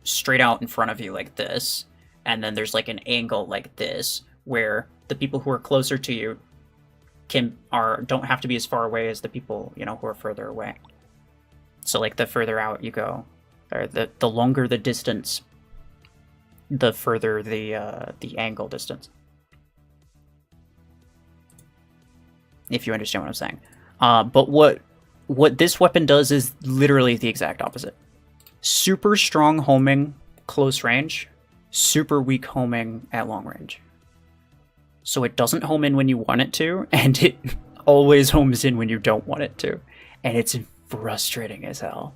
straight out in front of you like this, and then there's an angle like this, where the people who are closer to you don't have to be as far away as the people who are further away. So the further out you go, or the longer the distance, the further the angle distance. If you understand what I'm saying. But what this weapon does is literally the exact opposite. Super strong homing close range, super weak homing at long range. So it doesn't home in when you want it to, and it always homes in when you don't want it to. And it's frustrating as hell.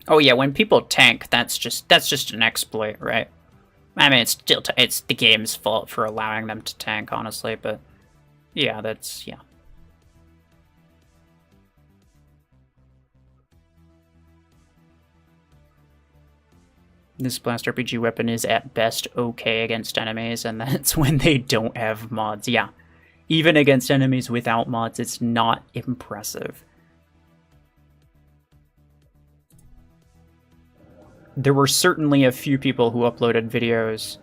Oh yeah, when people tank, that's just an exploit, right? I mean, it's the game's fault for allowing them to tank, honestly, but yeah, yeah. This blast RPG weapon is at best okay against enemies, and that's when they don't have mods. Yeah, even against enemies without mods, it's not impressive. There were certainly a few people who uploaded videos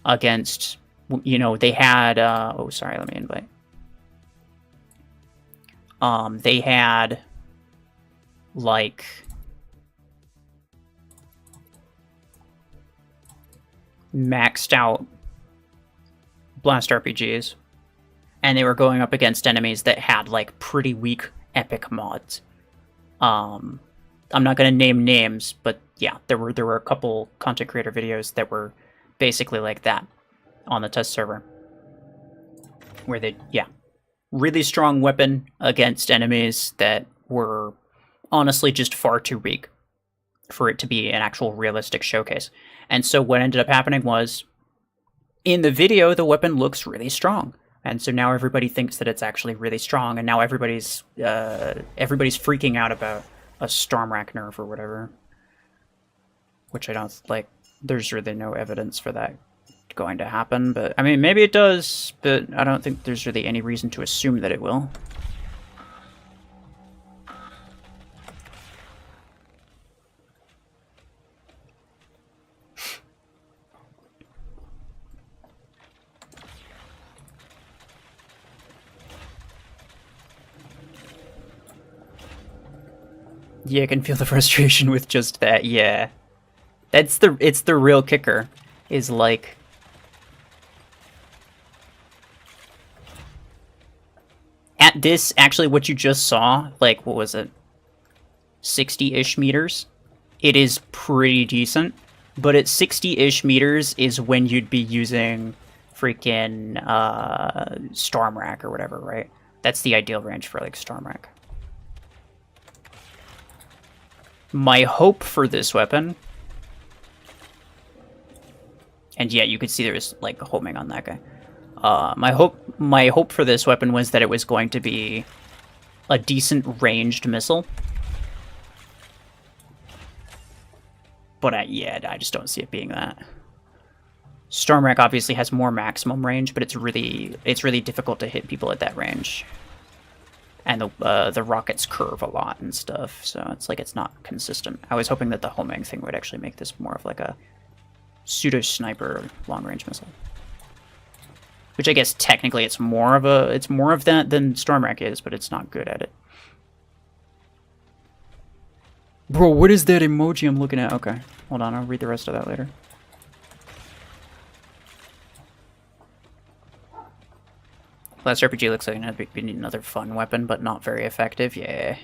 against, they had, oh, sorry, let me invite. They had, maxed out blast RPGs, and they were going up against enemies that had, pretty weak epic mods. I'm not going to name names, but yeah, there were a couple content creator videos that were basically like that on the test server, where really strong weapon against enemies that were honestly just far too weak for it to be an actual realistic showcase. And so what ended up happening was, in the video, the weapon looks really strong. And so now everybody thinks that it's actually really strong, and now everybody's freaking out about a Stormrack nerf or whatever. Which I don't, there's really no evidence for that going to happen, but, I mean, maybe it does, but I don't think there's really any reason to assume that it will. Yeah, I can feel the frustration with just that, yeah. It's the real kicker, is at this, actually what you just saw, what was it, 60-ish meters, it is pretty decent, but at 60-ish meters is when you'd be using freaking Stormrack or whatever, right? That's the ideal range for Stormrack. My hope for this weapon, and yeah, you could see there's homing on that guy. My hope for this weapon was that it was going to be a decent ranged missile. But I just don't see it being that. Stormrack obviously has more maximum range, but it's really difficult to hit people at that range. And the rockets curve a lot and stuff, so it's not consistent. I was hoping that the homing thing would actually make this more of a pseudo-sniper long-range missile. Which I guess technically it's more of that than Stormrack is, but it's not good at it. Bro, what is that emoji I'm looking at? Okay, hold on, I'll read the rest of that later. Blast RPG looks like another fun weapon, but not very effective. Yeah.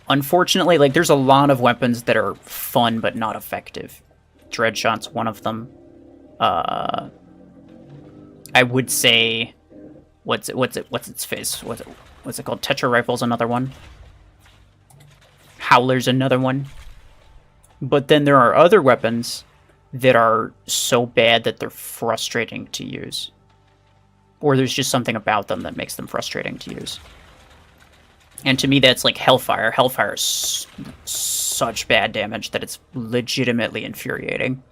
Unfortunately, like, there's a lot of weapons that are fun but not effective. Dreadshot's one of them. I would say, what's its face? What's it called? Tetra Rifle's another one. Howler's another one. But then there are other weapons that are so bad that they're frustrating to use. Or there's just something about them that makes them frustrating to use. And to me, that's like Hellfire. Hellfire is such bad damage that it's legitimately infuriating.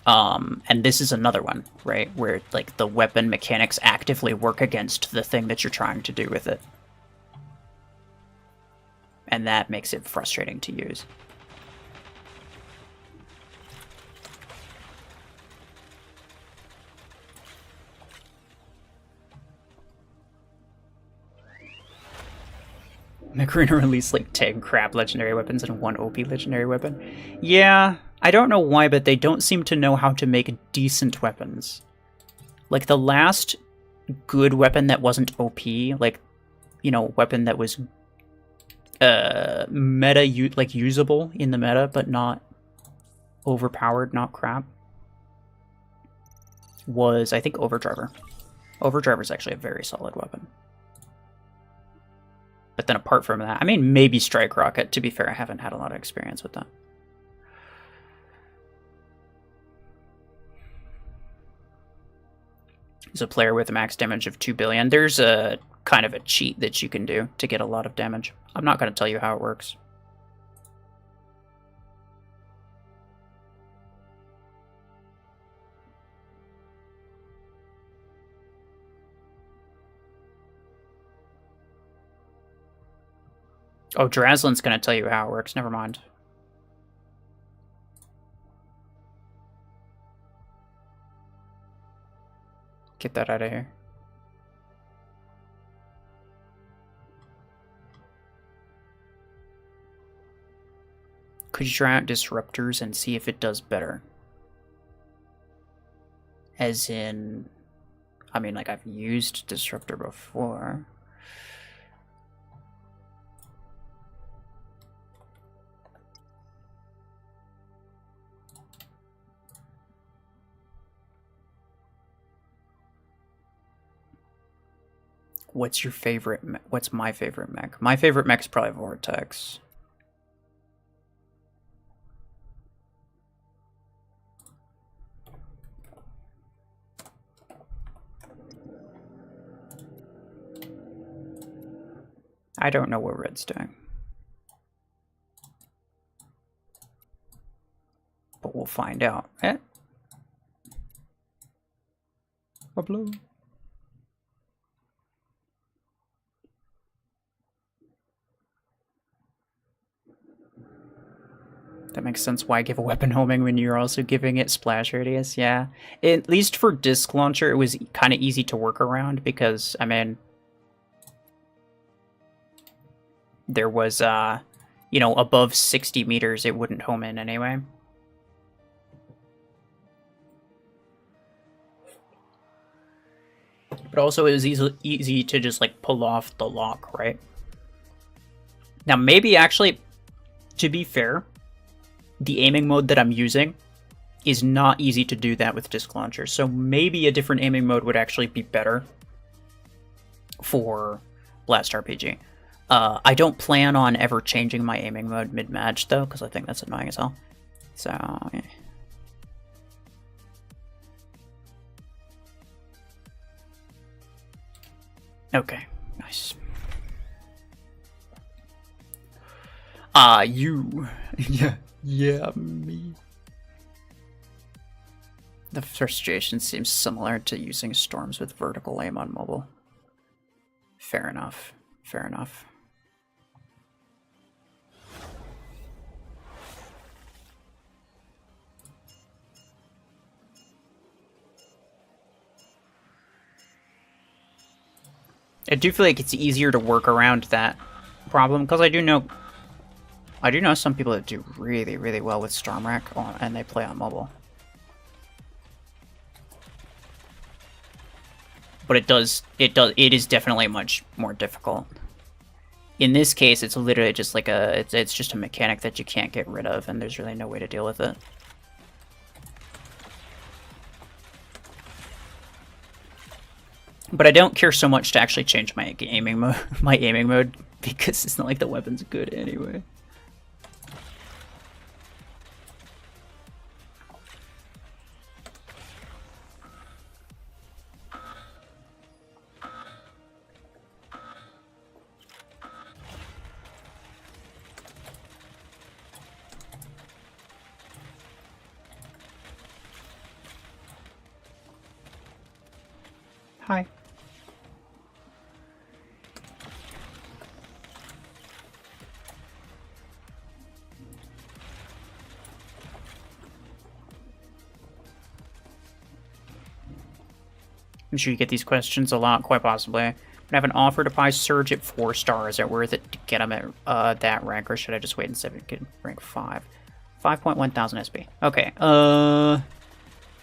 And this is another one, right? Where, like, the weapon mechanics actively work against the thing that you're trying to do with it. And that makes it frustrating to use. Macarena released like 10 crap legendary weapons and 1 OP legendary weapon. Yeah, I don't know why, but they don't seem to know how to make decent weapons. Like, the last good weapon that wasn't OP, like, you know, weapon that was like usable in the meta, but not overpowered, not crap, was, I think, Overdriver. Overdriver's actually a very solid weapon. But then apart from that, I mean, maybe Strike Rocket. To be fair, I haven't had a lot of experience with that. As a player with a max damage of 2 billion, there's a kind of a cheat that you can do to get a lot of damage. I'm not going to tell you how it works. Oh, Drazlin's going to tell you how it works. Never mind. Get that out of here. Could you try out Disruptors and see if it does better? As in, I mean, like, I've used Disruptor before. What's your favorite? What's my favorite mech? My favorite mech is probably Vortex. I don't know what Red's doing, but we'll find out. Eh? Pablo. That makes sense why give a weapon homing when you're also giving it splash radius, yeah. At least for Disc Launcher, it was kind of easy to work around because, I mean, there was, you know, above 60 meters, it wouldn't home in anyway. But also it was easy to just, like, pull off the lock, right? Now, maybe actually, to be fair, the aiming mode that I'm using is not easy to do that with Disc Launcher, so maybe a different aiming mode would actually be better for Blast RPG. I don't plan on ever changing my aiming mode mid-match, though, because I think that's annoying as hell. So, yeah. Okay, nice. You. Yeah, me. The frustration seems similar to using storms with vertical aim on mobile. Fair enough. Fair enough. I do feel like it's easier to work around that problem, because I do know some people that do really, really well with Stormwreck, and they play on mobile. but it is definitely much more difficult. In this case, it's literally just like it's just a mechanic that you can't get rid of, and there's really no way to deal with it. But I don't care so much to actually change my aiming mode, because it's not like the weapon's good anyway. Hi. I'm sure you get these questions a lot, quite possibly. I have an offer to buy Surge at 4 stars. Is it worth it to get him at that rank, or should I just wait and see if it can rank 5? 5.1 thousand SP. Okay,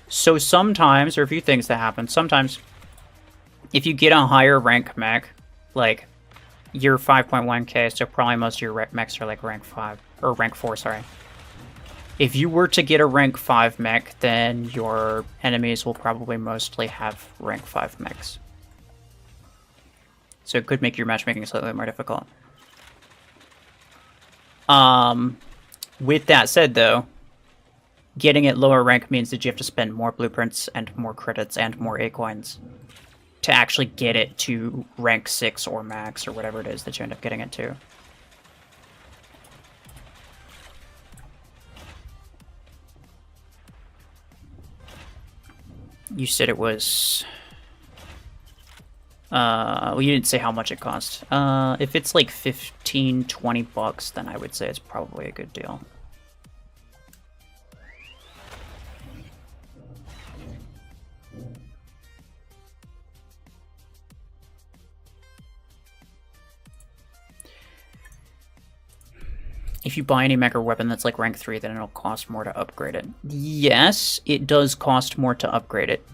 so sometimes, or a few things that happen, sometimes, if you get a higher rank mech, like, you're 5.1k, so probably most of your mechs are like rank 5, or rank 4, sorry. If you were to get a rank 5 mech, then your enemies will probably mostly have rank 5 mechs. So it could make your matchmaking slightly more difficult. With that said, though, getting it lower rank means that you have to spend more blueprints and more credits and more A-coins to actually get it to rank 6 or max or whatever it is that you end up getting it to. You said it was... well, you didn't say how much it cost. If it's like 15, 20 bucks, then I would say it's probably a good deal. If you buy any mech or weapon that's like rank 3, then it'll cost more to upgrade it. Yes, it does cost more to upgrade it.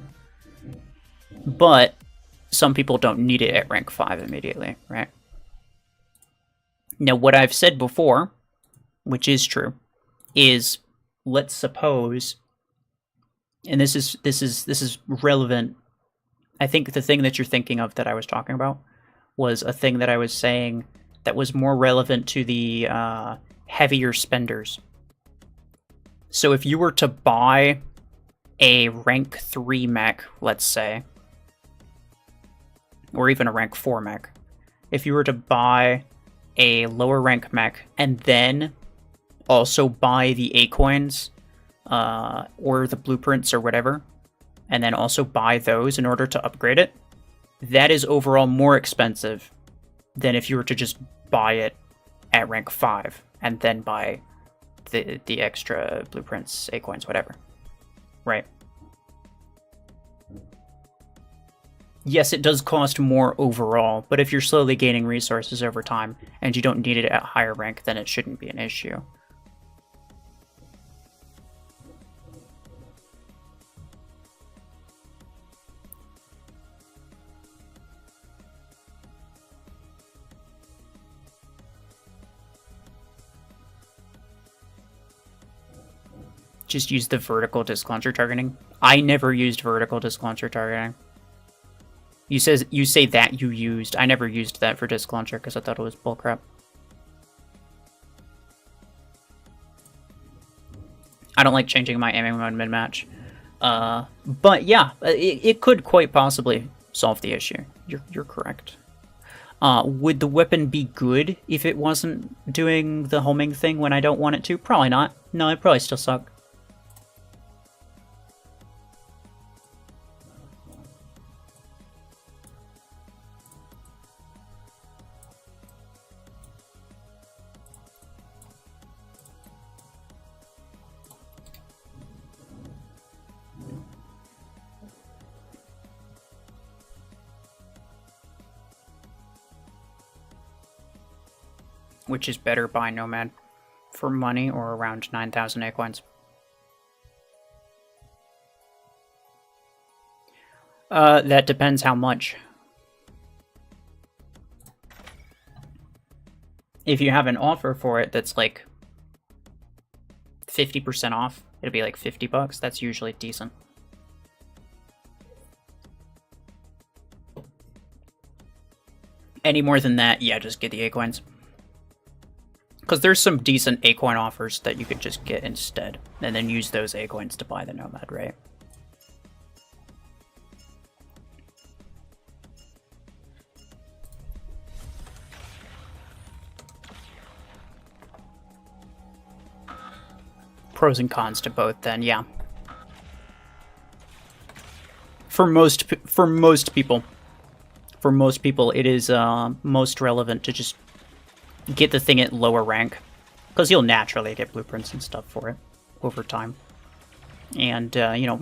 But some people don't need it at rank 5 immediately, right? Now, what I've said before, which is true, is let's suppose, and this is relevant. I think the thing that you're thinking of that I was talking about was a thing that I was saying that was more relevant to the heavier spenders. So if you were to buy a rank 3 mech, let's say, or even a rank 4 mech, if you were to buy a lower rank mech and then also buy the A-coins or the blueprints or whatever, and then also buy those in order to upgrade it, that is overall more expensive than if you were to just buy it at rank 5 and then buy the extra blueprints, A-coins, whatever. Right. Yes, it does cost more overall, but if you're slowly gaining resources over time and you don't need it at higher rank, then it shouldn't be an issue. Just use the vertical disc launcher targeting. I never used vertical disc launcher targeting. You say that you used. I never used that for disc launcher because I thought it was bullcrap. I don't like changing my aiming mode mid-match. But yeah, it could quite possibly solve the issue. You're correct. Would the weapon be good if it wasn't doing the homing thing when I don't want it to? Probably not. No, it'd probably still suck. Which is better, buy Nomad for money or around 9,000 A-coins? That depends how much. If you have an offer for it that's like 50% off, it'll be like $50. That's usually decent. Any more than that, yeah, just get the A-coins. Because there's some decent A-coin offers that you could just get instead, and then use those A-coins to buy the Nomad, right? Pros and cons to both, then, yeah. For most people, it is most relevant to just get the thing at lower rank, because you'll naturally get blueprints and stuff for it over time. And you know,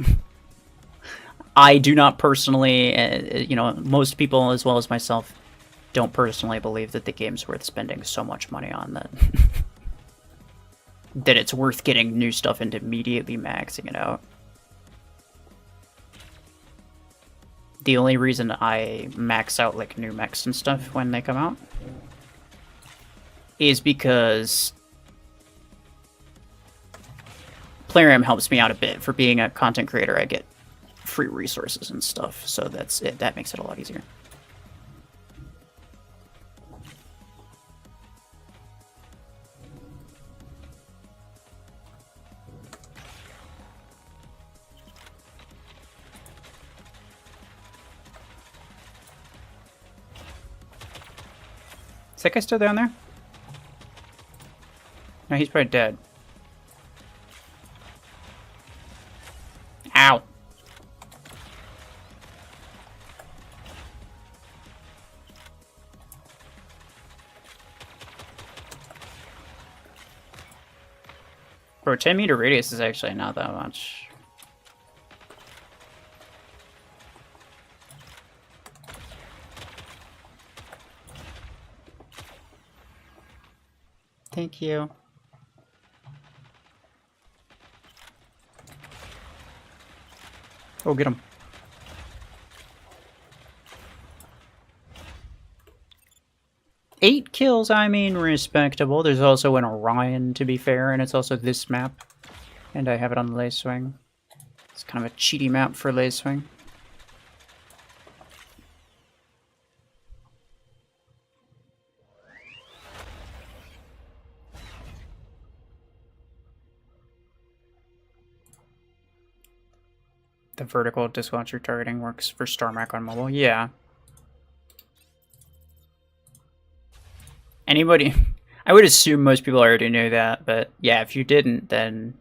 I do not personally, you know, most people as well as myself don't personally believe that the game's worth spending so much money on that. That it's worth getting new stuff and immediately maxing it out. The only reason I max out like new mechs and stuff when they come out is because Plarium helps me out a bit. For being a content creator, I get free resources and stuff, so that's it. That makes it a lot easier. Is that guy still down there? No, he's probably dead. Ow. Bro, 10-meter radius is actually not that much. Thank you. Oh, get him. Eight kills, I mean, respectable. There's also an Orion, to be fair, and it's also this map. And I have it on the Lace Swing. It's kind of a cheaty map for Lace Swing. The vertical disc launcher targeting works for Star Mech on mobile. Yeah. Anybody... I would assume most people already knew that, but yeah, if you didn't, then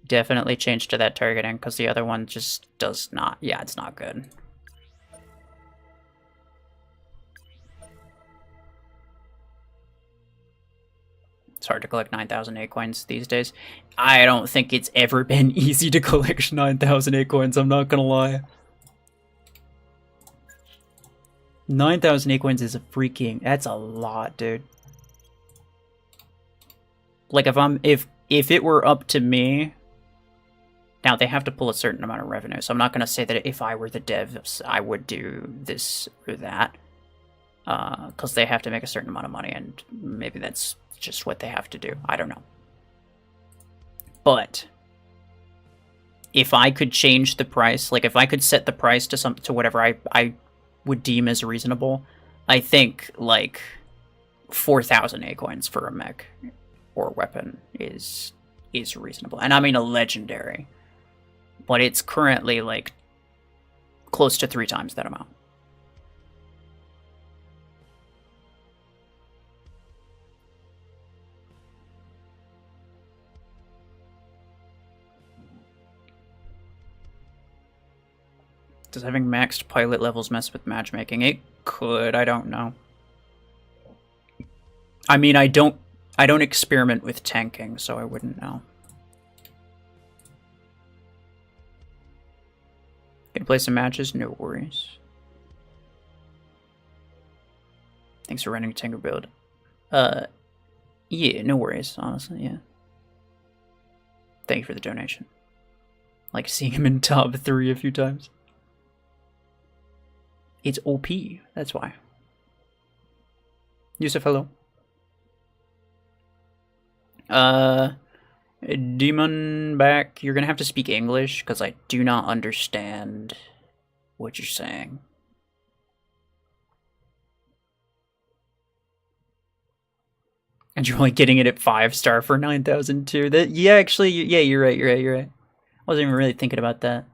definitely change to that targeting, because the other one just does not... Yeah, it's not good. It's hard to collect 9,000 A-coins these days. I don't think it's ever been easy to collect 9,000 A-coins, I'm not gonna lie. 9,000 A-coins is a freaking... That's a lot, dude. Like, if it were up to me... Now, they have to pull a certain amount of revenue, so I'm not gonna say that if I were the devs, I would do this or that. Because they have to make a certain amount of money, and maybe that's just what they have to do. I don't know. But if I could change the price, like if I could set the price to whatever I would deem as reasonable, I think like 4,000 A-coins for a mech or weapon is reasonable. And I mean a legendary. But it's currently like close to 3 times that amount. Does having maxed pilot levels mess with matchmaking? It could, I don't know. I mean, I don't experiment with tanking, so I wouldn't know. Gonna play some matches? No worries. Thanks for running a tanker build. Yeah, no worries, honestly, yeah. Thank you for the donation. Like seeing him in top 3 a few times. It's OP, that's why. Yusuf, hello. Demon back, you're gonna have to speak English, because I do not understand what you're saying. And you're only getting it at 5-star for 9,002. That, yeah, actually, yeah, you're right. I wasn't even really thinking about that.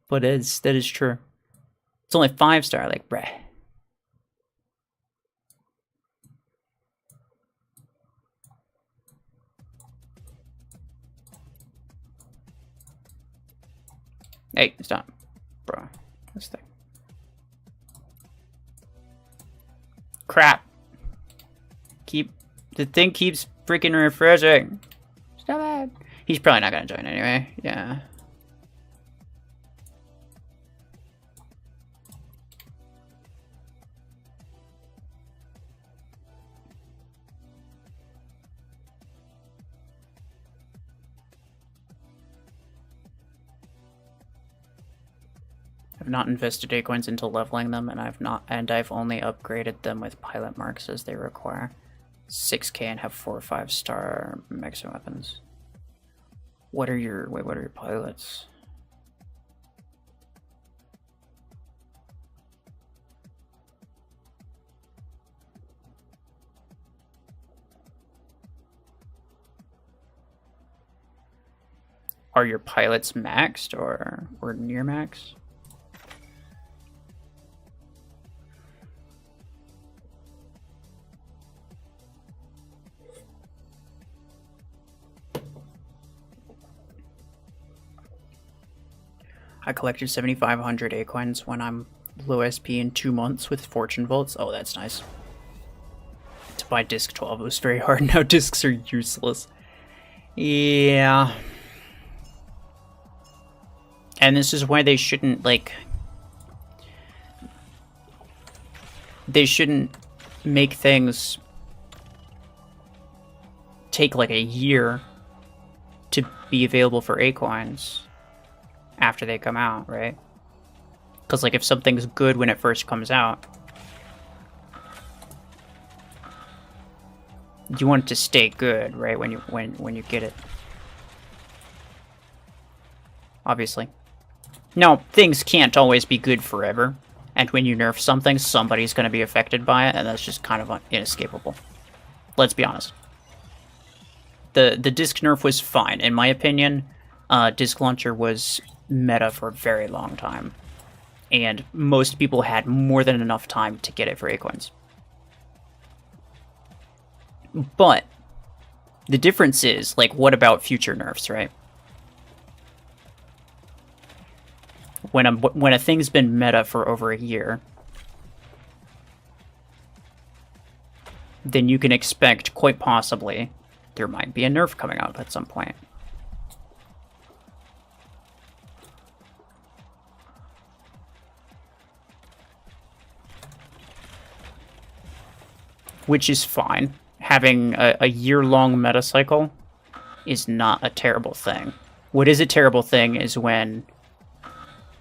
But that is true. It's only 5-star, like, bruh. Hey, stop. Bro, this thing. Crap. The thing keeps freaking refreshing. Stop it. He's probably not gonna join anyway. Yeah. I've not invested Acorns into leveling them, and I've only upgraded them with pilot marks as they require 6k and have 4 or 5-star mechs and weapons. What are your pilots? Are your pilots maxed or near max? I collected 7,500 Acorns when I'm low SP in 2 months with Fortune Vaults. Oh, that's nice. To buy disc 12 was very hard. Now discs are useless. Yeah. And this is why they shouldn't, like... They shouldn't make things take like a year to be available for Acorns after they come out, right? Because like if something's good when it first comes out, you want it to stay good, right? When you get it, obviously. No, things can't always be good forever, and when you nerf something, somebody's going to be affected by it, and that's just kind of inescapable. Let's be honest. The disc nerf was fine, in my opinion. Disc launcher was meta for a very long time, and most people had more than enough time to get it for Acorns. But the difference is, like, what about future nerfs, right? When a thing's been meta for over a year, then you can expect, quite possibly, there might be a nerf coming out at some point. Which is fine. Having a year-long meta cycle is not a terrible thing. What is a terrible thing is when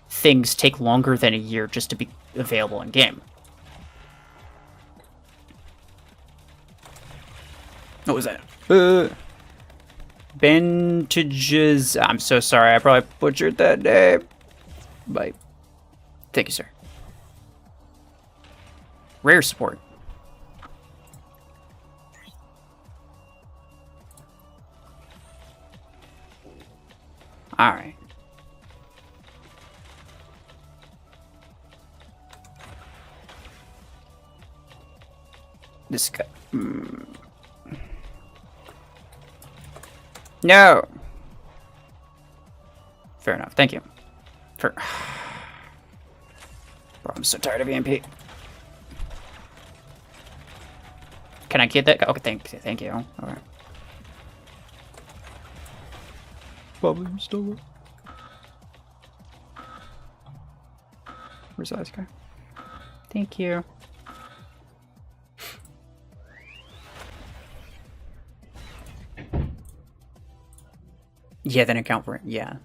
things take longer than a year just to be available in game. What was that? Bandages. I'm so sorry. I probably butchered that name. Bye. Thank you, sir. Rare support. Alright. This guy. No! Fair enough. Thank you. Bro, I'm so tired of EMP. Can I get that? Okay, thank you. Alright. Probably stole it. Where's that guy? Thank you. Yeah, then account for it. Yeah.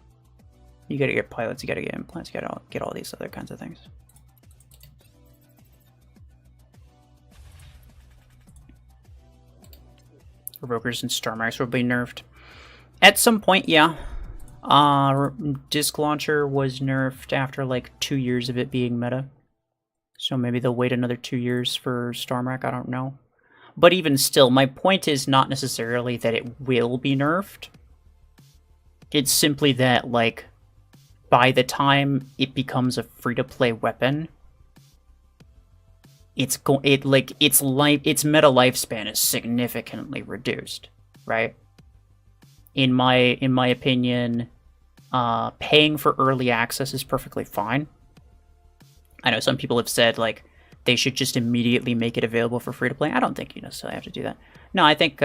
You gotta get pilots, you gotta get implants, you gotta get all these other kinds of things. Provokers and Stormrax will be nerfed. At some point, yeah. Disc Launcher was nerfed after like 2 years of it being meta. So maybe they'll wait another 2 years for Stormrack, I don't know. But even still, my point is not necessarily that it will be nerfed. It's simply that, like, by the time it becomes a free-to-play weapon, its meta lifespan is significantly reduced, right? In my opinion, paying for early access is perfectly fine. I know some people have said, like, they should just immediately make it available for free-to-play. I don't think you necessarily have to do that. No, I think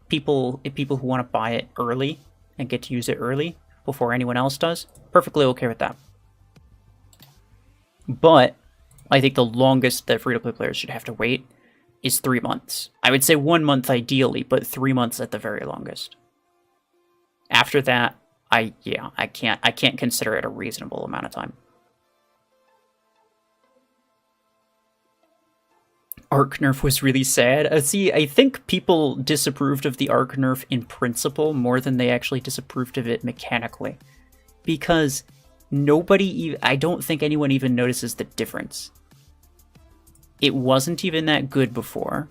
people who want to buy it early and get to use it early before anyone else does, perfectly okay with that. But I think the longest that free-to-play players should have to wait is 3 months. I would say 1 month ideally, but 3 months at the very longest. After that, I can't consider it a reasonable amount of time. Arc nerf was really sad. See, I think people disapproved of the arc nerf in principle more than they actually disapproved of it mechanically. Because I don't think anyone even notices the difference. It wasn't even that good before,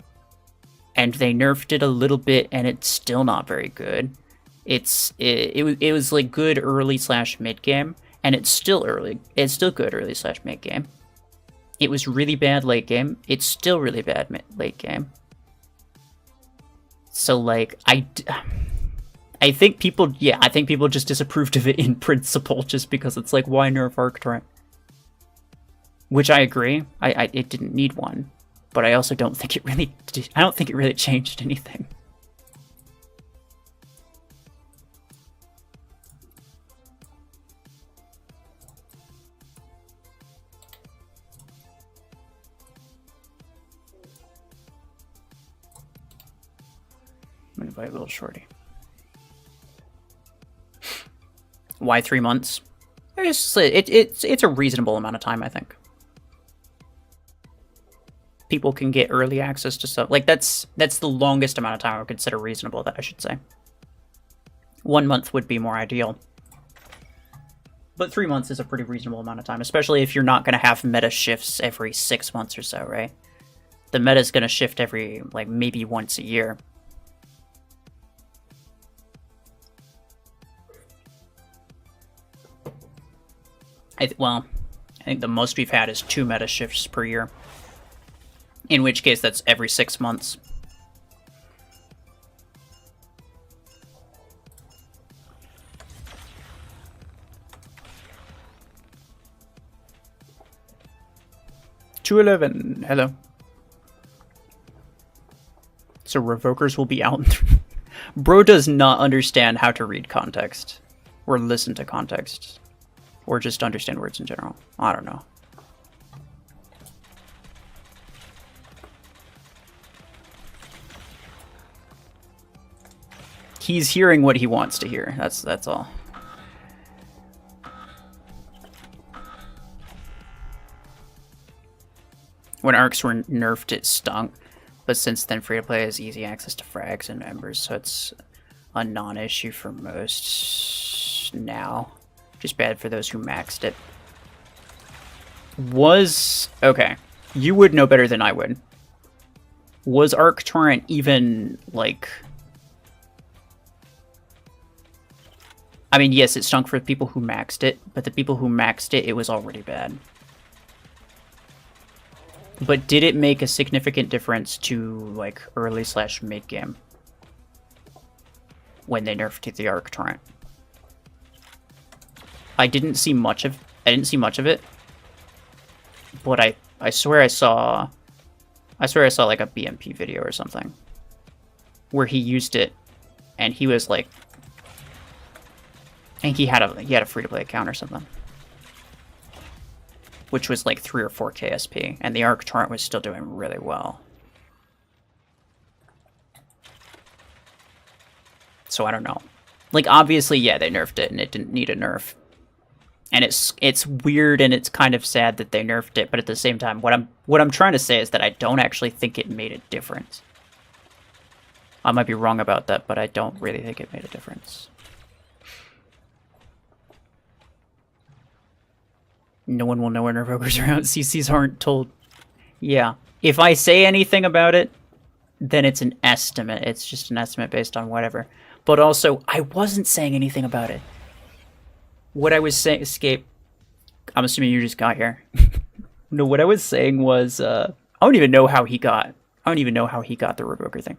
and they nerfed it a little bit, and it's still not very good. It was like good early / mid game, and it's still good early / mid game. It was really bad late game. It's still really bad late game. So, like, I think people just disapproved of it in principle, just because it's like, why nerf Arc Torrent? Which I agree. It didn't need one, but I also don't think it really changed anything. I'm gonna invite Little Shorty. Why 3 months? It's a reasonable amount of time, I think. People can get early access to stuff. Like, that's the longest amount of time I would consider reasonable, that I should say. 1 month would be more ideal. But 3 months is a pretty reasonable amount of time, especially if you're not going to have meta shifts every 6 months or so, right? The meta's going to shift every, like, maybe once a year. I think the most we've had is 2 meta shifts per year. In which case, that's every 6 months. $2.11. Hello. So Revokers will be out. Bro does not understand how to read context. Or listen to context. Or just understand words in general. I don't know. He's hearing what he wants to hear. That's all. When arcs were nerfed, it stunk. But since then, free-to-play has easy access to frags and members, so it's a non-issue for most now. Just bad for those who maxed it. Okay, you would know better than I would. Was Arc Torrent even, like... I mean, yes, it stunk for the people who maxed it, but the people who maxed it, it was already bad. But did it make a significant difference to, like, early / mid game? When they nerfed the Arc Torrent? I didn't see much of it, but I swear I saw like a BMP video or something where he used it, and he was like, I think he had a free-to-play account or something, which was like 3 or 4 KSP, and the Arc Torrent was still doing really well. So I don't know. Like, obviously, yeah, they nerfed it, and it didn't need a nerf. And it's weird, and it's kind of sad that they nerfed it, but at the same time, what I'm trying to say is that I don't actually think it made a difference. I might be wrong about that, but I don't really think it made a difference. No one will know when Revokers are out. CCs aren't told. Yeah. If I say anything about it, then it's an estimate. It's just an estimate based on whatever. But also, I wasn't saying anything about it. What I was saying... Escape. I'm assuming you just got here. No, what I was saying was... I don't even know how he got... I don't even know how he got the Revoker thing.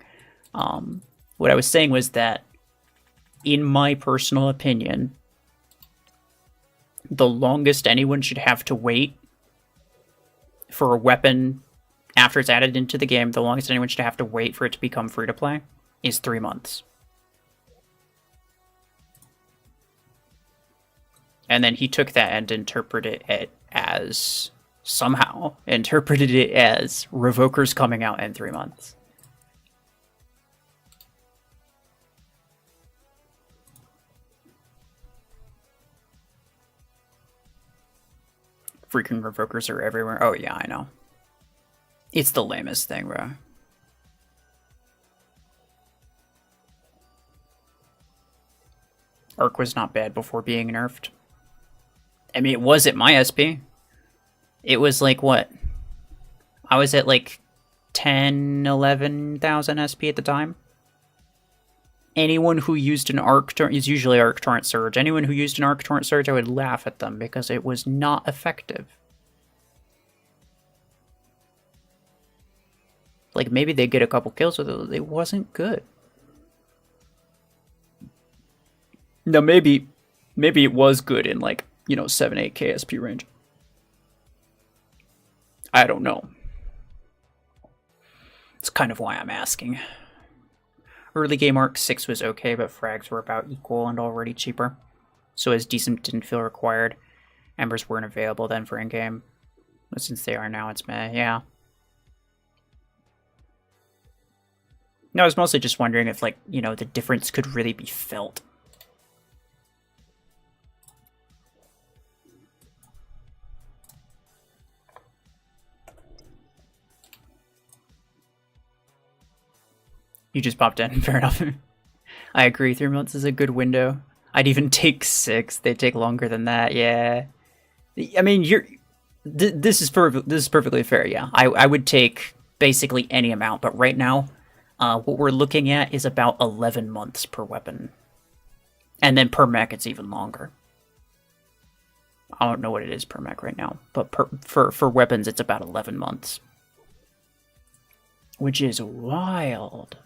What I was saying was that, in my personal opinion, the longest anyone should have to wait for a weapon after it's added into the game, the longest anyone should have to wait for it to become free-to-play is 3 months. And then he took that and interpreted it as... somehow interpreted it as Revokers coming out in 3 months. Freaking Revokers are everywhere. Oh yeah, I know. It's the lamest thing, bro. Arc was not bad before being nerfed. I mean, it was at my SP. It was like, what? I was at like 10, 11,000 SP at the time. Anyone who used an Arc Torrent, is usually Arc Torrent Surge. Anyone who used an Arc Torrent Surge, I would laugh at them because it was not effective. Like, maybe they get a couple kills with it, it wasn't good. No, maybe it was good in, like, you know, 7-8 KSP range. I don't know. It's kind of why I'm asking. Early game Arc 6 was okay, but frags were about equal and already cheaper. So as decent didn't feel required. Embers weren't available then for in-game. But since they are now, it's meh, yeah. No, I was mostly just wondering if, like, you know, the difference could really be felt. You just popped in, fair enough. I agree, 3 months is a good window. I'd even take 6. They take longer than that, yeah. I mean, this is perfectly fair, yeah. I would take basically any amount, but right now, what we're looking at is about 11 months per weapon. And then per mech, it's even longer. I don't know what it is per mech right now, but for weapons, it's about 11 months. Which is wild.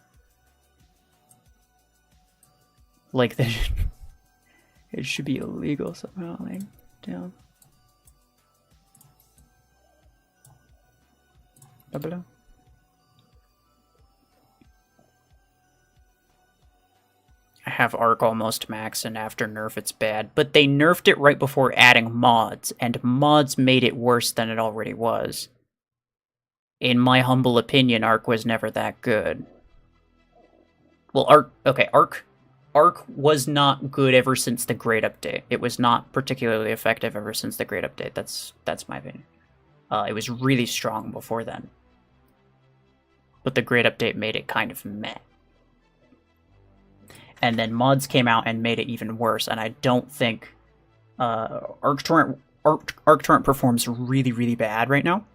Like, it should be illegal somehow, like, down. Below. I have Arc almost max, and after nerf it's bad, but they nerfed it right before adding mods, and mods made it worse than it already was. In my humble opinion, Arc was never that good. Well, Arc was not good ever since the Great Update. It was not particularly effective ever since the Great Update. That's my opinion. It was really strong before then. But the Great Update made it kind of meh. And then mods came out and made it even worse, and I don't think Arc Torrent performs really, really bad right now.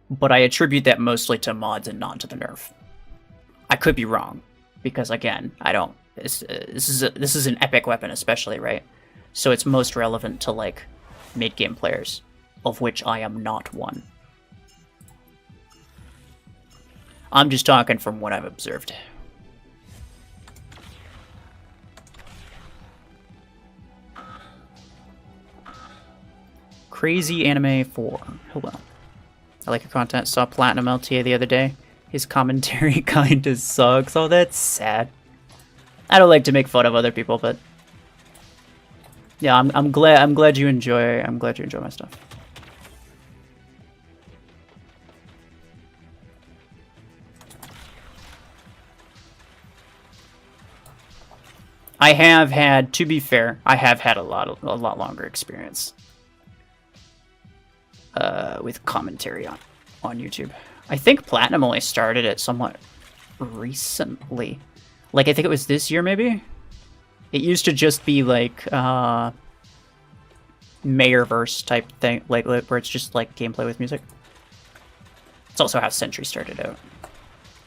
But I attribute that mostly to mods and not to the nerf. I could be wrong, because again, I don't. This is an epic weapon, especially, right? So it's most relevant to, like, mid-game players, of which I am not one. I'm just talking from what I've observed. Crazy Anime 4. Hello. I like your content. Saw Platinum LTA the other day. His commentary kinda sucks. Oh, that's sad. I don't like to make fun of other people, but yeah, I'm glad you enjoy my stuff. I have had, to be fair, I have had a lot longer experience with commentary on YouTube. I think Platinum only started it somewhat recently. Like, I think it was this year, maybe? It used to just be, like, Mayorverse type thing, like, where it's just, like, gameplay with music. It's also how Sentry started out.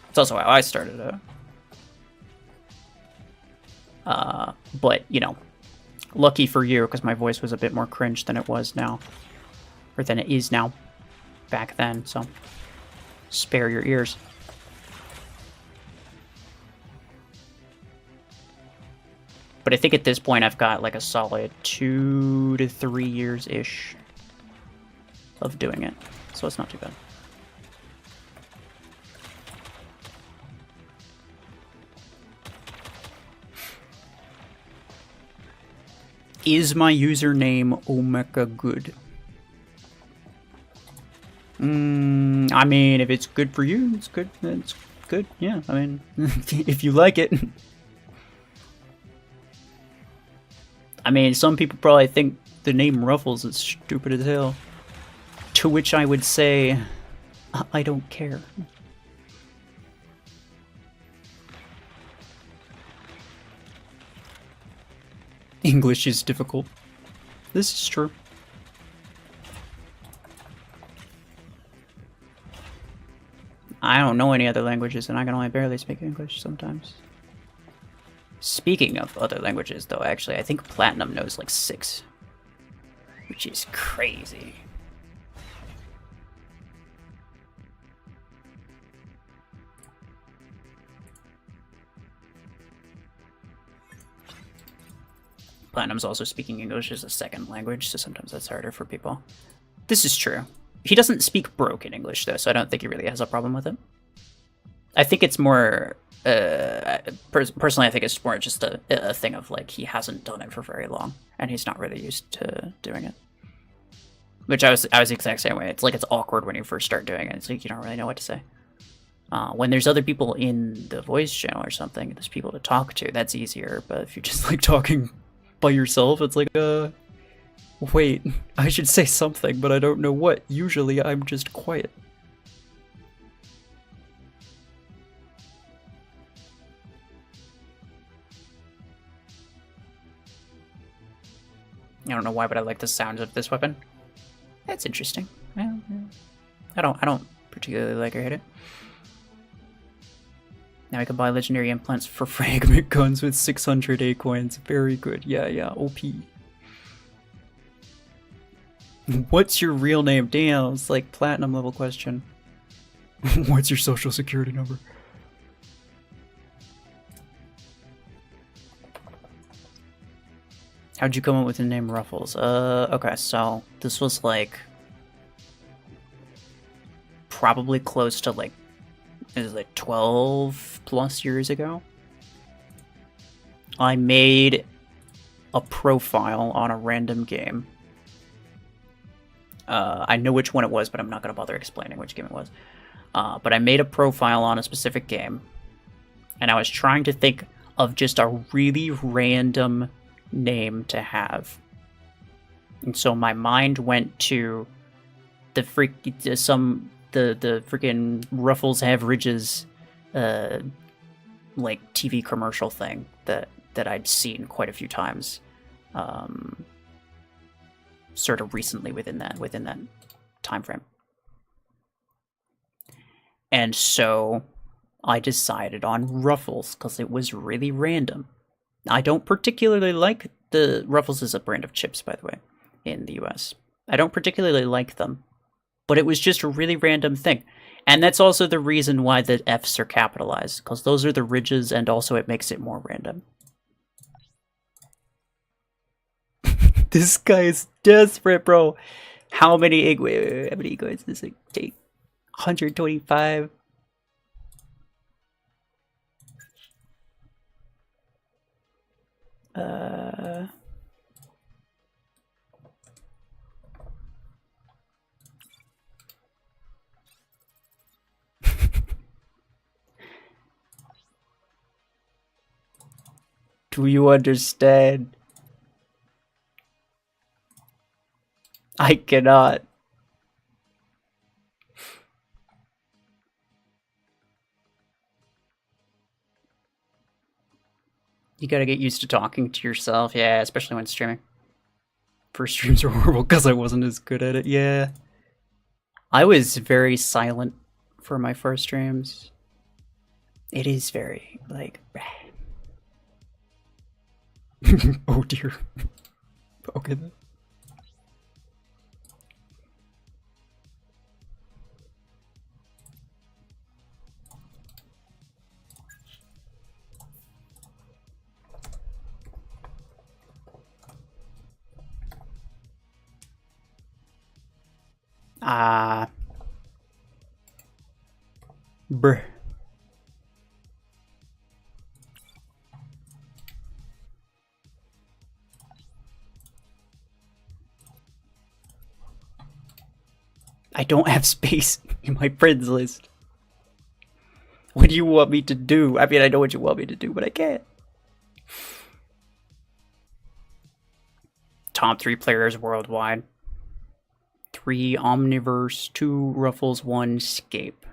It's also how I started out. But, you know, lucky for you, because my voice was a bit more cringe than it was now. Or than it is now. Back then, so spare your ears. But I think at this point I've got like a solid 2 to 3 years-ish of doing it. So it's not too bad. Is my username Omeka good? I mean, if it's good for you, it's good. It's good, yeah. I mean, if you like it. I mean, some people probably think the name Ruffles is stupid as hell. To which I would say, I don't care. English is difficult. This is true. I don't know any other languages, and I can only barely speak English sometimes. Speaking of other languages, though, actually, I think Platinum knows like 6. Which is crazy. Platinum's also speaking English as a second language, so sometimes that's harder for people. This is true. He doesn't speak broken English, though, so I don't think he really has a problem with it. I think it's more... personally, I think it's more just a thing of, like, he hasn't done it for very long, and he's not really used to doing it. Which I was the exact same way. It's like it's awkward when you first start doing it. It's like you don't really know what to say. When there's other people in the voice channel or something, there's people to talk to, that's easier. But if you're just, like, talking by yourself, it's like, wait, I should say something, but I don't know what. Usually, I'm just quiet. I don't know why, but I like the sounds of this weapon. That's interesting. Well, I don't particularly like or hate it. Now I can buy legendary implants for fragment guns with 600 A coins. Very good. Yeah, OP. What's your real name? Damn, it's like platinum level question. What's your social security number? How'd you come up with the name Ruffles? Okay, so this was like probably close to like, is it 12 plus years ago? I made a profile on a random game. I know which one it was, but I'm not going to bother explaining which game it was. But I made a profile on a specific game, and I was trying to think of just a really random name to have. And so my mind went to the freaking Ruffles Have Ridges like TV commercial thing that I'd seen quite a few times. Sort of recently within that time frame. And so I decided on Ruffles because it was really random. I don't particularly like the Ruffles is a brand of chips, by the way, in the US. I don't particularly like them, but it was just a really random thing. And that's also the reason why the F's are capitalized, because those are the ridges, and also it makes it more random. This guy is desperate, bro. How many wait, how many coins does it take? 125. Do you understand? I cannot. You gotta get used to talking to yourself, yeah, especially when streaming. First streams were horrible because I wasn't as good at it, yeah. I was very silent for my first streams. It is very, like... oh dear. Okay then. Bruh. I don't have space in my friends list. What do you want me to do? I mean, I know what you want me to do, but I can't. Top 3 players worldwide. 3 Omniverse, 2 Ruffles, 1 Scape.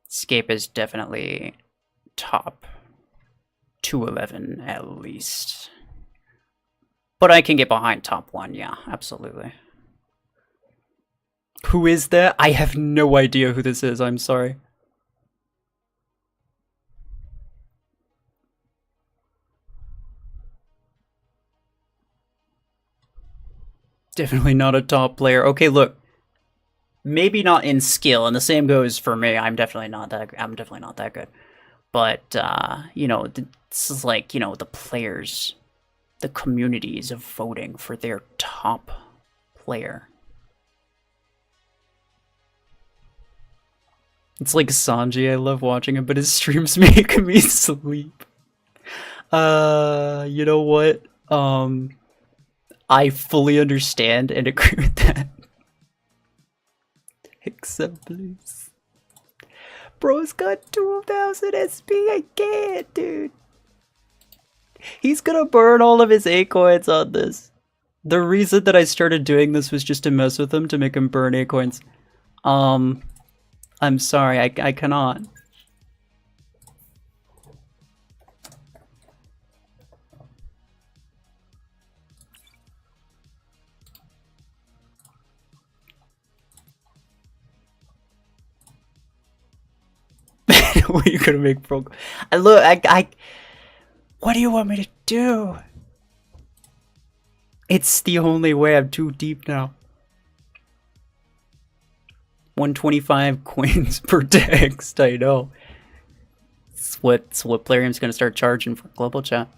Scape is definitely top 211 at least. But I can get behind top 1, yeah, absolutely. Who is that? I have no idea who this is, I'm sorry. Definitely not a top player. Okay, look. Maybe not in skill, and the same goes for me. I'm definitely not that good. But you know, this is like, you know, the players, the communities of voting for their top player. It's like Sanji, I love watching him, but his streams make me sleep. You know what? I fully understand and agree with that. Except please. Bro's got 2,000 SP, I can't, dude. He's gonna burn all of his A coins on this. The reason that I started doing this was just to mess with him, to make him burn A coins. I'm sorry, I cannot. What are you gonna make, bro? Look, what do you want me to do? It's the only way. I'm too deep now. 125 coins per text, I know. It's what Plarium's gonna start charging for global chat.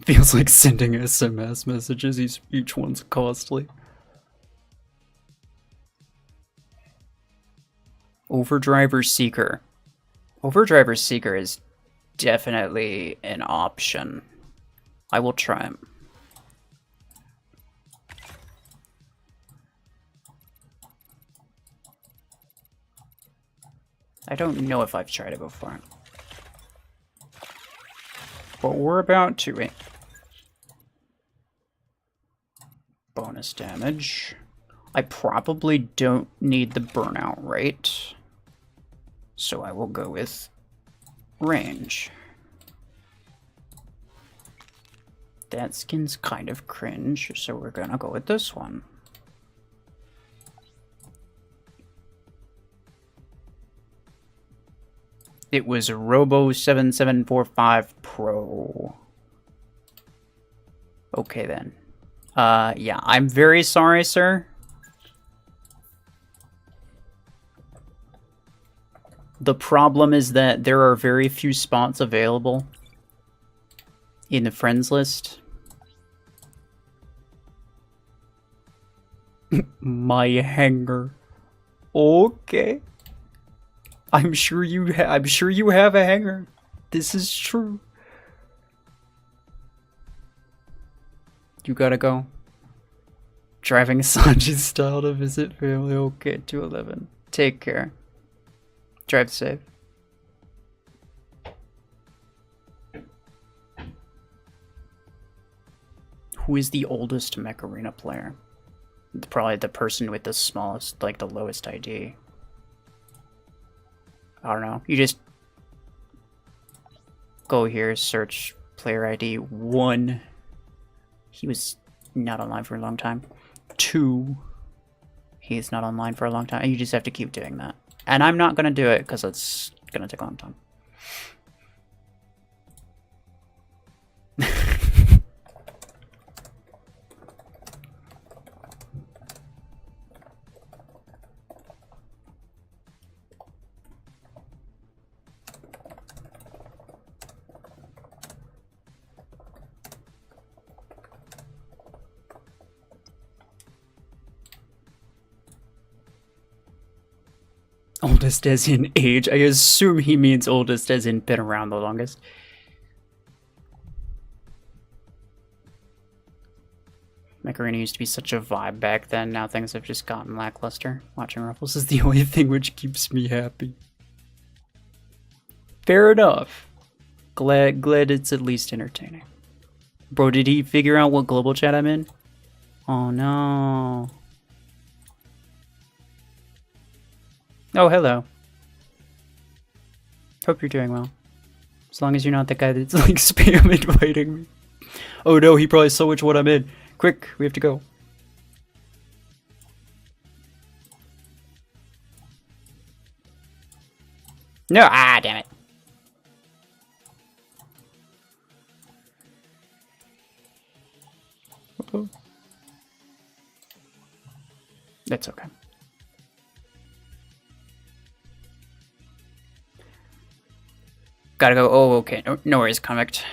Feels like sending SMS messages, each one's costly. Overdriver Seeker. Overdriver Seeker is definitely an option. I will try him. I don't know if I've tried it before. But we're about to. Bonus damage. I probably don't need the burnout rate. So I will go with range. That skin's kind of cringe, so we're gonna go with this one. It was a Robo7745 Pro. Okay then. Yeah, I'm very sorry, sir. The problem is that there are very few spots available in the friends list. My hanger. Okay. I'm sure you have a hanger. This is true. You gotta go. Driving Sanji's style to visit family. Okay, 211. Take care. Drive safe. Who is the oldest Mech Arena player? Probably the person with the smallest, like the lowest ID. I don't know. You just go here, search player ID 1. He was not online for a long time. 2. He's not online for a long time. And you just have to keep doing that. And I'm not going to do it because it's going to take a long time. Oldest as in age. I assume he means oldest as in been around the longest. Mech Arena used to be such a vibe back then. Now things have just gotten lackluster. Watching Ruffles is the only thing which keeps me happy. Fair enough. Glad it's at least entertaining. Bro, did he figure out what global chat I'm in? Oh no. Oh, hello. Hope you're doing well. As long as you're not the guy that's like spam inviting me. Oh no, he probably saw which one I'm in. Quick, we have to go. No, damn it. Uh-oh. That's okay. Gotta go. Oh, okay. No worries, Convict.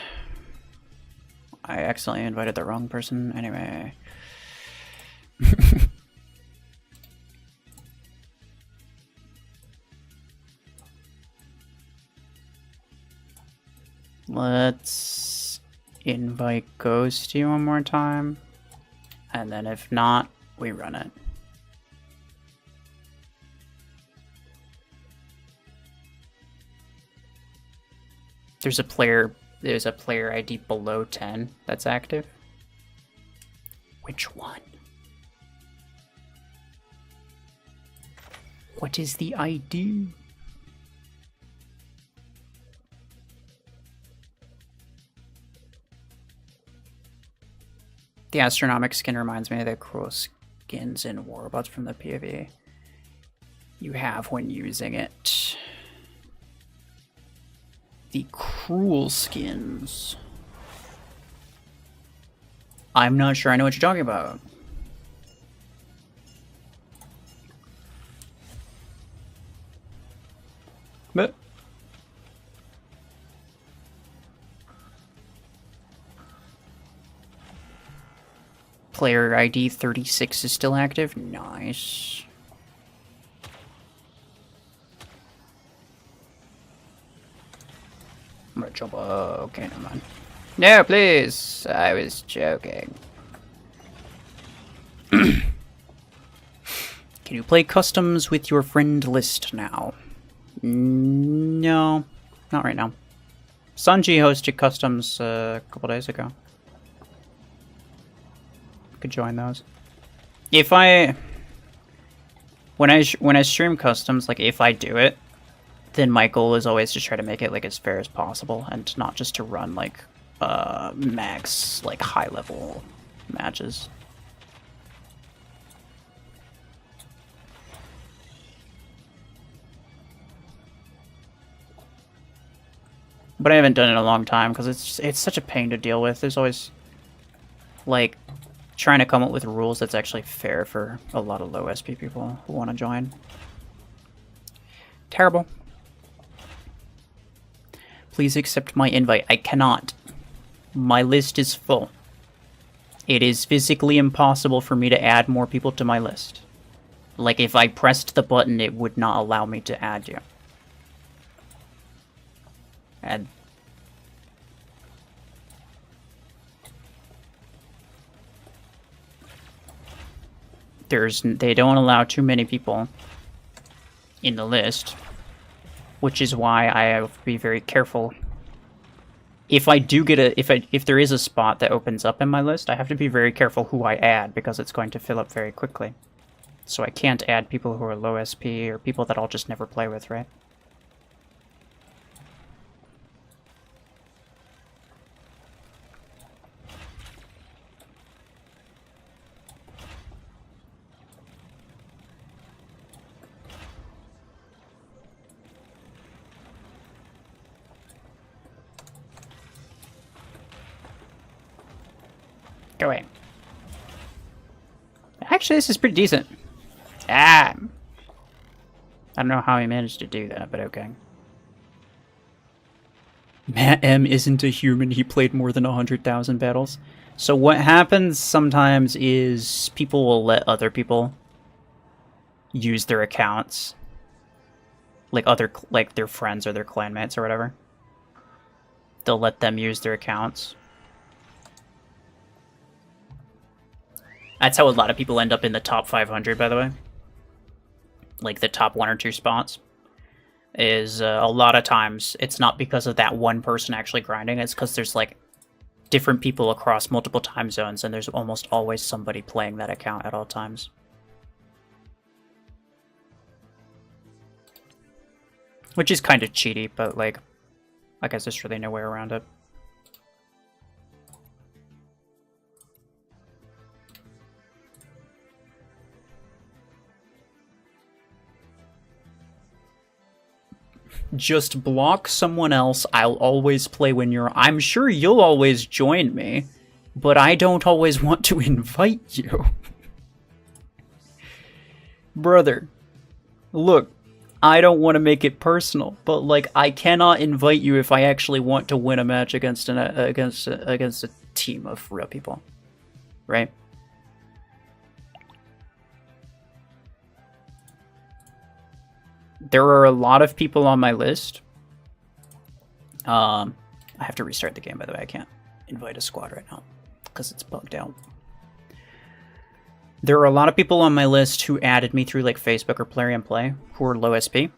I accidentally invited the wrong person. Anyway. Let's invite Ghosty one more time. And then if not, we run it. There's a player ID below 10 that's active. Which one? What is the ID? The astronomic skin reminds me of the cruel skins in Warbots from the PvE you have when using it. The cruel skins. I'm not sure I know what you're talking about. But player ID 36 is still active. Nice. I'm gonna jump. Okay, never mind. No, please. I was joking. Can you play customs with your friend list now? No, not right now. Sanji hosted customs a couple days ago. Could join those. If when I stream customs, like if I do it, then my goal is always to try to make it like as fair as possible and not just to run like max like high level matches. But I haven't done it in a long time because it's such a pain to deal with. There's always like trying to come up with rules that's actually fair for a lot of low SP people who want to join. Terrible. Please accept my invite. I cannot. My list is full. It is physically impossible for me to add more people to my list. Like, if I pressed the button, it would not allow me to add you. And they don't allow too many people in the list, which is why I have to be very careful. If I do get if there is a spot that opens up in my list, I have to be very careful who I add because it's going to fill up very quickly. So I can't add people who are low SP or people that I'll just never play with, right? Go away. Actually, this is pretty decent. Ah! I don't know how he managed to do that, but okay. Matt M isn't a human. He played more than 100,000 battles. So what happens sometimes is people will let other people use their accounts. Like their friends or their clanmates or whatever. They'll let them use their accounts. That's how a lot of people end up in the top 500, by the way. Like the top 1 or 2 spots. Is a lot of times it's not because of that one person actually grinding, it's because there's like different people across multiple time zones and there's almost always somebody playing that account at all times. Which is kind of cheaty, but like, I guess there's really no way around it. Just block someone else. I'll always play when you're... I'm sure you'll always join me, but I don't always want to invite you. Brother, look, I don't want to make it personal, but like I cannot invite you if I actually want to win a match against a team of real people, right? There are a lot of people on my list. I have to restart the game, by the way. I can't invite a squad right now because it's bugged out. There are a lot of people on my list who added me through like Facebook or Plarium Play who are low SP.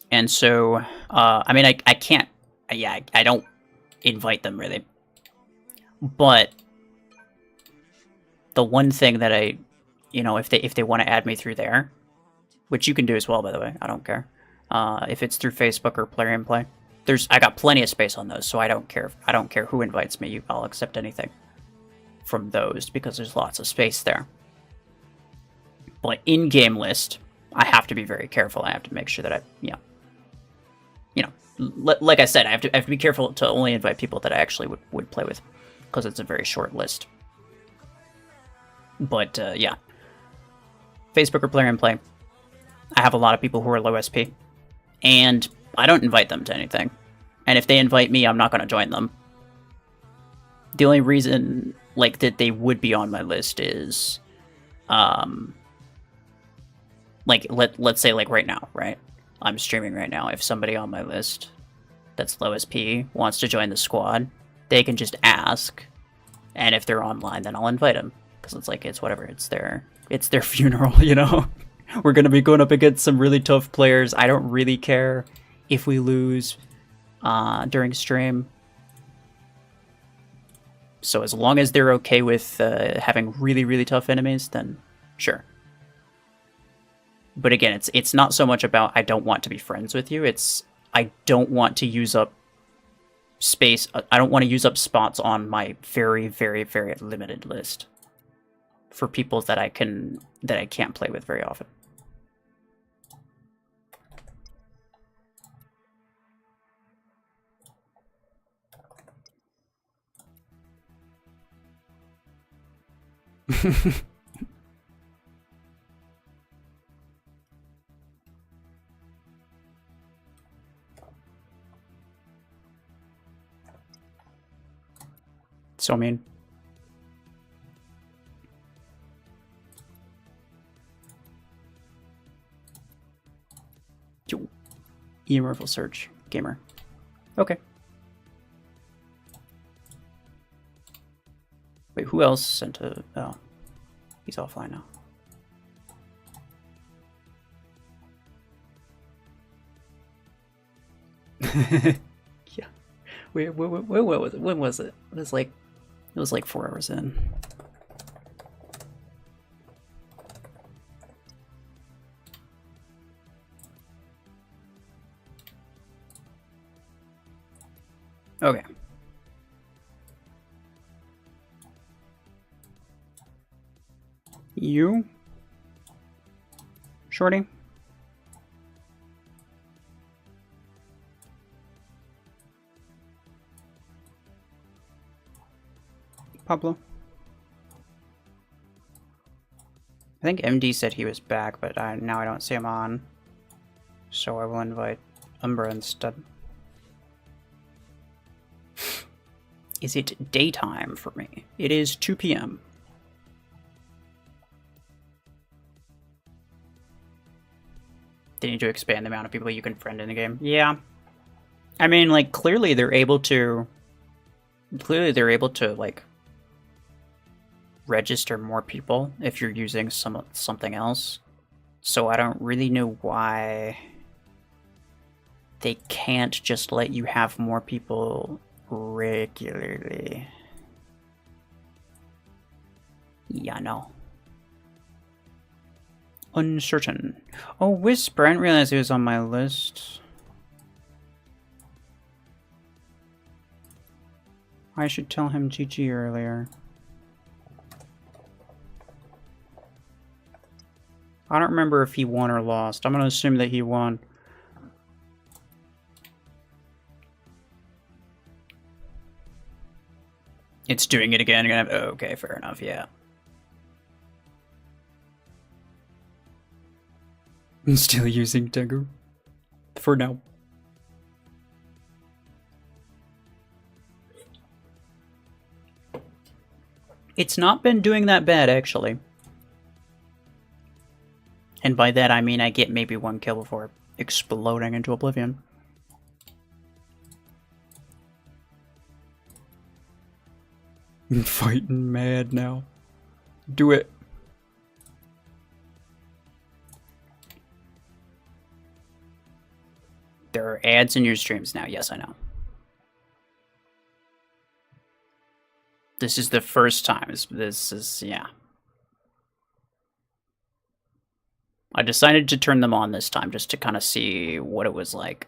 And so, I mean, I can't, yeah, I don't invite them really. But the one thing that I, you know, if they want to add me through there, which you can do as well, by the way, I don't care. If it's through Facebook or Plarium Play, I got plenty of space on those, so I don't care. I don't care who invites me. I'll accept anything from those because there's lots of space there. But in-game list, I have to be very careful. I have to make sure that like I said, I have to be careful to only invite people that I actually would play with, because it's a very short list. But yeah, Facebook or Plarium Play, I have a lot of people who are low SP, and I don't invite them to anything. And if they invite me, I'm not going to join them. The only reason like that they would be on my list is, like let's say like right now, right? I'm streaming right now. If somebody on my list that's low SP wants to join the squad, they can just ask, and if they're online, then I'll invite them, because it's like, it's whatever. It's their funeral, you know. We're gonna be going up against some really tough players. I don't really care if we lose during stream. So as long as they're okay with having really, really tough enemies, then sure. But again, it's not so much about I don't want to be friends with you. It's I don't want to use up space. I don't want to use up spots on my very, very, very limited list for people that I can't play with very often. So mean. E-Merfolk search gamer. Okay. Wait, who else sent a... Oh. He's offline now. Yeah. Wait, what was it? When was it? It was like 4 hours in. Okay. You? Shorty? Pablo? I think MD said he was back, but now I don't see him on. So I will invite Umbra instead. Is it daytime for me? It is 2 p.m. They need to expand the amount of people you can friend in the game. Yeah. I mean, like, clearly they're able to, like, register more people if you're using something else. So I don't really know why they can't just let you have more people regularly. Yeah, no. Uncertain. Oh, Whisper. I didn't realize he was on my list. I should tell him GG earlier. I don't remember if he won or lost. I'm going to assume that he won. It's doing it again. You're gonna have, okay, fair enough, yeah. I'm still using Tengu. For now. It's not been doing that bad, actually. And by that I mean I get maybe one kill before exploding into oblivion. I'm fighting mad now. Do it. There are ads in your streams now. Yes, I know. This is the first time. This is, yeah. I decided to turn them on this time just to kind of see what it was like.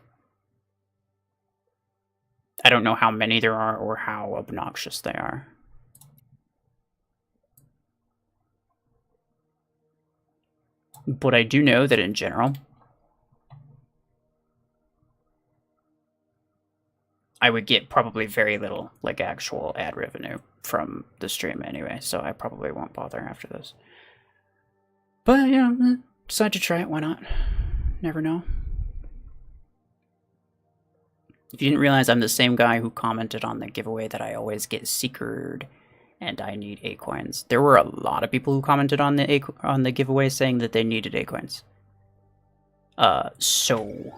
I don't know how many there are or how obnoxious they are. But I do know that in general, I would get probably very little, like, actual ad revenue from the stream anyway, so I probably won't bother after this. But, yeah, decide to try it, why not? Never know. If you didn't realize, I'm the same guy who commented on the giveaway that I always get Seekered and I need A-coins. There were a lot of people who commented on the giveaway saying that they needed A-coins. So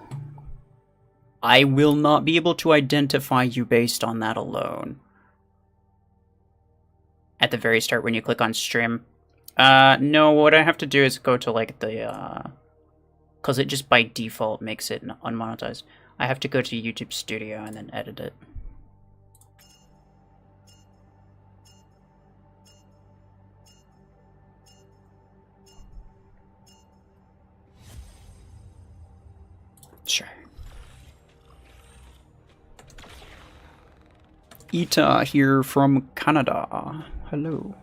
I will not be able to identify you based on that alone. At the very start when you click on stream. No, what I have to do is go to, like, the, because it just by default makes it unmonetized. I have to go to YouTube Studio and then edit it. Sure. Ita here from Canada. Hello.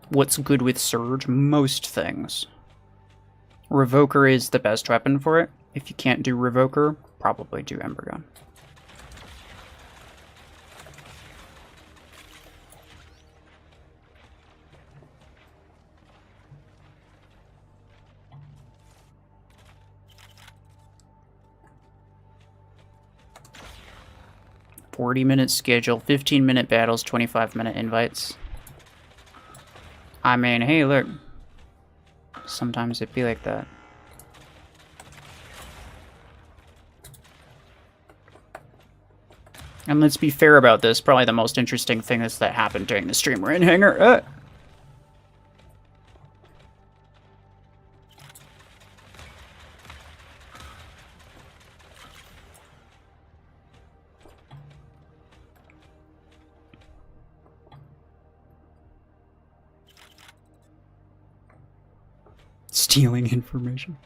What's good with Surge? Most things. Revoker is the best weapon for it. If you can't do Revoker, probably do Ember Gun. $40-minute schedule, 15-minute battles, 25-minute invites. I mean, hey, look. Sometimes it be like that. And let's be fair about this. Probably the most interesting thing is that happened during the stream we're in Hangar. Stealing information.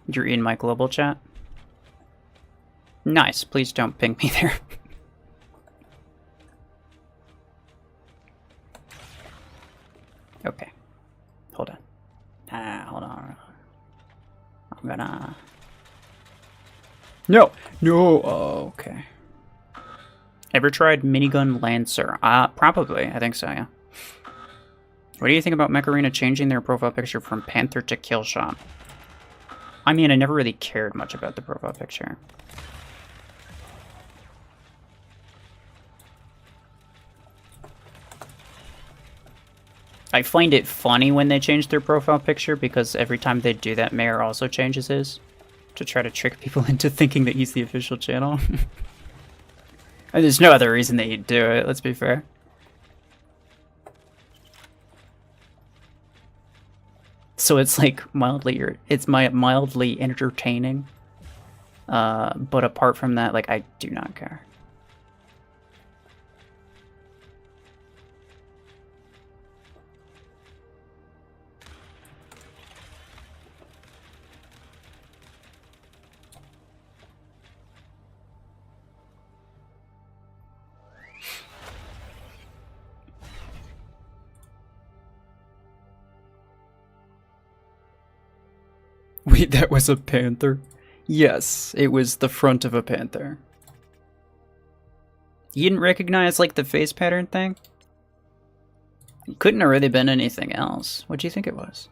You're in my global chat? Nice. Please don't ping me there. Okay. I'm gonna... No! No! Oh, okay. Ever tried Minigun Lancer? Probably. I think so, yeah. What do you think about Mech Arena changing their profile picture from Panther to Killshot? I mean, I never really cared much about the profile picture. I find it funny when they change their profile picture because every time they do that, Mayor also changes his to try to trick people into thinking that he's the official channel. And there's no other reason that you'd do it, let's be fair. So it's like mildly entertaining. But apart from that, like, I do not care. Wait, that was a panther? Yes, it was the front of a panther. You didn't recognize, like, the face pattern thing? It couldn't have really been anything else. What do you think it was?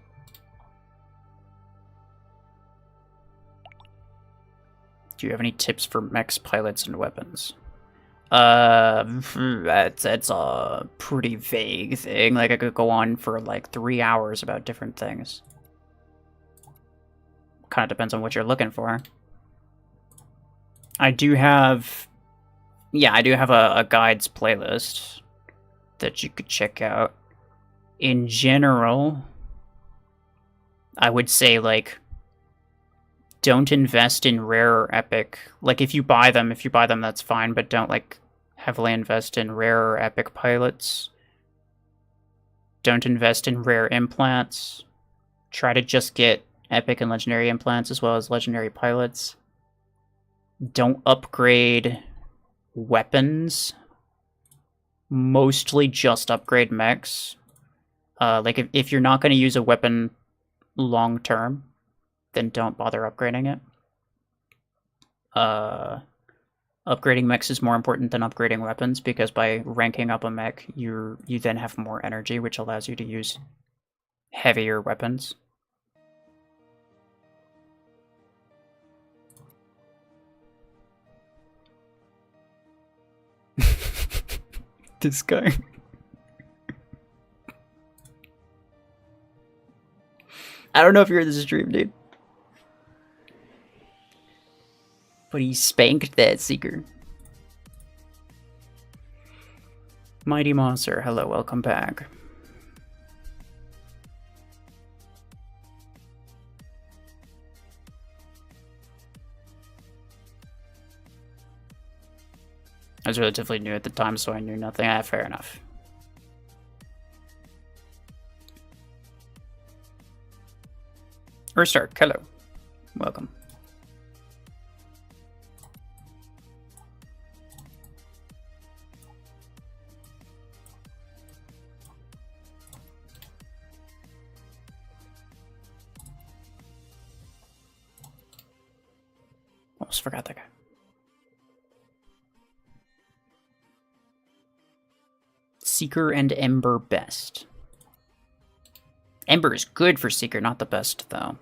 Do you have any tips for mechs, pilots, and weapons? That's a pretty vague thing. Like, I could go on for, like, 3 hours about different things. Kind of depends on what you're looking for. I do have... Yeah, I do have a guides playlist that you could check out. In general, I would say, like, don't invest in rare or epic. Like, if you buy them, that's fine, but don't, like, heavily invest in rare or epic pilots. Don't invest in rare implants. Try to just get epic and legendary implants as well as legendary pilots. Don't upgrade weapons. Mostly just upgrade mechs. Like, if you're not going to use a weapon long term, then don't bother upgrading it. Upgrading mechs is more important than upgrading weapons, because by ranking up a mech, you then have more energy, which allows you to use heavier weapons. This guy. I don't know if you're in the stream, dude. But he spanked that Seeker. Mighty Monster, hello, welcome back. I was relatively new at the time, so I knew nothing. Fair enough. Restart, hello. Welcome. Almost forgot that guy. Seeker and Ember best. Ember is good for Seeker, not the best, though.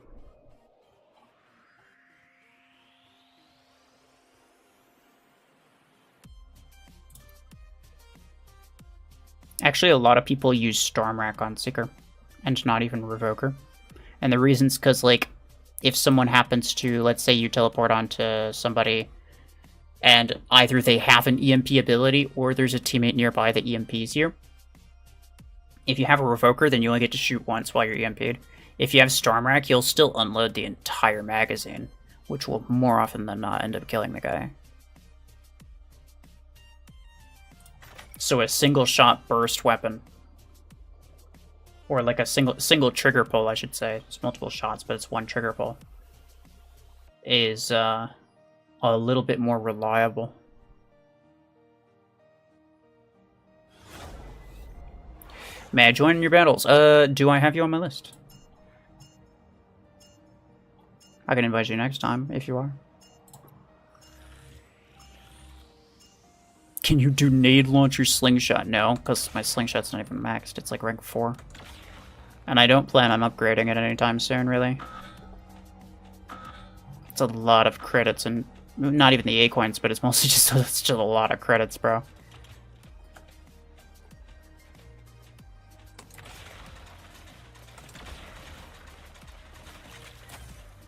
Actually, a lot of people use Stormrack on Seeker, and not even Revoker. And the reason's because, like, if someone happens to, let's say you teleport onto somebody, and either they have an EMP ability, or there's a teammate nearby that EMPs you. If you have a Revoker, then you only get to shoot once while you're EMP'd. If you have Stormrack, you'll still unload the entire magazine, which will more often than not end up killing the guy. So a single shot burst weapon, or like a single trigger pull, I should say. It's multiple shots, but it's one trigger pull, is a little bit more reliable. May I join in your battles? Do I have you on my list? I can invite you next time, if you are. Can you do nade launcher slingshot? No, because my slingshot's not even maxed. It's like rank 4. And I don't plan on upgrading it anytime soon, really. It's a lot of credits, and not even the A coins, but it's mostly just, it's just a lot of credits, bro.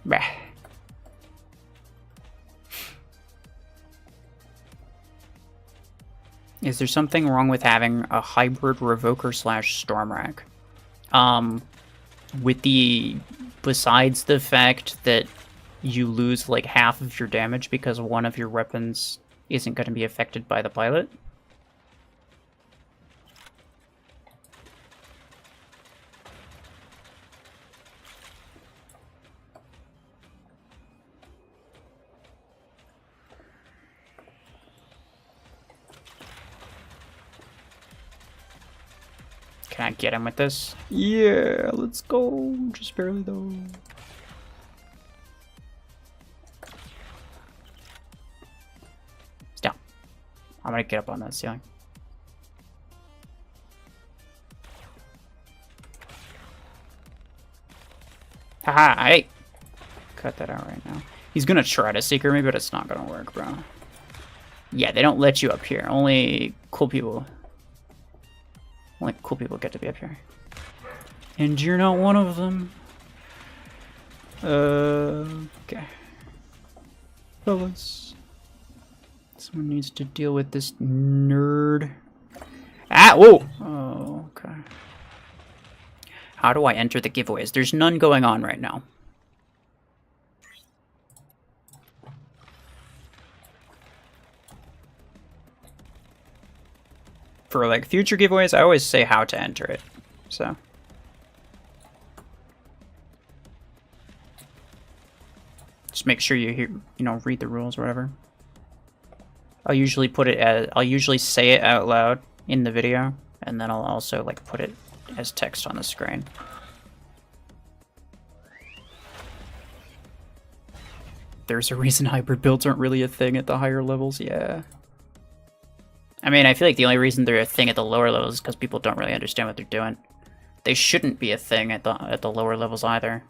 Bah. Is there something wrong with having a hybrid revoker slash stormrack? Besides the fact that you lose like half of your damage because one of your weapons isn't going to be affected by the pilot? Can I get him with this? Yeah, let's go. Just barely though. Stop. I'm gonna get up on that ceiling. Haha, I cut that out right now. He's gonna try to secret me, but it's not gonna work, bro. Yeah, they don't let you up here. Only cool people. Only cool people get to be up here. And you're not one of them. Okay. Fellas. Someone needs to deal with this nerd. Ah, whoa! Oh, okay. How do I enter the giveaways? There's none going on right now. For like future giveaways, I always say how to enter it. So just make sure you read the rules or whatever. I'll usually put it as I'll usually say it out loud in the video, and then I'll also like put it as text on the screen. There's a reason hybrid builds aren't really a thing at the higher levels, yeah. I mean, I feel like the only reason they're a thing at the lower levels is because people don't really understand what they're doing. They shouldn't be a thing at the lower levels either.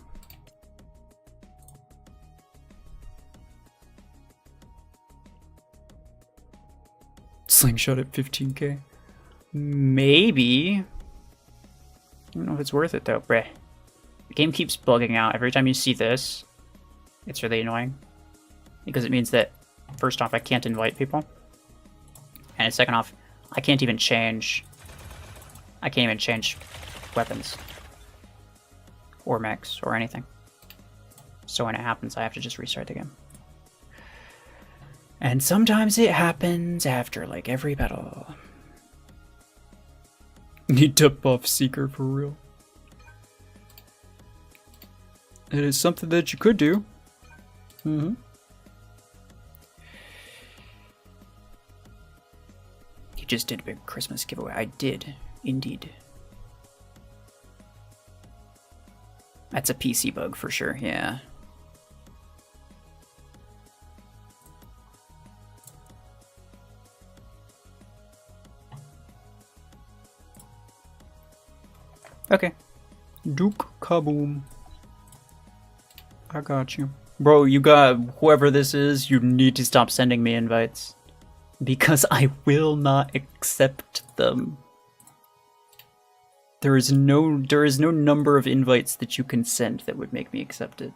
Slingshot at 15k. Maybe. I don't know if it's worth it though, bruh. The game keeps bugging out. Every time you see this, it's really annoying. Because it means that, first off, I can't invite people. And second off, I can't even change weapons. Or mechs, or anything. So when it happens, I have to just restart the game. And sometimes it happens after, like, every battle. Need to buff Seeker for real. It is something that you could do. Mm-hmm. You just did a big Christmas giveaway. I did, indeed. That's a PC bug for sure, yeah. Okay. Duke Kaboom. I got you. Bro, you got whoever this is, you need to stop sending me invites. Because I will not accept them. There is no number of invites that you can send that would make me accept it.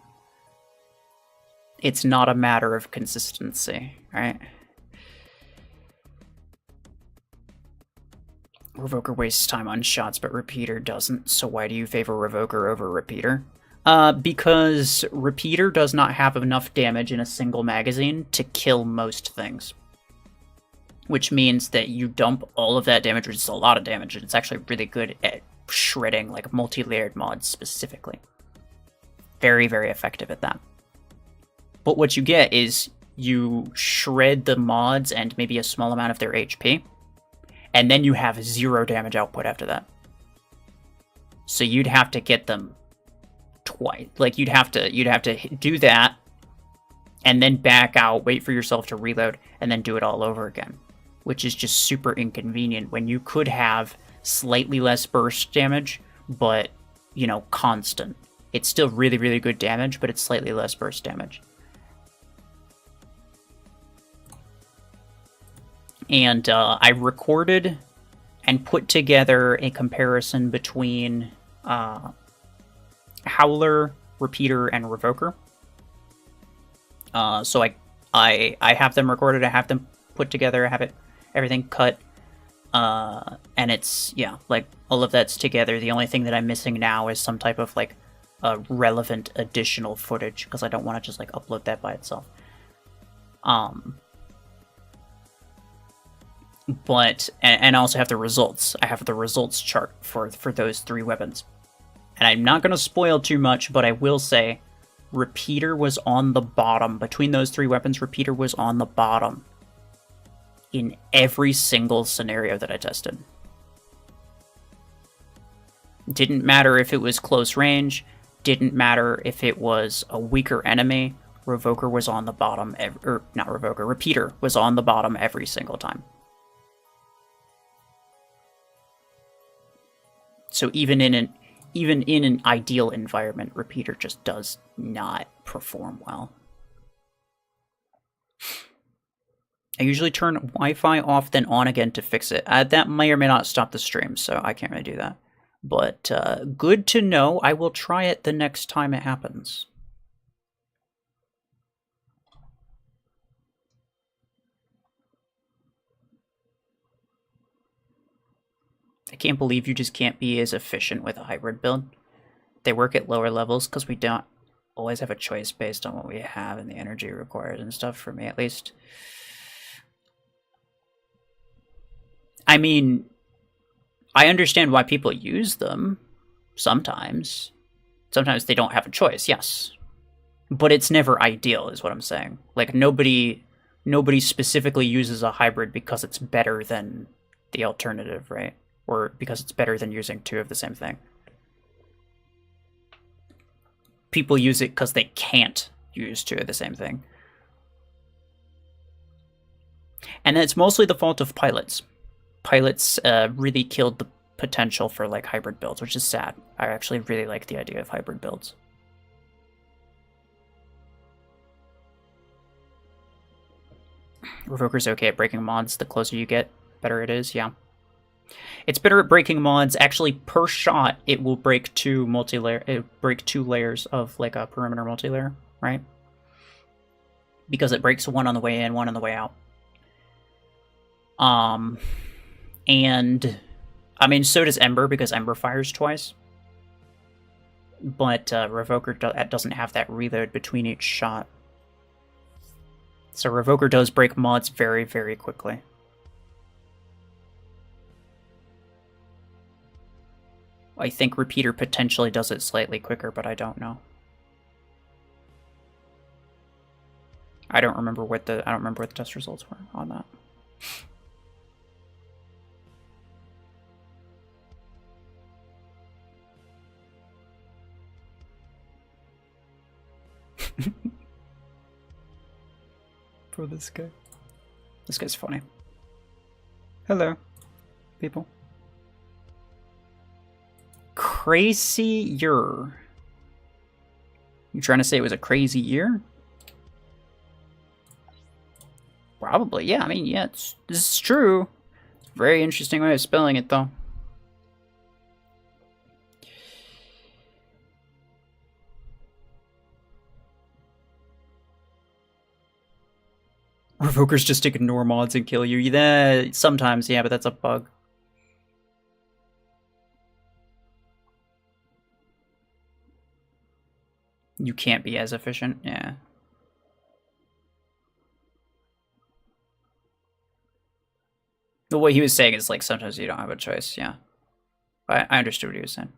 It's not a matter of consistency, right? Revoker wastes time on shots, but Repeater doesn't. So why do you favor Revoker over Repeater? Because Repeater does not have enough damage in a single magazine to kill most things. Which means that you dump all of that damage, which is a lot of damage, and it's actually really good at shredding, like, multi-layered mods specifically. Very, very effective at that. But what you get is you shred the mods and maybe a small amount of their HP, and then you have 0 damage output after that. So you'd have to get them twice. Like you'd have to do that, and then back out, wait for yourself to reload, and then do it all over again, which is just super inconvenient when you could have slightly less burst damage, but, you know, constant. It's still really, really good damage, but it's slightly less burst damage. And I recorded and put together a comparison between Howler, Repeater, and Revoker. So I have them recorded, I have them put together, I have everything cut, and it's, yeah, like, all of that's together. The only thing that I'm missing now is some type of, like, relevant additional footage, because I don't want to just, like, upload that by itself. But, and I also have the results. I have the results chart for those 3 weapons. And I'm not going to spoil too much, but I will say Repeater was on the bottom. Between those 3 weapons, Repeater was on the bottom in every single scenario that I tested. Didn't matter if it was close range, didn't matter if it was a weaker enemy, Revoker was on the bottom, not Revoker, Repeater was on the bottom every single time. So even in an ideal environment, Repeater just does not perform well. I usually turn Wi-Fi off, then on again to fix it. That may or may not stop the stream, so I can't really do that. But good to know. I will try it the next time it happens. I can't believe you just can't be as efficient with a hybrid build. They work at lower levels because we don't always have a choice based on what we have and the energy required and stuff, for me at least. I mean, I understand why people use them sometimes. Sometimes they don't have a choice, yes. But it's never ideal, is what I'm saying. Like, nobody specifically uses a hybrid because it's better than the alternative, right? Or because it's better than using 2 of the same thing. People use it because they can't use 2 of the same thing. And it's mostly the fault of pilots. Pilots really killed the potential for, like, hybrid builds, which is sad. I actually really like the idea of hybrid builds. Revoker's okay at breaking mods. The closer you get, better it is, yeah. It's better at breaking mods. Actually, per shot, it will break 2 layers of, like, a perimeter multi-layer, right? Because it breaks 1 on the way in, 1 on the way out. And I mean, so does Ember, because Ember fires twice. But Revoker doesn't have that reload between each shot. So Revoker does break mods very, very quickly. I think Repeater potentially does it slightly quicker, but I don't know. I don't remember what the test results were on that. For this guy. This guy's funny. Hello, people. Crazy year. You trying to say it was a crazy year? Probably, yeah. I mean, yeah, this is true. Very interesting way of spelling it, though. Revokers just ignore mods and kill you. Yeah, sometimes, yeah, but that's a bug. You can't be as efficient, yeah. The way he was saying is, like, sometimes you don't have a choice, yeah. I understood what he was saying.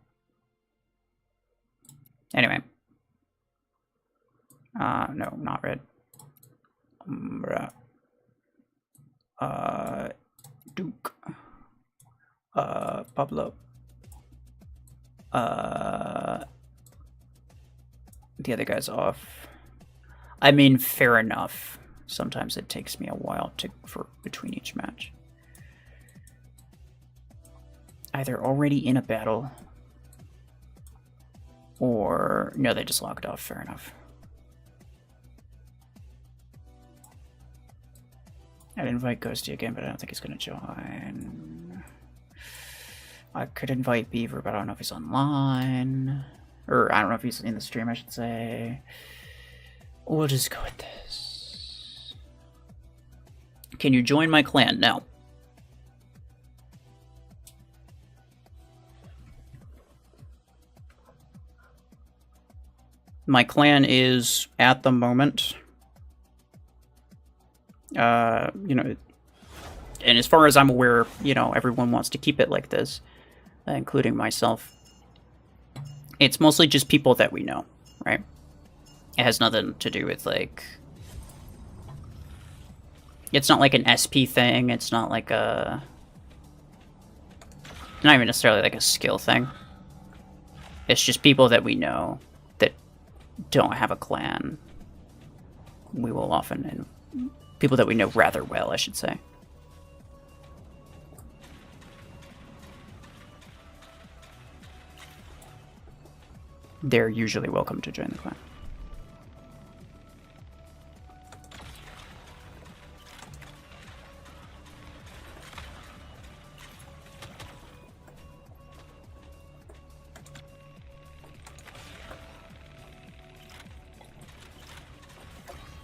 Anyway. No, not red. Duke. Pablo. The other guy's off. I mean, fair enough. Sometimes it takes me a while for between each match. Either already in a battle, or no, they just logged off. Fair enough. I'd invite Ghosty again, but I don't think he's gonna join. I could invite Beaver, but I don't know if he's online. Or I don't know if he's in the stream, I should say. We'll just go with this. Can you join my clan? No. My clan is, at the moment, you know, and as far as I'm aware, you know, everyone wants to keep it like this, including myself. It's mostly just people that we know, right? It has nothing to do with, like... It's not like an SP thing, it's not like a... Not even necessarily like a skill thing. It's just people that we know that don't have a clan. We will often... And people that we know rather well, I should say. They're usually welcome to join the clan.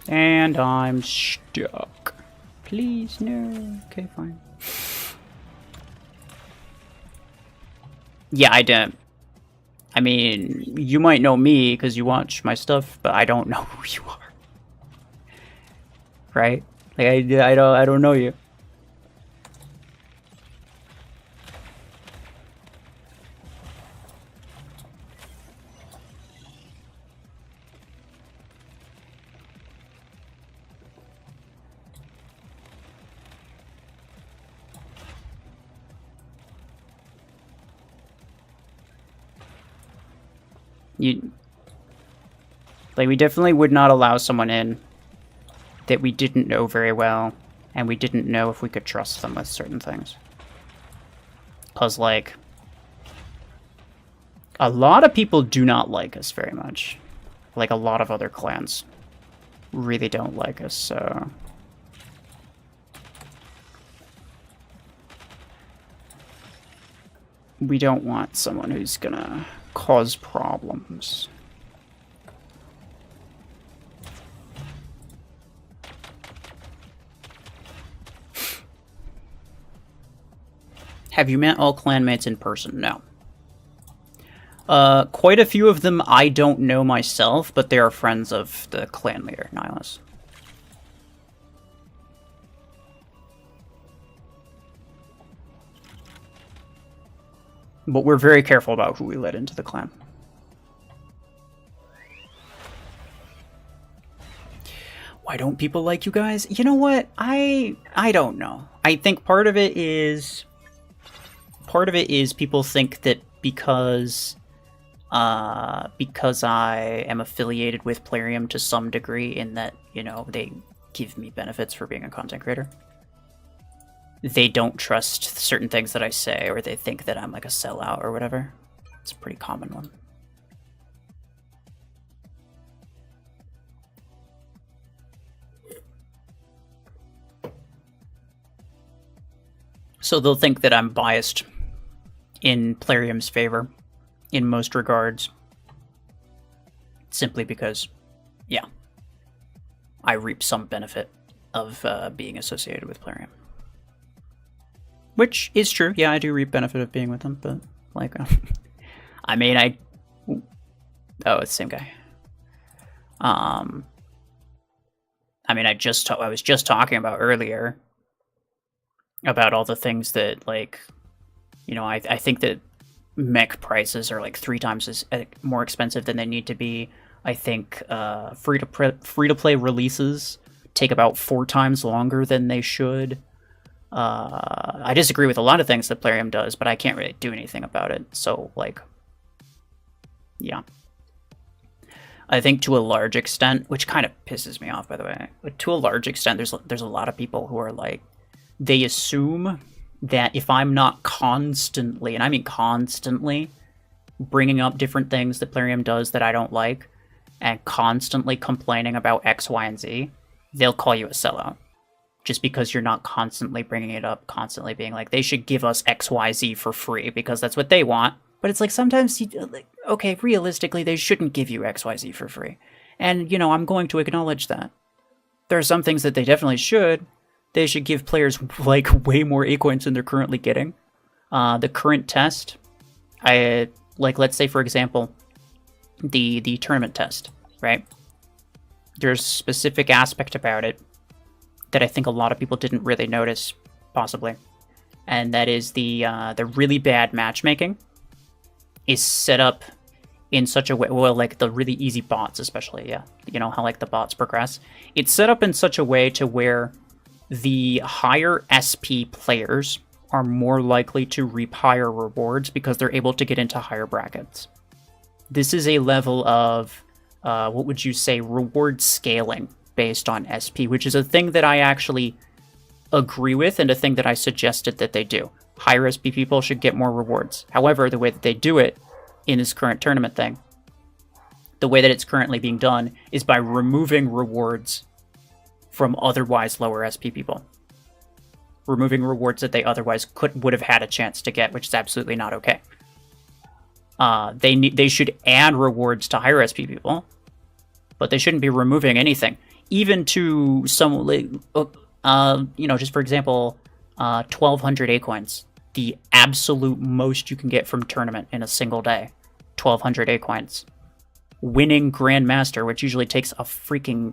And I'm stuck. Please, no. Okay, fine. Yeah, I don't. I mean, you might know me because you watch my stuff, but I don't know who you are. Right? Like I don't know you. Like, we definitely would not allow someone in that we didn't know very well, and we didn't know if we could trust them with certain things. Because, like, a lot of people do not like us very much. Like, a lot of other clans really don't like us, so... We don't want someone who's gonna cause problems. Have you met all clanmates in person? No. Quite a few of them I don't know myself, but they are friends of the clan leader, Nihilus. But we're very careful about who we let into the clan. Why don't people like you guys? You know what? I don't know. I think part of it is people think that because I am affiliated with Plarium to some degree, in that, you know, they give me benefits for being a content creator, they don't trust certain things that I say, or they think that I'm like a sellout or whatever. It's a pretty common one. So they'll think that I'm biased in Plarium's favor in most regards, simply because, yeah, I reap some benefit of being associated with Plarium. Which is true. Yeah, I do reap benefit of being with them, but, like, I mean, oh, it's the same guy. I mean, I was just talking about earlier about all the things that, like, you know, I think that mech prices are like 3 times more expensive than they need to be. I think free-to-play releases take about 4 times longer than they should. I disagree with a lot of things that Plarium does, but I can't really do anything about it. So, like, yeah. I think to a large extent, which kind of pisses me off, by the way, but to a large extent, there's a lot of people who are like, they assume that if I'm not constantly, and I mean constantly, bringing up different things that Plarium does that I don't like, and constantly complaining about X, Y, and Z, they'll call you a sellout. Just because you're not constantly bringing it up, constantly being like, they should give us X, Y, Z for free because that's what they want. But it's like, sometimes, okay, realistically, they shouldn't give you X, Y, Z for free. And, I'm going to acknowledge that. There are some things that they definitely should. They should give players, like, way more A-coins than they're currently getting. The current test, let's say, for example, the tournament test, right? There's a specific aspect about it that I think a lot of people didn't really notice, possibly. And that is the really bad matchmaking is set up in such a way, well, like the really easy bots especially, yeah. How like the bots progress. It's set up in such a way to where the higher SP players are more likely to reap higher rewards because they're able to get into higher brackets. This is a level of, what would you say, reward scaling based on SP, which is a thing that I actually agree with and a thing that I suggested that they do. Higher SP people should get more rewards. However, the way that they do it in this current tournament thing, the way that it's currently being done is by removing rewards from otherwise lower SP people. Removing rewards that they otherwise would have had a chance to get, which is absolutely not okay. They should add rewards to higher SP people, but they shouldn't be removing anything. Even to some, just for example, 1,200 A-coins. The absolute most you can get from tournament in a single day. 1,200 A-coins. Winning Grandmaster, which usually takes a freaking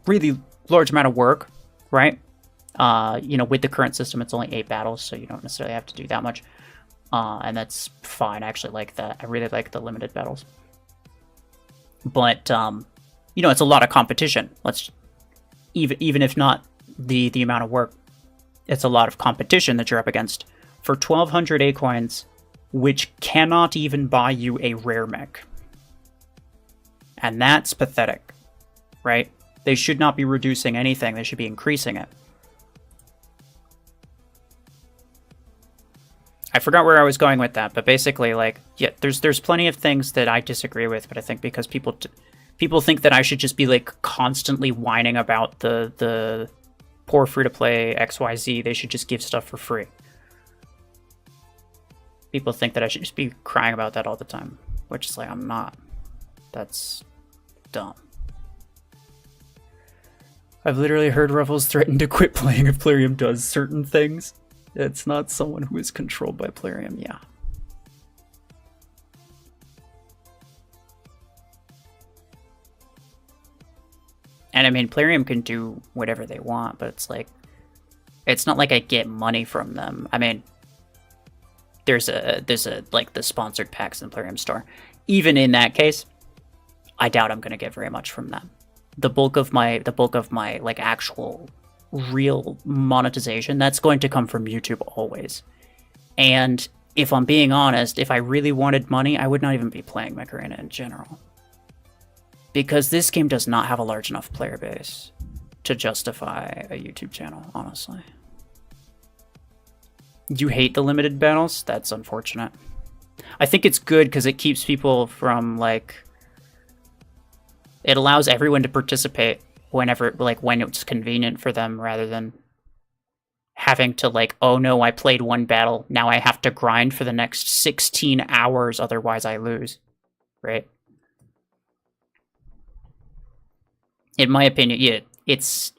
really large amount of work, right? With the current system, it's only 8 battles, so you don't necessarily have to do that much. And that's fine. I actually like that. I really like the limited battles. But, it's a lot of competition. Even if not the amount of work, it's a lot of competition that you're up against for 1,200 A-coins, which cannot even buy you a rare mech. And that's pathetic, right? They should not be reducing anything. They should be increasing it. I forgot where I was going with that, but basically, there's plenty of things that I disagree with, but I think because people think that I should just be, constantly whining about the poor free-to-play XYZ, they should just give stuff for free. People think that I should just be crying about that all the time, which is I'm not. That's dumb. I've literally heard Ruffles threaten to quit playing if Plarium does certain things. It's not someone who is controlled by Plarium, yeah. And I mean, Plarium can do whatever they want, but it's not like I get money from them. I mean, there's the sponsored packs in Plarium store. Even in that case, I doubt I'm gonna get very much from them. The bulk of my actual real monetization, that's going to come from YouTube always. And if I'm being honest, if I really wanted money, I would not even be playing Mech Arena in general. Because this game does not have a large enough player base to justify a YouTube channel, honestly. You hate the limited battles? That's unfortunate. I think it's good because it keeps people from, it allows everyone to participate whenever, when it's convenient for them, rather than having to, oh no, I played one battle, now I have to grind for the next 16 hours, otherwise I lose, right? In my opinion, yeah, it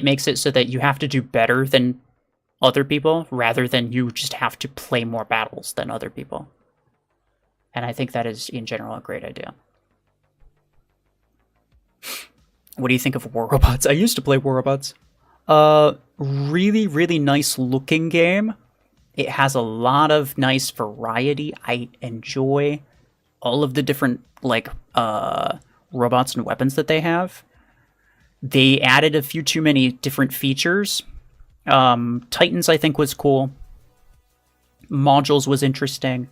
makes it so that you have to do better than other people, rather than you just have to play more battles than other people. And I think that is, in general, a great idea. What do you think of War Robots? I used to play War Robots. Really, really nice looking game. It has a lot of nice variety. I enjoy all of the different, robots and weapons that they have. They added a few too many different features. Titans, I think, was cool. Modules was interesting.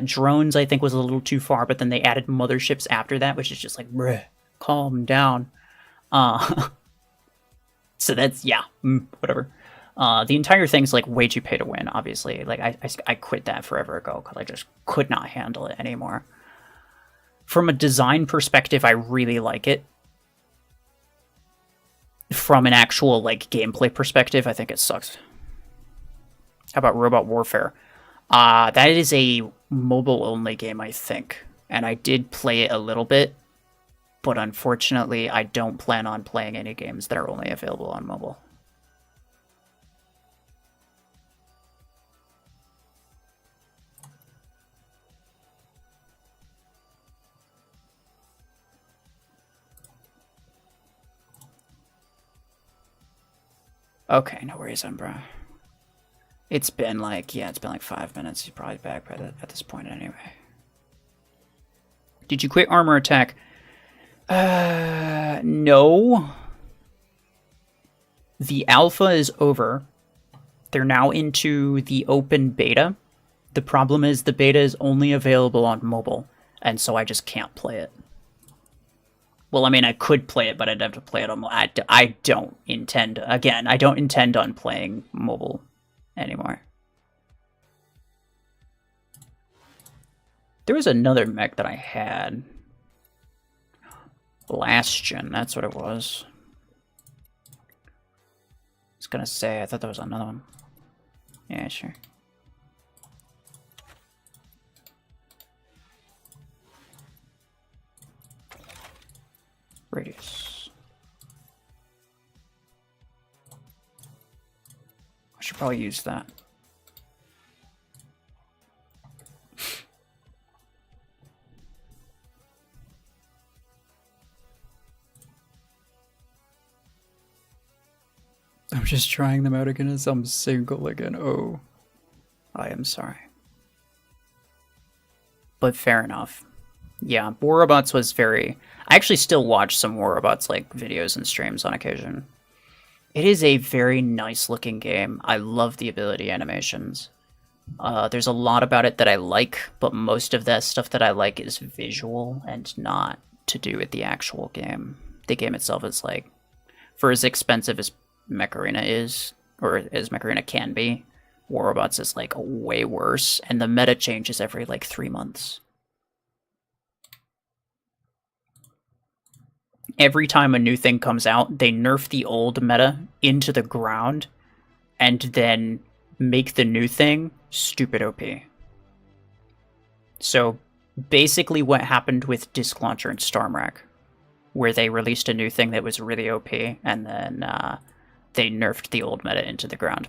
Drones, I think, was a little too far, but then they added motherships after that, which is just like, bruh, calm down. So that's, yeah, whatever. The entire thing's like way too pay to win, obviously. Like, I quit that forever ago because I just could not handle it anymore. From a design perspective, I really like it. From an actual, like, gameplay perspective, I think it sucks. How about Robot Warfare? That is a mobile-only game, I think. And I did play it a little bit. But unfortunately, I don't plan on playing any games that are only available on mobile. Okay, no worries, Umbra. It's been like, yeah, it's been like 5 minutes. He's probably back by at this point anyway. Did you quit Armor Attack? No. The alpha is over. They're now into the open beta. The problem is the beta is only available on mobile, and so I just can't play it. Well, I mean, I could play it, but I'd have to play it on... I don't intend... Again, I don't intend on playing mobile anymore. There was another mech that I had. Last gen, that's what it was. I was gonna say, I thought there was another one. Yeah, sure. Radius. I should probably use that. I'm just trying them out again as I'm single again. Oh, I am sorry. But fair enough. Yeah, War Robots was very... I actually still watch some War Robots like videos and streams on occasion. It is a very nice looking game. I love the ability animations. There's a lot about it that I like, but most of that stuff that I like is visual and not to do with the actual game. The game itself is like, for as expensive as Mech Arena is, or as Mech Arena can be, War Robots is like way worse, and the meta changes every like 3 months. Every time a new thing comes out, they nerf the old meta into the ground, and then make the new thing stupid OP. So basically what happened with Disc Launcher and Stormrack, where they released a new thing that was really OP, and then they nerfed the old meta into the ground.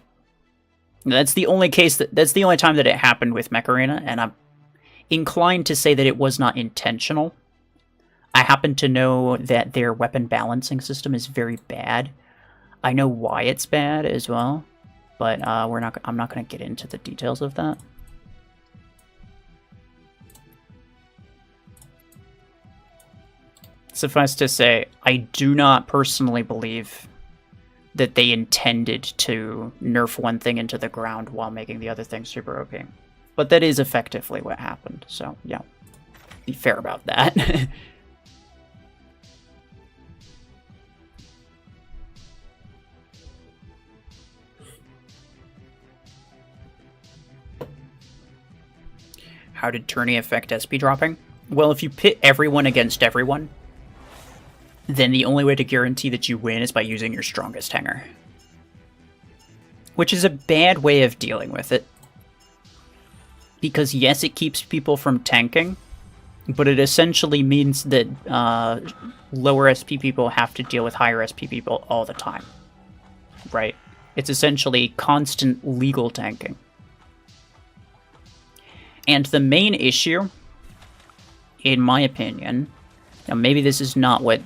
That's the only case that's the only time that it happened with Mech Arena, and I'm inclined to say that it was not intentional. I happen to know that their weapon balancing system is very bad. I know why it's bad as well, but I'm not going to get into the details of that. Suffice to say, I do not personally believe that they intended to nerf one thing into the ground while making the other thing super OP. But that is effectively what happened, so yeah, be fair about that. How did tourney affect SP dropping? Well, if you pit everyone against everyone, then the only way to guarantee that you win is by using your strongest hanger. Which is a bad way of dealing with it. Because yes, it keeps people from tanking, but it essentially means that lower SP people have to deal with higher SP people all the time. Right? It's essentially constant legal tanking. And the main issue, in my opinion, now maybe this is not what...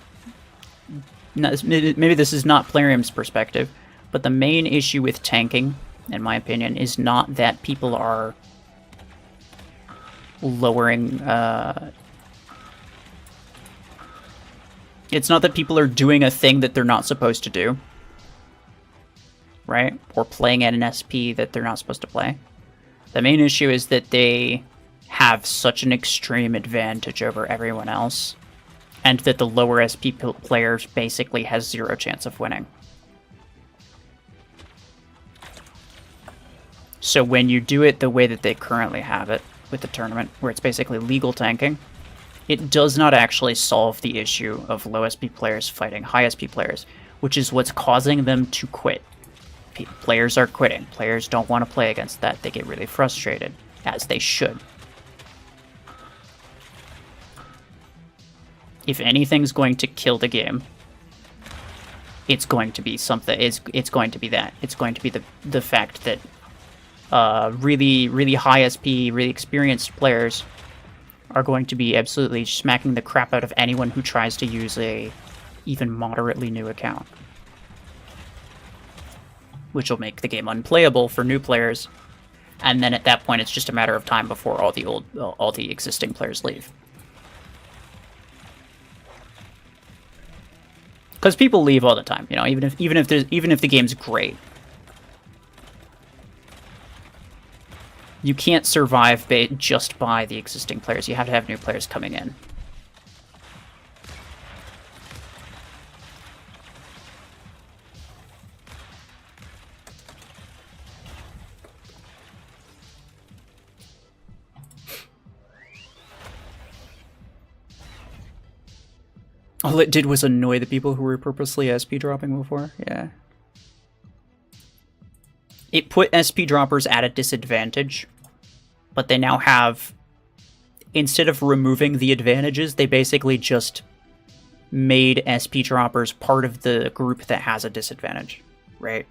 Maybe this is not Plarium's perspective, but the main issue with tanking, in my opinion, is not that people are lowering... It's not that people are doing a thing that they're not supposed to do, right? Or playing at an SP that they're not supposed to play. The main issue is that they have such an extreme advantage over everyone else, and that the lower SP players basically has zero chance of winning. So when you do it the way that they currently have it with the tournament, where it's basically legal tanking, it does not actually solve the issue of low SP players fighting high SP players, which is what's causing them to quit. Players are quitting. Players don't want to play against that. They get really frustrated, as they should. If anything's going to kill the game, it's going to be something. It's going to be that. It's going to be the fact that really high SP, really experienced players are going to be absolutely smacking the crap out of anyone who tries to use a even moderately new account, which will make the game unplayable for new players. And then at that point, it's just a matter of time before all the existing players leave. Because people leave all the time, you know, even if the game's great. You can't survive just by the existing players. You have to have new players coming in. All it did was annoy the people who were purposely SP dropping before. Yeah. It put SP droppers at a disadvantage, but they now have, instead of removing the advantages, they basically just made SP droppers part of the group that has a disadvantage, right?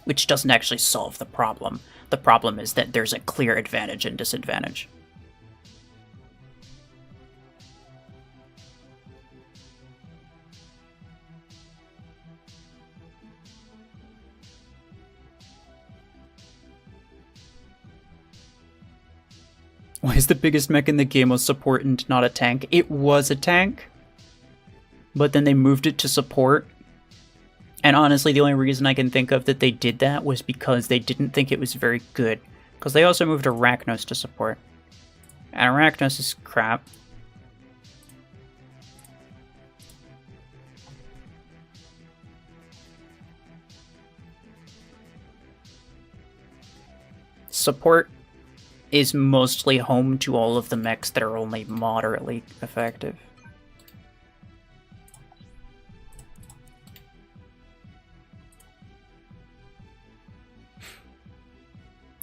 Which doesn't actually solve the problem. The problem is that there's a clear advantage and disadvantage. Why is the biggest mech in the game a support and not a tank? It was a tank, but then they moved it to support. And honestly, the only reason I can think of that they did that was because they didn't think it was very good. Because they also moved Arachnos to support. And Arachnos is crap. Support is mostly home to all of the mechs that are only moderately effective.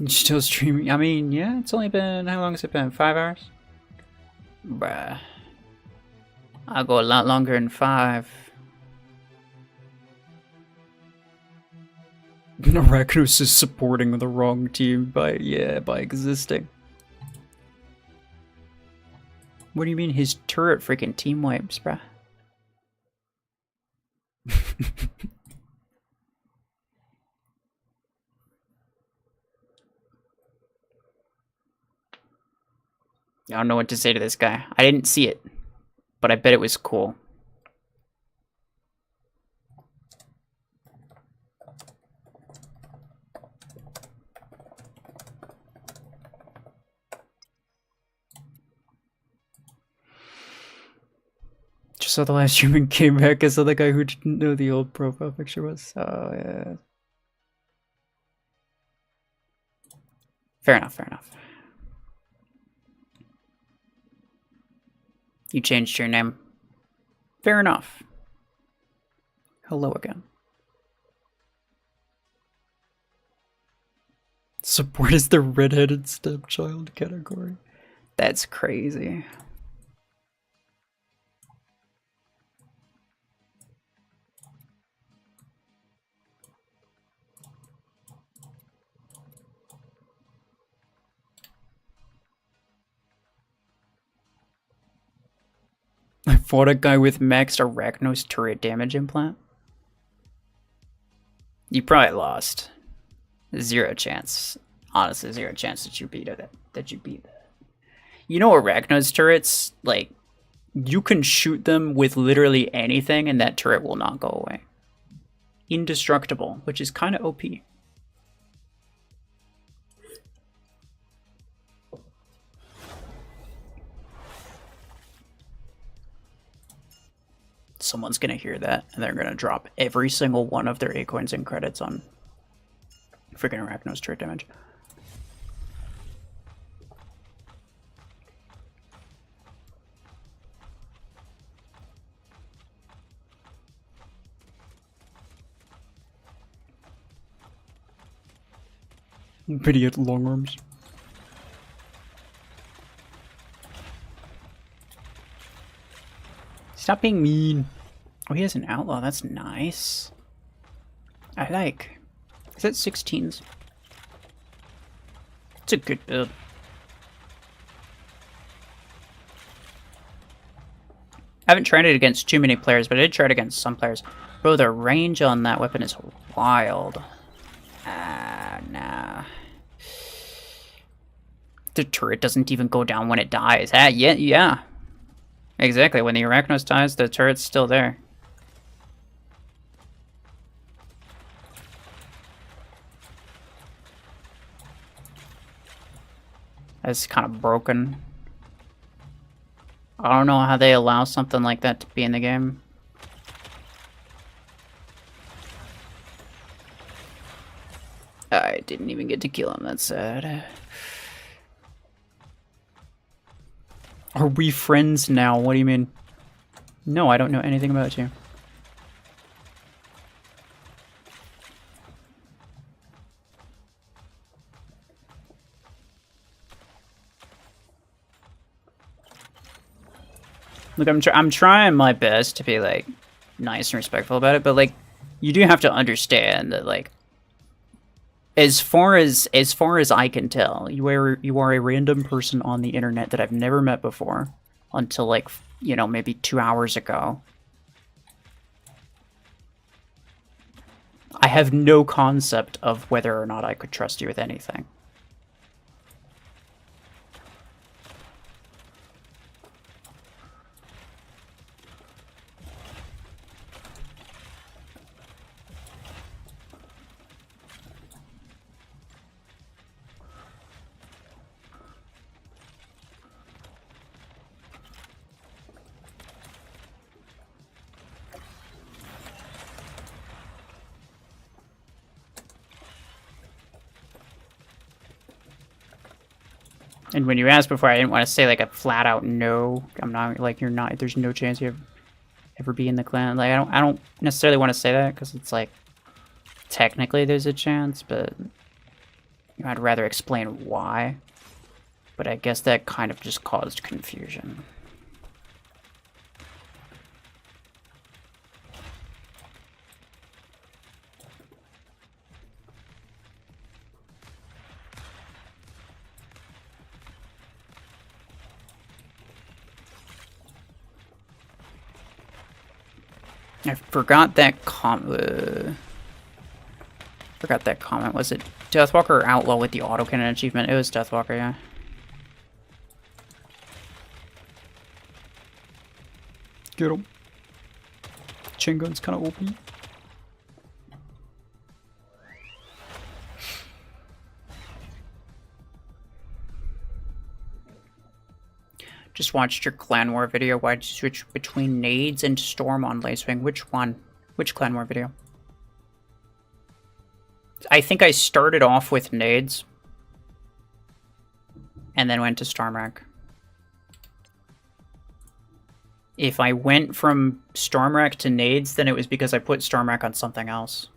Still streaming? I mean, yeah, it's only been, how long has it been? 5 hours? Bruh. I'll go a lot longer than 5. Arachnos is supporting the wrong team by existing. What do you mean his turret freaking team wipes, bruh? I don't know what to say to this guy. I didn't see it, but I bet it was cool. Just saw the live stream and came back. I saw the guy who didn't know the old profile picture was. Oh, yeah. Fair enough, fair enough. You changed your name. Fair enough. Hello again. Support is the redheaded stepchild category. That's crazy. I fought a guy with Mechs Arachnos turret damage implant. You probably lost. 0 chance. Honestly, 0 chance that you beat it. You know, Arachnos turrets, like, you can shoot them with literally anything and that turret will not go away. Indestructible, which is kind of OP. someone's gonna hear that and they're gonna drop every single one of their Acoins and credits on freaking Arachno's turret damage. Idiot long arms. Stop being mean. Oh, he has an outlaw. That's nice. I like. Is that 16s? It's a good build. I haven't tried it against too many players, but I did try it against some players. Bro, the range on that weapon is wild. Nah. The turret doesn't even go down when it dies. Yeah. Exactly. When the Arachnos dies, the turret's still there. That's kind of broken. I don't know how they allow something like that to be in the game. I didn't even get to kill him, that's sad. Are we friends now? What do you mean? No, I don't know anything about you. Look, I'm trying my best to be, like, nice and respectful about it, but, like, you do have to understand that, like, as far as I can tell, you are a random person on the internet that I've never met before until, like, you know, maybe 2 hours ago. I have no concept of whether or not I could trust you with anything. And when you asked before, I didn't want to say, like, a flat-out no. I'm not, like, you're not, there's no chance you ever be in the clan. Like, I don't necessarily want to say that, because it's, like, technically there's a chance, but I'd rather explain why. But I guess that kind of just caused confusion. I forgot that comment. Was it Deathwalker or Outlaw with the autocannon achievement? It was Deathwalker, yeah. Get him. Chain gun's kind of OP. Just watched your Clan War video. Why'd you switch between nades and Storm on Lacewing? Which one? Which Clan War video? I think I started off with nades. And then went to Storm Rack. If I went from Storm Rack to nades, then it was because I put Storm Rack on something else.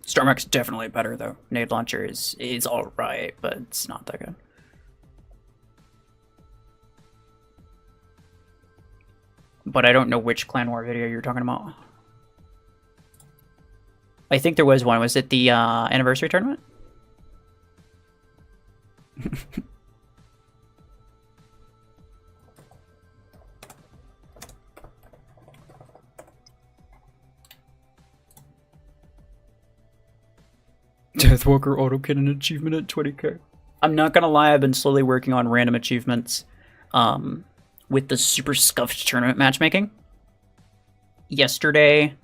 Storm Rack's definitely better, though. Nade Launcher is alright, but it's not that good. But I don't know which Clan War video you're talking about. I think there was one. Was it the anniversary tournament? Deathwalker autocannon achievement at 20k. I'm not gonna lie, I've been slowly working on random achievements. With the super scuffed tournament matchmaking. Yesterday,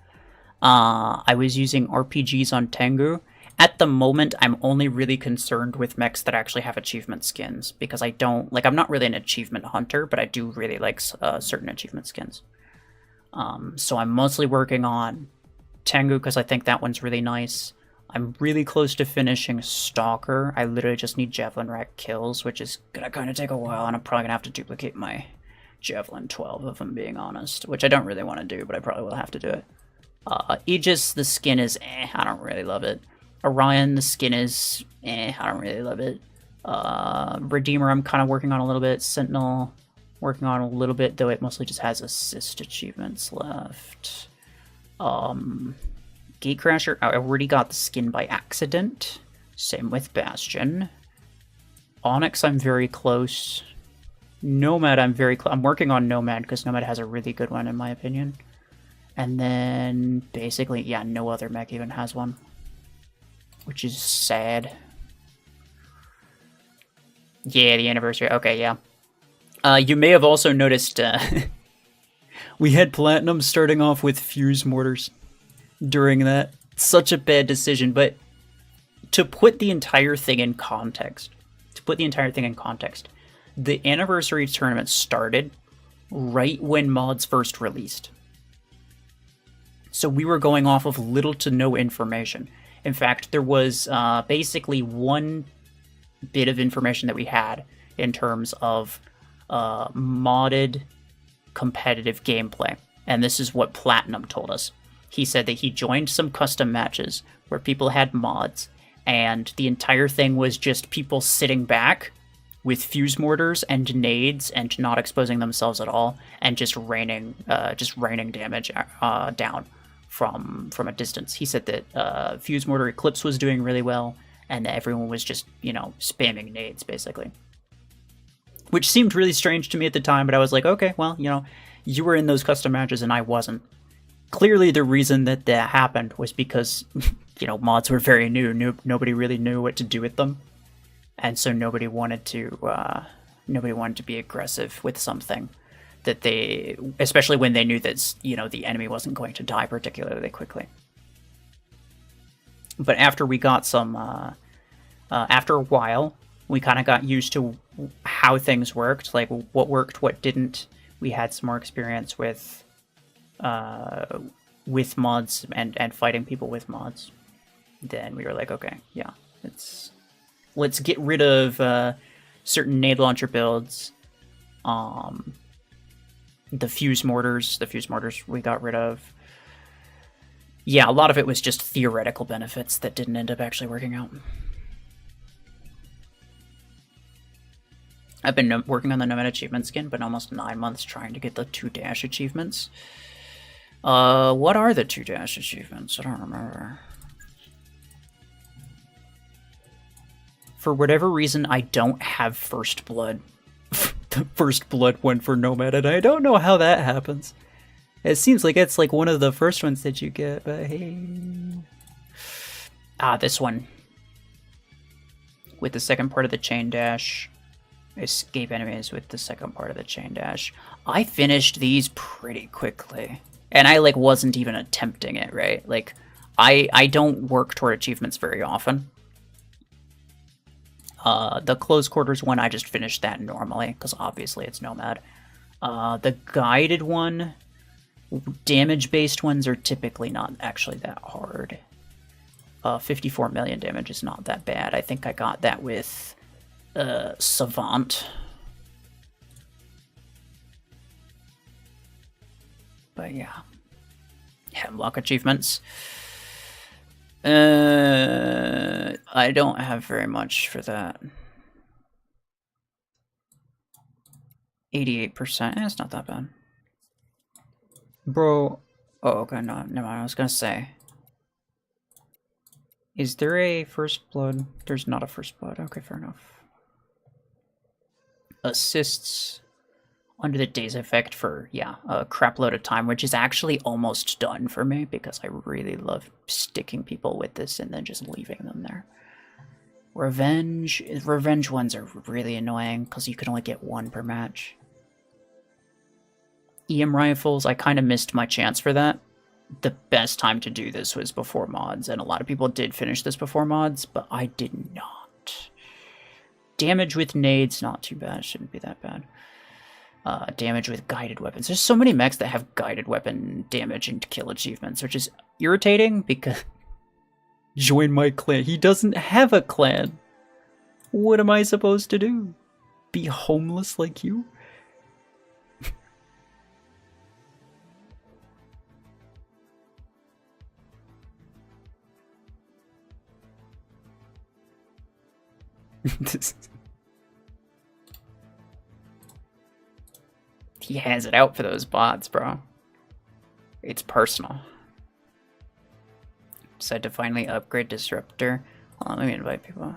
I was using RPGs on Tengu, At the moment, I'm only really concerned with mechs that actually have achievement skins, because I don't, like, I'm not really an achievement hunter, but I do really like certain achievement skins. So I'm mostly working on Tengu, because I think that one's really nice. I'm really close to finishing Stalker. I literally just need Javelin rack kills, which is gonna kind of take a while, and I'm probably gonna have to duplicate my Javelin 12, if I'm being honest, which I don't really want to do, but I probably will have to do it. Aegis, the skin is I don't really love it. Orion, the skin is I don't really love it. Redeemer, I'm kind of working on a little bit. Sentinel, working on a little bit, though it mostly just has assist achievements left. Gatecrasher, I already got the skin by accident. Same with Bastion. Onyx, I'm very close. Nomad, I'm very close. I'm working on Nomad, because Nomad has a really good one, in my opinion. And then, basically, yeah, no other mech even has one. Which is sad. Yeah, the anniversary. Okay, yeah. You may have also noticed we had Platinum starting off with fuse mortars during that. Such a bad decision, but to put the entire thing in context, the anniversary tournament started right when mods first released. So we were going off of little to no information. In fact, there was basically one bit of information that we had in terms of modded competitive gameplay. And this is what Platinum told us. He said that he joined some custom matches where people had mods, and the entire thing was just people sitting back with fuse mortars and nades and not exposing themselves at all, and just raining damage down from a distance. He said that fuse mortar Eclipse was doing really well, and that everyone was just, spamming nades, basically. Which seemed really strange to me at the time, but I was like, okay, well, you were in those custom matches and I wasn't. Clearly the reason that that happened was because, mods were very new. Nobody really knew what to do with them. And so nobody wanted to be aggressive with something that they, especially when they knew that, the enemy wasn't going to die particularly quickly. But after we got after a while, we kind of got used to how things worked, like what worked, what didn't. We had some more experience with mods and fighting people with mods. Then we were like, okay, yeah, let's get rid of certain nade launcher builds. The fuse mortars we got rid of. Yeah, a lot of it was just theoretical benefits that didn't end up actually working out. I've been working on the Nomad achievement skin, but almost 9 months trying to get the 2- achievements. What are the 2- achievements? I don't remember. For whatever reason, I don't have First Blood. The First Blood one for Nomad, and I don't know how that happens. It seems like it's like one of the first ones that you get, but hey. This one. With the second part of the chain dash. Escape enemies with the second part of the chain dash. I finished these pretty quickly. And I, wasn't even attempting it, right? I don't work toward achievements very often. The close quarters one, I just finished that normally, because obviously it's Nomad. The guided one, damage-based ones are typically not actually that hard. 54 million damage is not that bad. I think I got that with Savant. But yeah. Hemlock achievements. I don't have very much for that. 88%. It's not that bad. Bro. Oh, okay, no, never mind. I was gonna say. Is there a First Blood? There's not a First Blood. Okay, fair enough. Assists under the days effect for, a crap load of time, which is actually almost done for me because I really love sticking people with this and then just leaving them there. Revenge ones are really annoying because you can only get one per match. EM rifles, I kind of missed my chance for that the best time to do this was before mods, and a lot of people did finish this before mods, but I did not. Damage with nades, not too bad. Shouldn't be that bad. Damage with guided weapons. There's so many mechs that have guided weapon damage and kill achievements, which is irritating because... Join my clan. He doesn't have a clan. What am I supposed to do? Be homeless like you? He has it out for those bots, bro. It's personal. Decide to finally upgrade Disruptor. Hold on, let me invite people.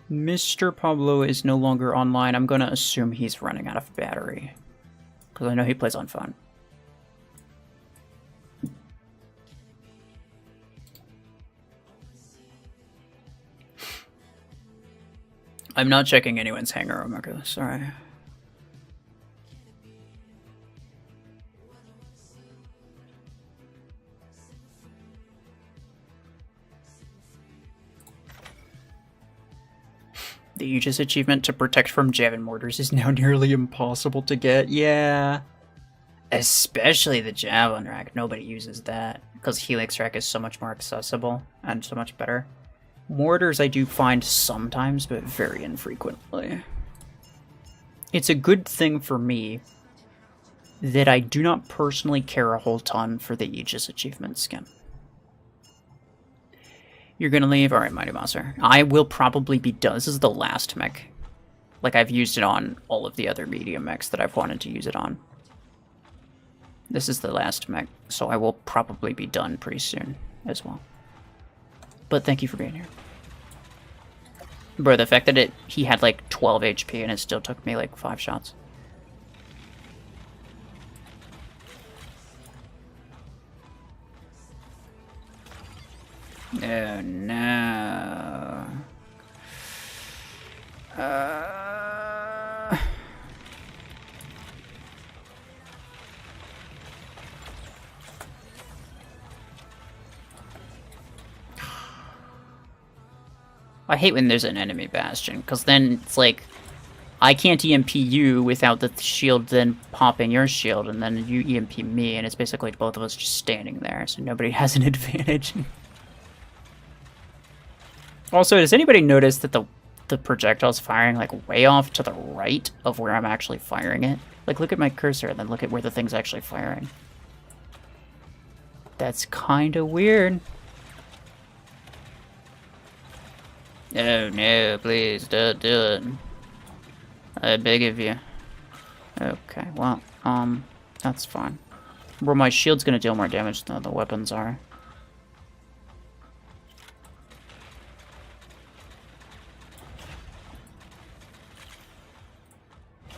Mr. Pablo is no longer online. I'm gonna assume he's running out of battery. Because I know he plays on phone. I'm not checking anyone's hangar, Omega. Sorry. The Aegis achievement to protect from Javelin mortars is now nearly impossible to get. Yeah. Especially the Javelin rack. Nobody uses that. Because Helix rack is so much more accessible and so much better. Mortars I do find sometimes, but very infrequently. It's a good thing for me that I do not personally care a whole ton for the Aegis achievement skin. You're gonna leave? Alright, Mighty Monster. I will probably be done. This is the last mech. Like, I've used it on all of the other medium mechs that I've wanted to use it on. This is the last mech, so I will probably be done pretty soon as well. But thank you for being here. Bro, the fact that he had like 12 HP and it still took me like 5 shots. Oh no. I hate when there's an enemy bastion, because then it's like, I can't EMP you without the shield then popping your shield, and then you EMP me, and it's basically both of us just standing there, so nobody has an advantage. Also, does anybody notice that the projectile's firing, like, way off to the right of where I'm actually firing it? Like, look at my cursor, and then look at where the thing's actually firing. That's kinda weird. Oh no, please don't do it. I beg of you. Okay, well, that's fine. Well, my shield's gonna deal more damage than the weapons are.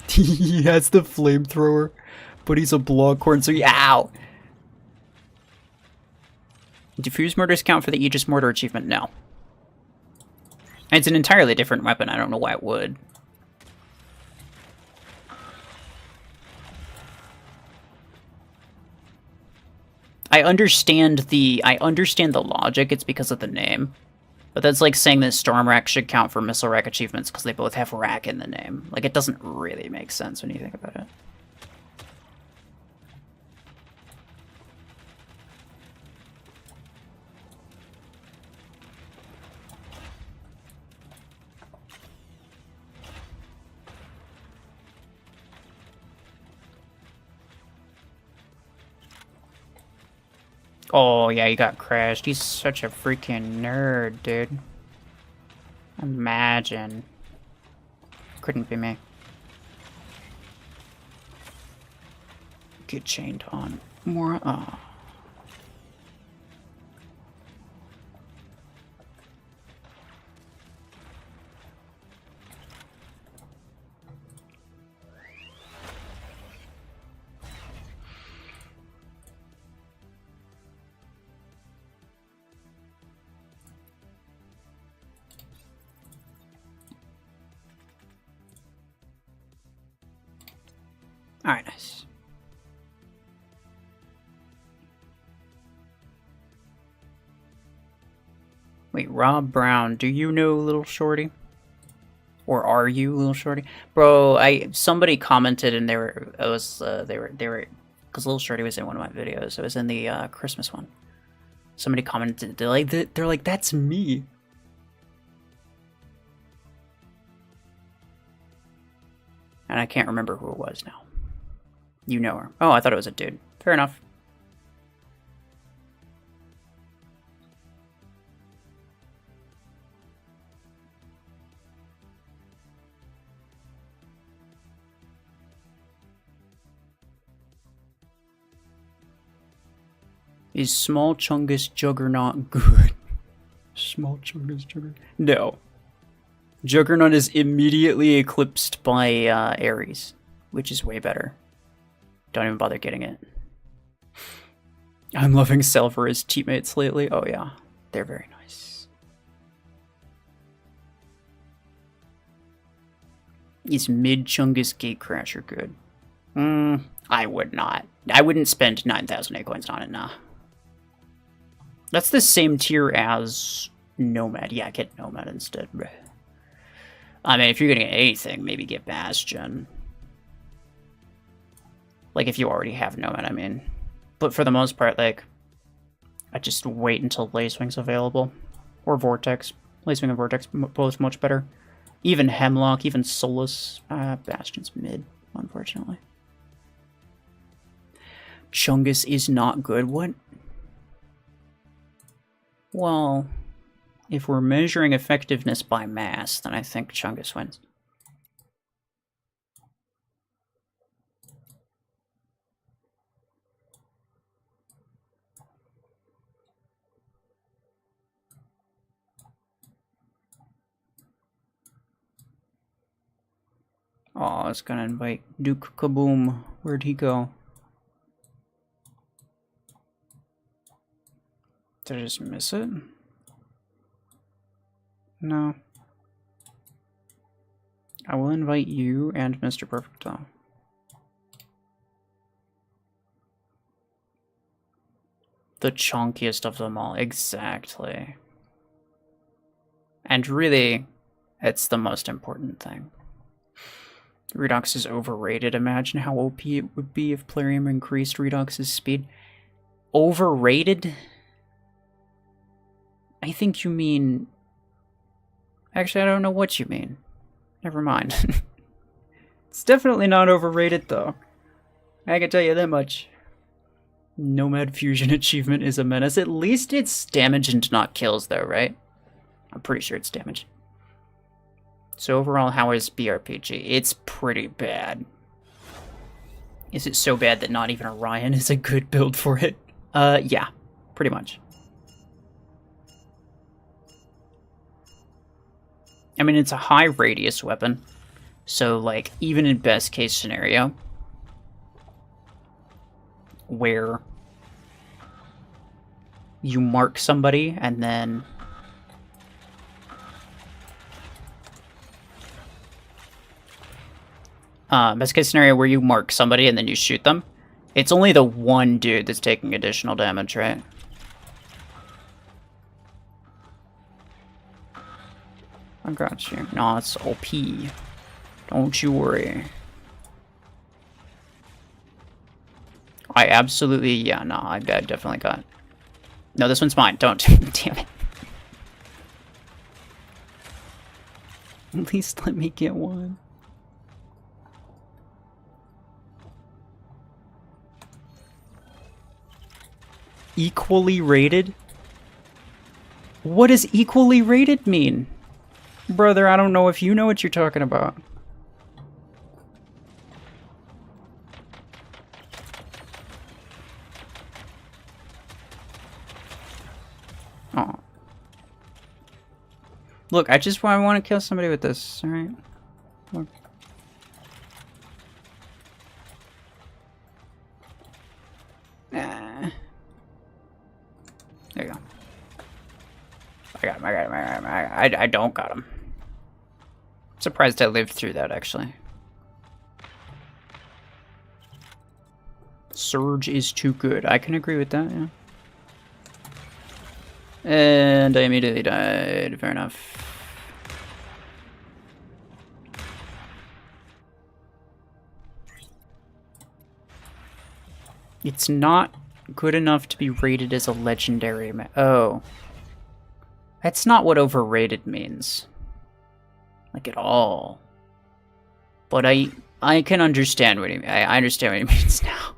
He has the flamethrower, but he's a blockhorn, so ow! Diffuse mortars count for the Aegis mortar achievement? No. It's an entirely different weapon. I don't know why it would. I understand the logic. It's because of the name. But that's like saying that Storm Rack should count for Missile Rack achievements because they both have Rack in the name. Like, it doesn't really make sense when you think about it. Oh, yeah, he got crashed. He's such a freaking nerd, dude. Imagine. Couldn't be me. Get chained on. More, oh. Alright, nice. Wait, Rob Brown, do you know Little Shorty? Or are you Little Shorty? Bro, somebody commented and because Little Shorty was in one of my videos. It was in the Christmas one. Somebody commented, they're like, that's me. And I can't remember who it was now. You know her. Oh, I thought it was a dude. Fair enough. Is Small Chungus Juggernaut good? Small Chungus Juggernaut? No. Juggernaut is immediately eclipsed by Ares, which is way better. Don't even bother getting it. I'm loving Salvara's teammates lately. Oh yeah, they're very nice. Is Mid-Chungus Gatecrasher good? I would not. I wouldn't spend 9,000 A coins on it, nah. That's the same tier as Nomad. Yeah, get Nomad instead. I mean, if you're gonna get anything, maybe get Bastion. Like, if you already have Nomad, I mean. But for the most part, like, I just wait until Lacewing's available. Or Vortex. Lacewing and Vortex, both much better. Even Hemlock, even Solus. Bastion's mid, unfortunately. Chungus is not good. What? Well, if we're measuring effectiveness by mass, then I think Chungus wins. Oh, I was gonna invite Duke Kaboom. Where'd he go? Did I just miss it? No. I will invite you and Mr. Perfect, though. The chunkiest of them all, exactly. And really, it's the most important thing. Redux is overrated. Imagine how OP it would be if Plarium increased Redux's speed. Overrated? I think you mean... Actually, I don't know what you mean. Never mind. It's definitely not overrated, though. I can tell you that much. Nomad Fusion achievement is a menace. At least it's damage and not kills, though, right? I'm pretty sure it's damage. So overall, how is BRPG? It's pretty bad. Is it so bad that not even Orion is a good build for it? Yeah, pretty much. I mean, it's a high radius weapon. So, like, even in best case scenario, where you mark somebody and then best case scenario where you mark somebody and then you shoot them, it's only the one dude that's taking additional damage, right? I got you. No, it's OP. Don't you worry. I absolutely, yeah, no, I definitely got... No, this one's mine. Don't. Damn it. At least let me get one. Equally rated? What does equally rated mean? Brother, I don't know if you know what you're talking about. Oh. Look, I just want to kill somebody with this, alright? Look. There you go. I got him, I don't got him. Surprised I lived through that, actually. Surge is too good. I can agree with that, yeah. And I immediately died. Fair enough. It's not good enough to be rated as a legendary oh. That's not what overrated means. Like, at all. But I can understand what he means. I understand what he means now.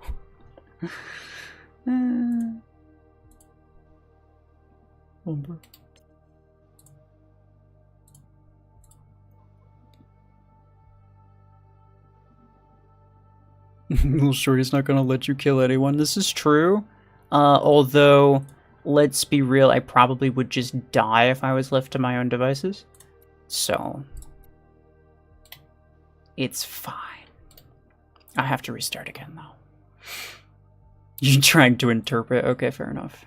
Little shorty's not gonna let you kill anyone. This is true. Although, let's be real, I probably would just die if I was left to my own devices. So, it's fine. I have to restart again, though. You're trying to interpret? Okay, fair enough.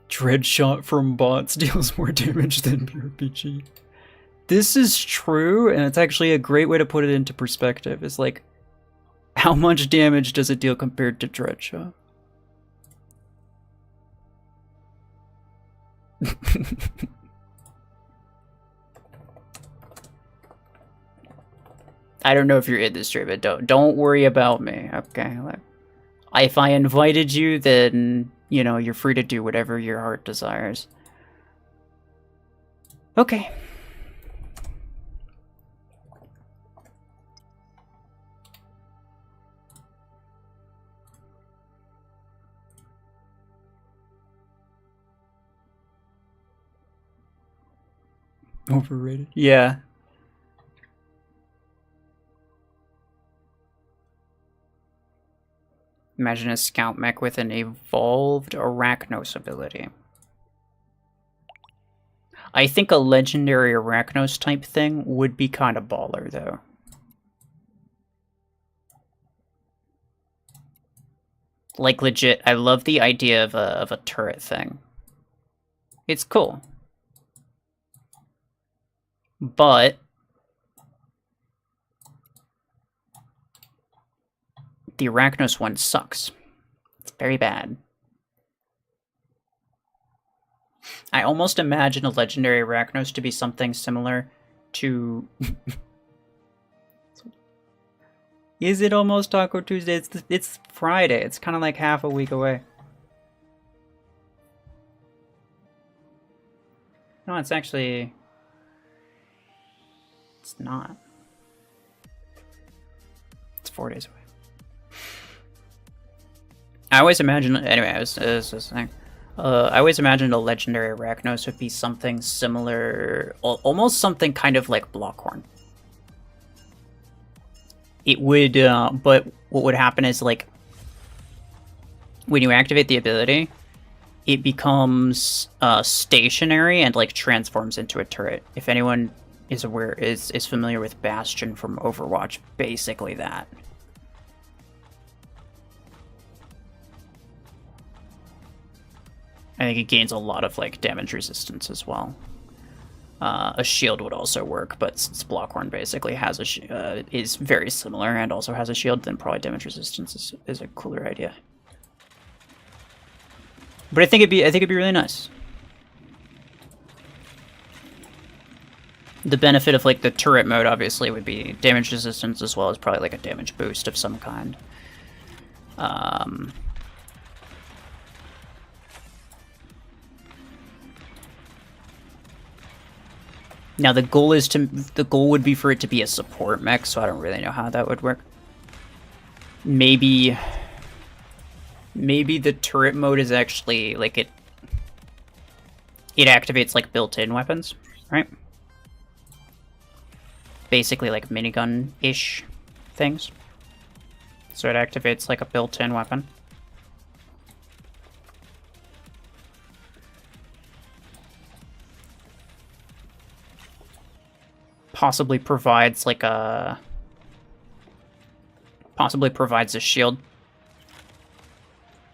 Dread shot from bots deals more damage than pure PG. This is true, and it's actually a great way to put it into perspective. It's like, how much damage does it deal compared to dread shot? I don't know if you're in this stream, but don't worry about me, okay? Like, if I invited you, then, you know, you're free to do whatever your heart desires. Okay. Overrated? Yeah. Imagine a scout mech with an evolved Arachnos ability. I think a legendary Arachnos type thing would be kind of baller, though. Like, legit, I love the idea of a turret thing. It's cool. But the Arachnos one sucks. It's very bad. I almost imagine a legendary Arachnos to be something similar to... Is it almost Taco Tuesday? It's Friday. It's kind of like half a week away. No, it's actually... It's not. It's 4 days away. I always imagine... Anyway, I was saying... I always imagined a legendary Arachnos would be something similar... Almost something kind of like Blockhorn. It would... but what would happen is, like... When you activate the ability... It becomes stationary and, like, transforms into a turret. If anyone... is familiar with Bastion from Overwatch, basically that. I think it gains a lot of like damage resistance as well. A shield would also work, but since Blockhorn basically has a is very similar and also has a shield, then probably damage resistance is a cooler idea. But I think it'd be really nice. The benefit of like the turret mode obviously would be damage resistance as well as probably like a damage boost of some kind. Now the goal would be for it to be a support mech, so I don't really know how that would work. Maybe the turret mode is actually like it activates like built-in weapons, right? Basically like minigun-ish things. So it activates like a built-in weapon. Possibly provides like a... Possibly provides a shield.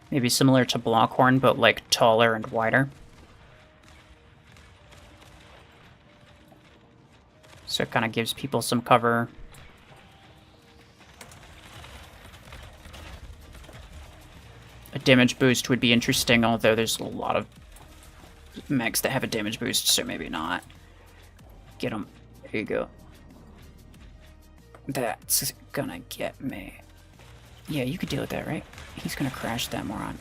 Maybe similar to Blockhorn, but like taller and wider. So it kind of gives people some cover. A damage boost would be interesting, although there's a lot of mechs that have a damage boost, so maybe not. Get him. There you go. That's gonna get me. Yeah, you could deal with that, right? He's gonna crash that moron.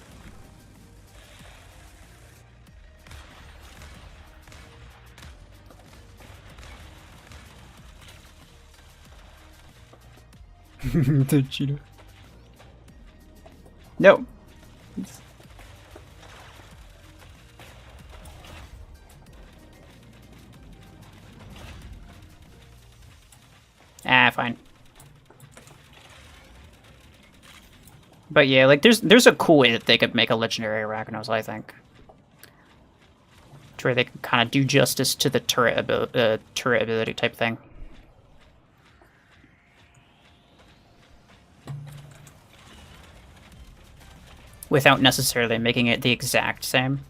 The cheetah. No. Ah, fine. But yeah, like there's a cool way that they could make a legendary Arachnos, I think. To where they can kind of do justice to the turret ability type thing. Without necessarily making it the exact same.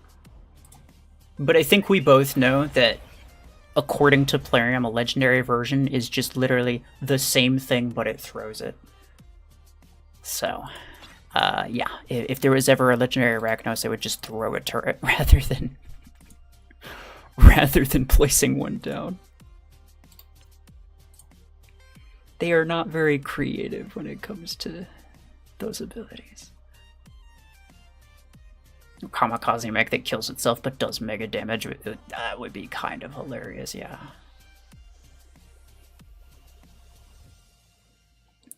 But I think we both know that, according to Plarium, a legendary version is just literally the same thing, but it throws it. So, yeah, if there was ever a legendary Arachnos, it would just throw a turret rather than placing one down. They are not very creative when it comes to those abilities. Kamikaze mech that kills itself but does mega damage, that would be kind of hilarious, yeah.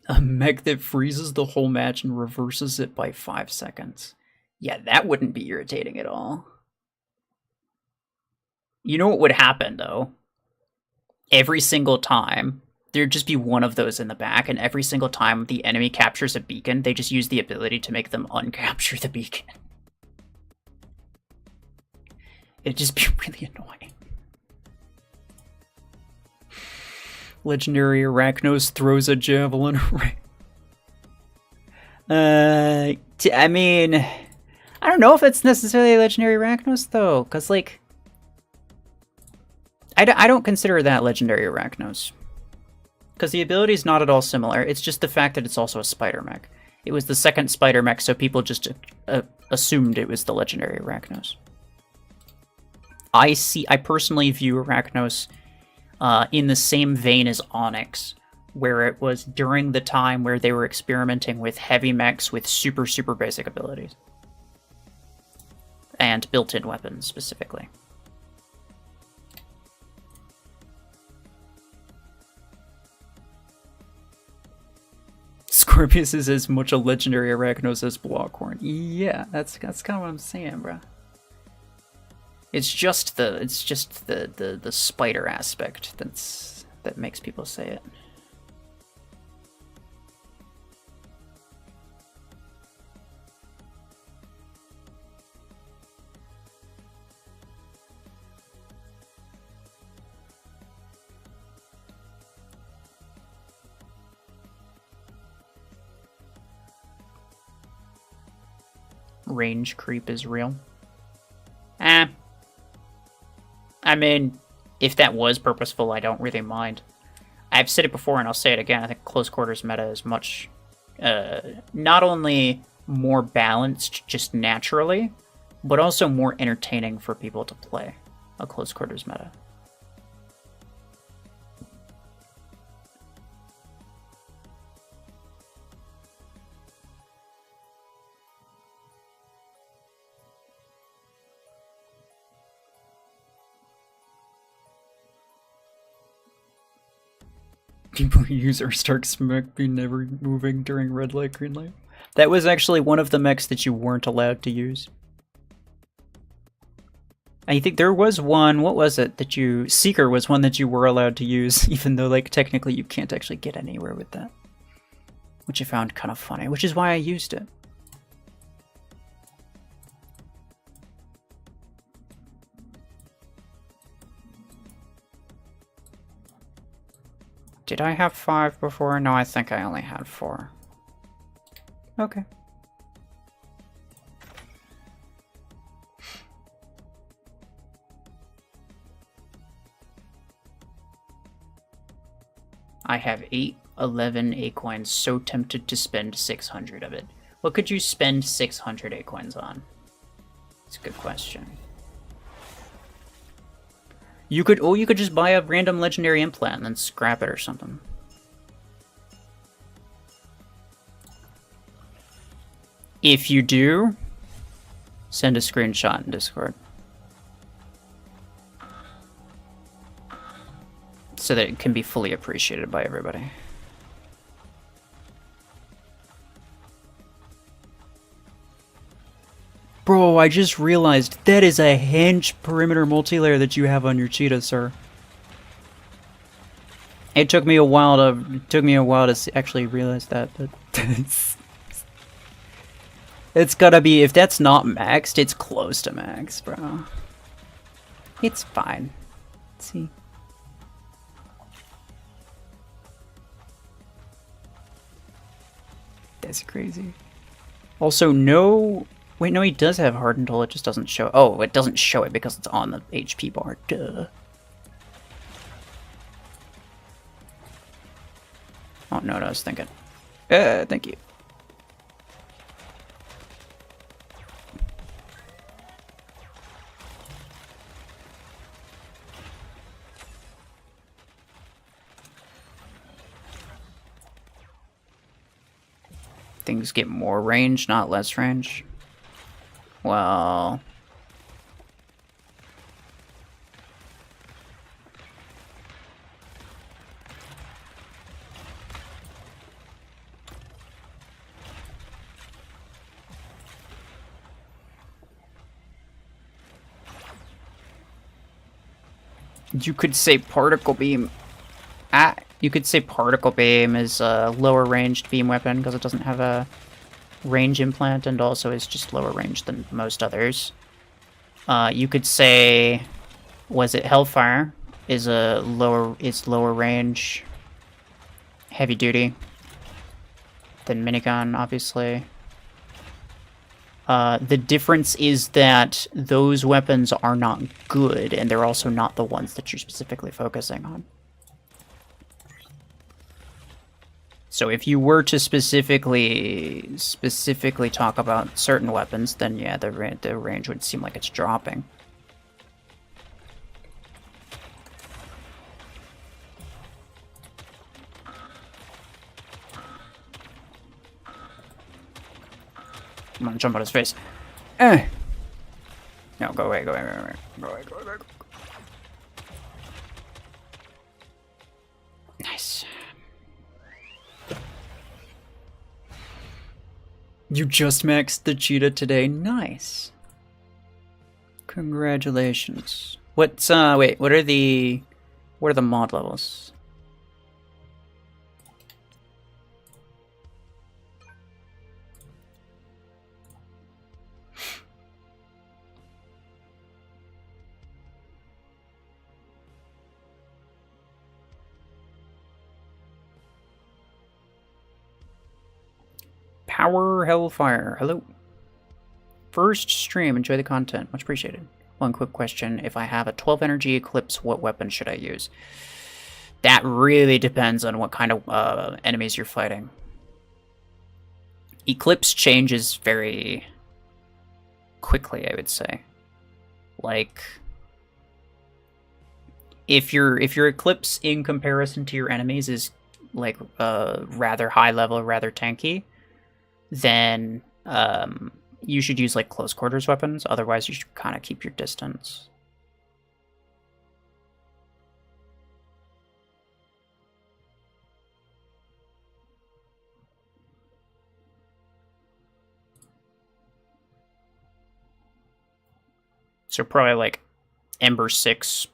A mech that freezes the whole match and reverses it by 5 seconds. Yeah, that wouldn't be irritating at all. You know what would happen, though? Every single time, there'd just be one of those in the back, and every single time the enemy captures a beacon, they just use the ability to make them uncapture the beacon. It'd just be really annoying. Legendary Arachnos throws a javelin. I mean, I don't know if it's necessarily a legendary Arachnos though, because like, I don't consider that legendary Arachnos, because the ability is not at all similar. It's just the fact that it's also a spider mech. It was the second spider mech, so people just assumed it was the legendary Arachnos. I personally view Arachnos in the same vein as Onyx, where it was during the time where they were experimenting with heavy mechs with super, super basic abilities. And built-in weapons, specifically. Scorpius is as much a legendary Arachnos as Blockhorn. Yeah, that's kind of what I'm saying, bro. It's just the spider aspect that makes people say it. Range creep is real. I mean, if that was purposeful, I don't really mind. I've said it before and I'll say it again. I think close quarters meta is much, not only more balanced just naturally, but also more entertaining for people to play a close quarters meta. People who use Stark's mech be never moving during red light, green light. That was actually one of the mechs that you weren't allowed to use. I think there was one, what was it, that you... Seeker was one that you were allowed to use, even though, like, technically you can't actually get anywhere with that. Which I found kind of funny, which is why I used it. Did I have 5 before? No, I think I only had 4. Okay. I have 811 A-coins, so tempted to spend 600 of it. What could you spend 600 A-coins on? It's a good question. You could just buy a random legendary implant and then scrap it or something. If you do, send a screenshot in Discord. So that it can be fully appreciated by everybody. Bro, I just realized that is a hench perimeter multi-layer that you have on your cheetah, sir. It took me a while to actually realize that, but it's gotta be, if that's not maxed, it's close to max, bro. It's fine. Let's see. That's crazy. Also, no... Wait, no, he does have hardened hull, it just doesn't show... Oh, it doesn't show it because it's on the HP bar. Duh. Oh, no, I was thinking. Thank you. Things get more range, not less range. Well... You could say particle beam. You could say particle beam is a lower ranged beam weapon because it doesn't have a range implant and also is just lower range than most others. You could say, was it Hellfire is lower range, heavy duty than minigun, obviously. The difference is that those weapons are not good, and they're also not the ones that you're specifically focusing on. So if you were to specifically talk about certain weapons, then yeah, the range would seem like it's dropping. I'm gonna jump on his face. No, go away, go away, go away, go away, go away, go away. Nice. You just maxed the cheetah today. Nice. Congratulations. What's wait, what are the mod levels? Power Hellfire, hello. First stream, enjoy the content, much appreciated. One quick question, if I have a 12 energy Eclipse, what weapon should I use? That really depends on what kind of enemies you're fighting. Eclipse changes very quickly, I would say. Like, if your Eclipse in comparison to your enemies is like rather high level, rather tanky, then you should use like close quarters weapons. Otherwise, you should kind of keep your distance. So probably like Ember 6,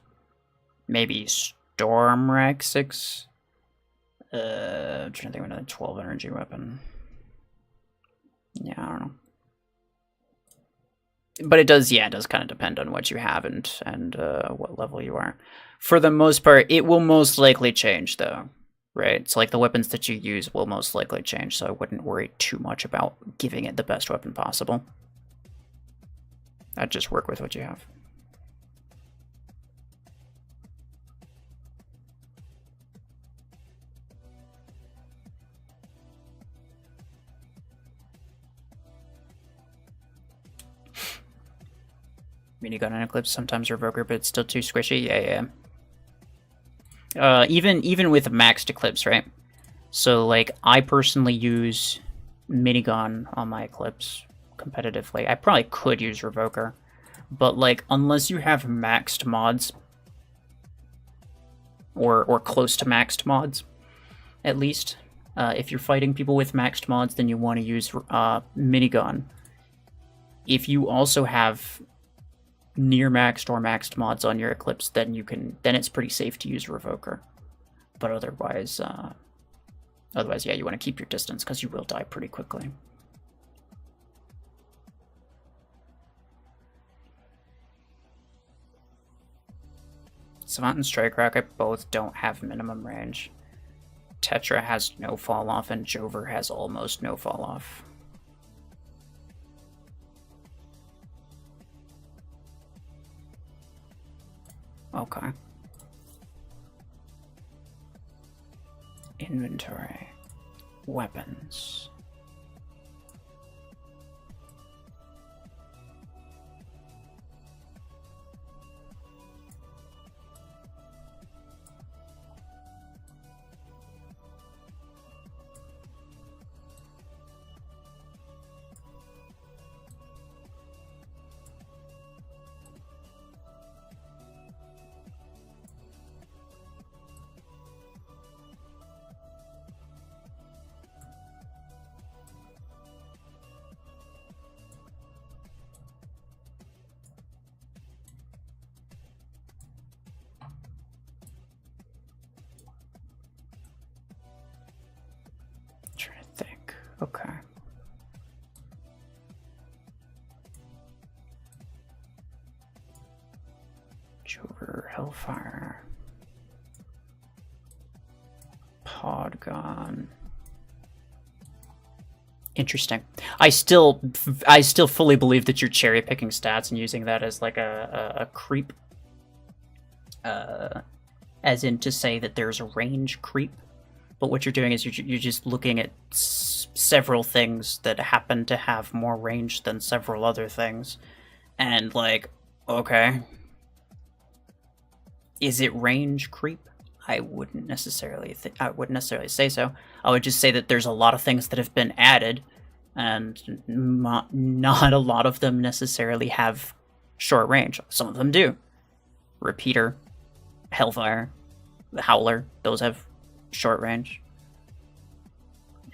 maybe Storm Rack 6. I'm trying to think of another 12 energy weapon. Yeah, I don't know. But it does kind of depend on what you have and what level you are. For the most part, it will most likely change, though, right? So, like, the weapons that you use will most likely change, so I wouldn't worry too much about giving it the best weapon possible. I'd just work with what you have. Minigun and Eclipse, sometimes Revoker, but it's still too squishy. Yeah. Even with maxed Eclipse, right? So, like, I personally use Minigun on my Eclipse competitively. I probably could use Revoker, but, like, unless you have maxed mods, or close to maxed mods, at least, if you're fighting people with maxed mods, then you want to use Minigun. If you also have near maxed or maxed mods on your Eclipse, then it's pretty safe to use Revoker. But otherwise, yeah, you want to keep your distance because you will die pretty quickly. Savant and Strike Rocket both don't have minimum range. Tetra has no fall off and Jover has almost no fall off. Okay. Inventory. Weapons. Trying to think. Okay. Jover, Hellfire. Podgon. Interesting. I still fully believe that you're cherry picking stats and using that as like a creep. As in to say that there's a range creep. But what you're doing is you're just looking at several things that happen to have more range than several other things. And like, okay. Is it range creep? I wouldn't necessarily say so. I would just say that there's a lot of things that have been added, and not a lot of them necessarily have short range. Some of them do. Repeater, Hellfire, the Howler, those have short range.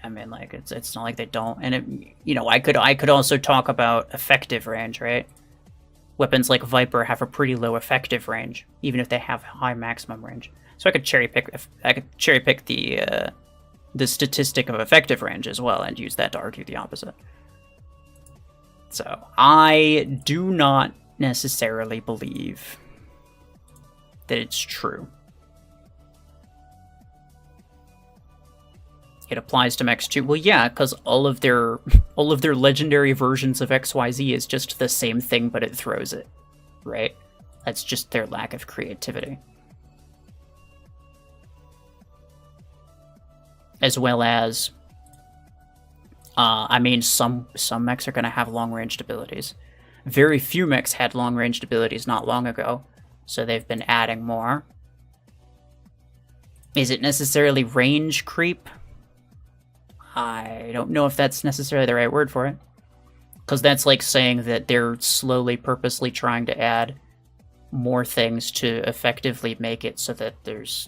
I mean, like, it's not like they don't. And it, you know, I could also talk about effective range, right? Weapons like Viper have a pretty low effective range, even if they have high maximum range. So I could cherry pick the statistic of effective range as well and use that to argue the opposite. So I do not necessarily believe that it's true. It applies to Mechs too. Well, yeah, because all of their legendary versions of XYZ is just the same thing, but it throws it, right? That's just their lack of creativity. As well as, I mean, some mechs are going to have long-ranged abilities. Very few mechs had long-ranged abilities not long ago, so they've been adding more. Is it necessarily range creep? I don't know if that's necessarily the right word for it. Because that's like saying that they're slowly, purposely trying to add more things to effectively make it so that there's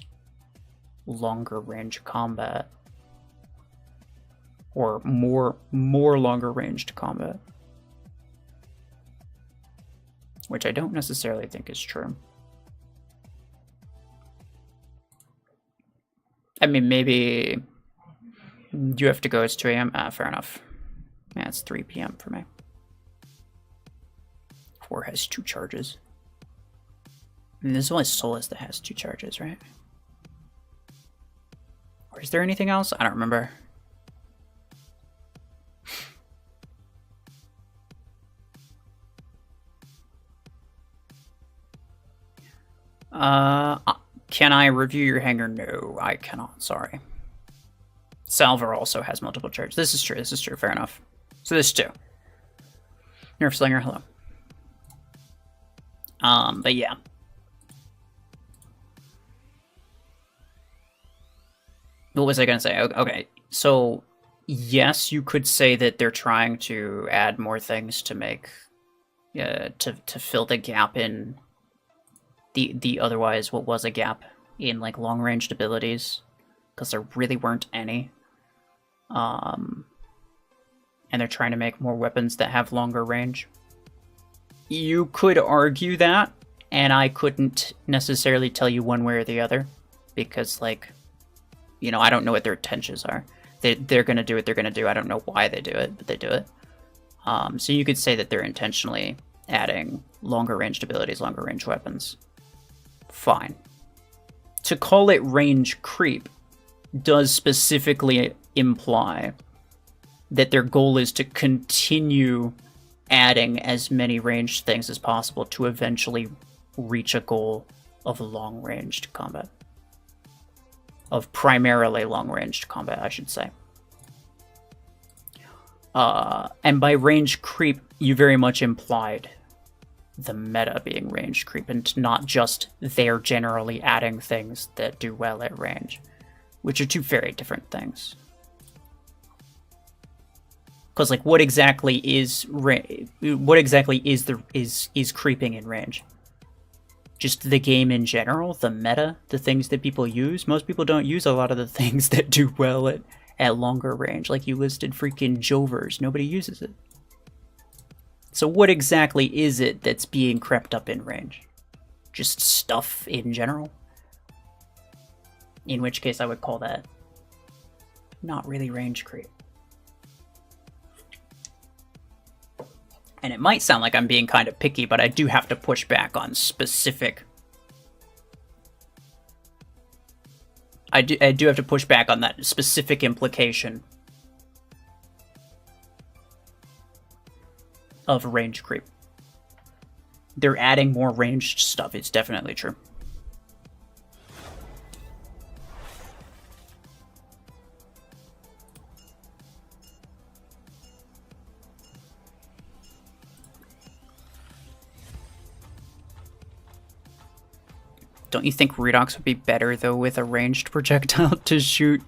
longer range combat. Or more longer ranged combat. Which I don't necessarily think is true. I mean, maybe you have to go, it's 2 a.m. Fair enough. Yeah, it's 3 p.m. for me. 4 has 2 charges. And there's only Solus that has 2 charges, right? Or is there anything else? I don't remember. Can I review your hanger? No, I cannot, sorry. Salver also has multiple charges. This is true, fair enough. So there's 2. Nerf Slinger, hello. But yeah. What was I gonna say? Okay, so yes, you could say that they're trying to add more things to make, to fill the gap in the otherwise what was a gap in like long ranged abilities, because there really weren't any. And they're trying to make more weapons that have longer range. You could argue that, and I couldn't necessarily tell you one way or the other, because like, you know, I don't know what their intentions are. They're going to do what they're going to do. I don't know why they do it, but they do it. So you could say that they're intentionally adding longer ranged abilities, longer range weapons. Fine. To call it range creep does specifically imply that their goal is to continue adding as many ranged things as possible to eventually reach a goal of long-ranged combat. Of primarily long-ranged combat, I should say. And by range creep, you very much implied the meta being range creep, and not just they're generally adding things that do well at range, which are two very different things. Because like, what exactly is creeping in range? Just the game in general, the meta, the things that people use. Most people don't use a lot of the things that do well at longer range. Like you listed freaking Jovers, nobody uses it. So what exactly is it that's being crept up in range? Just stuff in general? In which case I would call that not really range creep. And it might sound like I'm being kind of picky, but I do have to push back on specific... I do have to push back on that specific implication of range creep. They're adding more ranged stuff, it's definitely true. Don't you think Redox would be better, though, with a ranged projectile to shoot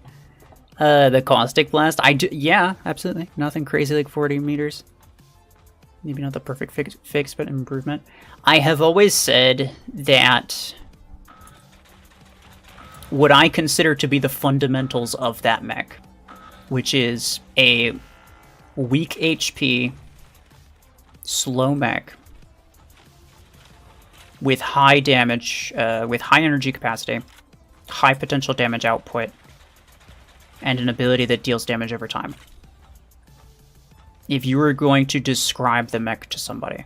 the Caustic Blast? Yeah, absolutely. Nothing crazy like 40 meters. Maybe not the perfect fix, but improvement. I have always said that what I consider to be the fundamentals of that mech, which is a weak HP, slow mech, with high damage, with high energy capacity, high potential damage output, and an ability that deals damage over time. If you were going to describe the mech to somebody,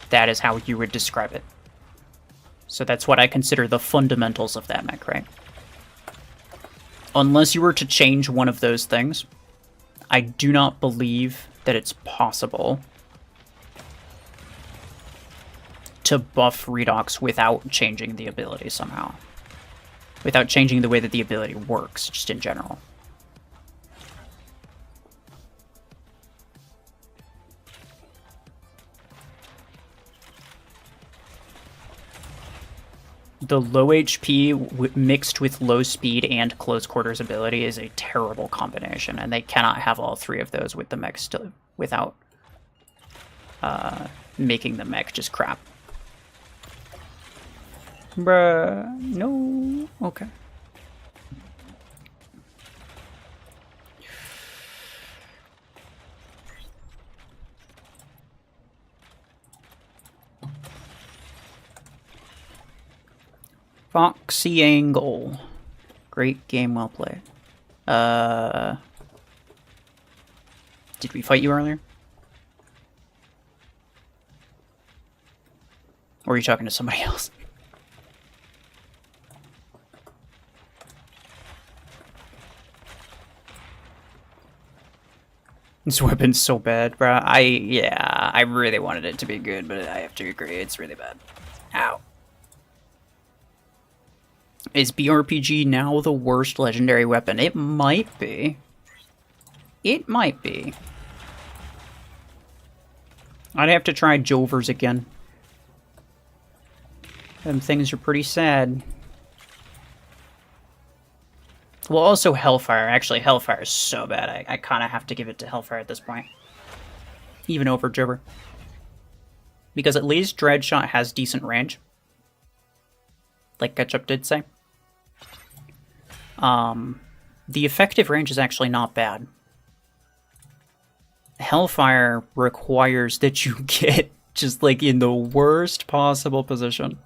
that is how you would describe it. So that's what I consider the fundamentals of that mech, right? Unless you were to change one of those things, I do not believe that it's possible to buff Redox without changing the ability somehow. Without changing the way that the ability works, just in general. The low HP mixed with low speed and close quarters ability is a terrible combination, and they cannot have all three of those with the mech still without making the mech just crap. Bruh, no. Okay. Foxy Angle. Great game, well played. Did we fight you earlier? Or are you talking to somebody else? This weapon's so bad, bro. I really wanted it to be good, but I have to agree, it's really bad. Ow. Is BRPG now the worst legendary weapon? It might be. It might be. I'd have to try Jovers again. Them things are pretty sad. Well, also Hellfire. Actually, Hellfire is so bad. I kind of have to give it to Hellfire at this point. Even over Jobber. Because at least Dreadshot has decent range. Like Ketchup did say. The effective range is actually not bad. Hellfire requires that you get just like in the worst possible position.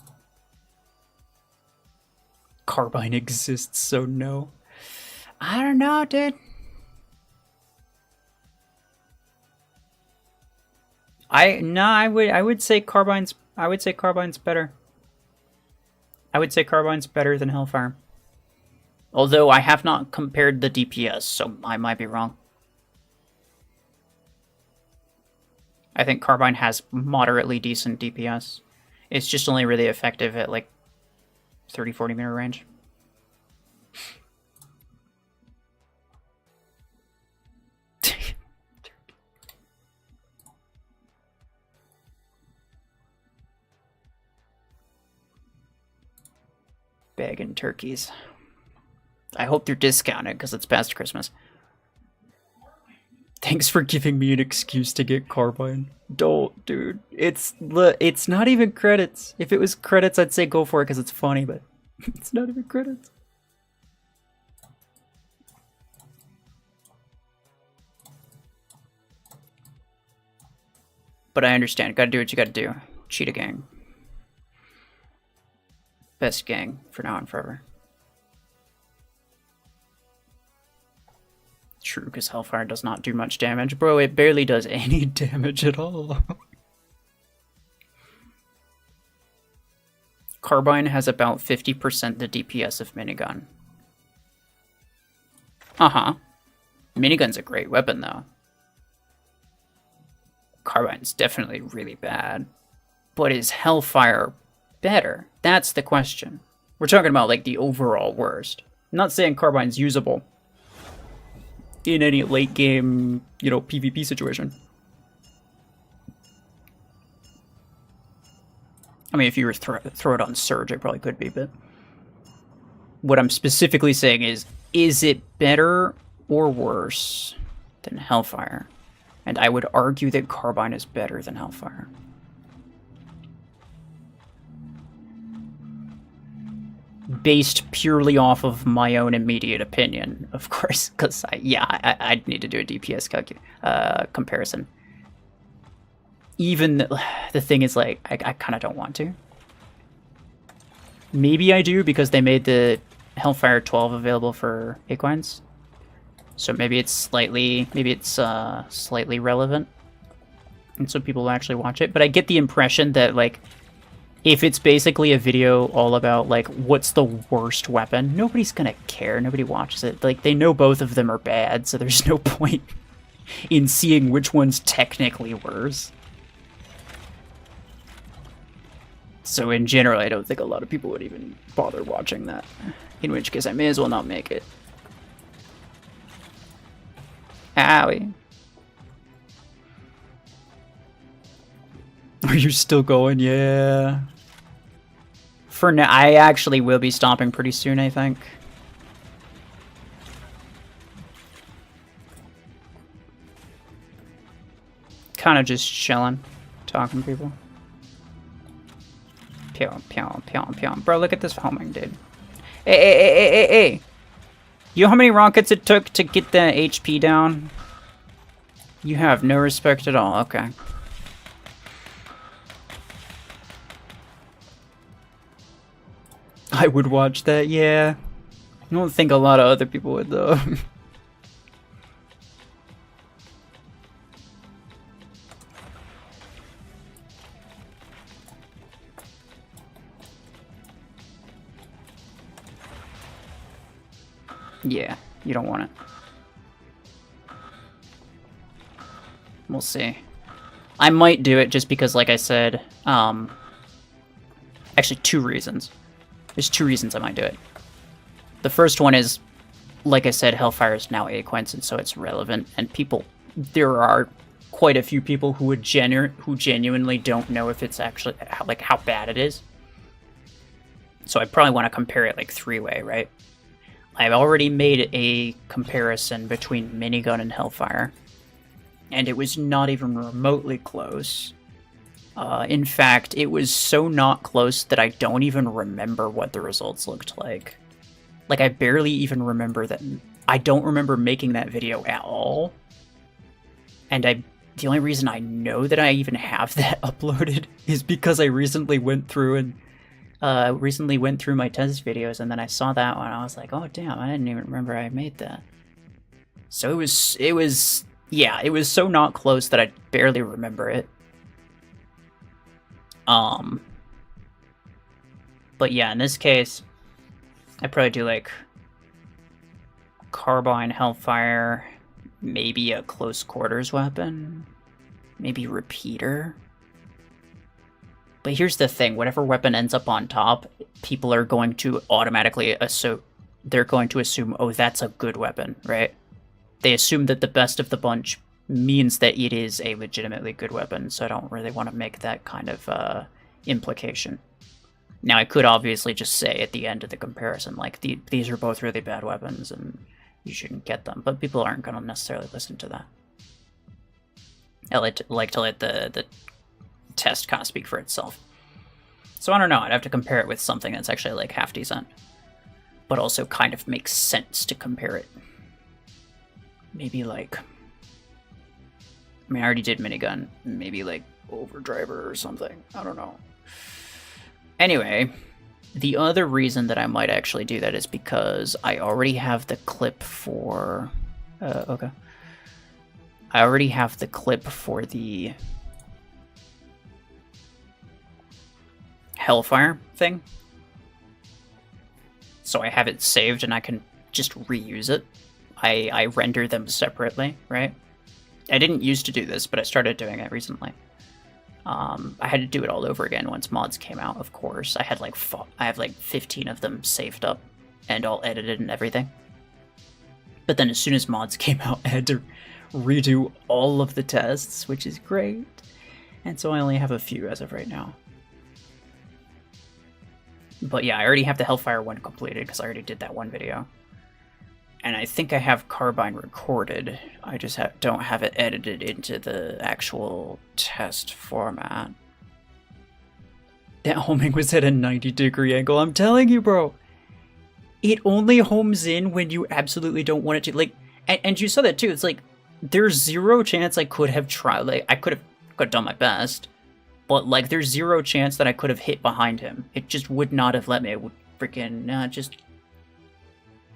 Carbine exists, so no. I don't know, dude. I would say Carbine's better. I would say Carbine's better than Hellfire. Although I have not compared the DPS, so I might be wrong. I think Carbine has moderately decent DPS. It's just only really effective at like 30-40 meter range. Bagging turkeys. I hope they're discounted because it's past Christmas. Thanks for giving me an excuse to get Carbine. Don't, dude. It's not even credits. If it was credits, I'd say go for it because it's funny, but it's not even credits. But I understand. Gotta do what you gotta do. Cheetah gang. Best gang for now and forever. True, because Hellfire does not do much damage. Bro, it barely does any damage at all. Carbine has about 50% the DPS of Minigun. Uh-huh. Minigun's a great weapon, though. Carbine's definitely really bad. But is Hellfire better? That's the question. We're talking about, like, the overall worst. I'm not saying Carbine's usable in any late game, you know, PvP situation. I mean, if you were throw it on Surge, it probably could be, but what I'm specifically saying is it better or worse than Hellfire? And I would argue that Carbine is better than Hellfire. Based purely off of my own immediate opinion, of course, because I'd need to do a DPS comparison. Even the thing is, like, I kind of don't want to. Maybe I do because they made the Hellfire 12 available for Equines, so maybe it's slightly relevant, and so people will actually watch it. But I get the impression that, like, if it's basically a video all about, like, what's the worst weapon, nobody's gonna care. Nobody watches it. Like, they know both of them are bad, so there's no point in seeing which one's technically worse. So in general, I don't think a lot of people would even bother watching that. In which case, I may as well not make it. Owie. Are you still going? Yeah. For now, I actually will be stopping pretty soon, I think. Kind of just chilling, talking to people. Pew, pew, pew, pew. Bro, look at this homing, dude. Hey. You know how many rockets it took to get the HP down? You have no respect at all. Okay. I would watch that, yeah. I don't think a lot of other people would, though. Yeah, you don't want it. We'll see. I might do it just because, like I said, actually 2 reasons. There's 2 reasons I might do it. The first one is, like I said, Hellfire is now Aquence, and so it's relevant, and there are quite a few people who genuinely don't know if it's actually, like, how bad it is. So I probably want to compare it like three-way, right? I've already made a comparison between minigun and Hellfire, and it was not even remotely close. In fact, it was so not close that I don't even remember what the results looked like. Like, I barely even remember that. I don't remember making that video at all. And the only reason I know that I even have that uploaded is because I recently went through my test videos, and then I saw that one. I was like, oh damn, I didn't even remember I made that. So it was so not close that I barely remember it. But yeah, in this case, I'd probably do like Carbine, Hellfire, maybe a close quarters weapon, maybe Repeater. But here's the thing, whatever weapon ends up on top, people are going to automatically assume, oh, that's a good weapon, right? They assume that the best of the bunch means that it is a legitimately good weapon, so I don't really want to make that kind of implication. Now, I could obviously just say at the end of the comparison, like, these are both really bad weapons, and you shouldn't get them, but people aren't going to necessarily listen to that. I like to let the test kind of speak for itself. So I don't know, I'd have to compare it with something that's actually like half decent, but also kind of makes sense to compare it. Maybe like, I mean, I already did minigun, maybe like Overdriver or something, I don't know. Anyway, the other reason that I might actually do that is because I already have the clip for, okay. I already have the clip for the Hellfire thing. So I have it saved and I can just reuse it. I render them separately, right? I didn't used to do this, but I started doing it recently. I had to do it all over again once mods came out, of course. I have like 15 of them saved up and all edited and everything. But then as soon as mods came out, I had to redo all of the tests, which is great. And so I only have a few as of right now. But yeah, I already have the Hellfire one completed because I already did that one video. And I think I have Carbine recorded. I just don't have it edited into the actual test format. That homing was at a 90-degree angle. I'm telling you, bro. It only homes in when you absolutely don't want it to. Like, and you saw that too. It's like, there's zero chance I could have tried. Like, I could have done my best. But, like, there's zero chance that I could have hit behind him. It just would not have let me. It would freaking just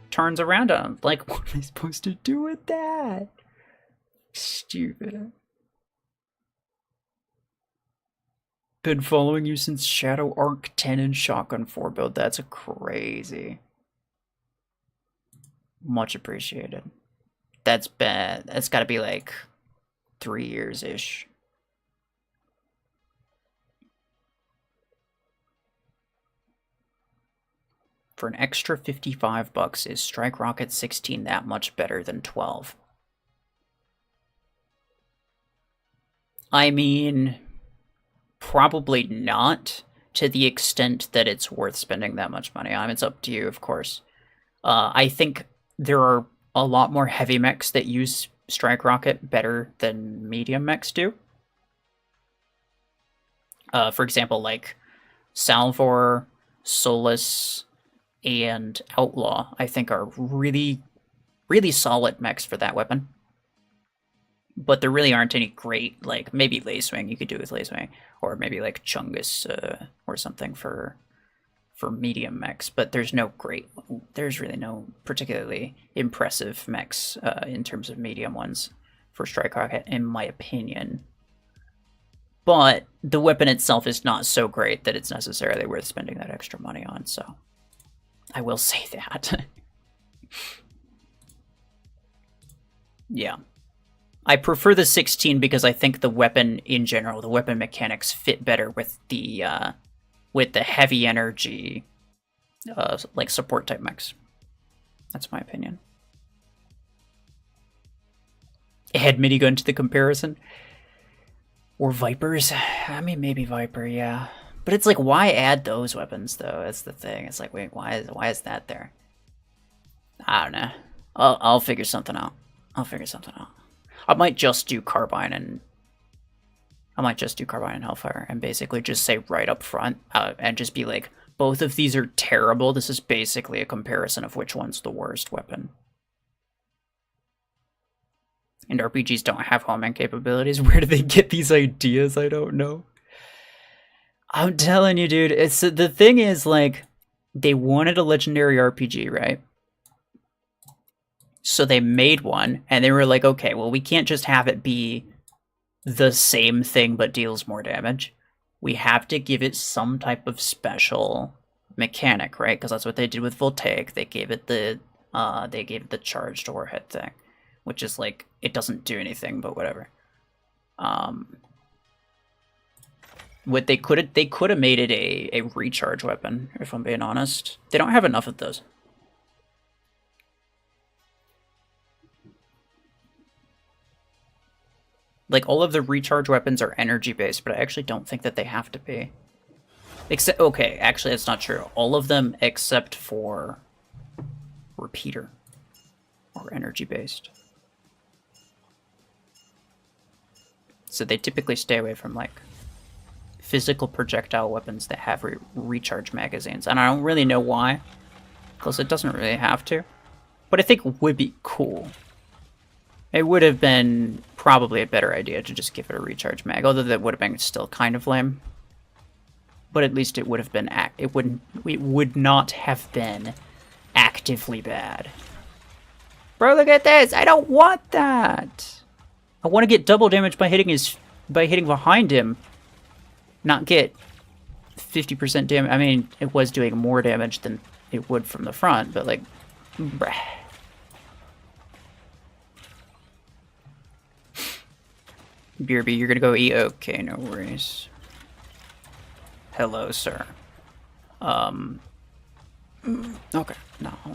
turns around on him. Like, what am I supposed to do with that? Stupid. Been following you since Shadow Arc 10 and Shotgun 4 build. That's crazy. Much appreciated. That's bad. That's gotta be like 3 years-ish. For an extra $55, is Strike Rocket 16 that much better than 12? I mean, probably not to the extent that it's worth spending that much money on. It's up to you, of course. I think there are a lot more heavy mechs that use Strike Rocket better than medium mechs do. For example, like Salvor, Solus, and Outlaw, I think, are really, really solid mechs for that weapon. But there really aren't any great, like, maybe Lacewing you could do with Lacewing, or maybe like Chungus or something for medium mechs. But there's really no particularly impressive mechs in terms of medium ones for Strike Rocket, in my opinion. But the weapon itself is not so great that it's necessarily worth spending that extra money on, so I will say that. Yeah. I prefer the 16 because I think the weapon in general, the weapon mechanics fit better with the heavy energy, like support type mechs. That's my opinion. Add minigun to the comparison. Or Vipers. I mean, maybe Viper, yeah. But it's like, why add those weapons though? That's the thing. It's like, wait, why is that there? I don't know. I'll figure something out. I'll figure something out. I might just do Carbine and Hellfire and basically just say right up front and just be like, both of these are terrible. This is basically a comparison of which one's the worst weapon. And RPGs don't have homing capabilities. Where do they get these ideas? I don't know. I'm telling you, dude. It's the thing is, like, they wanted a legendary RPG, right? So they made one, and they were like, okay, well, we can't just have it be the same thing but deals more damage. We have to give it some type of special mechanic, right? Because that's what they did with Voltaic. They gave it the charged warhead thing, which is like, it doesn't do anything, but whatever. What they could have made it a recharge weapon, if I'm being honest. They don't have enough of those. Like, all of the recharge weapons are energy-based, but I actually don't think that they have to be. Except, okay, actually, that's not true. All of them except for Repeater are energy-based. So they typically stay away from, like, physical projectile weapons that have recharge magazines. And I don't really know why, because it doesn't really have to. But I think it would be cool. It would have been probably a better idea to just give it a recharge mag, although that would have been still kind of lame. But at least it would have been it would not have been actively bad. Bro, look at this! I don't want that! I want to get double damage by hitting behind him. Not get 50% damage. I mean, it was doing more damage than it would from the front, but like, bruh. BRB, you're gonna go eat? Okay, no worries. Hello, sir. Okay. No, I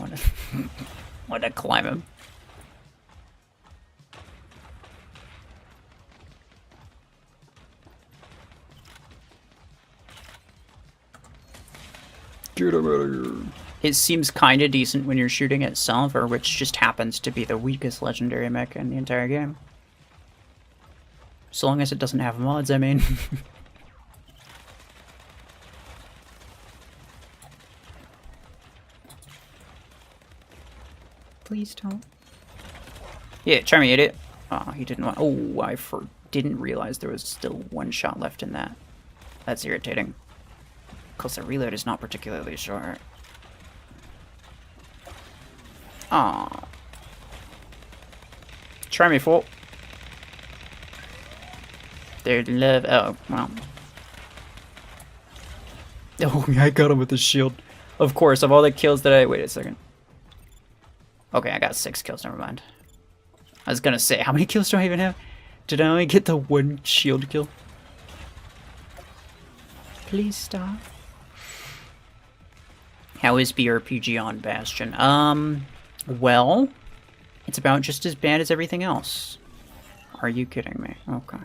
want to climb him. Get him out of here. It seems kind of decent when you're shooting at Salver, which just happens to be the weakest legendary mech in the entire game. So long as it doesn't have mods, I mean. Please don't. Yeah, try me, idiot. Oh, he didn't want. Oh, I didn't realize there was still one shot left in that. That's irritating. Because the reload is not particularly short. Aw. Try me, fool. Their love. Oh, well. Oh, I got him with the shield. Of course, of all the kills that I. Wait a second. Okay, I got 6 kills, never mind. I was gonna say, how many kills do I even have? Did I only get the 1 shield kill? Please stop. How is BRPG on Bastion? Well, it's about just as bad as everything else. Are you kidding me? Okay.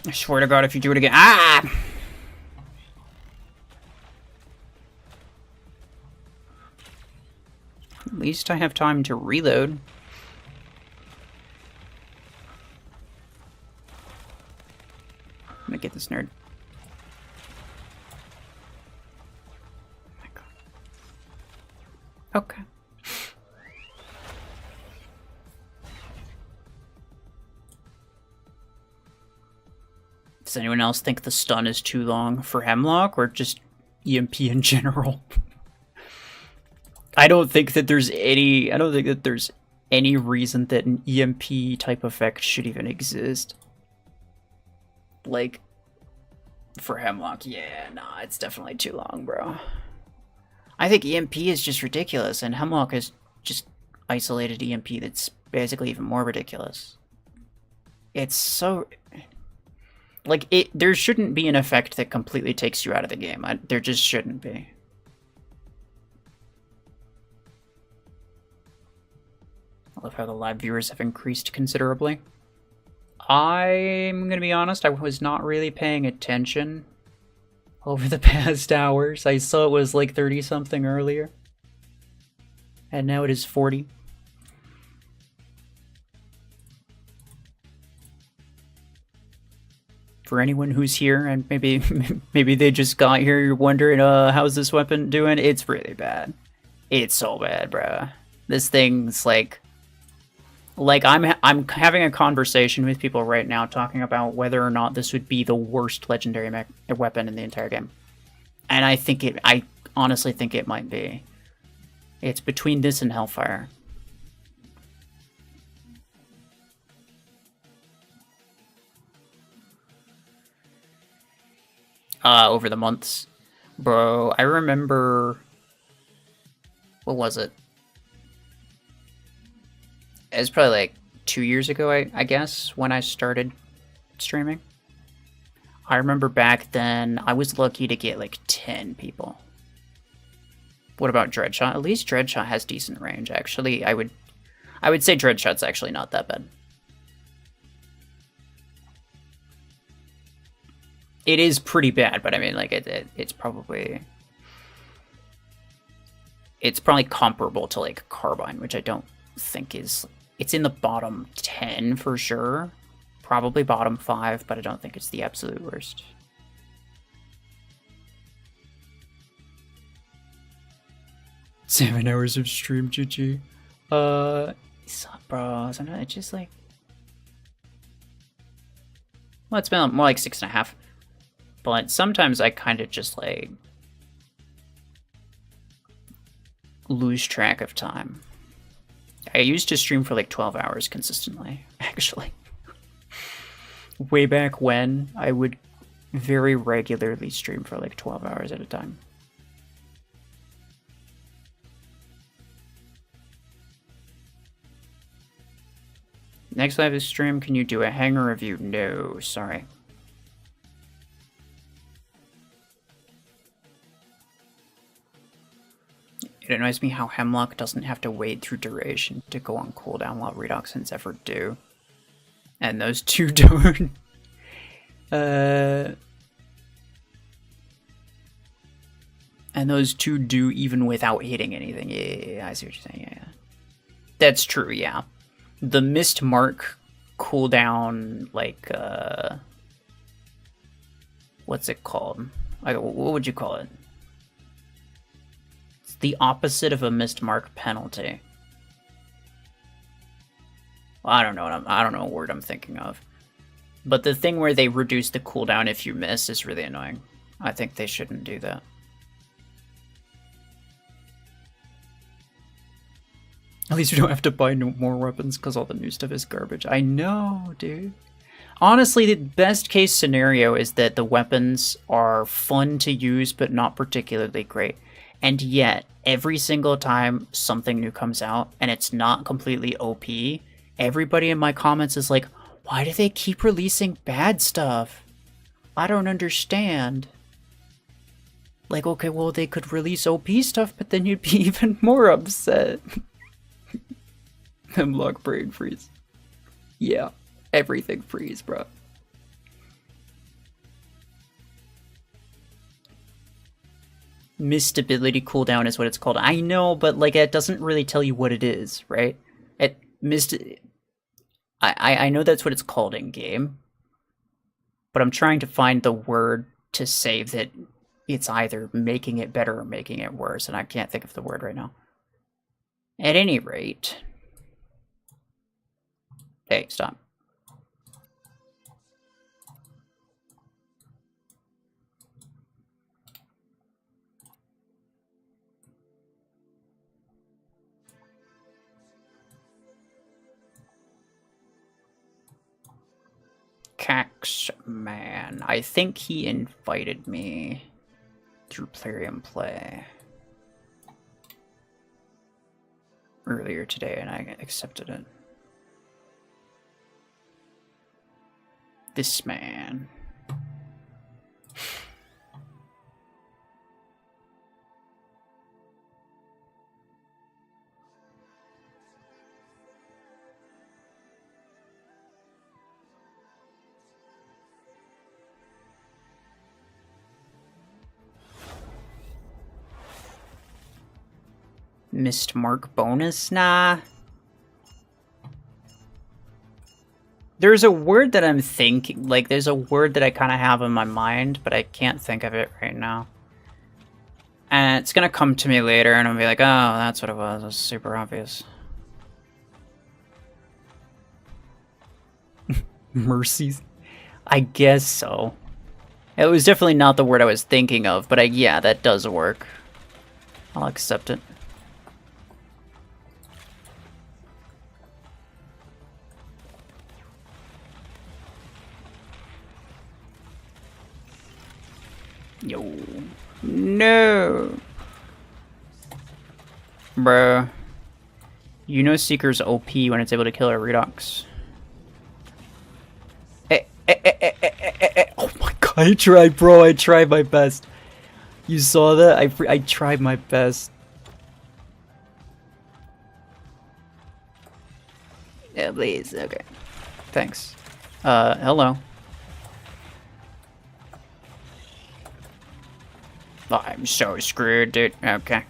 I swear to God, if you do it again. Ah! At least I have time to reload. I'm gonna get this nerd. Oh my God. Okay. Does anyone else think the stun is too long for Hemlock, or just EMP in general? I don't think that there's any reason that an EMP type effect should even exist. Like, for Hemlock, yeah, nah, it's definitely too long, bro. I think EMP is just ridiculous, and Hemlock is just isolated EMP that's basically even more ridiculous. It's so... Like, there shouldn't be an effect that completely takes you out of the game. There just shouldn't be. I love how the live viewers have increased considerably. I'm gonna be honest, I was not really paying attention over the past hours. I saw it was like 30-something earlier. And now it is 40. For anyone who's here and maybe they just got here, you're wondering, how's this weapon doing? It's really bad. It's so bad, bruh. This thing's like I'm having a conversation with people right now talking about whether or not this would be the worst legendary weapon in the entire game. And I honestly think it might be. It's between this and Hellfire. Over the months. Bro, I remember... What was it? It was probably like 2 years ago, I guess, when I started streaming. I remember back then, I was lucky to get like 10 people. What about Dreadshot? At least Dreadshot has decent range, actually. I would say Dreadshot's actually not that bad. It is pretty bad, but I mean, like, it's probably comparable to, like, Carbine, which I don't think is... It's in the bottom 10 for sure. Probably bottom 5, but I don't think it's the absolute worst. "7 hours of stream, GG. Bro, sometimes it's just like... Well, it's been more like 6.5. But sometimes I kind of just, like, lose track of time. I used to stream for, like, 12 hours consistently, actually. Way back when, I would very regularly stream for, like, 12 hours at a time. Next live stream, can you do a hanger review? No, sorry. It annoys me how Hemlock doesn't have to wait through duration to go on cooldown while Redoxins ever do. And those two don't. And those two do even without hitting anything. Yeah, I see what you're saying. Yeah. That's true, yeah. The Missed Mark cooldown, like, what's it called? What would you call it? The opposite of a missed mark penalty. I don't know what word I'm thinking of. But the thing where they reduce the cooldown if you miss is really annoying. I think they shouldn't do that. At least you don't have to buy no more weapons because all the new stuff is garbage. I know, dude. Honestly, the best case scenario is that the weapons are fun to use but not particularly great. And yet, every single time something new comes out and it's not completely OP, everybody in my comments is like, why do they keep releasing bad stuff? I don't understand. Like, okay, well, they could release OP stuff, but then you'd be even more upset. Hemlock brain freeze. Yeah, everything freeze, bro. Missed ability cooldown is what it's called. I know, but like it doesn't really tell you what it is, right? I know that's what it's called in game, but I'm trying to find the word to say that it's either making it better or making it worse, and I can't think of the word right now. At any rate, hey, stop. Caxman. I think he invited me through Plarium Play earlier today, and I accepted it. This man. Missed mark bonus? Nah. There's a word that I'm thinking, like, there's a word that I kind of have in my mind, but I can't think of it right now. And it's gonna come to me later, and I'll be like, oh, that's what it was. It was super obvious. Mercies? I guess so. It was definitely not the word I was thinking of, but yeah, that does work. I'll accept it. Yo. No. Bruh. You know Seeker's OP when it's able to kill a Redox. Oh my god, I tried, bro. I tried my best. You saw that? I tried my best. Yeah, please. Okay. Thanks. Hello. I'm so screwed, dude. Okay.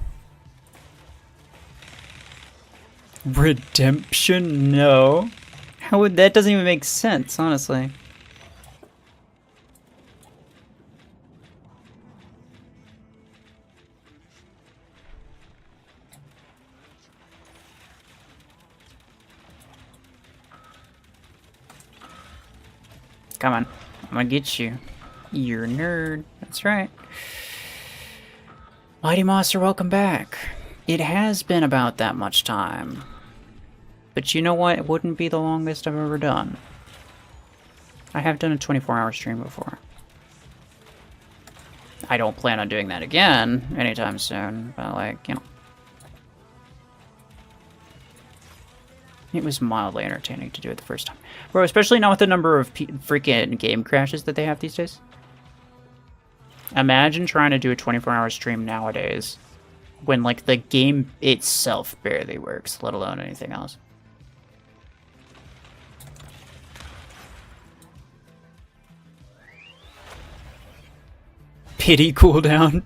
Redemption? No. How would that doesn't even make sense, honestly. Come on. I'm gonna get you. You're a nerd. That's right. Mighty Monster, welcome back. It has been about that much time. But you know what? It wouldn't be the longest I've ever done. I have done a 24-hour stream before. I don't plan on doing that again anytime soon, but like, you know. It was mildly entertaining to do it the first time. Bro, especially not with the number of freaking game crashes that they have these days. Imagine trying to do a 24-hour stream nowadays when, like, the game itself barely works, let alone anything else. Pity cooldown.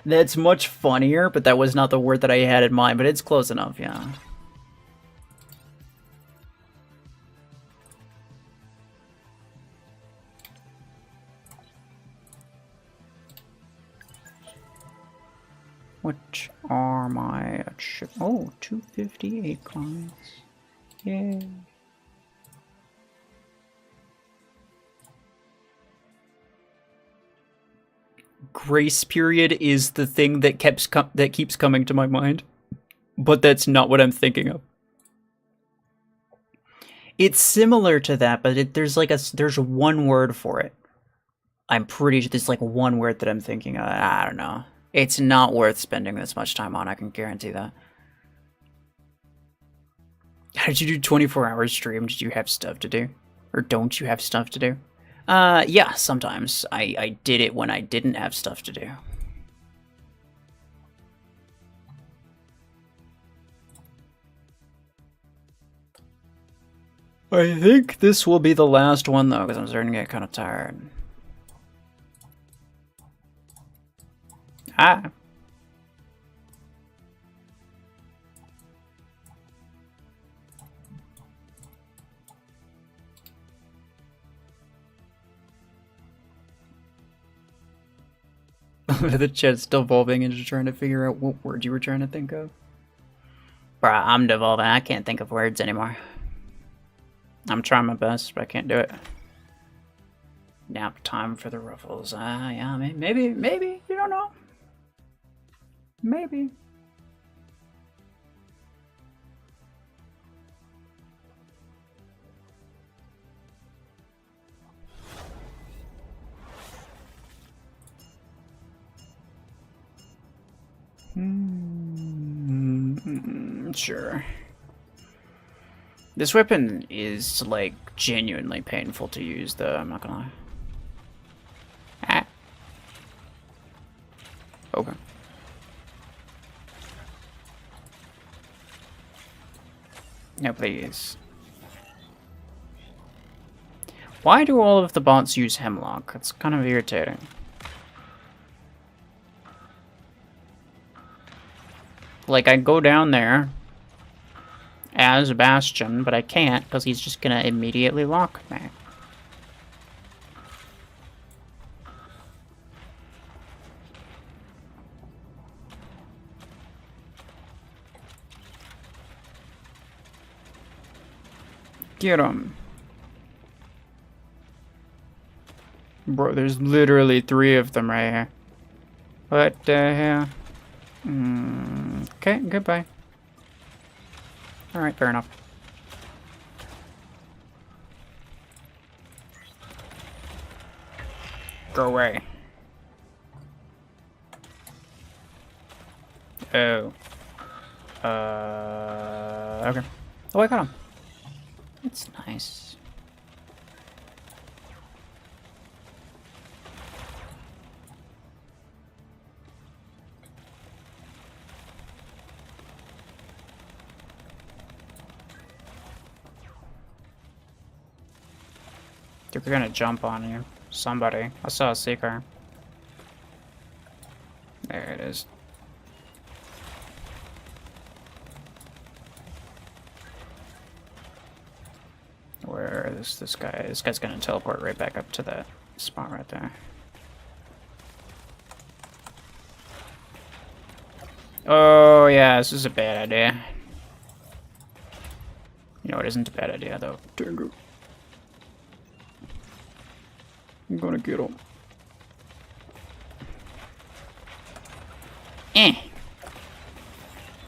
That's much funnier, but that was not the word that I had in mind, but it's close enough, yeah. Which are my... Oh, 258 coins. Yay. Grace period is the thing that keeps coming to my mind. But that's not what I'm thinking of. It's similar to that, but there's one word for it. I'm pretty sure there's like one word that I'm thinking of. I don't know. It's not worth spending this much time on, I can guarantee that. How did you do 24-hour stream? Did you have stuff to do? Or don't you have stuff to do? Yeah, sometimes. I did it when I didn't have stuff to do. I think this will be the last one, though, because I'm starting to get kind of tired. Ah. The chat's still evolving into trying to figure out what word you were trying to think of. Bruh, I'm devolving. I can't think of words anymore. I'm trying my best, but I can't do it. Nap time for the ruffles. Yeah, maybe, you don't know. Maybe. Sure. This weapon is, like, genuinely painful to use, though, I'm not gonna lie. Ah. Okay. No, please. Why do all of the bots use Hemlock? It's kind of irritating. Like, I go down there as Bastion, but I can't because he's just gonna immediately lock me. Get him. Bro, there's literally 3 of them right here. What the hell? Okay, goodbye. Alright, fair enough. Go away. Oh. Okay. Oh, I got him. That's nice. They're gonna jump on you. Somebody. I saw a seeker. There it is. Where is this guy? This guy's gonna teleport right back up to that spot right there. Oh yeah, this is a bad idea. You know, it isn't a bad idea though. Tango. I'm gonna get him.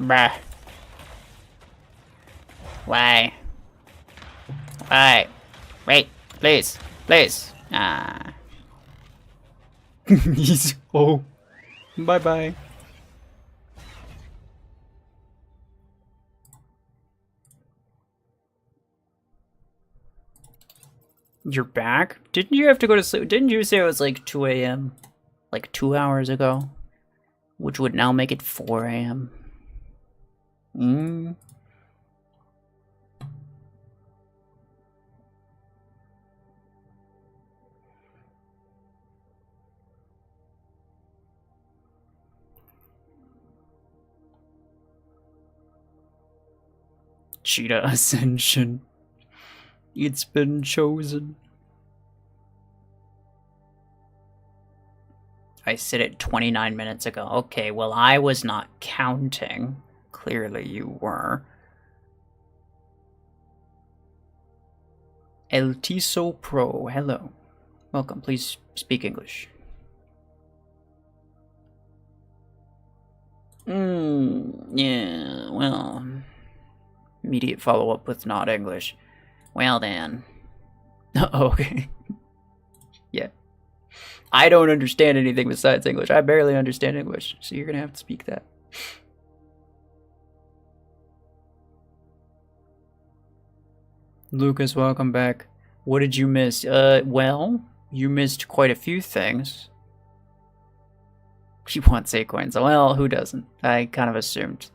Bruh. Why? Why? Wait, please, please. He's oh. Bye bye. You're back? Didn't you have to go to sleep? Didn't you say it was like 2 a.m.? Like 2 hours ago? Which would now make it 4 a.m. Cheetah Ascension. It's been chosen. I said it 29 minutes ago. Okay, well, I was not counting. Clearly you were. El Tiso Pro, hello. Welcome, please speak English. Yeah, well... Immediate follow-up with not English. Well then. Okay. Yeah. I don't understand anything besides English. I barely understand English, so you're gonna have to speak that. Lucas, welcome back. What did you miss? Well, you missed quite a few things. You want Sacoins. Well, who doesn't? I kind of assumed.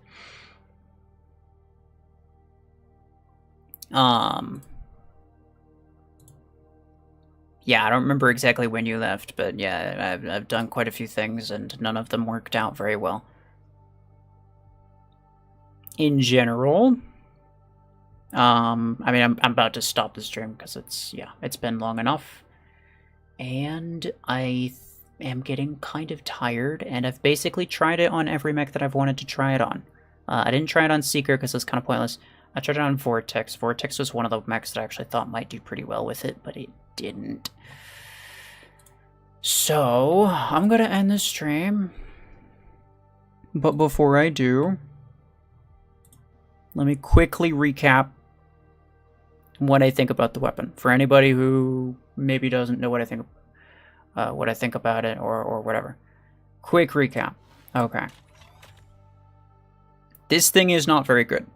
Yeah, I don't remember exactly when you left, but yeah, I've done quite a few things, and none of them worked out very well. In general, I mean, I'm about to stop the stream because it's been long enough, and I am getting kind of tired, and I've basically tried it on every mech that I've wanted to try it on. I didn't try it on Seeker because it's kind of pointless. I tried it on Vortex. Vortex was one of the mechs that I actually thought might do pretty well with it, but it didn't. So, I'm gonna end the stream. But before I do, let me quickly recap what I think about the weapon. For anybody who maybe doesn't know what I think about it or whatever. Quick recap. Okay. This thing is not very good.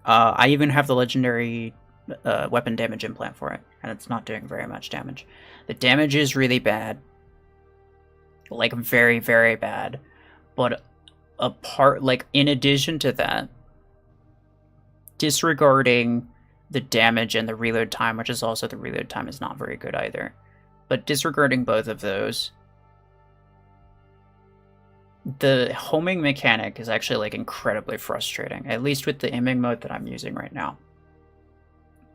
I even have the legendary weapon damage implant for it, and it's not doing very much damage. The damage is really bad. Like, very, very bad. But in addition to that, disregarding the damage and the reload time, which is also the reload time is not very good either. But disregarding both of those, The homing mechanic is actually like incredibly frustrating, at least with the aiming mode that I'm using right now.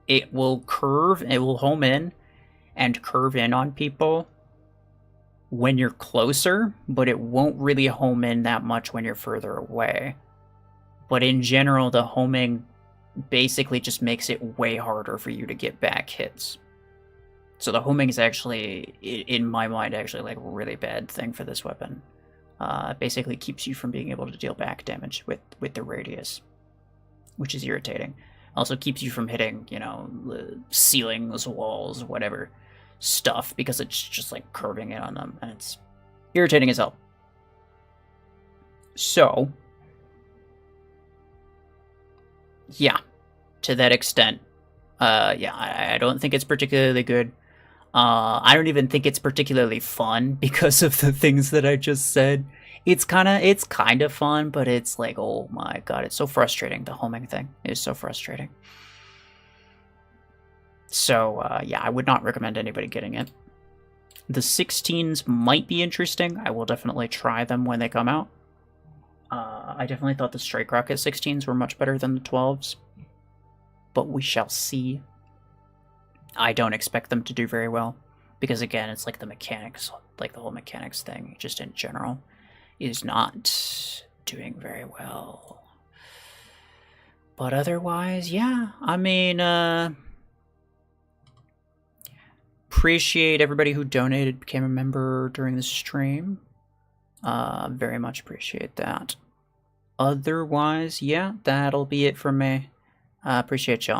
It will curve, it will home in and curve in on people when you're closer, but it won't really home in that much when you're further away. But in general, the homing basically just makes it way harder for you to get back hits. So the homing is actually, in my mind, actually like a really bad thing for this weapon. Basically keeps you from being able to deal back damage with the radius, which is irritating. Also keeps you from hitting, you know, ceilings, walls, whatever stuff, because it's just like curving in on them, and it's irritating as hell. So, yeah, to that extent, yeah, I don't think it's particularly good. I don't even think it's particularly fun because of the things that I just said. It's kind of fun, but it's like, oh my god, it's so frustrating. The homing thing is so frustrating. So, yeah, I would not recommend anybody getting it. The 16s might be interesting. I will definitely try them when they come out. I definitely thought the Strike Rocket 16s were much better than the 12s, but we shall see. I don't expect them to do very well, because again, it's like the mechanics, like the whole mechanics thing, just in general, is not doing very well. But otherwise, yeah, I mean, appreciate everybody who donated, became a member during the stream. Very much appreciate that. Otherwise, yeah, that'll be it for me. Appreciate y'all.